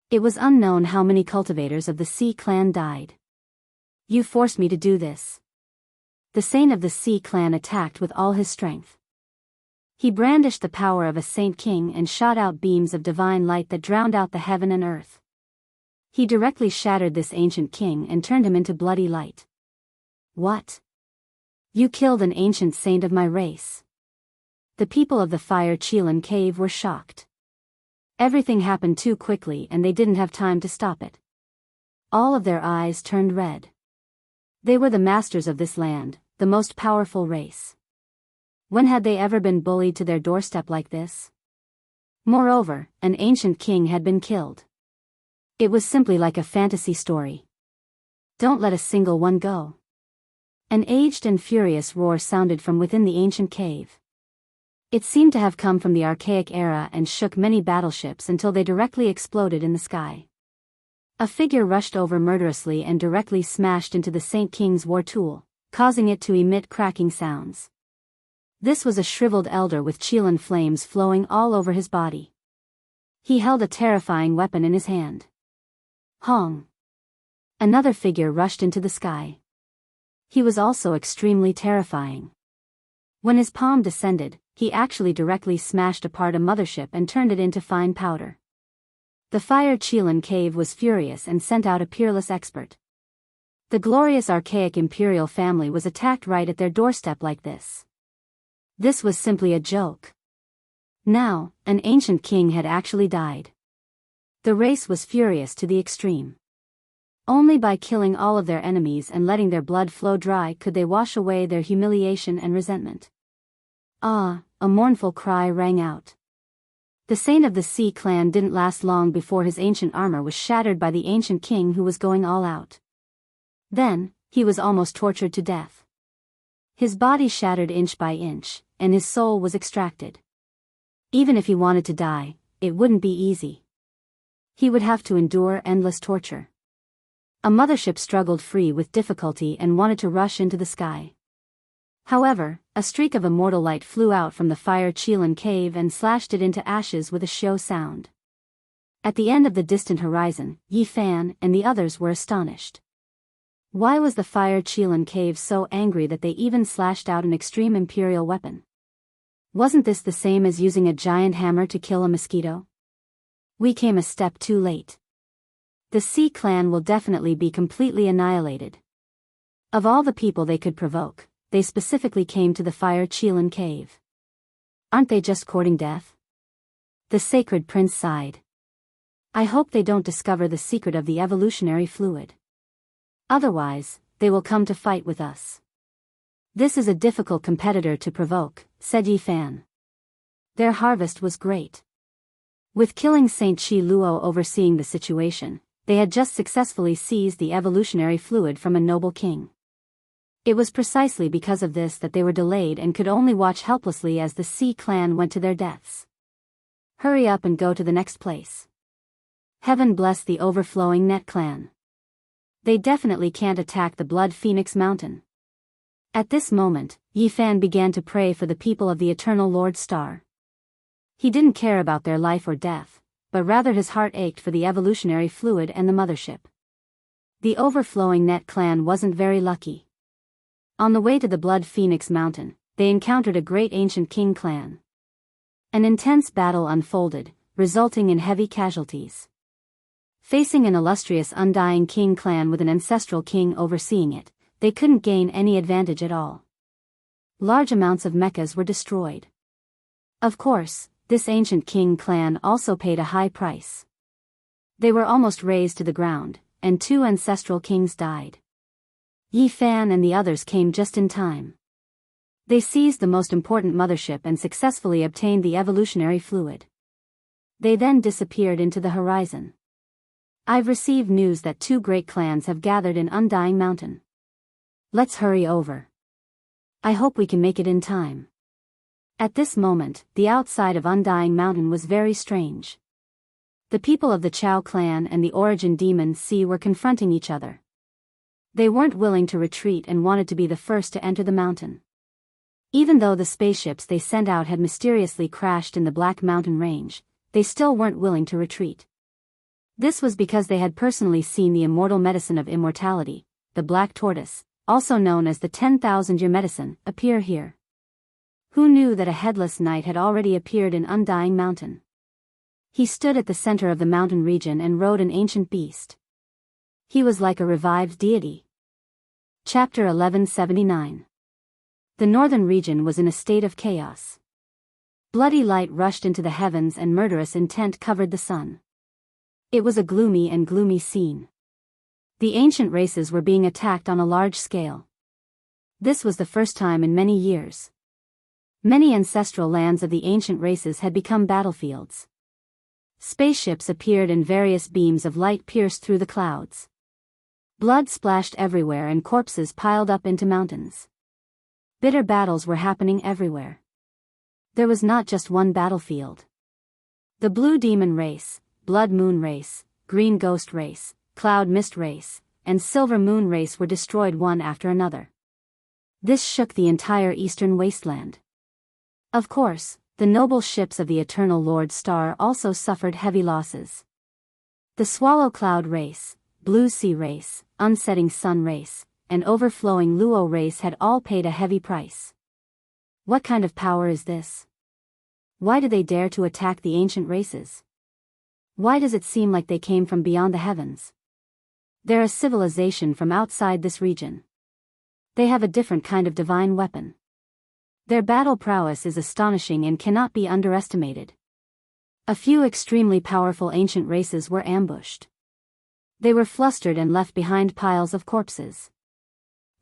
It was unknown how many cultivators of the Sea clan died. You forced me to do this. The Saint of the Sea clan attacked with all his strength. He brandished the power of a Saint King and shot out beams of divine light that drowned out the heaven and earth. He directly shattered this ancient king and turned him into bloody light. What? You killed an ancient saint of my race. The people of the Fire Chelan cave were shocked. Everything happened too quickly and they didn't have time to stop it. All of their eyes turned red. They were the masters of this land, the most powerful race. When had they ever been bullied to their doorstep like this? Moreover, an ancient king had been killed. It was simply like a fantasy story. Don't let a single one go. An aged and furious roar sounded from within the ancient cave. It seemed to have come from the archaic era and shook many battleships until they directly exploded in the sky. A figure rushed over murderously and directly smashed into the Saint King's war tool, causing it to emit cracking sounds. This was a shriveled elder with Chelan flames flowing all over his body. He held a terrifying weapon in his hand. Hong! Another figure rushed into the sky. He was also extremely terrifying. When his palm descended, he actually directly smashed apart a mothership and turned it into fine powder. The Fire Chelan cave was furious and sent out a peerless expert. The glorious archaic imperial family was attacked right at their doorstep like this. This was simply a joke. Now, an ancient king had actually died. The race was furious to the extreme. Only by killing all of their enemies and letting their blood flow dry could they wash away their humiliation and resentment. Ah, a mournful cry rang out. The Saint of the Sea clan didn't last long before his ancient armor was shattered by the ancient king who was going all out. Then, he was almost tortured to death. His body shattered inch by inch, and his soul was extracted. Even if he wanted to die, it wouldn't be easy. He would have to endure endless torture. A mothership struggled free with difficulty and wanted to rush into the sky. However, a streak of immortal light flew out from the Fire Chelan cave and slashed it into ashes with a shrill sound. At the end of the distant horizon, Yi Fan and the others were astonished. Why was the Fire Chelan cave so angry that they even slashed out an extreme imperial weapon? Wasn't this the same as using a giant hammer to kill a mosquito? We came a step too late. The Sea clan will definitely be completely annihilated. Of all the people they could provoke, they specifically came to the Fire Chelan cave. Aren't they just courting death? The sacred prince sighed. I hope they don't discover the secret of the evolutionary fluid. Otherwise, they will come to fight with us. This is a difficult competitor to provoke, said Yi Fan. Their harvest was great. With killing Saint Chi Luo overseeing the situation, they had just successfully seized the evolutionary fluid from a noble king. It was precisely because of this that they were delayed and could only watch helplessly as the Sea clan went to their deaths. Hurry up and go to the next place. Heaven bless the overflowing Net clan. They definitely can't attack the Blood Phoenix Mountain. At this moment, Yi Fan began to pray for the people of the Eternal Lord Star. He didn't care about their life or death, but rather his heart ached for the evolutionary fluid and the mothership. The overflowing Net clan wasn't very lucky. On the way to the Blood Phoenix Mountain, they encountered a great ancient king clan. An intense battle unfolded, resulting in heavy casualties. Facing an illustrious undying king clan with an ancestral king overseeing it, they couldn't gain any advantage at all. Large amounts of mechas were destroyed. Of course, this ancient king clan also paid a high price. They were almost razed to the ground, and 2 ancestral kings died. Yi Fan and the others came just in time. They seized the most important mothership and successfully obtained the evolutionary fluid. They then disappeared into the horizon. I've received news that 2 great clans have gathered in Undying Mountain. Let's hurry over. I hope we can make it in time. At this moment, the outside of Undying Mountain was very strange. The people of the Chao clan and the Origin Demon Sea were confronting each other. They weren't willing to retreat and wanted to be the first to enter the mountain. Even though the spaceships they sent out had mysteriously crashed in the Black Mountain Range, they still weren't willing to retreat. This was because they had personally seen the immortal medicine of immortality, the Black Tortoise, also known as the 10,000-year medicine, appear here. Who knew that a headless knight had already appeared in Undying Mountain? He stood at the center of the mountain region and rode an ancient beast. He was like a revived deity. Chapter 1179. The northern region was in a state of chaos. Bloody light rushed into the heavens and murderous intent covered the sun. It was a gloomy scene. The ancient races were being attacked on a large scale. This was the first time in many years. Many ancestral lands of the ancient races had become battlefields. Spaceships appeared and various beams of light pierced through the clouds. Blood splashed everywhere and corpses piled up into mountains. Bitter battles were happening everywhere. There was not just one battlefield. The Blue Demon race, Blood Moon race, Green Ghost race, Cloud Mist race, and Silver Moon race were destroyed one after another. This shook the entire eastern wasteland. Of course, the noble ships of the Eternal Lord Star also suffered heavy losses. The Swallow Cloud race, Blue Sea race, Unsetting Sun race, and Overflowing Luo race had all paid a heavy price. What kind of power is this? Why do they dare to attack the ancient races? Why does it seem like they came from beyond the heavens? They're a civilization from outside this region. They have a different kind of divine weapon. Their battle prowess is astonishing and cannot be underestimated. A few extremely powerful ancient races were ambushed. They were flustered and left behind piles of corpses.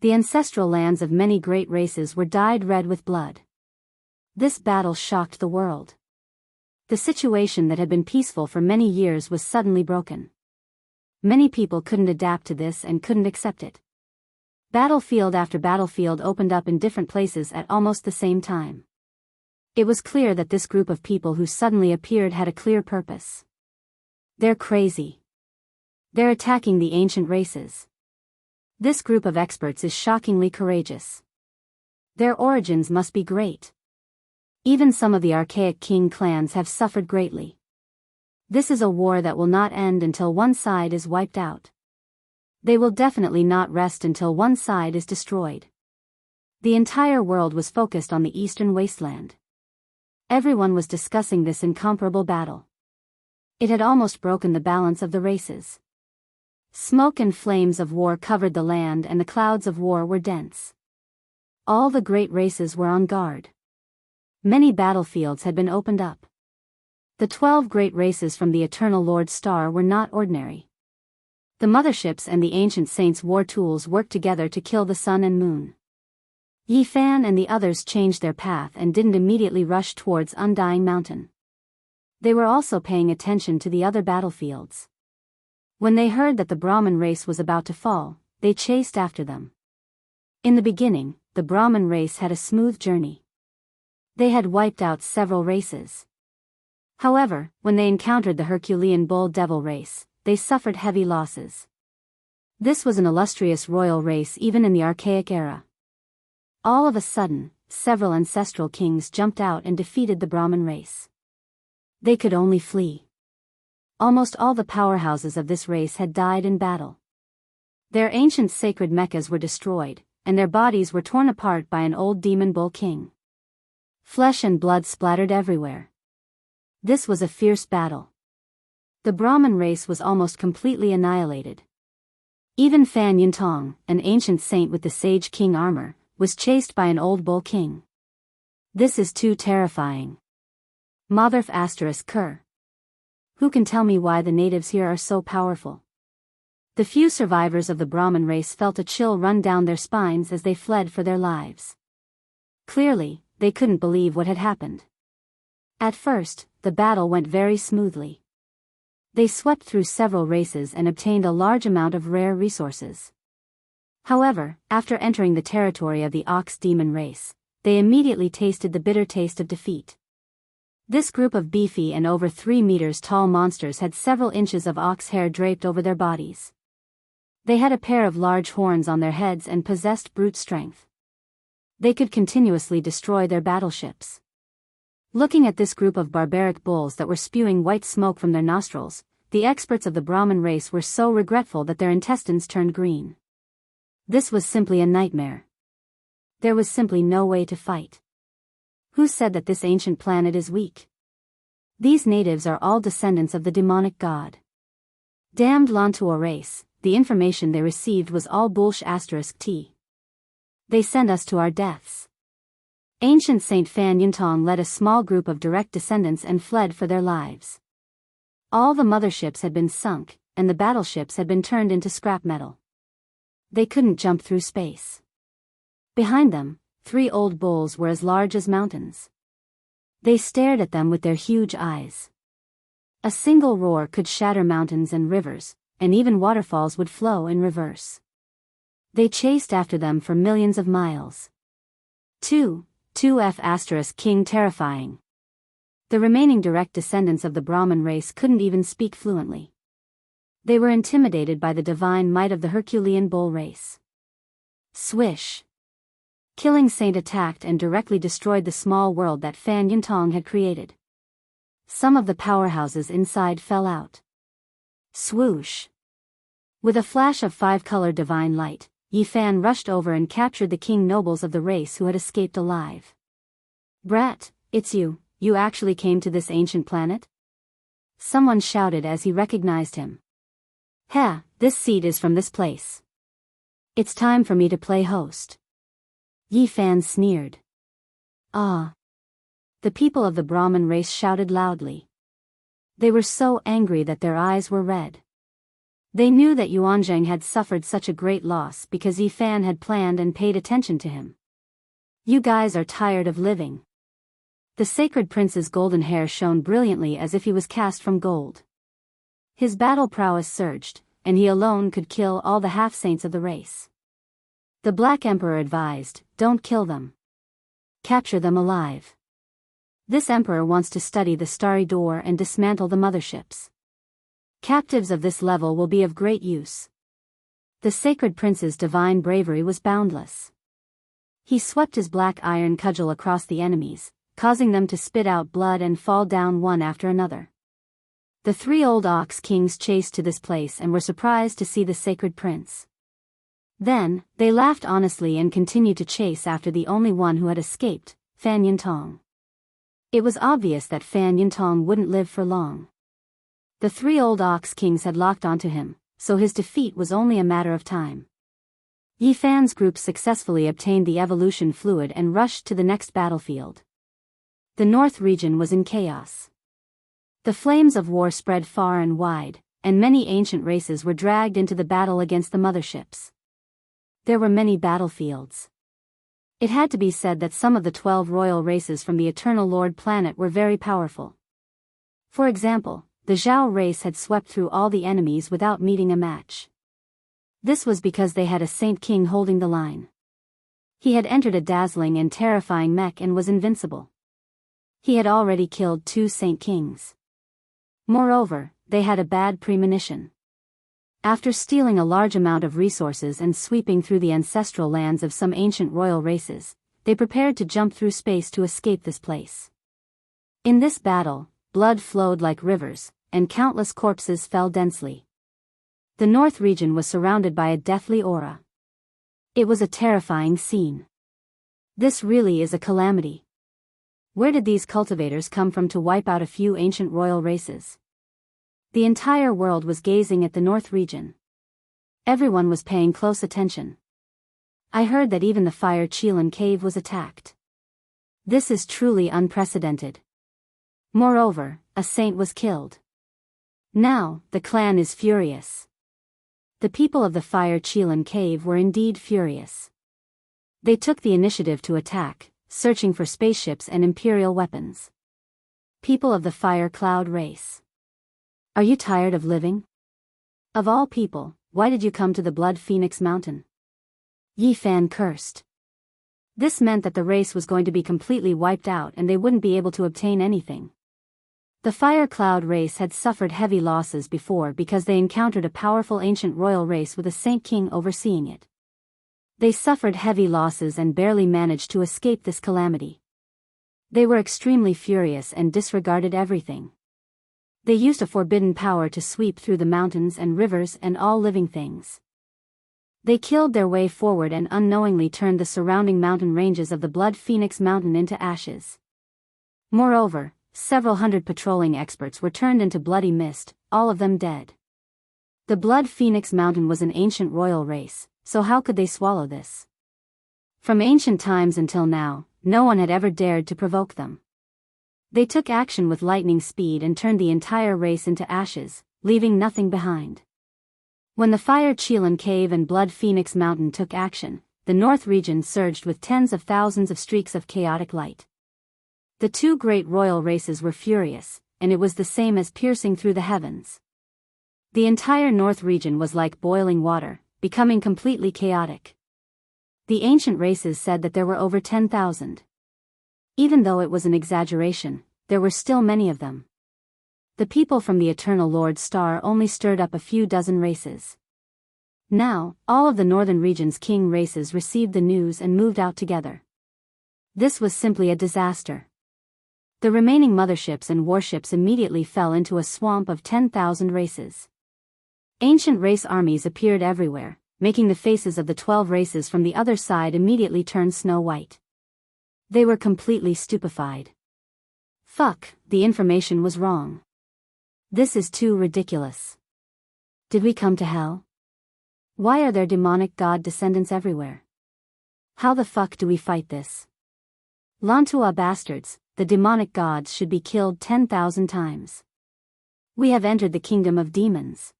The ancestral lands of many great races were dyed red with blood. This battle shocked the world. The situation that had been peaceful for many years was suddenly broken. Many people couldn't adapt to this and couldn't accept it. Battlefield after battlefield opened up in different places at almost the same time. It was clear that this group of people who suddenly appeared had a clear purpose. They're crazy. They're attacking the ancient races. This group of experts is shockingly courageous. Their origins must be great. Even some of the archaic king clans have suffered greatly. This is a war that will not end until one side is wiped out. They will definitely not rest until one side is destroyed. The entire world was focused on the eastern wasteland. Everyone was discussing this incomparable battle. It had almost broken the balance of the races. Smoke and flames of war covered the land and the clouds of war were dense. All the great races were on guard. Many battlefields had been opened up. The 12 great races from the Eternal Lord Star were not ordinary. The motherships and the ancient saints' war tools worked together to kill the sun and moon. Yi Fan and the others changed their path and didn't immediately rush towards Undying Mountain. They were also paying attention to the other battlefields. When they heard that the Brahmin race was about to fall, they chased after them. In the beginning, the Brahmin race had a smooth journey. They had wiped out several races. However, when they encountered the Herculean Bull Devil race, they suffered heavy losses. This was an illustrious royal race even in the archaic era. All of a sudden, several ancestral kings jumped out and defeated the Brahmin race. They could only flee. Almost all the powerhouses of this race had died in battle. Their ancient sacred meccas were destroyed, and their bodies were torn apart by an old demon bull king. Flesh and blood splattered everywhere. This was a fierce battle. The Brahmin race was almost completely annihilated. Even Fan Yintong, an ancient saint with the Sage King armor, was chased by an old bull king. This is too terrifying. Motherf *****. Who can tell me why the natives here are so powerful? The few survivors of the Brahmin race felt a chill run down their spines as they fled for their lives. Clearly, they couldn't believe what had happened. At first, the battle went very smoothly. They swept through several races and obtained a large amount of rare resources. However, after entering the territory of the Ox Demon race, they immediately tasted the bitter taste of defeat. This group of beefy and over 3 meters tall monsters had several inches of ox hair draped over their bodies. They had a pair of large horns on their heads and possessed brute strength. They could continuously destroy their battleships. Looking at this group of barbaric bulls that were spewing white smoke from their nostrils, the experts of the Brahmin race were so regretful that their intestines turned green. This was simply a nightmare. There was simply no way to fight. Who said that this ancient planet is weak? These natives are all descendants of the demonic god. Damned Lantua race, the information they received was all bullsh***t. They send us to our deaths. Ancient Saint Fan Yintong led a small group of direct descendants and fled for their lives. All the motherships had been sunk, and the battleships had been turned into scrap metal. They couldn't jump through space. Behind them, 3 old bulls were as large as mountains. They stared at them with their huge eyes. A single roar could shatter mountains and rivers, and even waterfalls would flow in reverse. They chased after them for millions of miles. 2F** King terrifying. The remaining direct descendants of the Brahmin race couldn't even speak fluently. They were intimidated by the divine might of the Herculean bull race. Swish! Killing Saint attacked and directly destroyed the small world that Fan Yintong had created. Some of the powerhouses inside fell out. Swoosh! With a flash of 5-color divine light, Yi Fan rushed over and captured the king nobles of the race who had escaped alive. "Brat, it's you actually came to this ancient planet?" Someone shouted as he recognized him. "Heh, this seed is from this place. It's time for me to play host." Yi Fan sneered. "Ah!" The people of the Brahmin race shouted loudly. They were so angry that their eyes were red. They knew that Yuanzhang had suffered such a great loss because Yi Fan had planned and paid attention to him. "You guys are tired of living." The sacred prince's golden hair shone brilliantly as if he was cast from gold. His battle prowess surged, and he alone could kill all the half-saints of the race. The Black Emperor advised, "Don't kill them. Capture them alive. This emperor wants to study the starry door and dismantle the motherships. Captives of this level will be of great use." The sacred prince's divine bravery was boundless. He swept his black iron cudgel across the enemies, causing them to spit out blood and fall down one after another. The 3 old ox kings chased to this place and were surprised to see the sacred prince. Then, they laughed honestly and continued to chase after the only one who had escaped, Fan Yintong. It was obvious that Fan Yintong wouldn't live for long. The 3 old ox kings had locked onto him, so his defeat was only a matter of time. Yi Fan's group successfully obtained the evolution fluid and rushed to the next battlefield. The north region was in chaos. The flames of war spread far and wide, and many ancient races were dragged into the battle against the motherships. There were many battlefields. It had to be said that some of the 12 royal races from the Eternal Lord planet were very powerful. For example, the Zhao race had swept through all the enemies without meeting a match. This was because they had a Saint King holding the line. He had entered a dazzling and terrifying mech and was invincible. He had already killed 2 Saint Kings. Moreover, they had a bad premonition. After stealing a large amount of resources and sweeping through the ancestral lands of some ancient royal races, they prepared to jump through space to escape this place. In this battle, blood flowed like rivers, and countless corpses fell densely. The north region was surrounded by a deathly aura. It was a terrifying scene. This really is a calamity. Where did these cultivators come from to wipe out a few ancient royal races? The entire world was gazing at the north region. Everyone was paying close attention. I heard that even the Fire Qilin cave was attacked. This is truly unprecedented. Moreover, a saint was killed. Now, the clan is furious. The people of the Fire Qilin cave were indeed furious. They took the initiative to attack, searching for spaceships and imperial weapons. People of the Fire Cloud race. Are you tired of living? Of all people, why did you come to the Blood Phoenix Mountain? Yi Fan cursed. This meant that the race was going to be completely wiped out and they wouldn't be able to obtain anything. The Fire Cloud race had suffered heavy losses before because they encountered a powerful ancient royal race with a Saint King overseeing it. They suffered heavy losses and barely managed to escape this calamity. They were extremely furious and disregarded everything. They used a forbidden power to sweep through the mountains and rivers and all living things. They killed their way forward and unknowingly turned the surrounding mountain ranges of the Blood Phoenix Mountain into ashes. Moreover, several hundred patrolling experts were turned into bloody mist, all of them dead. The Blood Phoenix Mountain was an ancient royal race, so how could they swallow this? From ancient times until now, no one had ever dared to provoke them. They took action with lightning speed and turned the entire race into ashes, leaving nothing behind. When the Fire Chelan Cave and Blood Phoenix Mountain took action, the north region surged with tens of thousands of streaks of chaotic light. The two great royal races were furious, and it was the same as piercing through the heavens. The entire north region was like boiling water, becoming completely chaotic. The ancient races said that there were over 10,000. Even though it was an exaggeration, there were still many of them. The people from the Eternal Lord's Star only stirred up a few dozen races. Now, all of the northern region's king races received the news and moved out together. This was simply a disaster. The remaining motherships and warships immediately fell into a swamp of 10,000 races. Ancient race armies appeared everywhere, making the faces of the 12 races from the other side immediately turn snow white. They were completely stupefied. Fuck, the information was wrong. This is too ridiculous. Did we come to hell? Why are there demonic god descendants everywhere? How the fuck do we fight this? Lantua bastards, the demonic gods should be killed 10,000 times. We have entered the kingdom of demons.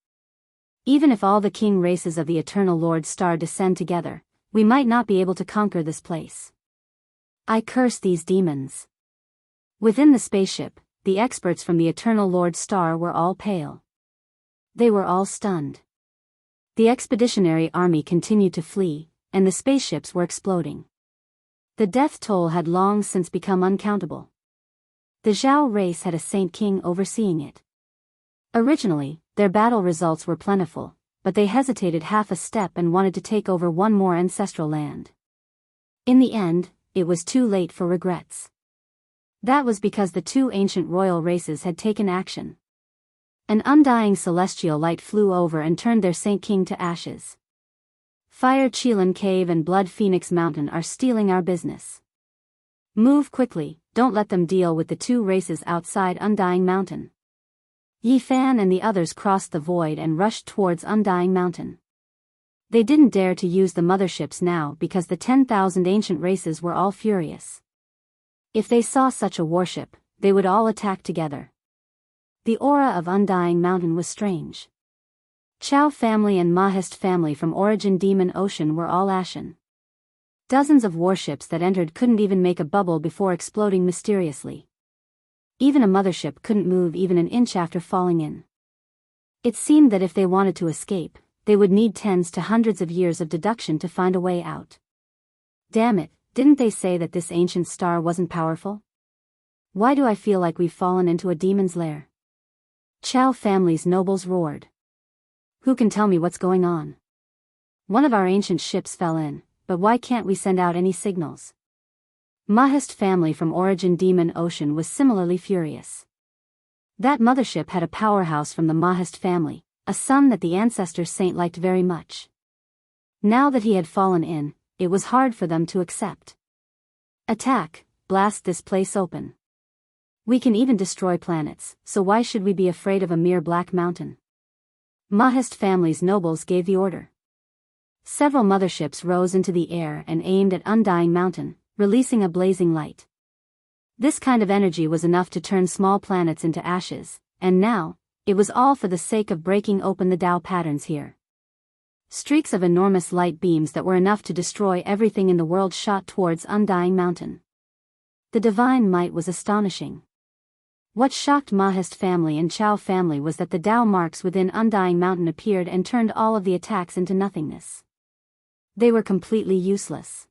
Even if all the king races of the Eternal Lord's Star descend together, we might not be able to conquer this place. I curse these demons. Within the spaceship, the experts from the Eternal Lord's Star were all pale. They were all stunned. The expeditionary army continued to flee, and the spaceships were exploding. The death toll had long since become uncountable. The Zhao race had a Saint King overseeing it. Originally, their battle results were plentiful, but they hesitated half a step and wanted to take over one more ancestral land. In the end, it was too late for regrets. That was because the two ancient royal races had taken action. An undying celestial light flew over and turned their Saint King to ashes. Fire Chelan Cave and Blood Phoenix Mountain are stealing our business. Move quickly, don't let them deal with the two races outside Undying Mountain. Yi Fan and the others crossed the void and rushed towards Undying Mountain. They didn't dare to use the motherships now because the 10,000 ancient races were all furious. If they saw such a warship, they would all attack together. The aura of Undying Mountain was strange. Chao family and Mahist family from Origin Demon Ocean were all ashen. Dozens of warships that entered couldn't even make a bubble before exploding mysteriously. Even a mothership couldn't move even an inch after falling in. It seemed that if they wanted to escape, they would need tens to hundreds of years of deduction to find a way out. Damn it, didn't they say that this ancient star wasn't powerful? Why do I feel like we've fallen into a demon's lair? Chao family's nobles roared. Who can tell me what's going on? One of our ancient ships fell in, but why can't we send out any signals? Mahist family from Origin Demon Ocean was similarly furious. That mothership had a powerhouse from the Mahist family, a son that the ancestor saint liked very much. Now that he had fallen in, it was hard for them to accept. Attack, blast this place open. We can even destroy planets, so why should we be afraid of a mere black mountain? Mahist family's nobles gave the order. Several motherships rose into the air and aimed at Undying Mountain, releasing a blazing light. This kind of energy was enough to turn small planets into ashes, and now, it was all for the sake of breaking open the Tao patterns here. Streaks of enormous light beams that were enough to destroy everything in the world shot towards Undying Mountain. The divine might was astonishing. What shocked Mahist family and Chao family was that the Tao marks within Undying Mountain appeared and turned all of the attacks into nothingness. They were completely useless.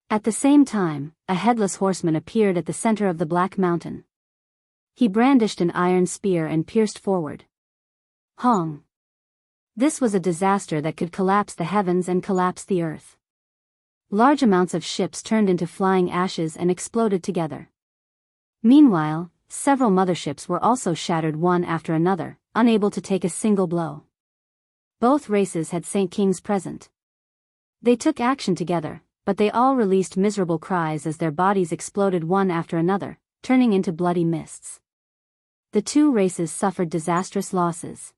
At the same time, a headless horseman appeared at the center of the Black Mountain. He brandished an iron spear and pierced forward. Hong! This was a disaster that could collapse the heavens and collapse the earth. Large amounts of ships turned into flying ashes and exploded together. Meanwhile, several motherships were also shattered one after another, unable to take a single blow. Both races had Saint Kings present. They took action together, but they all released miserable cries as their bodies exploded one after another, turning into bloody mists. The two races suffered disastrous losses.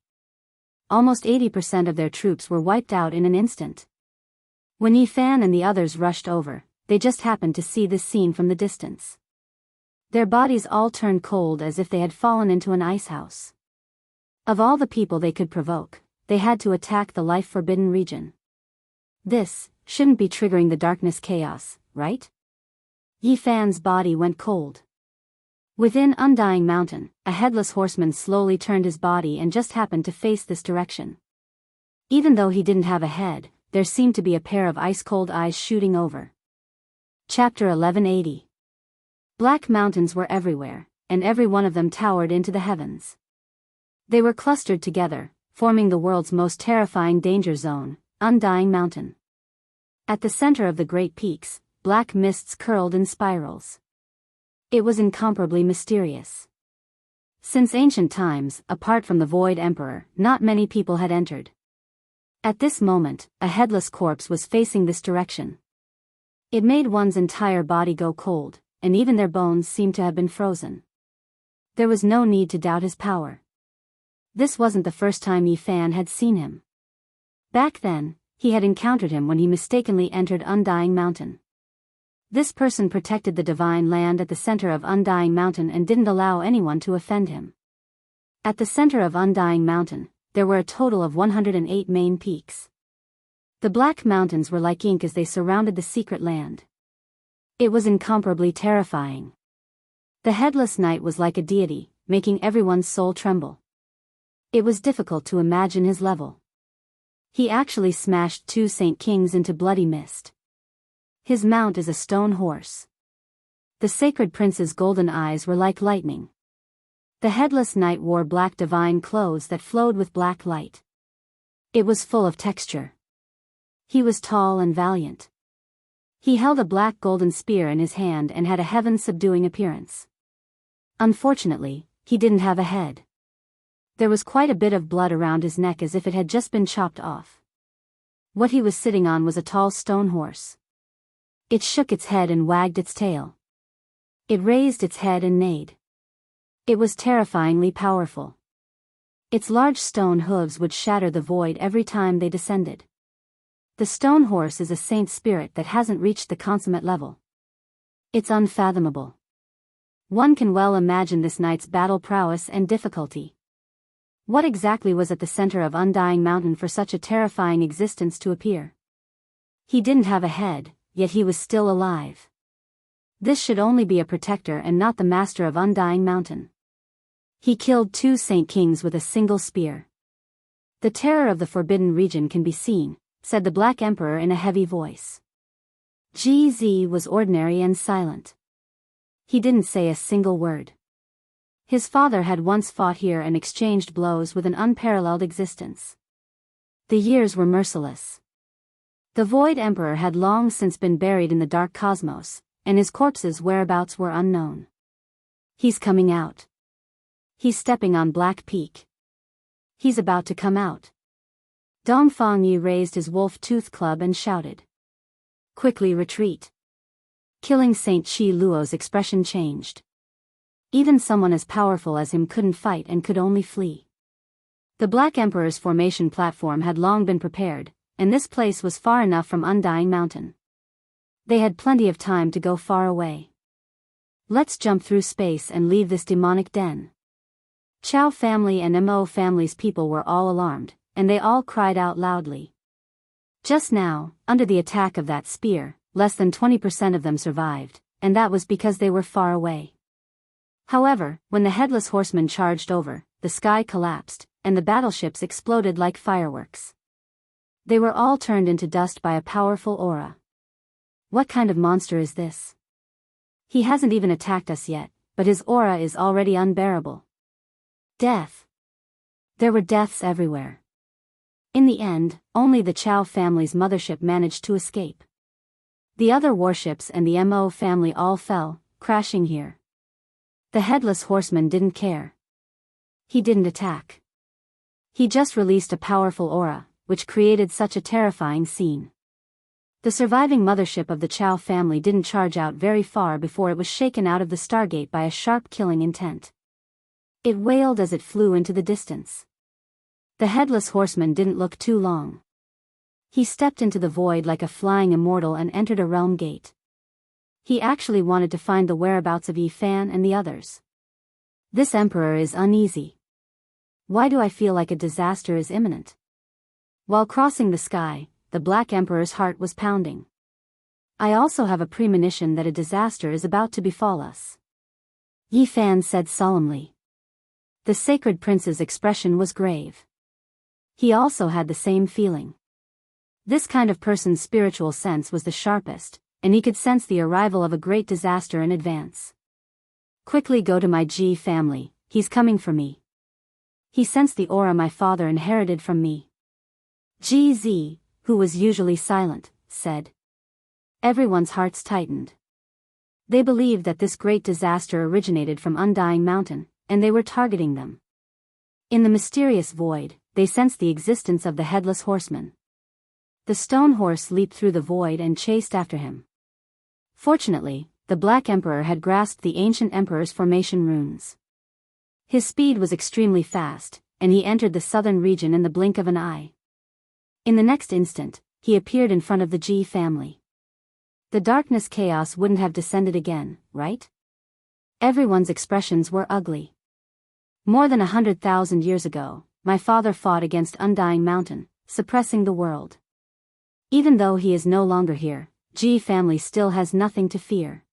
Almost 80% of their troops were wiped out in an instant. When Yi Fan and the others rushed over, they just happened to see this scene from the distance. Their bodies all turned cold as if they had fallen into an icehouse. Of all the people they could provoke, they had to attack the life-forbidden region. This shouldn't be triggering the darkness chaos, right? Yi Fan's body went cold. Within Undying Mountain, a headless horseman slowly turned his body and just happened to face this direction. Even though he didn't have a head, there seemed to be a pair of ice-cold eyes shooting over. Chapter 1180. Black mountains were everywhere, and every one of them towered into the heavens. They were clustered together, forming the world's most terrifying danger zone, Undying Mountain. At the center of the great peaks, black mists curled in spirals. It was incomparably mysterious. Since ancient times, apart from the Void Emperor, not many people had entered. At this moment, a headless corpse was facing this direction. It made one's entire body go cold, and even their bones seemed to have been frozen. There was no need to doubt his power. This wasn't the first time Yi Fan had seen him. Back then, he had encountered him when he mistakenly entered Undying Mountain. This person protected the divine land at the center of Undying Mountain and didn't allow anyone to offend him. At the center of Undying Mountain, there were a total of 108 main peaks. The Black Mountains were like ink as they surrounded the secret land. It was incomparably terrifying. The Headless Knight was like a deity, making everyone's soul tremble. It was difficult to imagine his level. He actually smashed 2 Saint Kings into bloody mist. His mount is a stone horse. The Sacred Prince's golden eyes were like lightning. The Headless Knight wore black divine clothes that flowed with black light. It was full of texture. He was tall and valiant. He held a black golden spear in his hand and had a heaven-subduing appearance. Unfortunately, he didn't have a head. There was quite a bit of blood around his neck as if it had just been chopped off. What he was sitting on was a tall stone horse. It shook its head and wagged its tail. It raised its head and neighed. It was terrifyingly powerful. Its large stone hooves would shatter the void every time they descended. The stone horse is a saint spirit that hasn't reached the consummate level. It's unfathomable. One can well imagine this knight's battle prowess and difficulty. What exactly was at the center of Undying Mountain for such a terrifying existence to appear? He didn't have a head, yet he was still alive. This should only be a protector and not the master of Undying Mountain. He killed 2 Saint Kings with a single spear. The terror of the Forbidden Region can be seen, said the Black Emperor in a heavy voice. GZ was ordinary and silent. He didn't say a single word. His father had once fought here and exchanged blows with an unparalleled existence. The years were merciless. The Void Emperor had long since been buried in the dark cosmos, and his corpse's whereabouts were unknown. He's coming out. He's stepping on Black Peak. He's about to come out. Dongfang Yi raised his wolf-tooth club and shouted. Quickly retreat. Killing Saint Chi Luo's expression changed. Even someone as powerful as him couldn't fight and could only flee. The Black Emperor's formation platform had long been prepared, and this place was far enough from Undying Mountain. They had plenty of time to go far away. Let's jump through space and leave this demonic den. Chao family and Mo family's people were all alarmed, and they all cried out loudly. Just now, under the attack of that spear, less than 20% of them survived, and that was because they were far away. However, when the Headless Horseman charged over, the sky collapsed, and the battleships exploded like fireworks. They were all turned into dust by a powerful aura. What kind of monster is this? He hasn't even attacked us yet, but his aura is already unbearable. Death. There were deaths everywhere. In the end, only the Chao family's mothership managed to escape. The other warships and the Mo family all fell, crashing here. The Headless Horseman didn't care. He didn't attack. He just released a powerful aura, which created such a terrifying scene. The surviving mothership of the Chao family didn't charge out very far before it was shaken out of the Stargate by a sharp killing intent. It wailed as it flew into the distance. The Headless Horseman didn't look too long. He stepped into the void like a flying immortal and entered a realm gate. He actually wanted to find the whereabouts of Yi Fan and the others. This emperor is uneasy. Why do I feel like a disaster is imminent? While crossing the sky, the Black Emperor's heart was pounding. I also have a premonition that a disaster is about to befall us. Yi Fan said solemnly. The sacred prince's expression was grave. He also had the same feeling. This kind of person's spiritual sense was the sharpest, and he could sense the arrival of a great disaster in advance. Quickly go to my Ji family, he's coming for me. He sensed the aura my father inherited from me. Ji Zi, who was usually silent, said. Everyone's hearts tightened. They believed that this great disaster originated from Undying Mountain, and they were targeting them. In the mysterious void, they sensed the existence of the Headless Horseman. The stone horse leaped through the void and chased after him. Fortunately, the Black Emperor had grasped the ancient emperor's formation runes. His speed was extremely fast, and he entered the southern region in the blink of an eye. In the next instant, he appeared in front of the Ji family. The darkness chaos wouldn't have descended again, right? Everyone's expressions were ugly. More than 100,000 years ago, my father fought against Undying Mountain, suppressing the world. Even though he is no longer here, Ji family still has nothing to fear.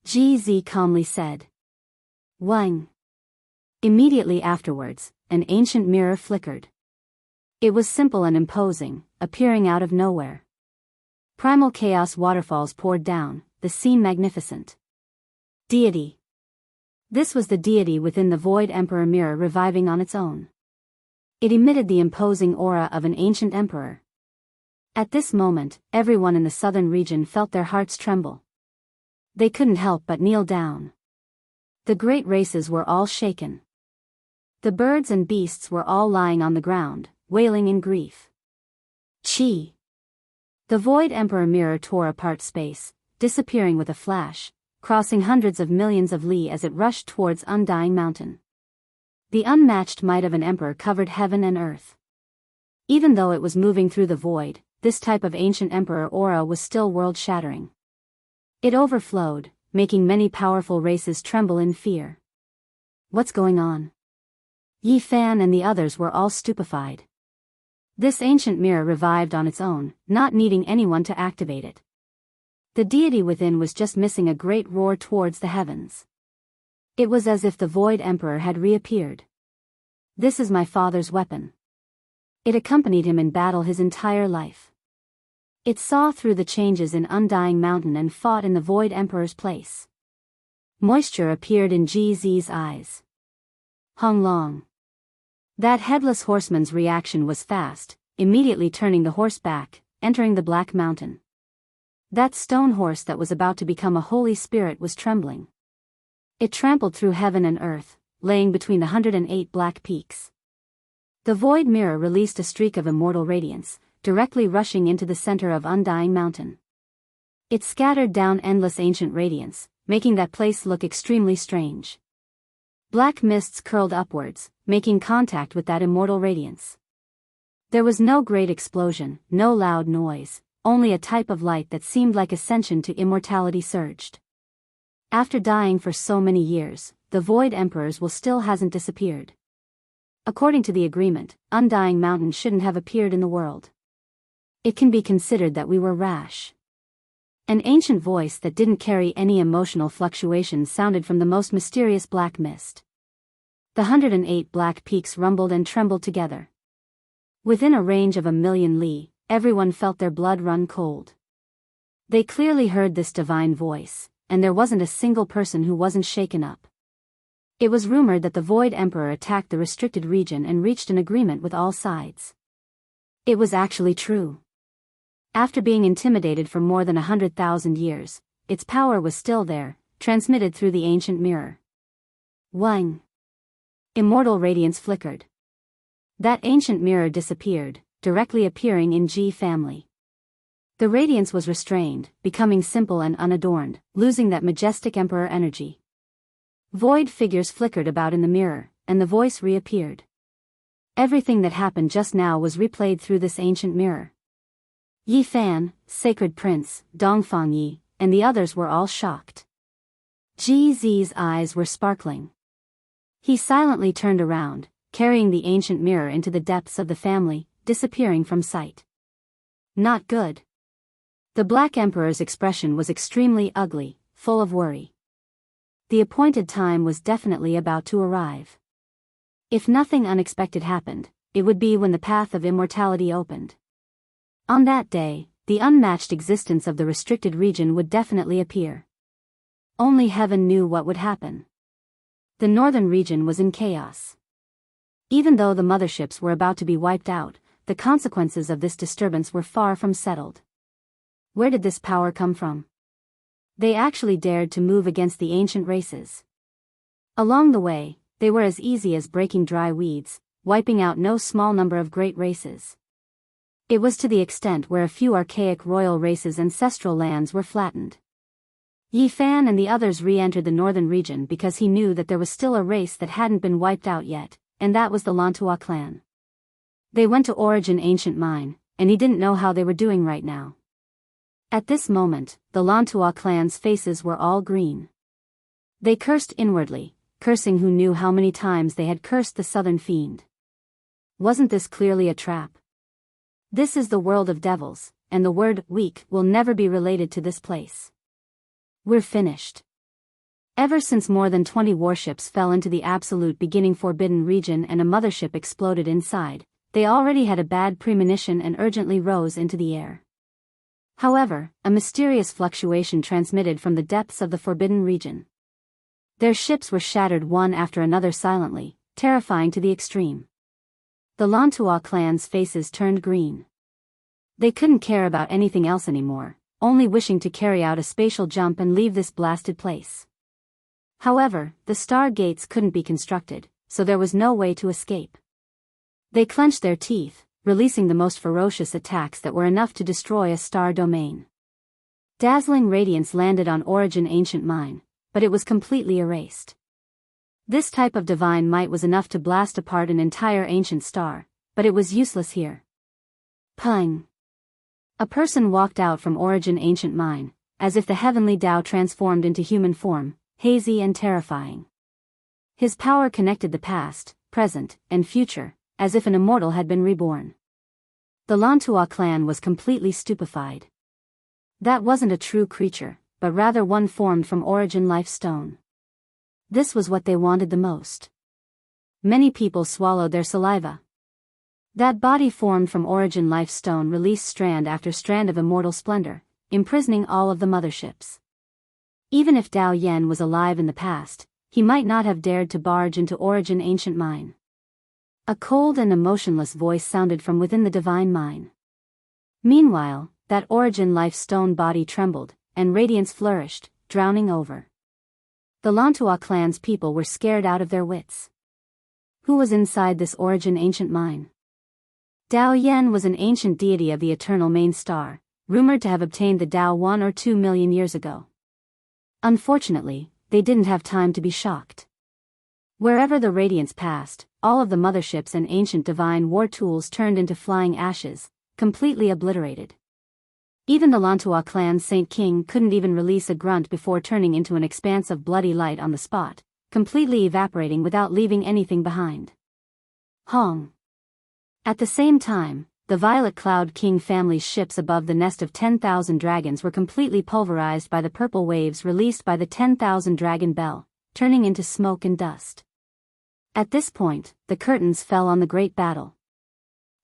Ji Zi calmly said. Wang. Immediately afterwards, an ancient mirror flickered. It was simple and imposing, appearing out of nowhere. Primal chaos waterfalls poured down, the scene magnificent. Deity. This was the deity within the Void Emperor mirror reviving on its own. It emitted the imposing aura of an ancient emperor. At this moment, everyone in the southern region felt their hearts tremble. They couldn't help but kneel down. The great races were all shaken. The birds and beasts were all lying on the ground, wailing in grief. Chi. The Void Emperor mirror tore apart space, disappearing with a flash, crossing hundreds of millions of li as it rushed towards Undying Mountain. The unmatched might of an emperor covered heaven and earth. Even though it was moving through the void, this type of ancient emperor aura was still world-shattering. It overflowed, making many powerful races tremble in fear. What's going on? Yi Fan and the others were all stupefied. This ancient mirror revived on its own, not needing anyone to activate it. The deity within was just missing a great roar towards the heavens. It was as if the Void Emperor had reappeared. This is my father's weapon. It accompanied him in battle his entire life. It saw through the changes in Undying Mountain and fought in the Void Emperor's place. Moisture appeared in Ji Zi's eyes. Hung Long. That Headless Horseman's reaction was fast, immediately turning the horse back, entering the Black Mountain. That stone horse that was about to become a holy spirit was trembling. It trampled through heaven and earth, laying between the 108 black peaks. The void mirror released a streak of immortal radiance, directly rushing into the center of Undying Mountain. It scattered down endless ancient radiance, making that place look extremely strange. Black mists curled upwards, making contact with that immortal radiance. There was no great explosion, no loud noise, only a type of light that seemed like ascension to immortality surged. After dying for so many years, the Void Emperor's will still hasn't disappeared. According to the agreement, Undying Mountain shouldn't have appeared in the world. It can be considered that we were rash. An ancient voice that didn't carry any emotional fluctuations sounded from the most mysterious black mist. The 108 black peaks rumbled and trembled together. Within a range of 1,000,000 li, everyone felt their blood run cold. They clearly heard this divine voice, and there wasn't a single person who wasn't shaken up. It was rumored that the Void Emperor attacked the restricted region and reached an agreement with all sides. It was actually true. After being intimidated for more than 100,000 years, its power was still there, transmitted through the ancient mirror. Wang. Immortal radiance flickered. That ancient mirror disappeared, directly appearing in Ji family. The radiance was restrained, becoming simple and unadorned, losing that majestic emperor energy. Void figures flickered about in the mirror, and the voice reappeared. Everything that happened just now was replayed through this ancient mirror. Yi Fan, Sacred Prince, Dongfang Yi, and the others were all shocked. GZ's eyes were sparkling. He silently turned around, carrying the ancient mirror into the depths of the family, disappearing from sight. Not good. The Black Emperor's expression was extremely ugly, full of worry. The appointed time was definitely about to arrive. If nothing unexpected happened, it would be when the path of immortality opened. On that day, the unmatched existence of the restricted region would definitely appear. Only heaven knew what would happen. The northern region was in chaos. Even though the motherships were about to be wiped out, the consequences of this disturbance were far from settled. Where did this power come from? They actually dared to move against the ancient races. Along the way, they were as easy as breaking dry weeds, wiping out no small number of great races. It was to the extent where a few archaic royal races' ancestral lands were flattened. Yi Fan and the others re-entered the northern region because he knew that there was still a race that hadn't been wiped out yet, and that was the Lantua clan. They went to Origin Ancient Mine, and he didn't know how they were doing right now. At this moment, the Lantua clan's faces were all green. They cursed inwardly, cursing who knew how many times they had cursed the southern fiend. Wasn't this clearly a trap? This is the world of devils, and the word weak will never be related to this place. We're finished. Ever since more than 20 warships fell into the absolute beginning forbidden region and a mothership exploded inside, they already had a bad premonition and urgently rose into the air. However, a mysterious fluctuation transmitted from the depths of the forbidden region. Their ships were shattered one after another silently, terrifying to the extreme. The Lantua clan's faces turned green. They couldn't care about anything else anymore, only wishing to carry out a spatial jump and leave this blasted place. However, the star gates couldn't be constructed, so there was no way to escape. They clenched their teeth, releasing the most ferocious attacks that were enough to destroy a star domain. Dazzling radiance landed on Origin Ancient Mine, but it was completely erased. This type of divine might was enough to blast apart an entire ancient star, but it was useless here. Pung! A person walked out from Origin Ancient Mine, as if the heavenly Tao transformed into human form, hazy and terrifying. His power connected the past, present, and future, as if an immortal had been reborn. The Lantua clan was completely stupefied. That wasn't a true creature, but rather one formed from Origin Life Stone. This was what they wanted the most. Many people swallowed their saliva. That body formed from Origin Life Stone released strand after strand of immortal splendor, imprisoning all of the motherships. Even if Dao Yen was alive in the past, he might not have dared to barge into Origin Ancient Mine. A cold and emotionless voice sounded from within the divine mine. Meanwhile, that Origin Life Stone body trembled, and radiance flourished, drowning over. The Lantua clan's people were scared out of their wits. Who was inside this Origin Ancient Mine? Dao Yen was an ancient deity of the eternal main star, rumored to have obtained the Dao 1 or 2 million years ago. Unfortunately, they didn't have time to be shocked. Wherever the radiance passed, all of the motherships and ancient divine war tools turned into flying ashes, completely obliterated. Even the Lantua clan's Saint King couldn't even release a grunt before turning into an expanse of bloody light on the spot, completely evaporating without leaving anything behind. Hong. At the same time, the Violet Cloud King family's ships above the nest of 10,000 dragons were completely pulverized by the purple waves released by the 10,000 dragon bell, turning into smoke and dust. At this point, the curtains fell on the great battle.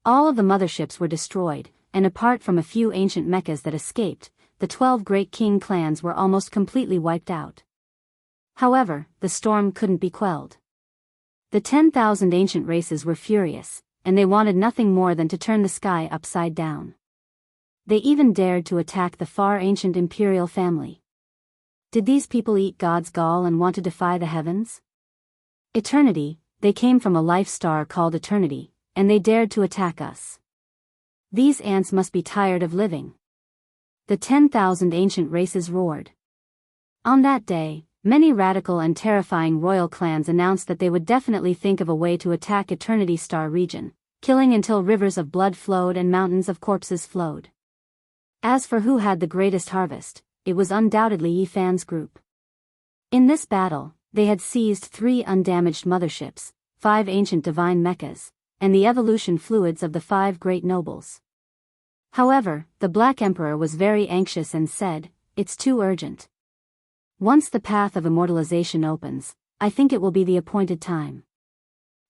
All of the motherships were destroyed, and apart from a few ancient mechas that escaped, the 12 great king clans were almost completely wiped out. However, the storm couldn't be quelled. The 10,000 ancient races were furious, and they wanted nothing more than to turn the sky upside down. They even dared to attack the far ancient imperial family. Did these people eat God's gall and want to defy the heavens? Eternity, they came from a life star called Eternity, and they dared to attack us. These ants must be tired of living. The 10,000 ancient races roared. On that day, many radical and terrifying royal clans announced that they would definitely think of a way to attack Eternity Star region, killing until rivers of blood flowed and mountains of corpses flowed. As for who had the greatest harvest, it was undoubtedly Yifan's group. In this battle, they had seized 3 undamaged motherships, 5 ancient divine mechas, and the evolution fluids of the 5 great nobles. However, the Black Emperor was very anxious and said, "It's too urgent. Once the path of immortalization opens, I think it will be the appointed time.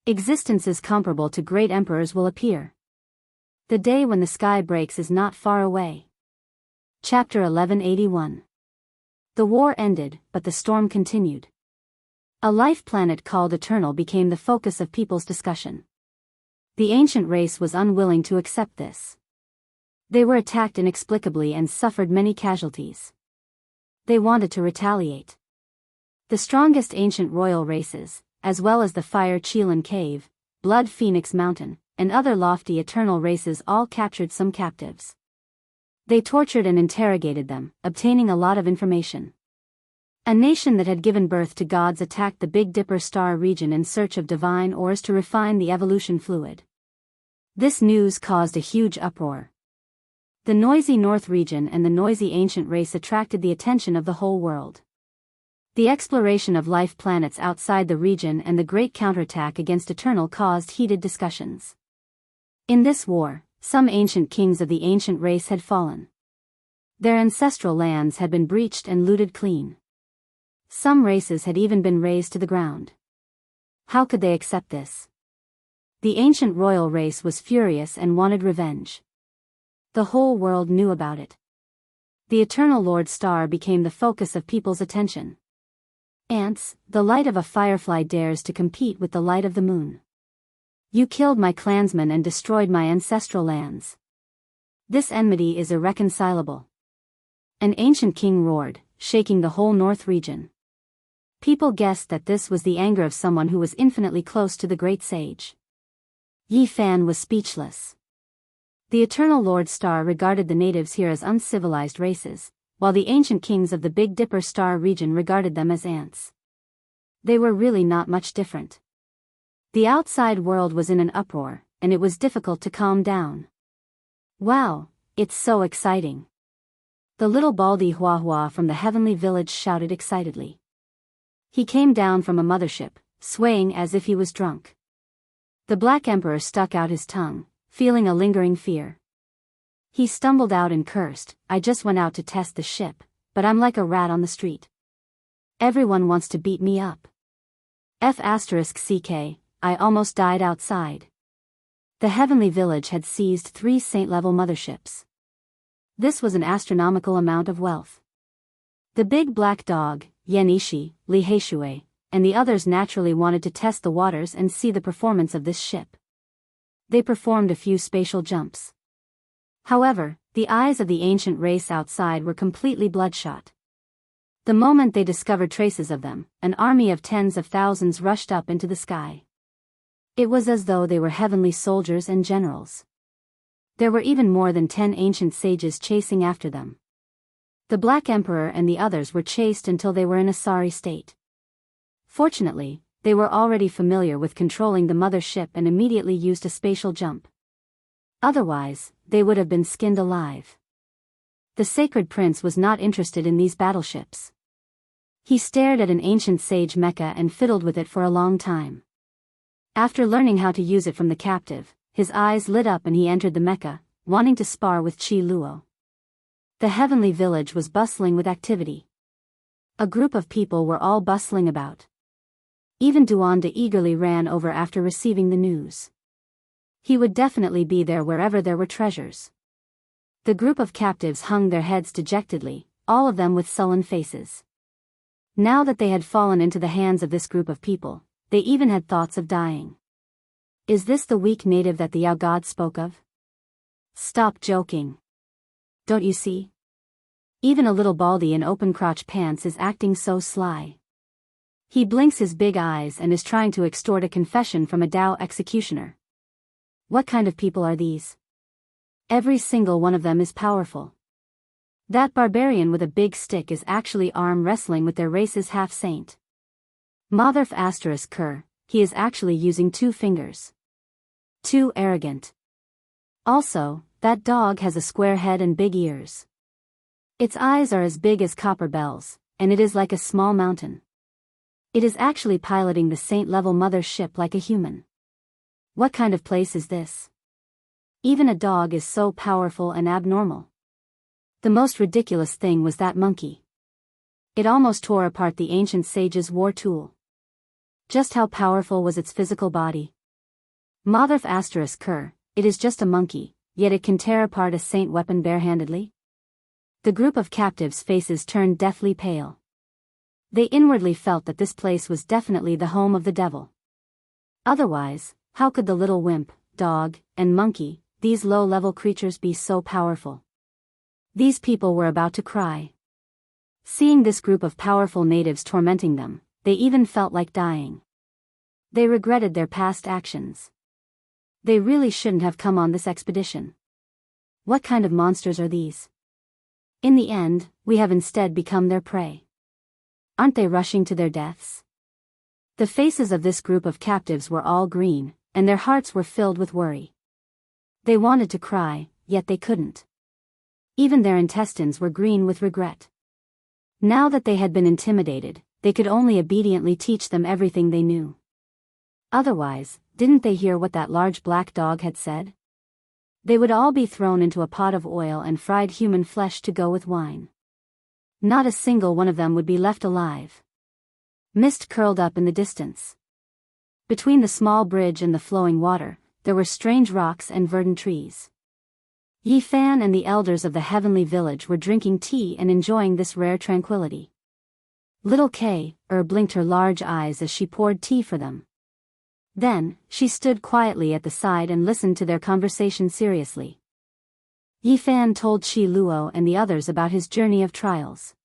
Existences comparable to great emperors will appear. The day when the sky breaks is not far away." Chapter 1181. The war ended, but the storm continued. A life planet called Eternal became the focus of people's discussion. The ancient race was unwilling to accept this. They were attacked inexplicably and suffered many casualties. They wanted to retaliate. The strongest ancient royal races, as well as the Fire Chelan Cave, Blood Phoenix Mountain, and other lofty eternal races all captured some captives. They tortured and interrogated them, obtaining a lot of information. A nation that had given birth to gods attacked the Big Dipper star region in search of divine ores to refine the evolution fluid. This news caused a huge uproar. The noisy North region and the noisy ancient race attracted the attention of the whole world. The exploration of life planets outside the region and the great counterattack against Eternal caused heated discussions. In this war, some ancient kings of the ancient race had fallen. Their ancestral lands had been breached and looted clean. Some races had even been razed to the ground. How could they accept this? The ancient royal race was furious and wanted revenge. The whole world knew about it. The Eternal Lord Star became the focus of people's attention. Ants, the light of a firefly dares to compete with the light of the moon. You killed my clansmen and destroyed my ancestral lands. This enmity is irreconcilable. An ancient king roared, shaking the whole north region. People guessed that this was the anger of someone who was infinitely close to the great sage. Yifan was speechless. The Eternal Lord Star regarded the natives here as uncivilized races, while the ancient kings of the Big Dipper star region regarded them as ants. They were really not much different. The outside world was in an uproar, and it was difficult to calm down. "Wow, it's so exciting!" The little baldy Huahua from the heavenly village shouted excitedly. He came down from a mothership, swaying as if he was drunk. The Black Emperor stuck out his tongue, feeling a lingering fear. He stumbled out and cursed, "I just went out to test the ship, but I'm like a rat on the street. Everyone wants to beat me up. *CK, I almost died outside." The heavenly village had seized 3 saint-level motherships. This was an astronomical amount of wealth. The big black dog, Yenishi, Liheishue, and the others naturally wanted to test the waters and see the performance of this ship. They performed a few spatial jumps. However, the eyes of the ancient race outside were completely bloodshot. The moment they discovered traces of them, an army of tens of thousands rushed up into the sky. It was as though they were heavenly soldiers and generals. There were even more than 10 ancient sages chasing after them. The Black Emperor and the others were chased until they were in a sorry state. Fortunately, they were already familiar with controlling the mother ship and immediately used a spatial jump. Otherwise, they would have been skinned alive. The sacred prince was not interested in these battleships. He stared at an ancient sage mecha and fiddled with it for a long time. After learning how to use it from the captive, his eyes lit up and he entered the mecha, wanting to spar with Chi Luo. The heavenly village was bustling with activity. A group of people were all bustling about. Even Duanda eagerly ran over after receiving the news. He would definitely be there wherever there were treasures. The group of captives hung their heads dejectedly, all of them with sullen faces. Now that they had fallen into the hands of this group of people, they even had thoughts of dying. Is this the weak native that the Yao god spoke of? Stop joking. Don't you see? Even a little baldy in open crotch pants is acting so sly. He blinks his big eyes and is trying to extort a confession from a Dao executioner. What kind of people are these? Every single one of them is powerful. That barbarian with a big stick is actually arm wrestling with their race's half-saint. Motherf ***, he is actually using 2 fingers. Too arrogant. Also, that dog has a square head and big ears. Its eyes are as big as copper bells, and it is like a small mountain. It is actually piloting the saint-level mother ship like a human. What kind of place is this? Even a dog is so powerful and abnormal. The most ridiculous thing was that monkey. It almost tore apart the ancient sage's war tool. Just how powerful was its physical body? Motherf asterisk cur, it is just a monkey, yet it can tear apart a saint weapon barehandedly? The group of captives' faces turned deathly pale. They inwardly felt that this place was definitely the home of the devil. Otherwise, how could the little wimp, dog, and monkey, these low-level creatures, be so powerful? These people were about to cry. Seeing this group of powerful natives tormenting them, they even felt like dying. They regretted their past actions. They really shouldn't have come on this expedition. What kind of monsters are these? In the end, we have instead become their prey. Aren't they rushing to their deaths? The faces of this group of captives were all green, and their hearts were filled with worry. They wanted to cry, yet they couldn't. Even their intestines were green with regret. Now that they had been intimidated, they could only obediently teach them everything they knew. Otherwise, didn't they hear what that large black dog had said? They would all be thrown into a pot of oil and fried human flesh to go with wine. Not a single one of them would be left alive. Mist curled up in the distance. Between the small bridge and the flowing water, there were strange rocks and verdant trees. Yi Fan and the elders of the heavenly village were drinking tea and enjoying this rare tranquility. Little Kay blinked her large eyes as she poured tea for them. Then, she stood quietly at the side and listened to their conversation seriously. Yi Fan told Shi Luo and the others about his journey of trials.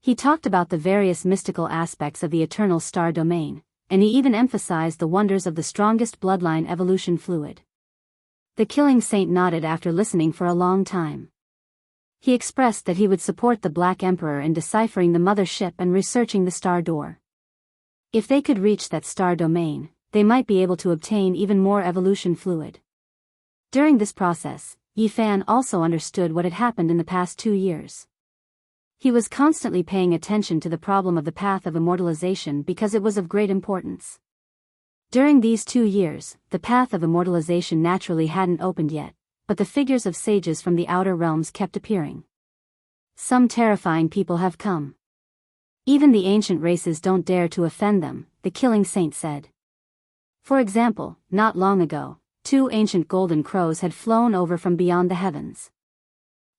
He talked about the various mystical aspects of the eternal star domain, and he even emphasized the wonders of the strongest bloodline evolution fluid. The killing saint nodded after listening for a long time. He expressed that he would support the Black Emperor in deciphering the mother ship and researching the star door. If they could reach that star domain, they might be able to obtain even more evolution fluid. During this process, Yi Fan also understood what had happened in the past 2 years. He was constantly paying attention to the problem of the path of immortalization because it was of great importance. During these 2 years, the path of immortalization naturally hadn't opened yet, but the figures of sages from the outer realms kept appearing. Some terrifying people have come. Even the ancient races don't dare to offend them, the killing saint said. For example, not long ago, 2 ancient golden crows had flown over from beyond the heavens.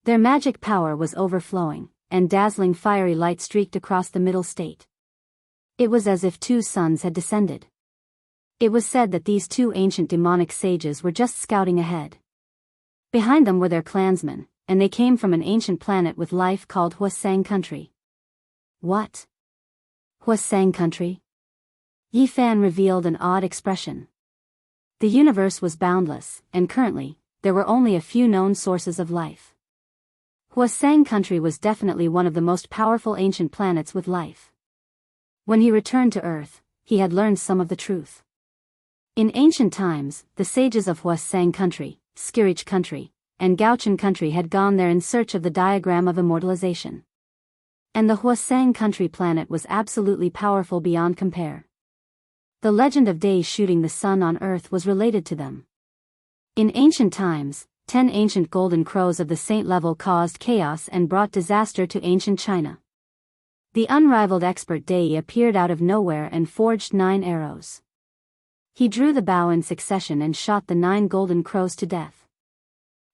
Their magic power was overflowing, and dazzling fiery light streaked across the middle state. It was as if 2 suns had descended. It was said that these 2 ancient demonic sages were just scouting ahead. Behind them were their clansmen, and they came from an ancient planet with life called Huasang Country. What? Huasang Country? Yi Fan revealed an odd expression. The universe was boundless, and currently, there were only a few known sources of life. Huasang Country was definitely one of the most powerful ancient planets with life. When he returned to Earth, he had learned some of the truth. In ancient times, the sages of Huasang Country, Skirich Country, and Gaochen Country had gone there in search of the diagram of immortalization. And the Huasang Country planet was absolutely powerful beyond compare. The legend of Day shooting the sun on Earth was related to them. In ancient times, 10 ancient golden crows of the saint level caused chaos and brought disaster to ancient China. The unrivaled expert Day appeared out of nowhere and forged 9 arrows. He drew the bow in succession and shot the 9 golden crows to death.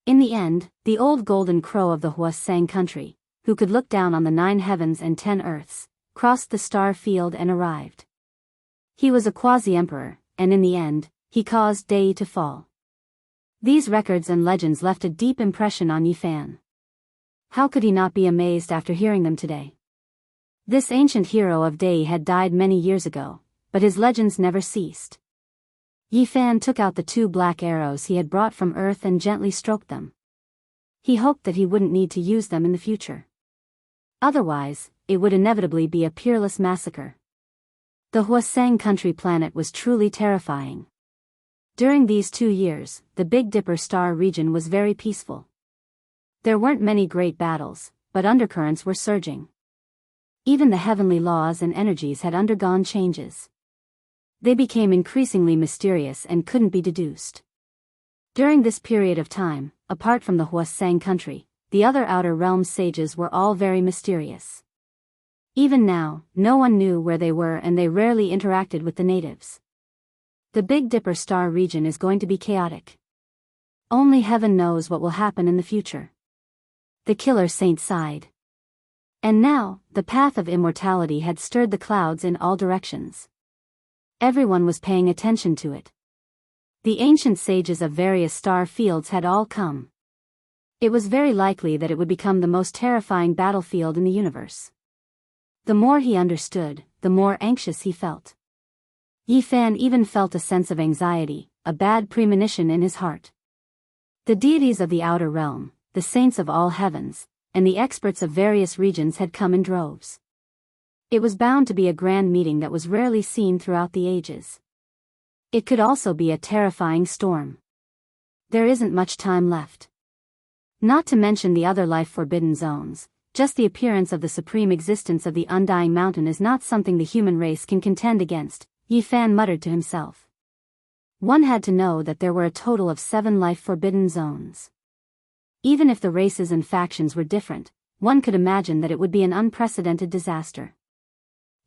In the end, the old golden crow of the Huasang Country, who could look down on the 9 heavens and 10 earths, crossed the star field and arrived. He was a quasi-emperor, and in the end, he caused Day to fall. These records and legends left a deep impression on Yi Fan. How could he not be amazed after hearing them today? This ancient hero of Day had died many years ago, but his legends never ceased. Yi Fan took out the 2 black arrows he had brought from Earth and gently stroked them. He hoped that he wouldn't need to use them in the future. Otherwise, it would inevitably be a peerless massacre. The Huasang Country planet was truly terrifying. During these 2 years, the Big Dipper star region was very peaceful. There weren't many great battles, but undercurrents were surging. Even the heavenly laws and energies had undergone changes. They became increasingly mysterious and couldn't be deduced. During this period of time, apart from the Huasang country, the other outer realm sages were all very mysterious. Even now, no one knew where they were and they rarely interacted with the natives. The Big Dipper star region is going to be chaotic. Only heaven knows what will happen in the future. The killer saint sighed. And now, the path of immortality had stirred the clouds in all directions. Everyone was paying attention to it. The ancient sages of various star fields had all come. It was very likely that it would become the most terrifying battlefield in the universe. The more he understood, the more anxious he felt. Yi Fan even felt a sense of anxiety, a bad premonition in his heart. The deities of the outer realm, the saints of all heavens, and the experts of various regions had come in droves. It was bound to be a grand meeting that was rarely seen throughout the ages. It could also be a terrifying storm. There isn't much time left. Not to mention the other life-forbidden zones, just the appearance of the supreme existence of the undying mountain is not something the human race can contend against, Yi Fan muttered to himself. One had to know that there were a total of 7 life-forbidden zones. Even if the races and factions were different, one could imagine that it would be an unprecedented disaster.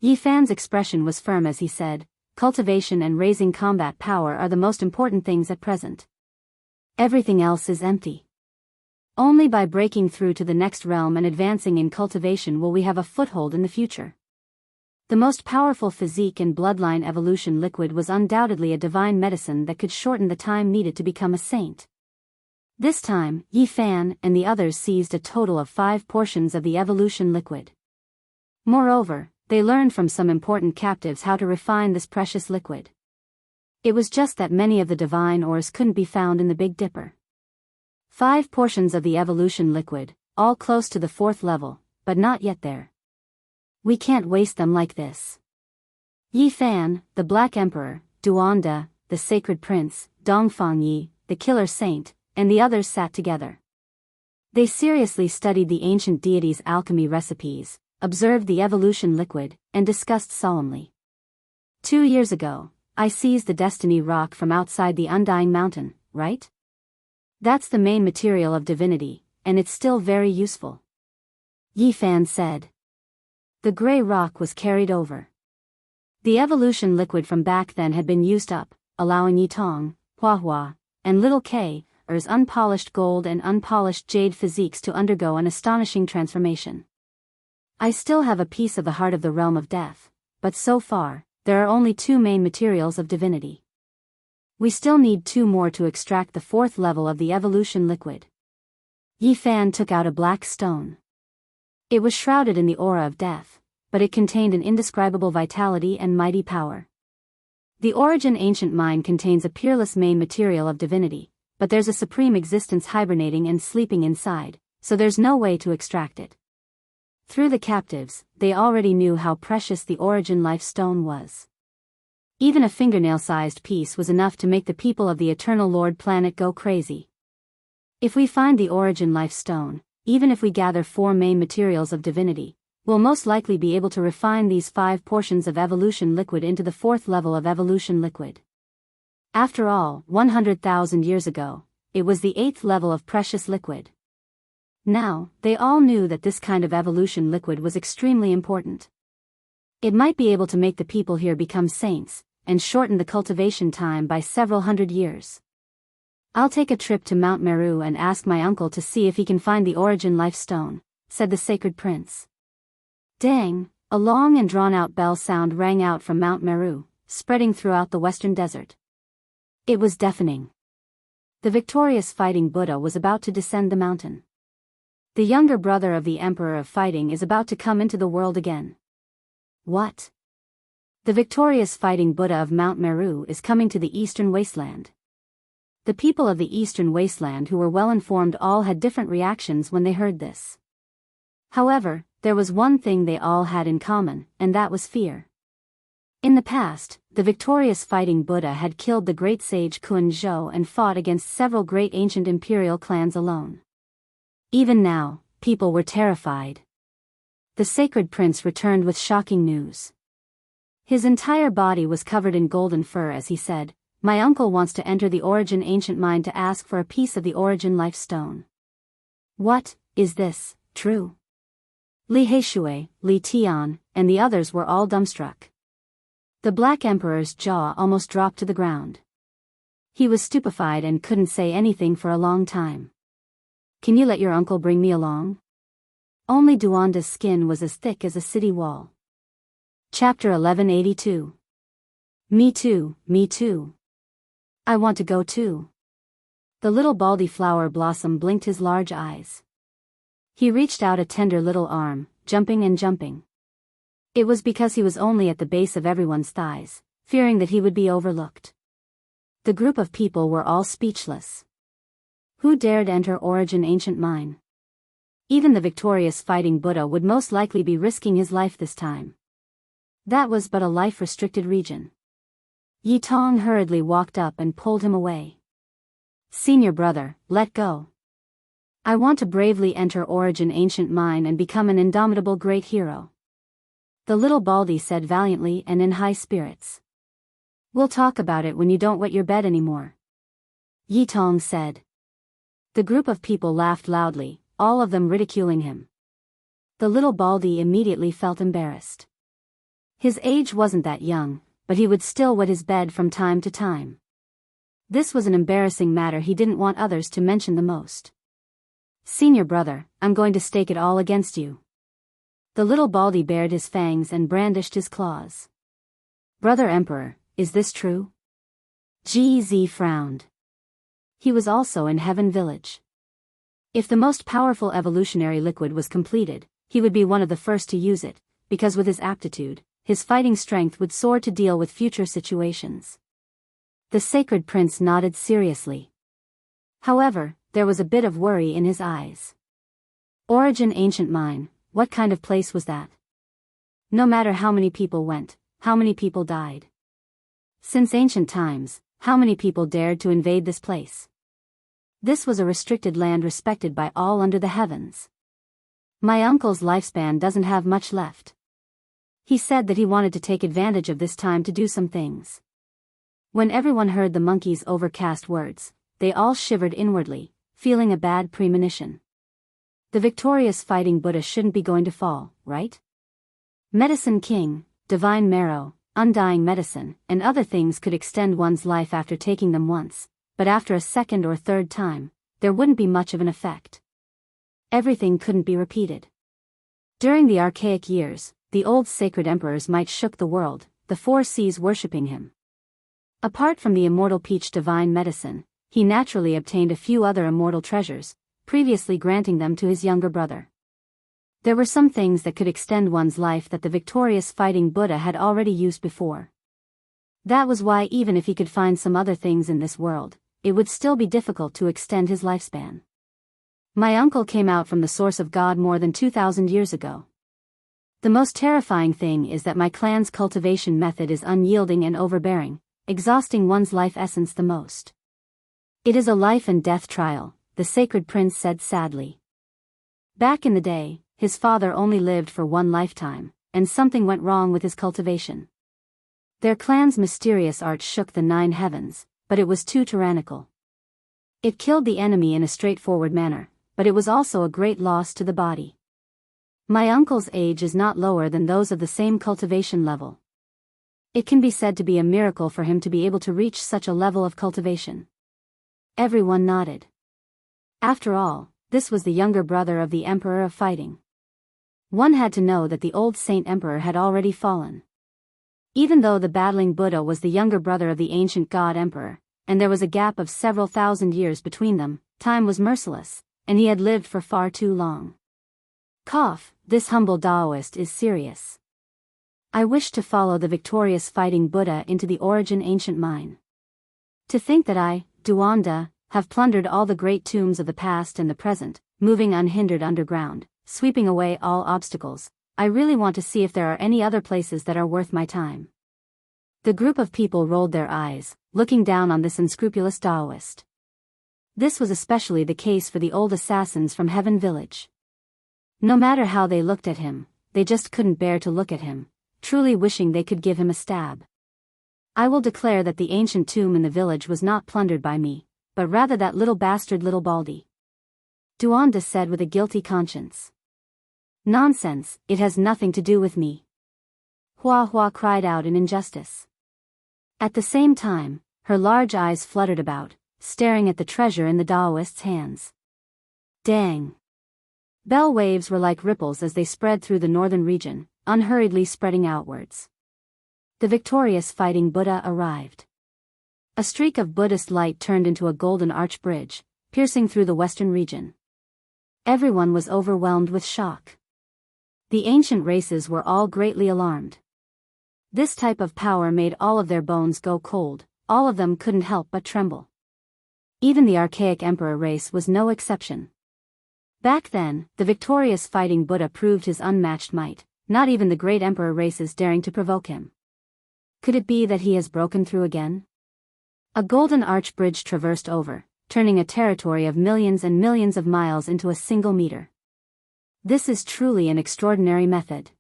Yi Fan's expression was firm as he said, "Cultivation and raising combat power are the most important things at present. Everything else is empty. Only by breaking through to the next realm and advancing in cultivation will we have a foothold in the future." The most powerful physique and bloodline evolution liquid was undoubtedly a divine medicine that could shorten the time needed to become a saint. This time, Yi Fan and the others seized a total of 5 portions of the evolution liquid. Moreover, they learned from some important captives how to refine this precious liquid. It was just that many of the divine ores couldn't be found in the Big Dipper. 5 portions of the evolution liquid, all close to the 4th level, but not yet there. We can't waste them like this. Yi Fan, the Black Emperor, Duanda, the Sacred Prince, Dongfang Yi, the Killer Saint, and the others sat together. They seriously studied the ancient deities' alchemy recipes, observed the evolution liquid, and discussed solemnly. 2 years ago, I seized the Destiny Rock from outside the Undying Mountain, right? That's the main material of divinity, and it's still very useful. Yi Fan said. The gray rock was carried over. The evolution liquid from back then had been used up, allowing Yi Tong, Hua Hua, and Little K, Er's unpolished gold and unpolished jade physiques to undergo an astonishing transformation. I still have a piece of the heart of the realm of death, but so far, there are only 2 main materials of divinity. We still need 2 more to extract the 4th level of the evolution liquid. Yi Fan took out a black stone. It was shrouded in the aura of death, but it contained an indescribable vitality and mighty power. The origin ancient mine contains a peerless main material of divinity, but there's a supreme existence hibernating and sleeping inside, so there's no way to extract it. Through the captives, they already knew how precious the origin life stone was. Even a fingernail-sized piece was enough to make the people of the Eternal Lord planet go crazy. If we find the origin life stone, even if we gather 4 main materials of divinity, we'll most likely be able to refine these 5 portions of evolution liquid into the 4th level of evolution liquid. After all, 100,000 years ago, it was the 8th level of precious liquid. Now, they all knew that this kind of evolution liquid was extremely important. It might be able to make the people here become saints, and shorten the cultivation time by several hundred years. I'll take a trip to Mount Meru and ask my uncle to see if he can find the origin life stone, said the Sacred Prince. Dang, a long and drawn-out bell sound rang out from Mount Meru, spreading throughout the western desert. It was deafening. The victorious fighting Buddha was about to descend the mountain. The younger brother of the Emperor of Fighting is about to come into the world again. What? The victorious fighting Buddha of Mount Meru is coming to the eastern wasteland. The people of the eastern wasteland who were well informed all had different reactions when they heard this. However, there was one thing they all had in common, and that was fear. In the past, the victorious fighting Buddha had killed the great sage Kun Zhou and fought against several great ancient imperial clans alone. Even now, people were terrified. The sacred prince returned with shocking news. His entire body was covered in golden fur as he said, "My uncle wants to enter the Origin Ancient Mine to ask for a piece of the Origin Life Stone." "What, is this true?" Li Heishui, Li Tian, and the others were all dumbstruck. The Black Emperor's jaw almost dropped to the ground. He was stupefied and couldn't say anything for a long time. "Can you let your uncle bring me along?" Only Duanda's skin was as thick as a city wall. Chapter 1182. Me too, me too. I want to go too. The little baldy flower blossom blinked his large eyes. He reached out a tender little arm, jumping and jumping. It was because he was only at the base of everyone's thighs, fearing that he would be overlooked. The group of people were all speechless. Who dared enter Origin Ancient Mine? Even the victorious fighting Buddha would most likely be risking his life this time. That was but a life-restricted region. Yi Tong hurriedly walked up and pulled him away. "Senior brother, let go. I want to bravely enter Origin Ancient Mine and become an indomitable great hero," the little baldy said valiantly and in high spirits. "We'll talk about it when you don't wet your bed anymore," Yi Tong said. The group of people laughed loudly, all of them ridiculing him. The little baldy immediately felt embarrassed. His age wasn't that young, but he would still wet his bed from time to time. This was an embarrassing matter he didn't want others to mention the most. "Senior brother, I'm going to stake it all against you." The little baldy bared his fangs and brandished his claws. "Brother Emperor, is this true?" GZ frowned. He was also in Heaven Village. If the most powerful evolutionary liquid was completed, he would be one of the first to use it, because with his aptitude, his fighting strength would soar to deal with future situations. The sacred prince nodded seriously. However, there was a bit of worry in his eyes. Origin Ancient Mine, what kind of place was that? No matter how many people went, how many people died? Since ancient times, how many people dared to invade this place? This was a restricted land respected by all under the heavens. My uncle's lifespan doesn't have much left. He said that he wanted to take advantage of this time to do some things. When everyone heard the monkey's overcast words, they all shivered inwardly, feeling a bad premonition. The victorious fighting Buddha shouldn't be going to fall, right? Medicine King, divine marrow, undying medicine, and other things could extend one's life after taking them once, but after a second or third time, there wouldn't be much of an effect. Everything couldn't be repeated. During the archaic years, the old sacred emperors might shook the world, the four seas worshipping him. Apart from the immortal peach divine medicine, he naturally obtained a few other immortal treasures, previously granting them to his younger brother. There were some things that could extend one's life that the victorious fighting Buddha had already used before. That was why even if he could find some other things in this world, it would still be difficult to extend his lifespan. My uncle came out from the source of God more than 2,000 years ago. The most terrifying thing is that my clan's cultivation method is unyielding and overbearing, exhausting one's life essence the most. It is a life and death trial, the sacred prince said sadly. Back in the day, his father only lived for one lifetime, and something went wrong with his cultivation. Their clan's mysterious art shook the 9 heavens, but it was too tyrannical. It killed the enemy in a straightforward manner, but it was also a great loss to the body. My uncle's age is not lower than those of the same cultivation level. It can be said to be a miracle for him to be able to reach such a level of cultivation. Everyone nodded. After all, this was the younger brother of the Emperor of Fighting. One had to know that the old Saint Emperor had already fallen. Even though the battling Buddha was the younger brother of the ancient God Emperor, and there was a gap of several thousand years between them, time was merciless, and he had lived for far too long. Cough, this humble Taoist is serious. I wish to follow the victorious fighting Buddha into the Origin Ancient Mine. To think that I, Duanda, have plundered all the great tombs of the past and the present, moving unhindered underground, sweeping away all obstacles, I really want to see if there are any other places that are worth my time. The group of people rolled their eyes, looking down on this unscrupulous Taoist. This was especially the case for the old assassins from Heaven Village. No matter how they looked at him, they just couldn't bear to look at him, truly wishing they could give him a stab. I will declare that the ancient tomb in the village was not plundered by me, but rather that little bastard little Baldy. Duanda said with a guilty conscience. Nonsense, it has nothing to do with me. Hua Hua cried out in injustice. At the same time, her large eyes fluttered about, staring at the treasure in the Taoist's hands. Dang! Bell waves were like ripples as they spread through the northern region, unhurriedly spreading outwards. The victorious fighting Buddha arrived. A streak of Buddhist light turned into a golden arch bridge, piercing through the western region. Everyone was overwhelmed with shock. The ancient races were all greatly alarmed. This type of power made all of their bones go cold, all of them couldn't help but tremble. Even the archaic emperor race was no exception. Back then, the victorious fighting Buddha proved his unmatched might, not even the great emperor races daring to provoke him. Could it be that he has broken through again? A golden arch bridge traversed over, turning a territory of millions and millions of miles into a single meter. This is truly an extraordinary method.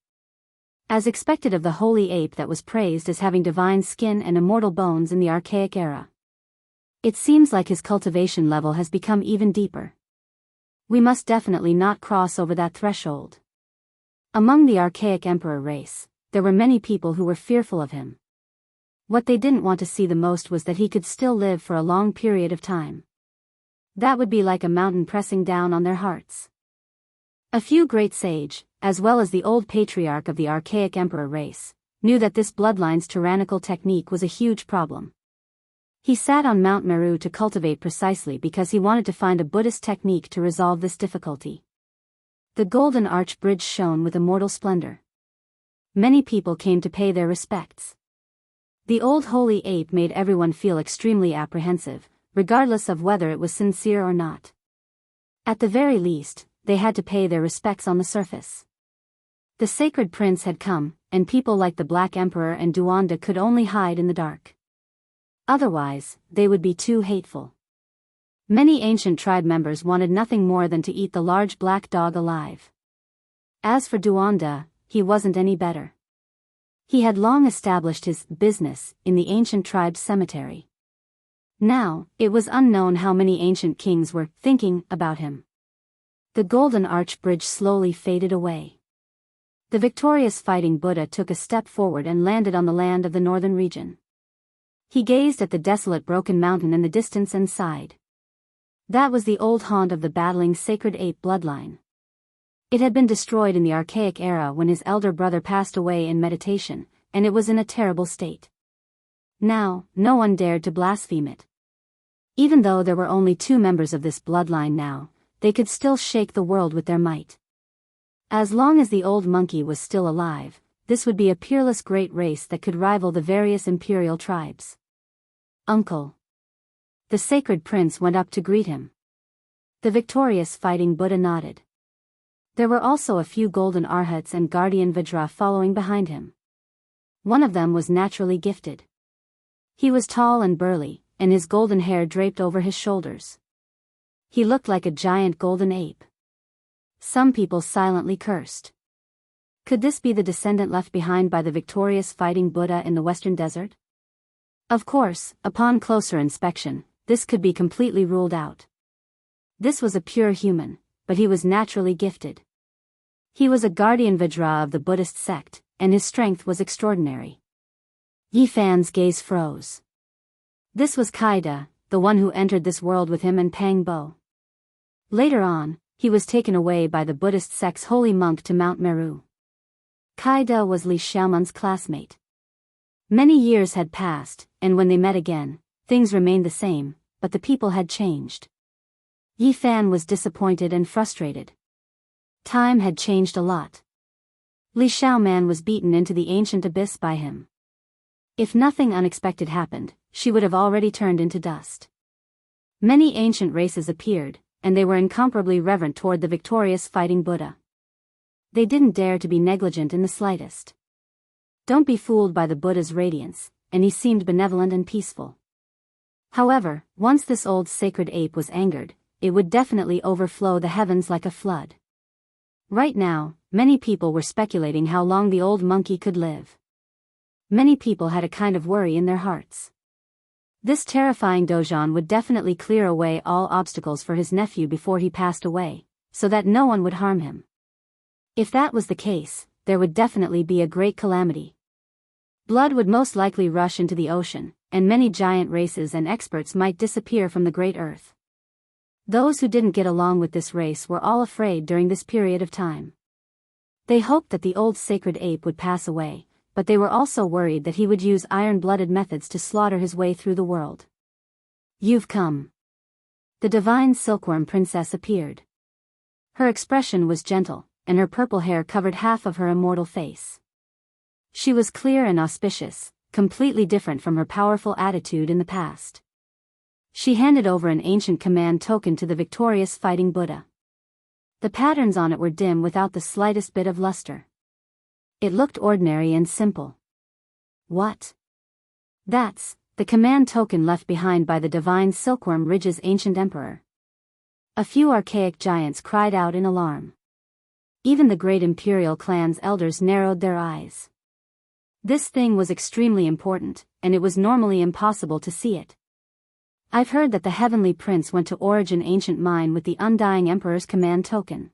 As expected of the holy ape that was praised as having divine skin and immortal bones in the archaic era. It seems like his cultivation level has become even deeper. We must definitely not cross over that threshold. Among the archaic emperor race, there were many people who were fearful of him. What they didn't want to see the most was that he could still live for a long period of time. That would be like a mountain pressing down on their hearts. A few great sage, as well as the old patriarch of the archaic emperor race, knew that this bloodline's tyrannical technique was a huge problem. He sat on Mount Meru to cultivate precisely because he wanted to find a Buddhist technique to resolve this difficulty. The golden arch bridge shone with immortal splendor. Many people came to pay their respects. The old holy ape made everyone feel extremely apprehensive, regardless of whether it was sincere or not. At the very least, they had to pay their respects on the surface. The sacred prince had come, and people like the Black Emperor and Duanda could only hide in the dark. Otherwise, they would be too hateful. Many ancient tribe members wanted nothing more than to eat the large black dog alive. As for Duanda, he wasn't any better. He had long established his business in the ancient tribe's cemetery. Now, it was unknown how many ancient kings were thinking about him. The golden arch bridge slowly faded away. The victorious fighting Buddha took a step forward and landed on the land of the northern region. He gazed at the desolate broken mountain in the distance and sighed. That was the old haunt of the battling sacred ape bloodline. It had been destroyed in the archaic era when his elder brother passed away in meditation, and it was in a terrible state. Now, no one dared to blaspheme it. Even though there were only 2 members of this bloodline now, they could still shake the world with their might. As long as the old monkey was still alive, this would be a peerless great race that could rival the various imperial tribes. Uncle. The sacred prince went up to greet him. The victorious fighting Buddha nodded. There were also a few golden arhats and guardian Vajra following behind him. One of them was naturally gifted. He was tall and burly, and his golden hair draped over his shoulders. He looked like a giant golden ape. Some people silently cursed. Could this be the descendant left behind by the victorious fighting Buddha in the western desert? Of course, upon closer inspection, this could be completely ruled out. This was a pure human, but he was naturally gifted. He was a guardian Vajra of the Buddhist sect, and his strength was extraordinary. Yi Fan's gaze froze. This was Kaida, the one who entered this world with him and Pang Bo. Later on, he was taken away by the Buddhist sect's holy monk to Mount Meru. Kaida was Li Xiaomun's classmate. Many years had passed, and when they met again, things remained the same, but the people had changed. Yi Fan was disappointed and frustrated. Time had changed a lot. Li Xiaoman was beaten into the ancient abyss by him. If nothing unexpected happened, she would have already turned into dust. Many ancient races appeared, and they were incomparably reverent toward the victorious fighting Buddha. They didn't dare to be negligent in the slightest. Don't be fooled by the Buddha's radiance, and he seemed benevolent and peaceful. However, once this old sacred ape was angered, it would definitely overflow the heavens like a flood. Right now, many people were speculating how long the old monkey could live. Many people had a kind of worry in their hearts. This terrifying Dojon would definitely clear away all obstacles for his nephew before he passed away, so that no one would harm him. If that was the case, there would definitely be a great calamity. Blood would most likely rush into the ocean, and many giant races and experts might disappear from the great earth. Those who didn't get along with this race were all afraid during this period of time. They hoped that the old sacred ape would pass away, but they were also worried that he would use iron-blooded methods to slaughter his way through the world. You've come. The divine silkworm princess appeared. Her expression was gentle, and her purple hair covered half of her immortal face. She was clear and auspicious, completely different from her powerful attitude in the past. She handed over an ancient command token to the victorious fighting Buddha. The patterns on it were dim without the slightest bit of luster. It looked ordinary and simple. What? That's the command token left behind by the divine Silkworm Ridge's ancient emperor. A few archaic giants cried out in alarm. Even the great imperial clan's elders narrowed their eyes. This thing was extremely important, and it was normally impossible to see it. I've heard that the heavenly prince went to Origin Ancient Mine with the undying emperor's command token.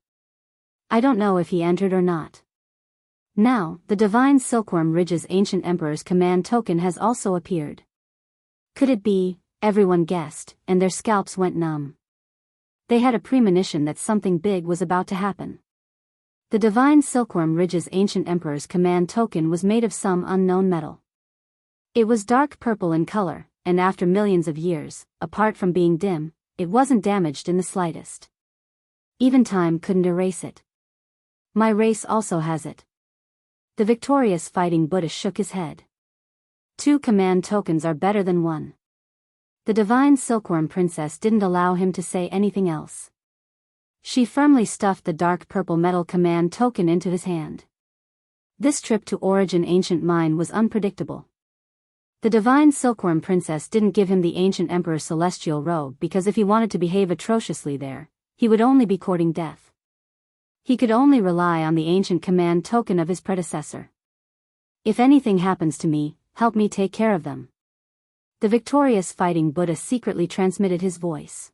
I don't know if he entered or not. Now, the divine Silkworm Ridge's ancient emperor's command token has also appeared. Could it be? Everyone guessed, and their scalps went numb. They had a premonition that something big was about to happen. The divine Silkworm Ridge's ancient emperor's command token was made of some unknown metal. It was dark purple in color, and after millions of years, apart from being dim, it wasn't damaged in the slightest. Even time couldn't erase it. My race also has it. The victorious fighting Buddha shook his head. 2 command tokens are better than 1. The divine silkworm princess didn't allow him to say anything else. She firmly stuffed the dark purple metal command token into his hand. This trip to Origin Ancient Mine was unpredictable. The divine silkworm princess didn't give him the ancient emperor's celestial robe because if he wanted to behave atrociously there, he would only be courting death. He could only rely on the ancient command token of his predecessor. If anything happens to me, help me take care of them. The victorious fighting Buddha secretly transmitted his voice.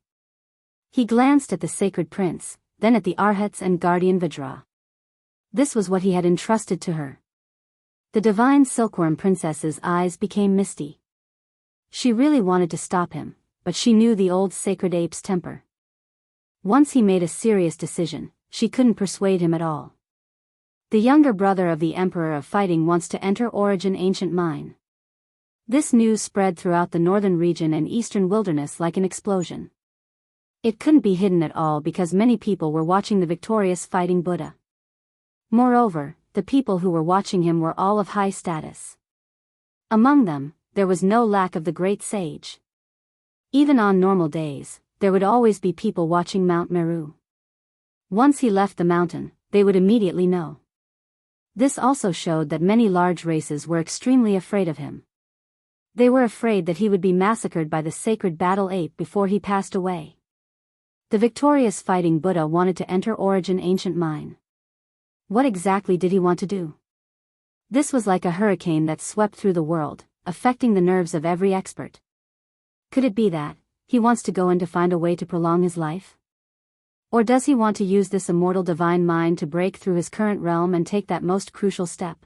He glanced at the sacred prince, then at the Arhats and guardian Vajra. This was what he had entrusted to her. The divine silkworm princess's eyes became misty. She really wanted to stop him, but she knew the old sacred ape's temper. Once he made a serious decision, she couldn't persuade him at all. The younger brother of the Emperor of Fighting wants to enter Origin Ancient Mine. This news spread throughout the northern region and eastern wilderness like an explosion. It couldn't be hidden at all because many people were watching the victorious fighting Buddha. Moreover, the people who were watching him were all of high status. Among them, there was no lack of the great sage. Even on normal days, there would always be people watching Mount Meru. Once he left the mountain, they would immediately know. This also showed that many large races were extremely afraid of him. They were afraid that he would be massacred by the sacred battle ape before he passed away. The victorious fighting Buddha wanted to enter Origin Ancient Mine. What exactly did he want to do? This was like a hurricane that swept through the world, affecting the nerves of every expert. Could it be that he wants to go in to find a way to prolong his life? Or does he want to use this immortal divine mind to break through his current realm and take that most crucial step?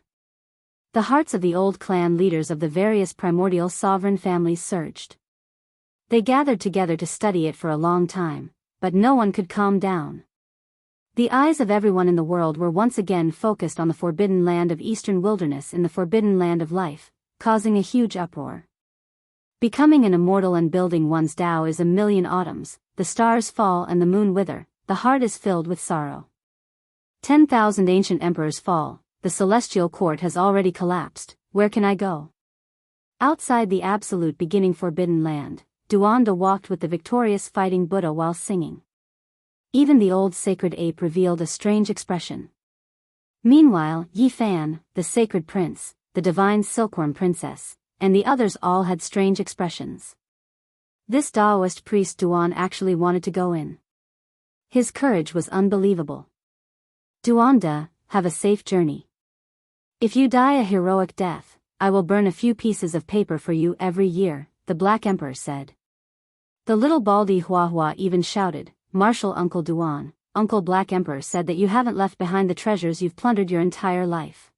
The hearts of the old clan leaders of the various primordial sovereign families surged. They gathered together to study it for a long time, but no one could calm down. The eyes of everyone in the world were once again focused on the forbidden land of eastern wilderness in the forbidden land of life, causing a huge uproar. Becoming an immortal and building one's Tao is a million autumns, the stars fall and the moon wither, the heart is filled with sorrow. 10,000 ancient emperors fall, the celestial court has already collapsed, where can I go? Outside the absolute beginning forbidden land, Duanda walked with the victorious fighting Buddha while singing. Even the old sacred ape revealed a strange expression. Meanwhile, Yi Fan, the sacred prince, the divine silkworm princess, and the others all had strange expressions. This Taoist priest Duan actually wanted to go in. His courage was unbelievable. Duanda, have a safe journey. If you die a heroic death, I will burn a few pieces of paper for you every year, the Black Emperor said. The little baldy Huahua even shouted, Marshal Uncle Duan, Uncle Black Emperor said that you haven't left behind the treasures you've plundered your entire life.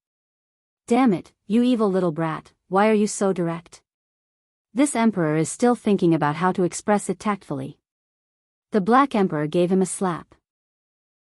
Damn it, you evil little brat, why are you so direct? This emperor is still thinking about how to express it tactfully. The Black Emperor gave him a slap.